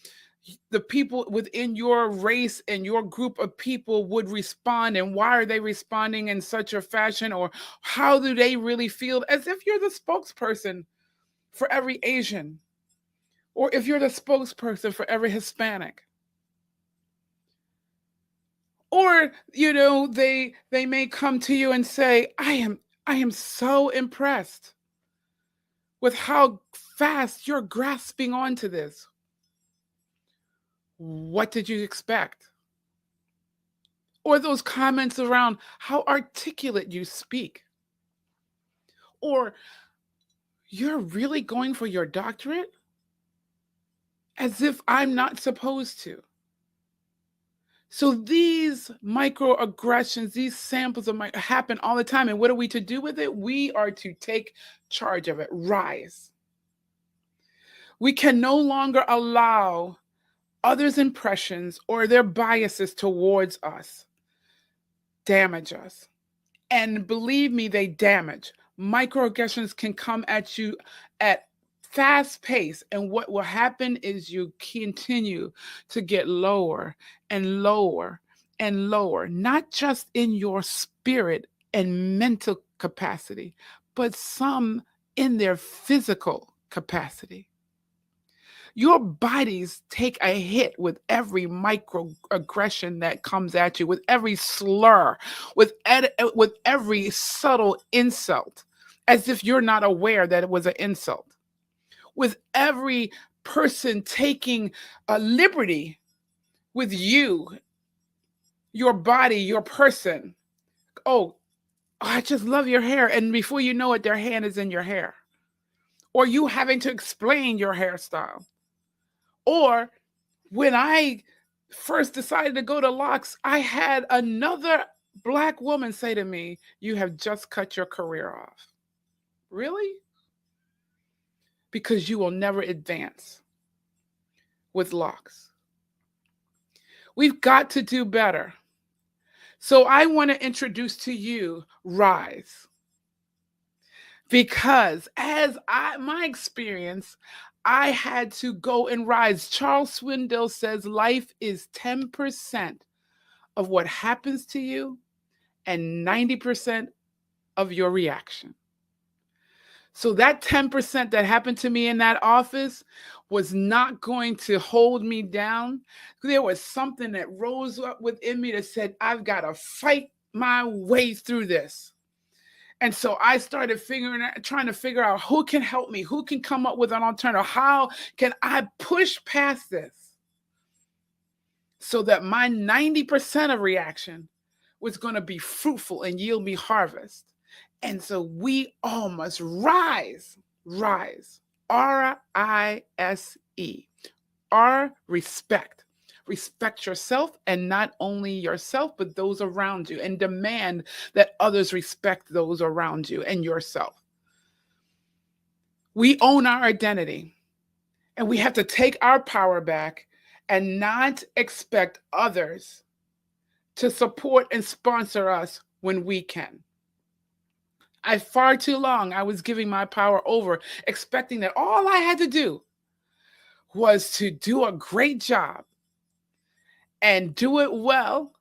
the people within your race and your group of people would respond, and why are they responding in such a fashion, or how do they really feel, as if you're the spokesperson for every Asian, or if you're the spokesperson for every Hispanic. Or, they may come to you and say, I am so impressed with how fast you're grasping onto this. What did you expect? Or those comments around how articulate you speak. Or, you're really going for your doctorate? As if I'm not supposed to. So these microaggressions, these samples of happen all the time. And what are we to do with it? We are to take charge of it, rise. We can no longer allow others' impressions or their biases towards us damage us. And believe me, they damage. Microaggressions can come at you at fast pace, and what will happen is you continue to get lower and lower and lower, not just in your spirit and mental capacity, but some in their physical capacity. Your bodies take a hit with every microaggression that comes at you, with every slur, with every subtle insult, as if you're not aware that it was an insult. With every person taking a liberty with you, your body, your person. Oh, I just love your hair. And before you know it, their hand is in your hair. Or you having to explain your hairstyle. Or when I first decided to go to locks, I had another Black woman say to me, you have just cut your career off. Really? Because you will never advance with locks. We've got to do better. So I want to introduce to you Rise. Because my experience, I had to go and rise. Charles Swindoll says life is 10% of what happens to you and 90% of your reaction. So that 10% that happened to me in that office was not going to hold me down. There was something that rose up within me that said, I've got to fight my way through this. And so I started trying to figure out who can help me, who can come up with an alternative. How can I push past this so that my 90% of reaction was going to be fruitful and yield me harvest? And so we all must rise, R-I-S-E, respect. Respect yourself, and not only yourself, but those around you, and demand that others respect those around you and yourself. We own our identity, and we have to take our power back and not expect others to support and sponsor us when we can. Far too long, I was giving my power over, expecting that all I had to do was to do a great job and do it well,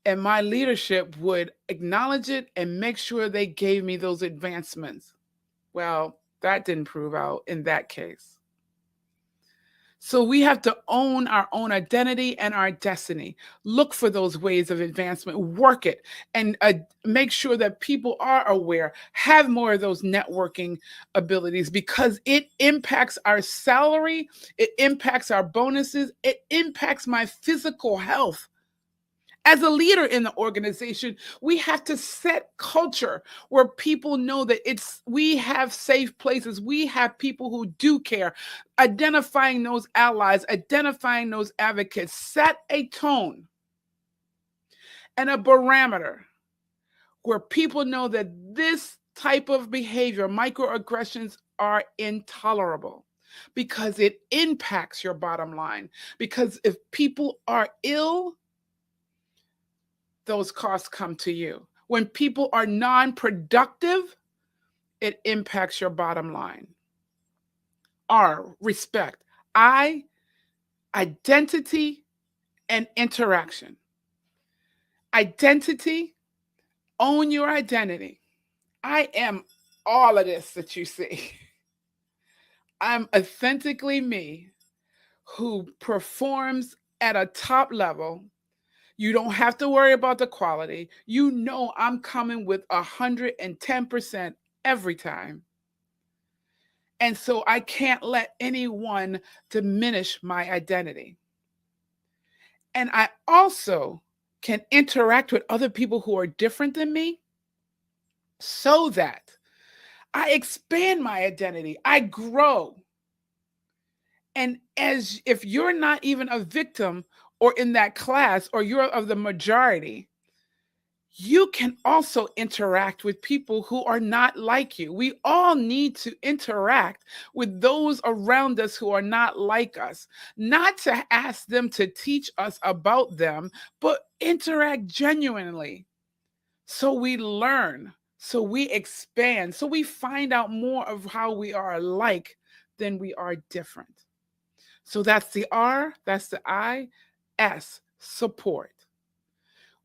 and my leadership would acknowledge it and make sure they gave me those advancements. Well, that didn't prove out in that case. So we have to own our own identity and our destiny. Look for those ways of advancement, work it, and make sure that people are aware, have more of those networking abilities, because it impacts our salary, it impacts our bonuses, it impacts my physical health. As a leader in the organization, we have to set culture where people know that we have safe places. We have people who do care, identifying those allies, identifying those advocates. Set a tone and a barometer where people know that this type of behavior, microaggressions, are intolerable, because it impacts your bottom line. Because if people are ill, those costs come to you. When people are non-productive, it impacts your bottom line. Respect. Identity and interaction. Identity, own your identity. I am all of this that you see. I'm authentically me, who performs at a top level. You don't have to worry about the quality. You know I'm coming with 110% every time. And so I can't let anyone diminish my identity. And I also can interact with other people who are different than me, so that I expand my identity, I grow. And if you're not even a victim or in that class, or you're of the majority, you can also interact with people who are not like you. We all need to interact with those around us who are not like us, not to ask them to teach us about them, but interact genuinely. So we learn, so we expand, so we find out more of how we are alike than we are different. So that's the R, that's the I, S, support.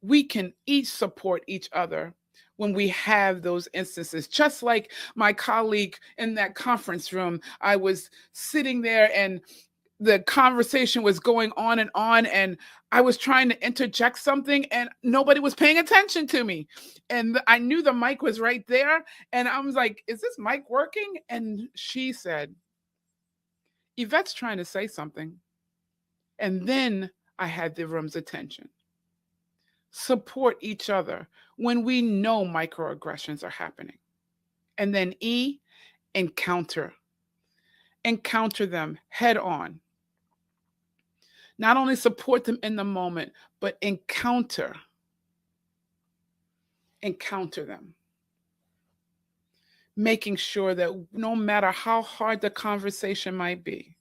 We can each support each other when we have those instances. Just like my colleague in that conference room, I was sitting there and the conversation was going on, and I was trying to interject something and nobody was paying attention to me. And I knew the mic was right there. And I was like, is this mic working? And she said, Yvette's trying to say something. And then I had the room's attention. Support each other when we know microaggressions are happening. And then E, encounter. Encounter them head on. Not only support them in the moment, but encounter them. Making sure that no matter how hard the conversation might be,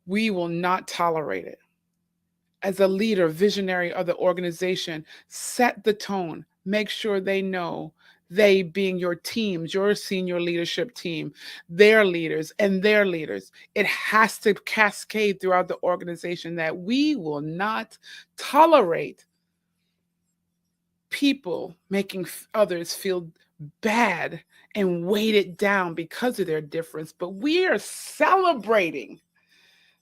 we will not tolerate it. as a leader, visionary of the organization, set the tone. Make sure they know, they being your teams, your senior leadership team, their leaders and their leaders. It has to cascade throughout the organization that we will not tolerate people making others feel bad and weighted down because of their difference, but we are celebrating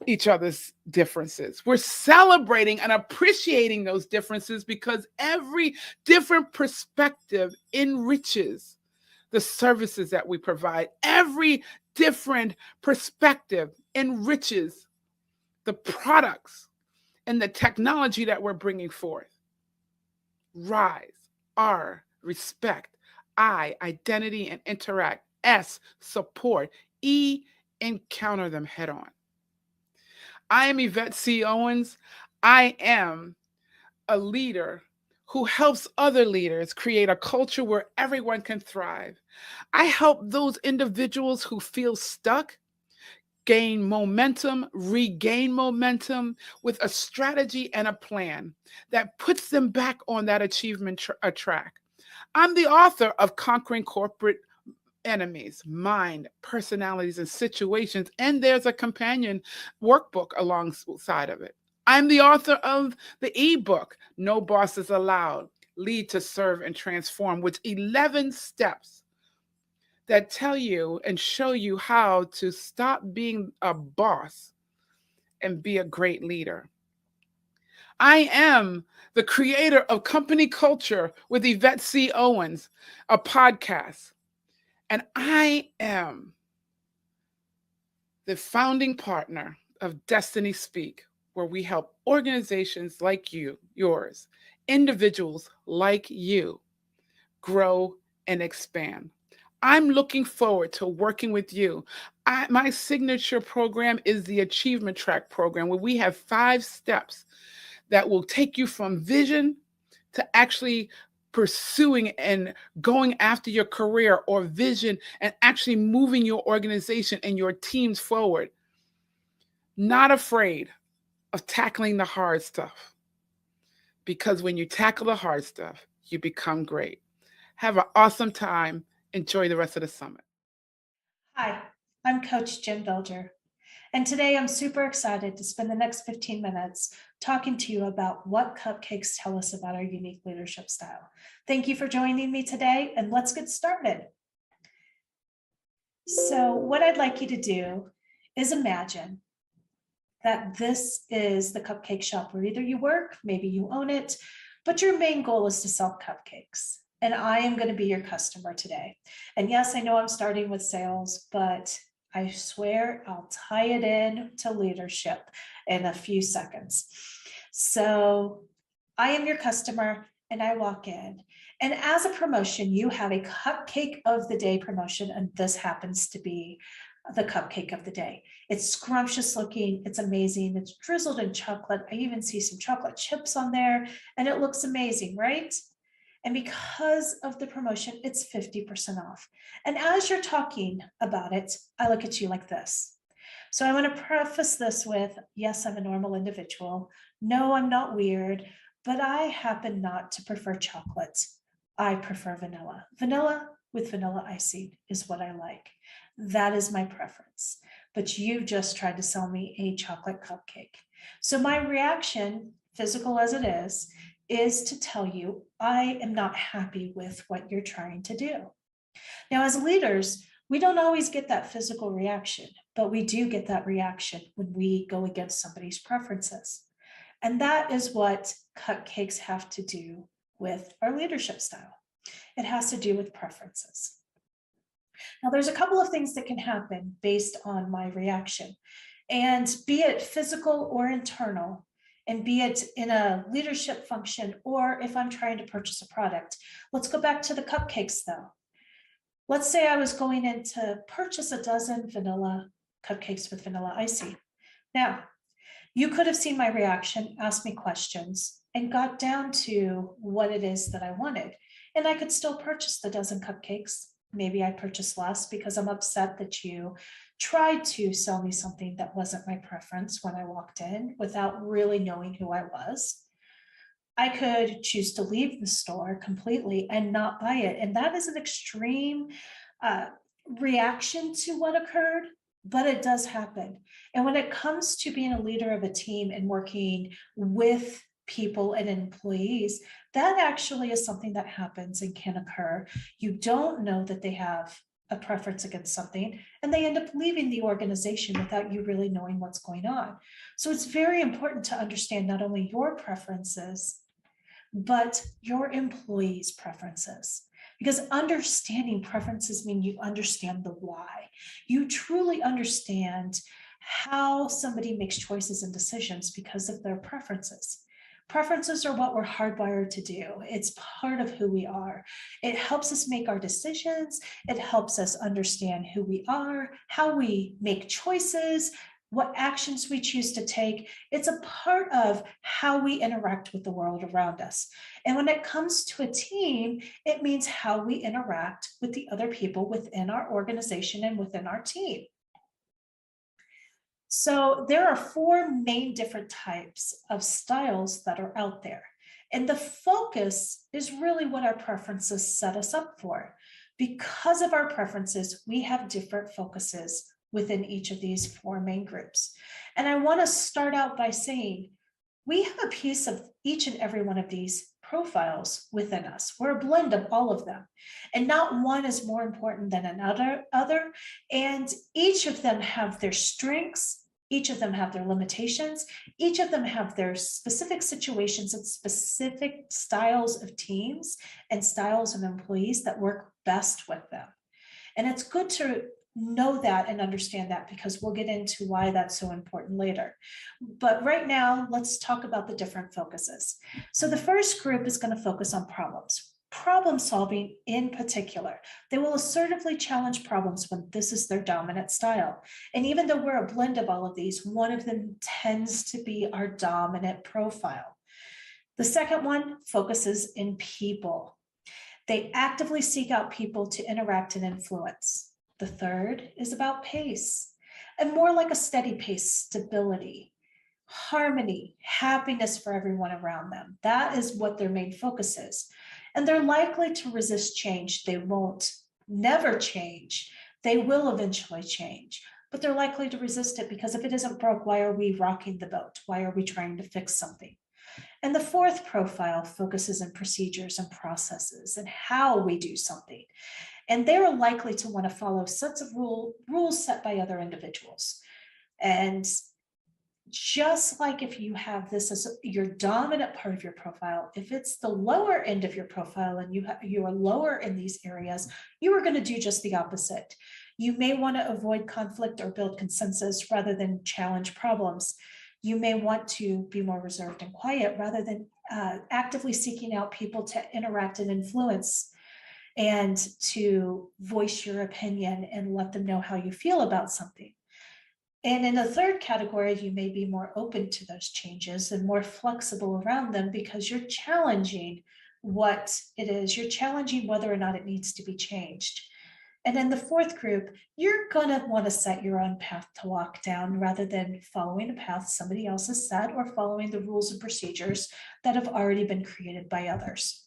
each other's differences. We're celebrating and appreciating those differences because every different perspective enriches the services that we provide. Every different perspective enriches the products and the technology that we're bringing forth. Rise, R, respect, I, identity and interact, S, support, E, encounter them head on. I am Yvette C. Owens. I am a leader who helps other leaders create a culture where everyone can thrive. I help those individuals who feel stuck gain momentum, regain momentum with a strategy and a plan that puts them back on that achievement track. I'm the author of Conquering Corporate Enemies, Mind, Personalities, and Situations, and there's a companion workbook alongside of it. I'm the author of the ebook, No Bosses Allowed, Lead to Serve and Transform, with 11 steps that tell you and show you how to stop being a boss and be a great leader. I am the creator of Company Culture with Yvette C. Owens, a podcast. And I am the founding partner of Destiny Speak, where we help organizations like yours, individuals like you, grow and expand. I'm looking forward to working with you. My signature program is the Achievement Track program, where we have 5 steps that will take you from vision to actually pursuing and going after your career or vision and actually moving your organization and your teams forward. Not afraid of tackling the hard stuff, because when you tackle the hard stuff, you become great. Have an awesome time. Enjoy the rest of the summit. Hi, I'm Coach Jen Belger, and today I'm super excited to spend the next 15 minutes talking to you about what cupcakes tell us about our unique leadership style. Thank you for joining me today, and let's get started. So what I'd like you to do is imagine that this is the cupcake shop where either you work, maybe you own it, but your main goal is to sell cupcakes. And I am going to be your customer today. And yes, I know I'm starting with sales, but I swear I'll tie it in to leadership in a few seconds. So I am your customer and I walk in. And as a promotion, you have a cupcake of the day promotion. And this happens to be the cupcake of the day. It's scrumptious looking. It's amazing. It's drizzled in chocolate. I even see some chocolate chips on there and it looks amazing, right? And because of the promotion, it's 50% off. And as you're talking about it, I look at you like this. So I want to preface this with, yes, I'm a normal individual. No, I'm not weird, but I happen not to prefer chocolate. I prefer vanilla. Vanilla with vanilla icing is what I like. That is my preference. But you just tried to sell me a chocolate cupcake. So my reaction, physical as it is to tell you I am not happy with what you're trying to do. Now, as leaders, we don't always get that physical reaction, but we do get that reaction when we go against somebody's preferences. And that is what cupcakes have to do with our leadership style. It has to do with preferences. Now, there's a couple of things that can happen based on my reaction, and be it physical or internal, and be it in a leadership function, or if I'm trying to purchase a product. Let's go back to the cupcakes though. Let's say I was going in to purchase a dozen vanilla cupcakes with vanilla icing. Now, you could have seen my reaction, asked me questions, and got down to what it is that I wanted. And I could still purchase the dozen cupcakes Maybe I purchase less because I'm upset that you tried to sell me something that wasn't my preference when I walked in without really knowing who I was. I could choose to leave the store completely and not buy it. And that is an extreme reaction to what occurred, but it does happen. And when it comes to being a leader of a team and working with people and employees, that actually is something that happens and can occur. You don't know that they have a preference against something, and they end up leaving the organization without you really knowing what's going on. So it's very important to understand not only your preferences, but your employees' preferences. Because understanding preferences mean you understand the why. You truly understand how somebody makes choices and decisions because of their preferences. Preferences are what we're hardwired to do. It's part of who we are. It helps us make our decisions. It helps us understand who we are, how we make choices, what actions we choose to take. It's a part of how we interact with the world around us. And when it comes to a team, it means how we interact with the other people within our organization and within our team. So there are 4 main different types of styles that are out there. And the focus is really what our preferences set us up for. Because of our preferences, we have different focuses within each of these 4 main groups. And I want to start out by saying we have a piece of each and every one of these profiles within us. We're a blend of all of them, and not one is more important than another. And each of them have their strengths, each of them have their limitations, each of them have their specific situations and specific styles of teams and styles of employees that work best with them. And it's good to know that and understand that, because we'll get into why that's so important later. But right now, let's talk about the different focuses. So the first group is going to focus on problems. Problem solving in particular. They will assertively challenge problems when this is their dominant style. And even though we're a blend of all of these, one of them tends to be our dominant profile. The second one focuses in people. They actively seek out people to interact and influence. The third is about pace, and more like a steady pace, stability, harmony, happiness for everyone around them. That is what their main focus is. And they're likely to resist change. They won't never change. They will eventually change, but they're likely to resist it because if it isn't broke, why are we rocking the boat? Why are we trying to fix something? And the fourth profile focuses on procedures and processes and how we do something. And they're likely to want to follow sets of rules set by other individuals. And just like if you have this as your dominant part of your profile, if it's the lower end of your profile and you are lower in these areas, you are going to do just the opposite. You may want to avoid conflict or build consensus rather than challenge problems. You may want to be more reserved and quiet rather than actively seeking out people to interact and influence and to voice your opinion and let them know how you feel about something. And in the third category, you may be more open to those changes and more flexible around them because you're challenging what it is. You're challenging whether or not it needs to be changed. And in the fourth group, you're going to want to set your own path to walk down rather than following a path somebody else has set or following the rules and procedures that have already been created by others.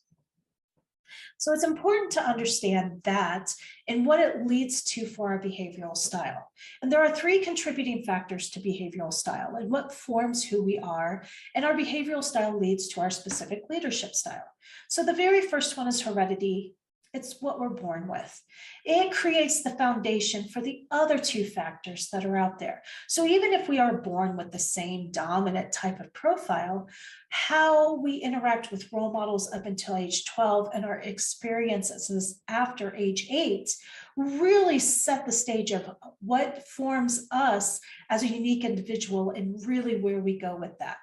So it's important to understand that and what it leads to for our behavioral style. And there are 3 contributing factors to behavioral style and what forms who we are. And our behavioral style leads to our specific leadership style. So the very first one is heredity. It's what we're born with. It creates the foundation for the other 2 factors that are out there. So even if we are born with the same dominant type of profile, how we interact with role models up until age 12 and our experiences after age 8 really set the stage of what forms us as a unique individual and really where we go with that.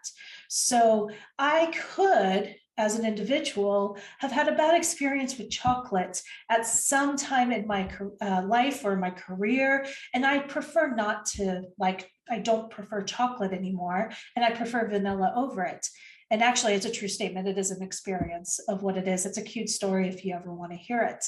So I could, as an individual, have had a bad experience with chocolate at some time in my life or my career. And I prefer not to, I don't prefer chocolate anymore, and I prefer vanilla over it. And actually, it's a true statement. It is an experience of what it is. It's a cute story if you ever want to hear it.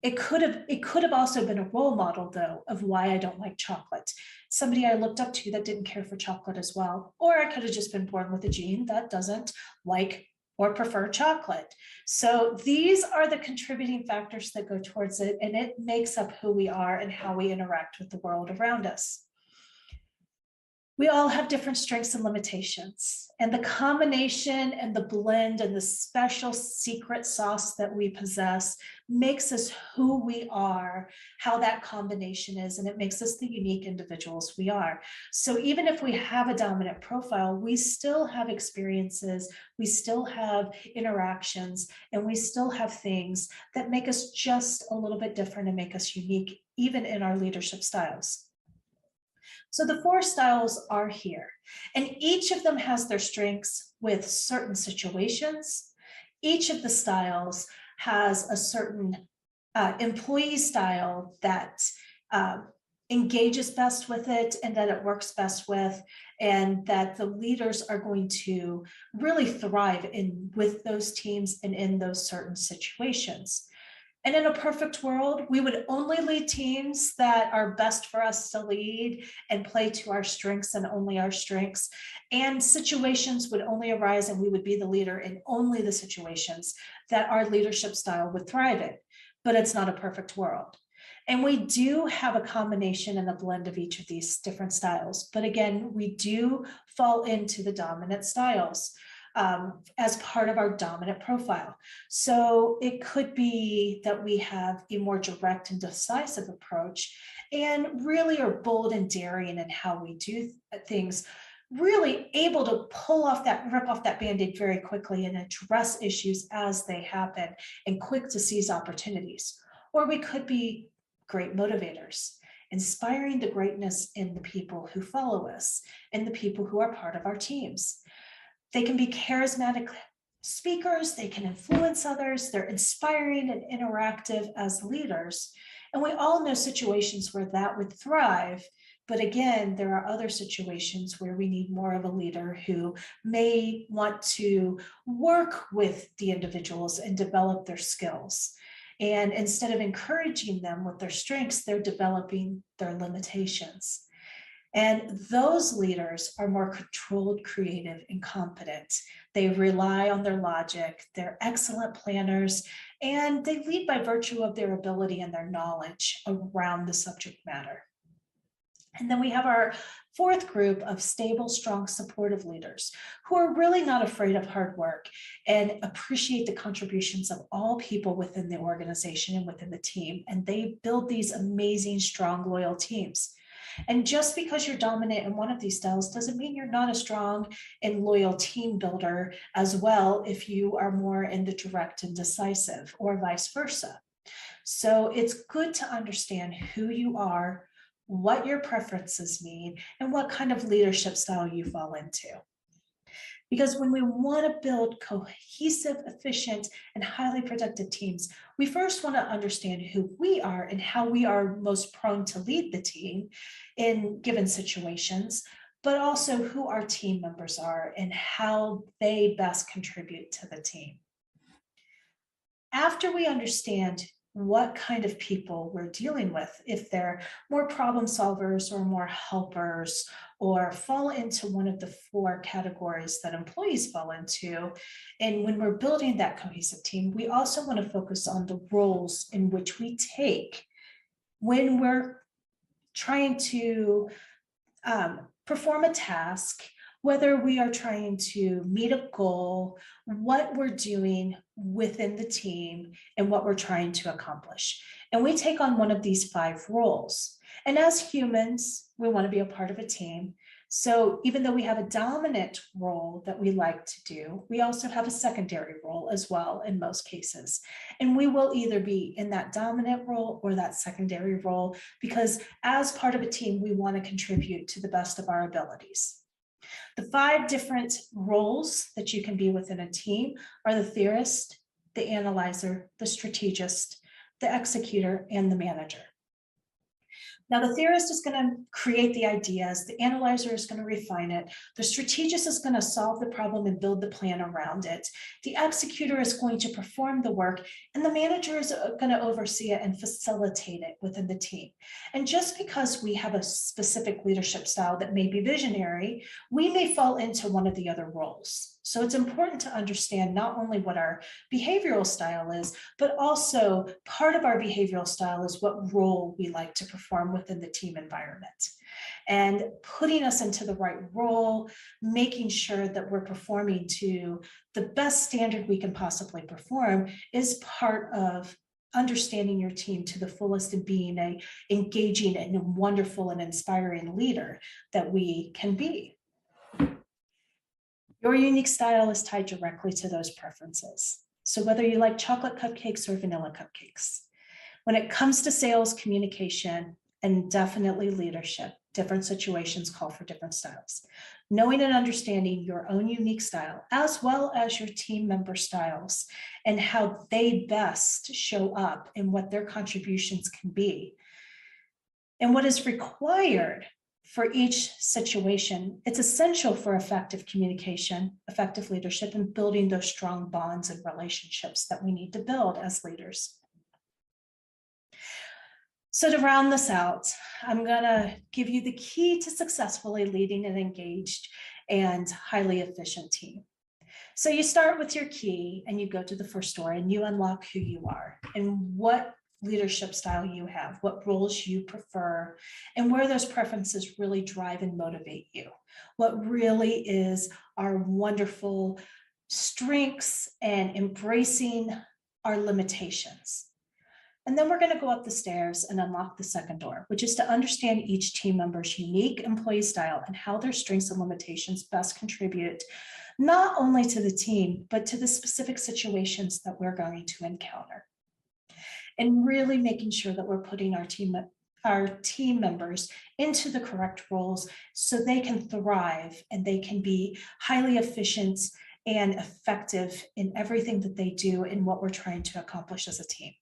It could have also been a role model, though, of why I don't like chocolate. Somebody I looked up to that didn't care for chocolate as well. Or I could have just been born with a gene that doesn't like or prefer chocolate. So these are the contributing factors that go towards it, and it makes up who we are and how we interact with the world around us. We all have different strengths and limitations, and the combination and the blend and the special secret sauce that we possess makes us who we are, how that combination is, and it makes us the unique individuals we are. So even if we have a dominant profile, we still have experiences, we still have interactions, and we still have things that make us just a little bit different and make us unique, even in our leadership styles. So the 4 styles are here, and each of them has their strengths with certain situations. Each of the styles has a certain employee style that engages best with it and that it works best with, and that the leaders are going to really thrive with those teams and in those certain situations. And in a perfect world, we would only lead teams that are best for us to lead and play to our strengths and only our strengths. And situations would only arise and we would be the leader in only the situations that our leadership style would thrive in. But it's not a perfect world. And we do have a combination and a blend of each of these different styles. But again, we do fall into the dominant styles as part of our dominant profile. So it could be that we have a more direct and decisive approach and really are bold and daring in how we do things, really able to rip off that Band-Aid very quickly and address issues as they happen and quick to seize opportunities. Or we could be great motivators, inspiring the greatness in the people who follow us and the people who are part of our teams. They can be charismatic speakers, they can influence others, they're inspiring and interactive as leaders. And we all know situations where that would thrive. But again, there are other situations where we need more of a leader who may want to work with the individuals and develop their skills. And instead of encouraging them with their strengths, they're developing their limitations. And those leaders are more controlled, creative, and competent. They rely on their logic, they're excellent planners, and they lead by virtue of their ability and their knowledge around the subject matter. And then we have our 4th group of stable, strong, supportive leaders who are really not afraid of hard work and appreciate the contributions of all people within the organization and within the team. And they build these amazing, strong, loyal teams. And just because you're dominant in one of these styles doesn't mean you're not a strong and loyal team builder as well if you are more in the direct and decisive, or vice versa. So it's good to understand who you are, what your preferences mean, and what kind of leadership style you fall into. Because when we want to build cohesive, efficient, and highly productive teams, we first want to understand who we are and how we are most prone to lead the team in given situations, but also who our team members are and how they best contribute to the team. After we understand what kind of people we're dealing with, if they're more problem solvers or more helpers, or fall into one of the 4 categories that employees fall into. And when we're building that cohesive team, we also want to focus on the roles in which we take when we're trying to perform a task, whether we are trying to meet a goal, what we're doing within the team, and what we're trying to accomplish. And we take on one of these 5 roles. And as humans, we want to be a part of a team. So even though we have a dominant role that we like to do, we also have a secondary role as well in most cases. And we will either be in that dominant role or that secondary role, because as part of a team, we want to contribute to the best of our abilities. The 5 different roles that you can be within a team are the theorist, the analyzer, the strategist, the executor, and the manager. Now, the theorist is going to create the ideas, the analyzer is going to refine it, the strategist is going to solve the problem and build the plan around it, the executor is going to perform the work, and the manager is going to oversee it and facilitate it within the team. And just because we have a specific leadership style that may be visionary, we may fall into one of the other roles. So it's important to understand not only what our behavioral style is, but also part of our behavioral style is what role we like to perform within the team environment. And putting us into the right role, making sure that we're performing to the best standard we can possibly perform is part of understanding your team to the fullest and being a engaging and wonderful and inspiring leader that we can be. Your unique style is tied directly to those preferences. So whether you like chocolate cupcakes or vanilla cupcakes, when it comes to sales, communication, and definitely leadership, different situations call for different styles. Knowing and understanding your own unique style, as well as your team member styles and how they best show up and what their contributions can be, and what is required for each situation, it's essential for effective communication, effective leadership, and building those strong bonds and relationships that we need to build as leaders. So to round this out, I'm gonna give you the key to successfully leading an engaged and highly efficient team. So you start with your key and you go to the first door and you unlock who you are and what leadership style you have, what roles you prefer, and where those preferences really drive and motivate you. What really is our wonderful strengths and embracing our limitations. And then we're going to go up the stairs and unlock the second door, which is to understand each team member's unique employee style and how their strengths and limitations best contribute not only to the team, but to the specific situations that we're going to encounter. And really making sure that we're putting our team members into the correct roles so they can thrive and they can be highly efficient and effective in everything that they do and what we're trying to accomplish as a team.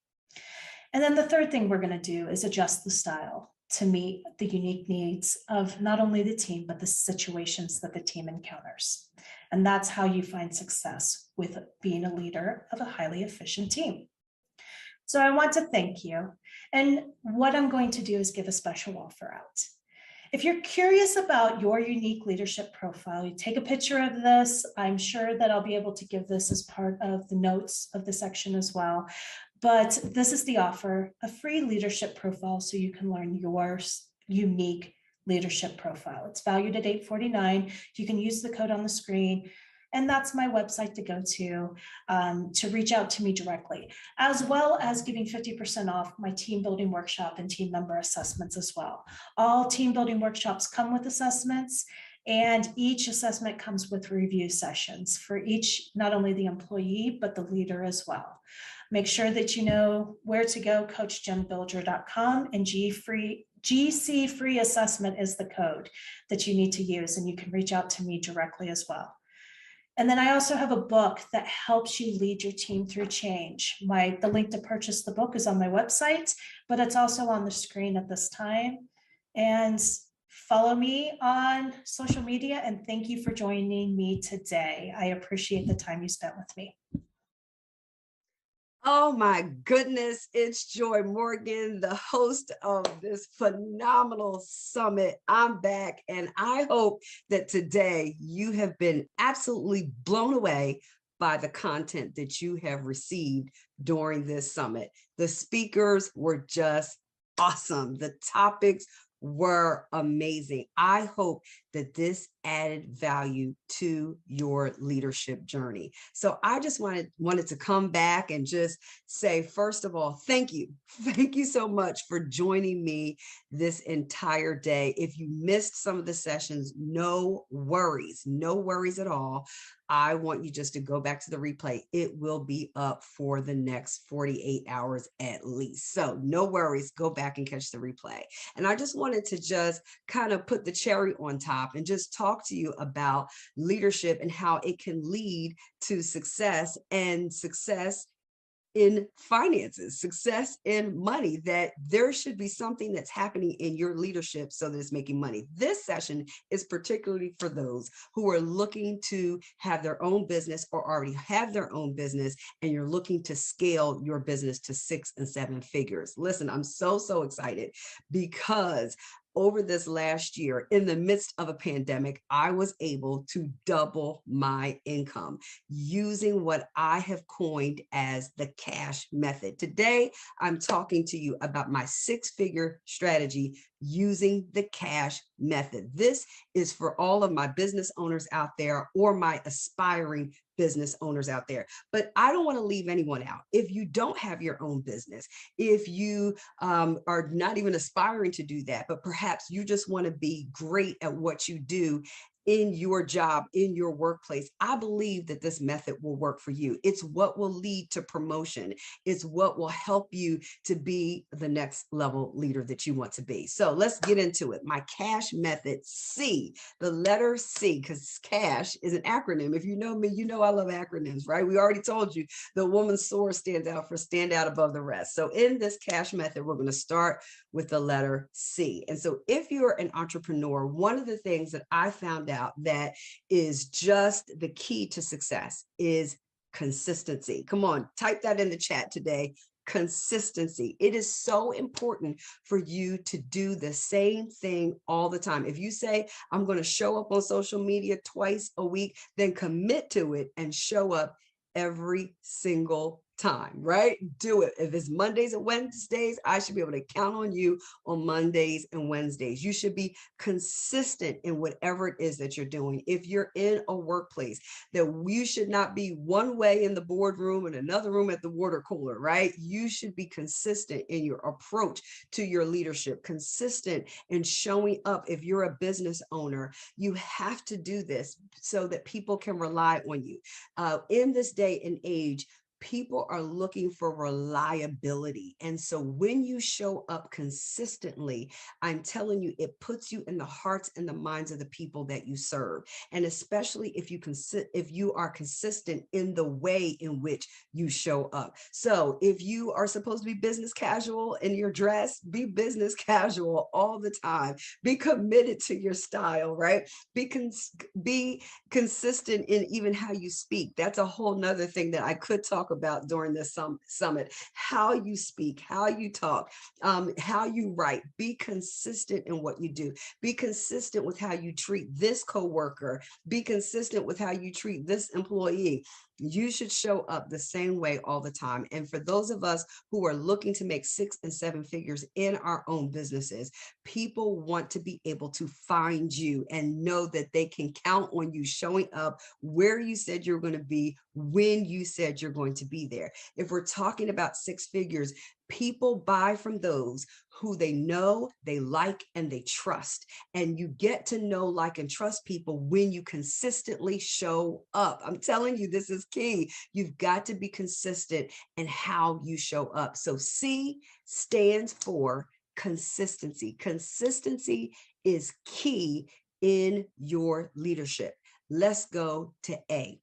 And then the third thing we're going to do is adjust the style to meet the unique needs of not only the team, but the situations that the team encounters. And that's how you find success with being a leader of a highly efficient team. So I want to thank you. And what I'm going to do is give a special offer out. If you're curious about your unique leadership profile, you take a picture of this. I'm sure that I'll be able to give this as part of the notes of the section as well. But this is the offer, a free leadership profile so you can learn your unique leadership profile. It's valued at $849. You can use the code on the screen. And that's my website to go to reach out to me directly, as well as giving 50% off my team building workshop and team member assessments as well. All team building workshops come with assessments, and each assessment comes with review sessions for each, not only the employee, but the leader as well. Make sure that you know where to go, coachjimbilger.com, and GC free assessment is the code that you need to use, and you can reach out to me directly as well. And then I also have a book that helps you lead your team through change. The link to purchase the book is on my website, but it's also on the screen at this time. And follow me on social media, and thank you for joining me today. I appreciate the time you spent with me. Oh my goodness, it's Joy Morgan, the host of this phenomenal summit. I'm back, and I hope that today you have been absolutely blown away by the content that you have received during this summit. The speakers were just awesome. The topics were amazing. I hope that this added value to your leadership journey. So I just wanted to come back and just say, first of all, thank you. Thank you so much for joining me this entire day. If you missed some of the sessions, no worries at all. I want you just to go back to the replay. It will be up for the next 48 hours at least. So no worries, go back and catch the replay. And I just wanted to just kind of put the cherry on top and just talk to you about leadership and how it can lead to success, and success in finances, success in money, that there should be something that's happening in your leadership so that it's making money. This session is particularly for those who are looking to have their own business or already have their own business, and you're looking to scale your business to 6 and 7 figures. Listen, I'm so excited because over this last year, in the midst of a pandemic, I was able to double my income using what I have coined as the cash method. Today, I'm talking to you about my 6-figure strategy using the cash method. This is for all of my business owners out there or my aspiring business owners out there. But I don't want to leave anyone out. If you don't have your own business, if you are not even aspiring to do that, but perhaps you just want to be great at what you do in your job, in your workplace, I believe that this method will work for you. It's what will lead to promotion. It's what will help you to be the next level leader that you want to be. So let's get into it. My cash method, C, the letter C, because cash is an acronym. If you know me, you know I love acronyms, right? We already told you the woman SOAR stands out for stand out above the rest. So in this cash method, we're going to start with the letter C. And so if you're an entrepreneur, one of the things that I found out that is just the key to success is consistency. Come on, type that in the chat today. Consistency. It is so important for you to do the same thing all the time. If you say, I'm going to show up on social media twice a week, then commit to it and show up every single time, right? Do it. If it's Mondays and Wednesdays, I should be able to count on you on Mondays and Wednesdays. You should be consistent in whatever it is that you're doing. If you're in a workplace, that you should not be one way in the boardroom and another room at the water cooler, right? You should be consistent in your approach to your leadership, consistent in showing up. If you're a business owner, you have to do this so that people can rely on you. In this day and age, people are looking for reliability. And so when you show up consistently, I'm telling you, it puts you in the hearts and the minds of the people that you serve. And especially if you are consistent in the way in which you show up. So if you are supposed to be business casual in your dress, be business casual all the time. Be committed to your style, right? Be consistent in even how you speak. That's a whole nother thing that I could talk about during this summit. How you speak, how you talk, how you write. Be consistent in what you do. Be consistent with how you treat this coworker. Be consistent with how you treat this employee. You should show up the same way all the time. And for those of us who are looking to make 6 and 7 figures in our own businesses, people want to be able to find you and know that they can count on you showing up where you said you're going to be, when you said you're going to be there. If we're talking about 6 figures, people buy from those who they know, they like, and they trust. And you get to know, like, and trust people when you consistently show up. I'm telling you, this is key. You've got to be consistent in how you show up. So C stands for consistency. Consistency is key in your leadership. Let's go to A.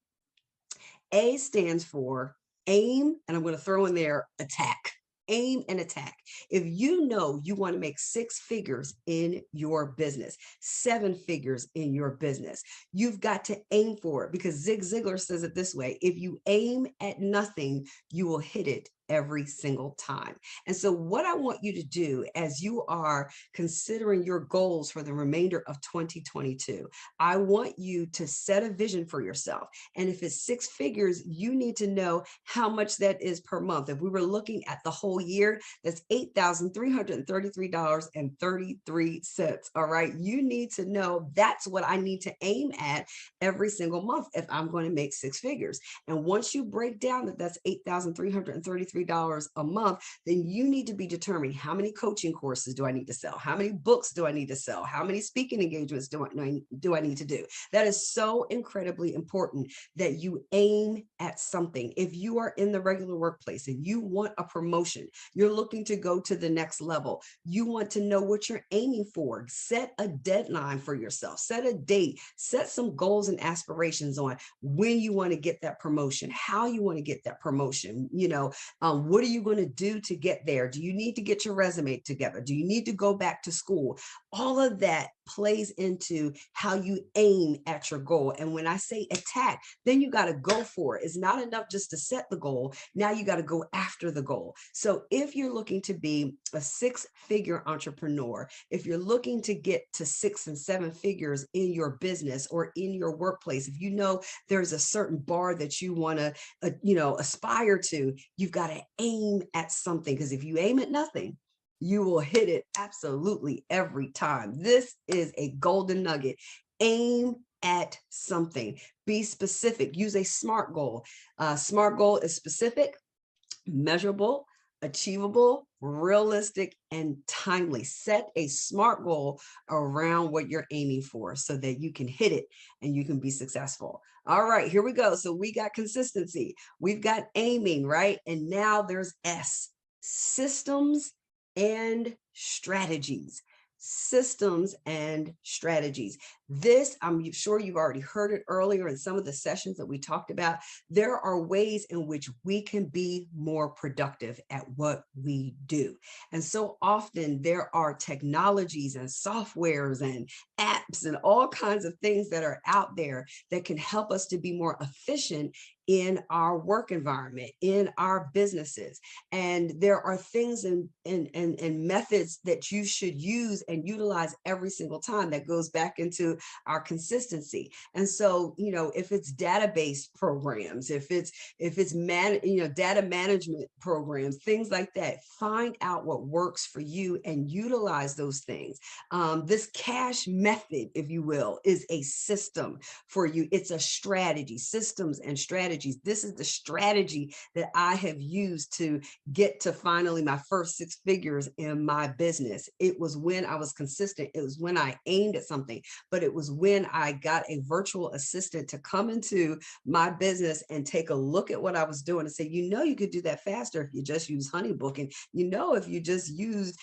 A stands for aim, and I'm going to throw in there attack. Aim and attack. If you know you want to make 6 figures in your business, 7 figures in your business, you've got to aim for it, because Zig Ziglar says it this way: if you aim at nothing, you will hit it every single time. And so what I want you to do as you are considering your goals for the remainder of 2022, I want you to set a vision for yourself. And if it's 6 figures, you need to know how much that is per month. If we were looking at the whole year, that's $8,333.33. All right. You need to know that's what I need to aim at every single month if I'm going to make 6 figures. And once you break down that that's $8,333 $30 a month, then you need to be determining how many coaching courses do I need to sell? How many books do I need to sell? How many speaking engagements do I need to do? That is so incredibly important that you aim at something. If you are in the regular workplace and you want a promotion, you're looking to go to the next level, you want to know what you're aiming for. Set a deadline for yourself, set a date, set some goals and aspirations on when you want to get that promotion, how you want to get that promotion. What are you going to do to get there? Do you need to get your resume together? Do you need to go back to school? All of that plays into how you aim at your goal. And when I say attack, then you got to go for it. It's not enough just to set the goal. Now you got to go after the goal. So if you're looking to be a 6-figure entrepreneur, if you're looking to get to 6 and 7 figures in your business or in your workplace, if you know there's a certain bar that you want to, aspire to, you've got to aim at something. Because if you aim at nothing, you will hit it absolutely every time. This is a golden nugget. Aim at something. Be specific. Use a SMART goal. SMART goal is specific, measurable, achievable, realistic, and timely. Set a SMART goal around what you're aiming for so that you can hit it and you can be successful. All right, here we go. So we got consistency. We've got aiming, right? And now there's S, systems and strategies. Systems and strategies. This, I'm sure you've already heard it earlier in some of the sessions that we talked about. There are ways in which we can be more productive at what we do. And so often there are technologies and softwares and apps and all kinds of things that are out there that can help us to be more efficient in our work environment, in our businesses. And there are things and methods that you should use and utilize every single time. That goes back into our consistency. And so, if it's database programs, if it's data management programs, things like that, find out what works for you and utilize those things. This cash method, if you will, is a system for you. It's a strategy, systems and strategies. This is the strategy that I have used to get to finally my first 6 figures in my business. It was when I was consistent. It was when I aimed at something, but it was when I got a virtual assistant to come into my business and take a look at what I was doing and say, you could do that faster if you just use Honeybook. And if you just used,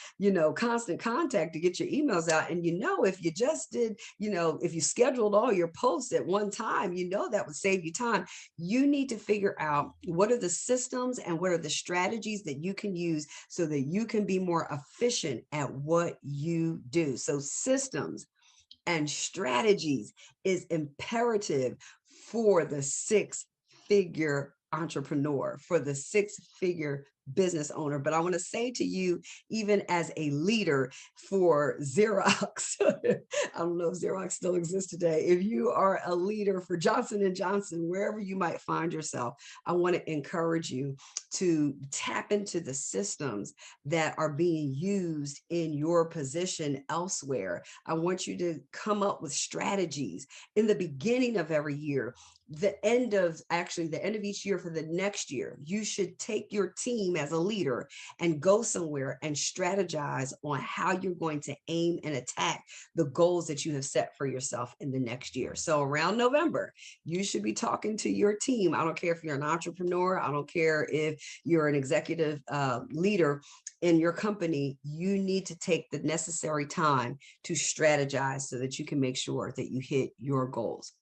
Constant Contact to get your emails out. And if you just did, if you scheduled all your posts at one time, that would save you time. You need to figure out what are the systems and what are the strategies that you can use so that you can be more efficient at what you do. So systems and strategies is imperative for the 6-figure entrepreneur, for the 6-figure business owner. But I want to say to you, even as a leader for Xerox, I don't know if Xerox still exists today. If you are a leader for Johnson & Johnson, wherever you might find yourself, I want to encourage you to tap into the systems that are being used in your position elsewhere. I want you to come up with strategies in the beginning of every year. The end of each year for the next year, you should take your team as a leader and go somewhere and strategize on how you're going to aim and attack the goals that you have set for yourself in the next year. So around November, you should be talking to your team. I don't care if you're an entrepreneur. I don't care if you're an executive leader in your company. You need to take the necessary time to strategize so that you can make sure that you hit your goals.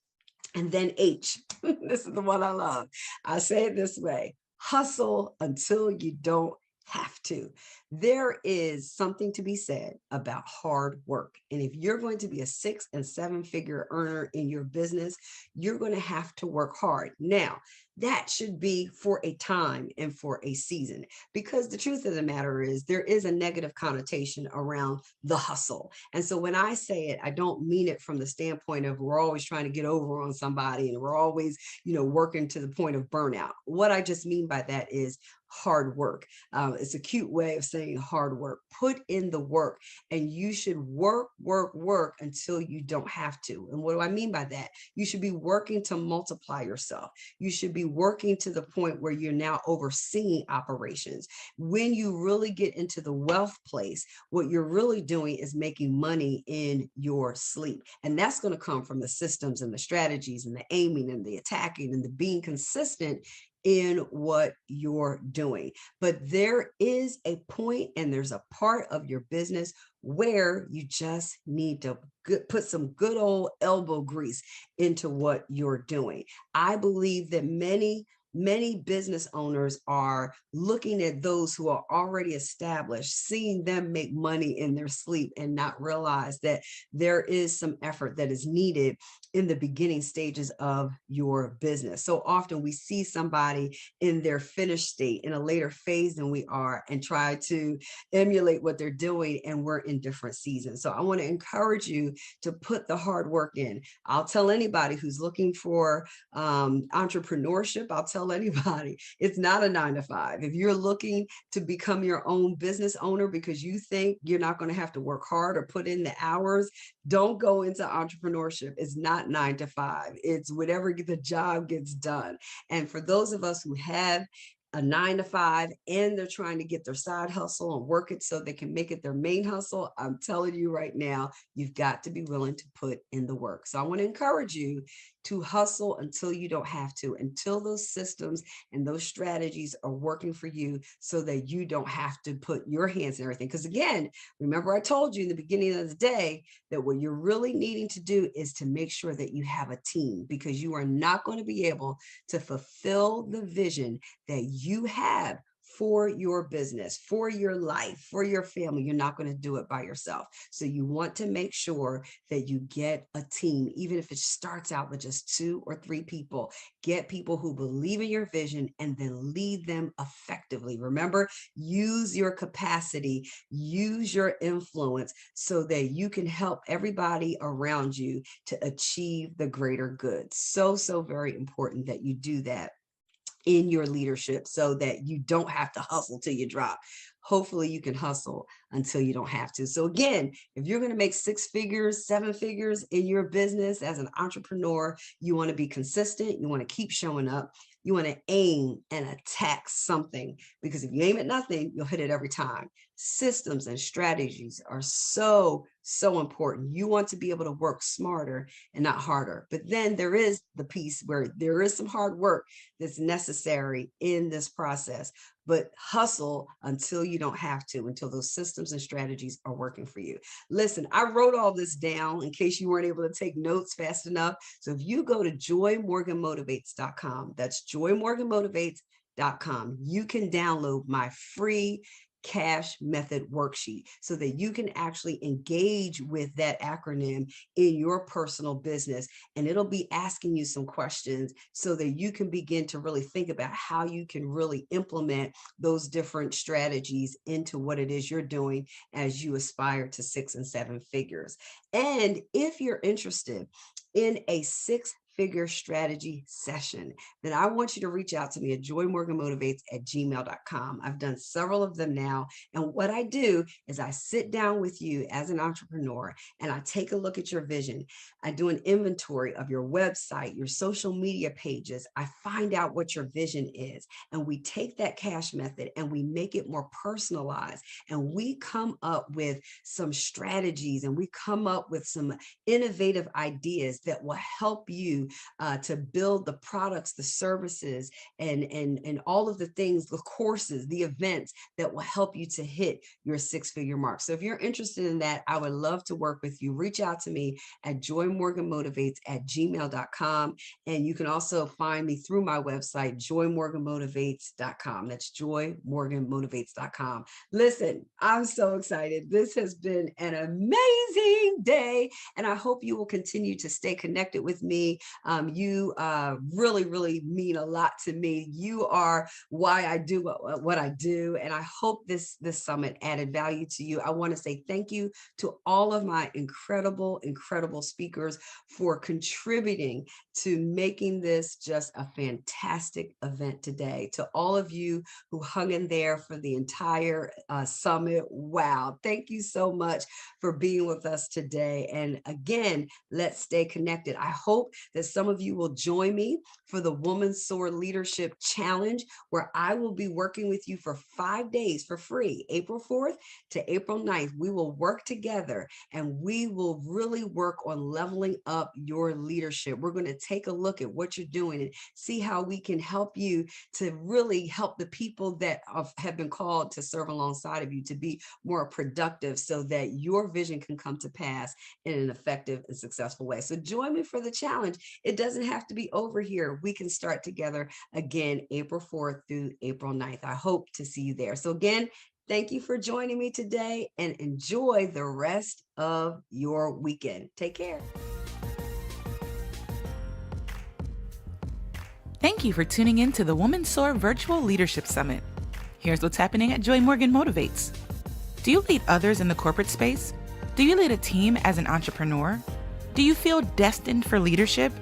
And then H, this is the one I love. I say it this way: hustle until you don't have to. There is something to be said about hard work. And if you're going to be a 6 and 7 figure earner in your business, you're going to have to work hard. Now, that should be for a time and for a season, because the truth of the matter is there is a negative connotation around the hustle. And so when I say it, I don't mean it from the standpoint of we're always trying to get over on somebody and we're always, working to the point of burnout. What I just mean by that is hard work. It's a cute way of saying hard work. Put in the work, and you should work until you don't have to. And what do I mean by that? You should be working to multiply yourself. You should be working to the point where you're now overseeing operations. When you really get into the wealth place, what you're really doing is making money in your sleep. And that's going to come from the systems and the strategies and the aiming and the attacking and the being consistent in what you're doing. But there is a point and there's a part of your business where you just need to put some good old elbow grease into what you're doing. I believe that many business owners are looking at those who are already established, seeing them make money in their sleep, and not realize that there is some effort that is needed in the beginning stages of your business. So often we see somebody in their finished state in a later phase than we are and try to emulate what they're doing, and we're in different seasons. So I want to encourage you to put the hard work in. I'll tell anybody who's looking for entrepreneurship, I'll tell anybody, it's not a 9-to-5. If you're looking to become your own business owner because you think you're not going to have to work hard or put in the hours, don't go into entrepreneurship. It's not 9-to-5. It's whatever the job gets done. And for those of us who have a 9-to-5 and they're trying to get their side hustle and work it so they can make it their main hustle, I'm telling you right now, you've got to be willing to put in the work. So I want to encourage you to hustle until you don't have to, until those systems and those strategies are working for you so that you don't have to put your hands in everything. Because again, remember I told you in the beginning of the day that what you're really needing to do is to make sure that you have a team, because you are not going to be able to fulfill the vision that you have for your business, for your life, for your family. You're not going to do it by yourself. So you want to make sure that you get a team, even if it starts out with just 2 or 3 people. Get people who believe in your vision and then lead them effectively. Remember, use your capacity, use your influence so that you can help everybody around you to achieve the greater good. So very important that you do that in your leadership so that you don't have to hustle till you drop. Hopefully you can hustle until you don't have to. So again, if you're going to make 6 figures, 7 figures in your business as an entrepreneur, you want to be consistent. You want to keep showing up. You want to aim and attack something, because if you aim at nothing, you'll hit it every time. Systems and strategies are so important. You want to be able to work smarter and not harder. But then there is the piece where there is some hard work that's necessary in this process. But hustle until you don't have to, until those systems and strategies are working for you. Listen, I wrote all this down in case you weren't able to take notes fast enough. So if you go to joymorganmotivates.com, that's joymorganmotivates.com, you can download my free cash method worksheet so that you can actually engage with that acronym in your personal business. And it'll be asking you some questions so that you can begin to really think about how you can really implement those different strategies into what it is you're doing as you aspire to 6 and 7 figures. And if you're interested in a 6-figure strategy session, then I want you to reach out to me at joymorganmotivates@gmail.com. I've done several of them now. And what I do is I sit down with you as an entrepreneur and I take a look at your vision. I do an inventory of your website, your social media pages. I find out what your vision is. And we take that cash method and we make it more personalized. And we come up with some strategies and we come up with some innovative ideas that will help you to build the products, the services, and all of the things, the courses, the events that will help you to hit your 6-figure mark. So if you're interested in that, I would love to work with you. Reach out to me at joymorganmotivates@gmail.com. And you can also find me through my website, joymorganmotivates.com. That's joymorganmotivates.com. Listen, I'm so excited. This has been an amazing day, and I hope you will continue to stay connected with me. You really, really mean a lot to me. You are why I do what I do. And I hope this summit added value to you. I want to say thank you to all of my incredible, incredible speakers for contributing to making this just a fantastic event today. To all of you who hung in there for the entire summit. Wow. Thank you so much for being with us today. And again, let's stay connected. I hope that some of you will join me for the Woman Soar Leadership Challenge, where I will be working with you for 5 days for free, April 4th to April 9th. We will work together and we will really work on leveling up your leadership. We're going to take a look at what you're doing and see how we can help you to really help the people that have been called to serve alongside of you to be more productive so that your vision can come to pass in an effective and successful way. So join me for the challenge. It doesn't have to be over here. We can start together again, April 4th through April 9th. I hope to see you there. So again, thank you for joining me today and enjoy the rest of your weekend. Take care. Thank you for tuning in to the Woman Soar Virtual Leadership Summit. Here's what's happening at Joy Morgan Motivates. Do you lead others in the corporate space? Do you lead a team as an entrepreneur? Do you feel destined for leadership?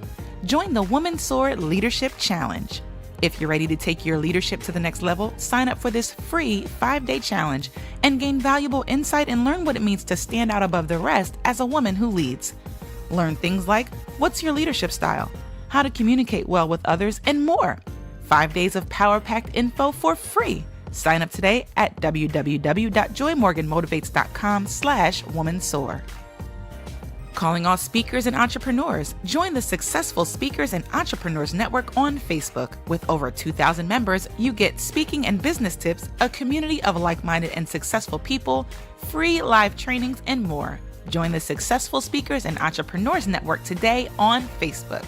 Join the Woman Soar Leadership Challenge. If you're ready to take your leadership to the next level, sign up for this free 5-day challenge and gain valuable insight and learn what it means to stand out above the rest as a woman who leads. Learn things like, what's your leadership style? How to communicate well with others, and more. 5 days of power-packed info for free. Sign up today at www.joymorganmotivates.com/womansoar. Calling all speakers and entrepreneurs. Join the Successful Speakers and Entrepreneurs Network on Facebook. With over 2,000 members, you get speaking and business tips, a community of like-minded and successful people, free live trainings, and more. Join the Successful Speakers and Entrepreneurs Network today on Facebook.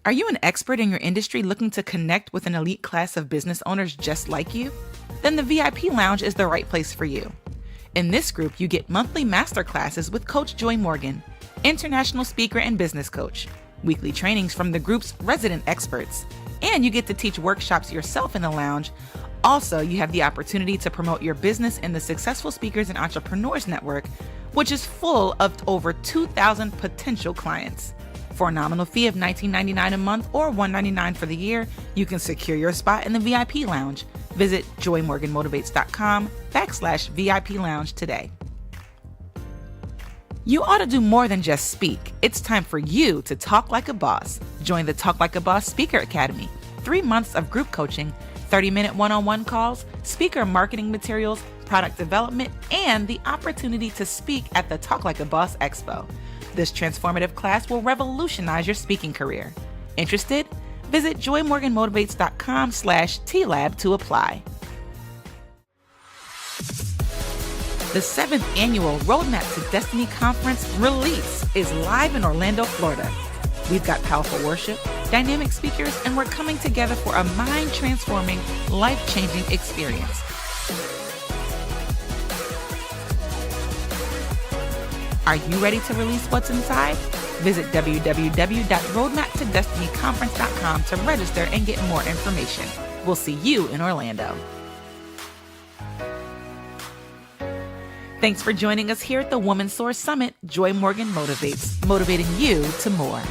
Are you an expert in your industry looking to connect with an elite class of business owners just like you? Then the VIP Lounge is the right place for you. In this group, you get monthly masterclasses with Coach Joy Morgan, international speaker and business coach, weekly trainings from the group's resident experts, and you get to teach workshops yourself in the lounge. Also, you have the opportunity to promote your business in the Successful Speakers and Entrepreneurs Network, which is full of over 2,000 potential clients. For a nominal fee of $19.99 a month or $199 for the year, you can secure your spot in the VIP Lounge. Visit joymorganmotivates.com/VIP Lounge today. You ought to do more than just speak. It's time for you to talk like a boss. Join the Talk Like a Boss Speaker Academy. 3 months of group coaching, 30-minute one-on-one calls, speaker marketing materials, product development, and the opportunity to speak at the Talk Like a Boss Expo. This transformative class will revolutionize your speaking career. Interested? Visit joymorganmotivates.com/TLab to apply. The 7th annual Roadmap to Destiny Conference Release is live in Orlando, Florida. We've got powerful worship, dynamic speakers, and we're coming together for a mind-transforming, life-changing experience. Are you ready to release what's inside? Visit www.roadmaptodestinyconference.com to register and get more information. We'll see you in Orlando. Thanks for joining us here at the Woman Soar Summit. Joy Morgan Motivates, motivating you to more.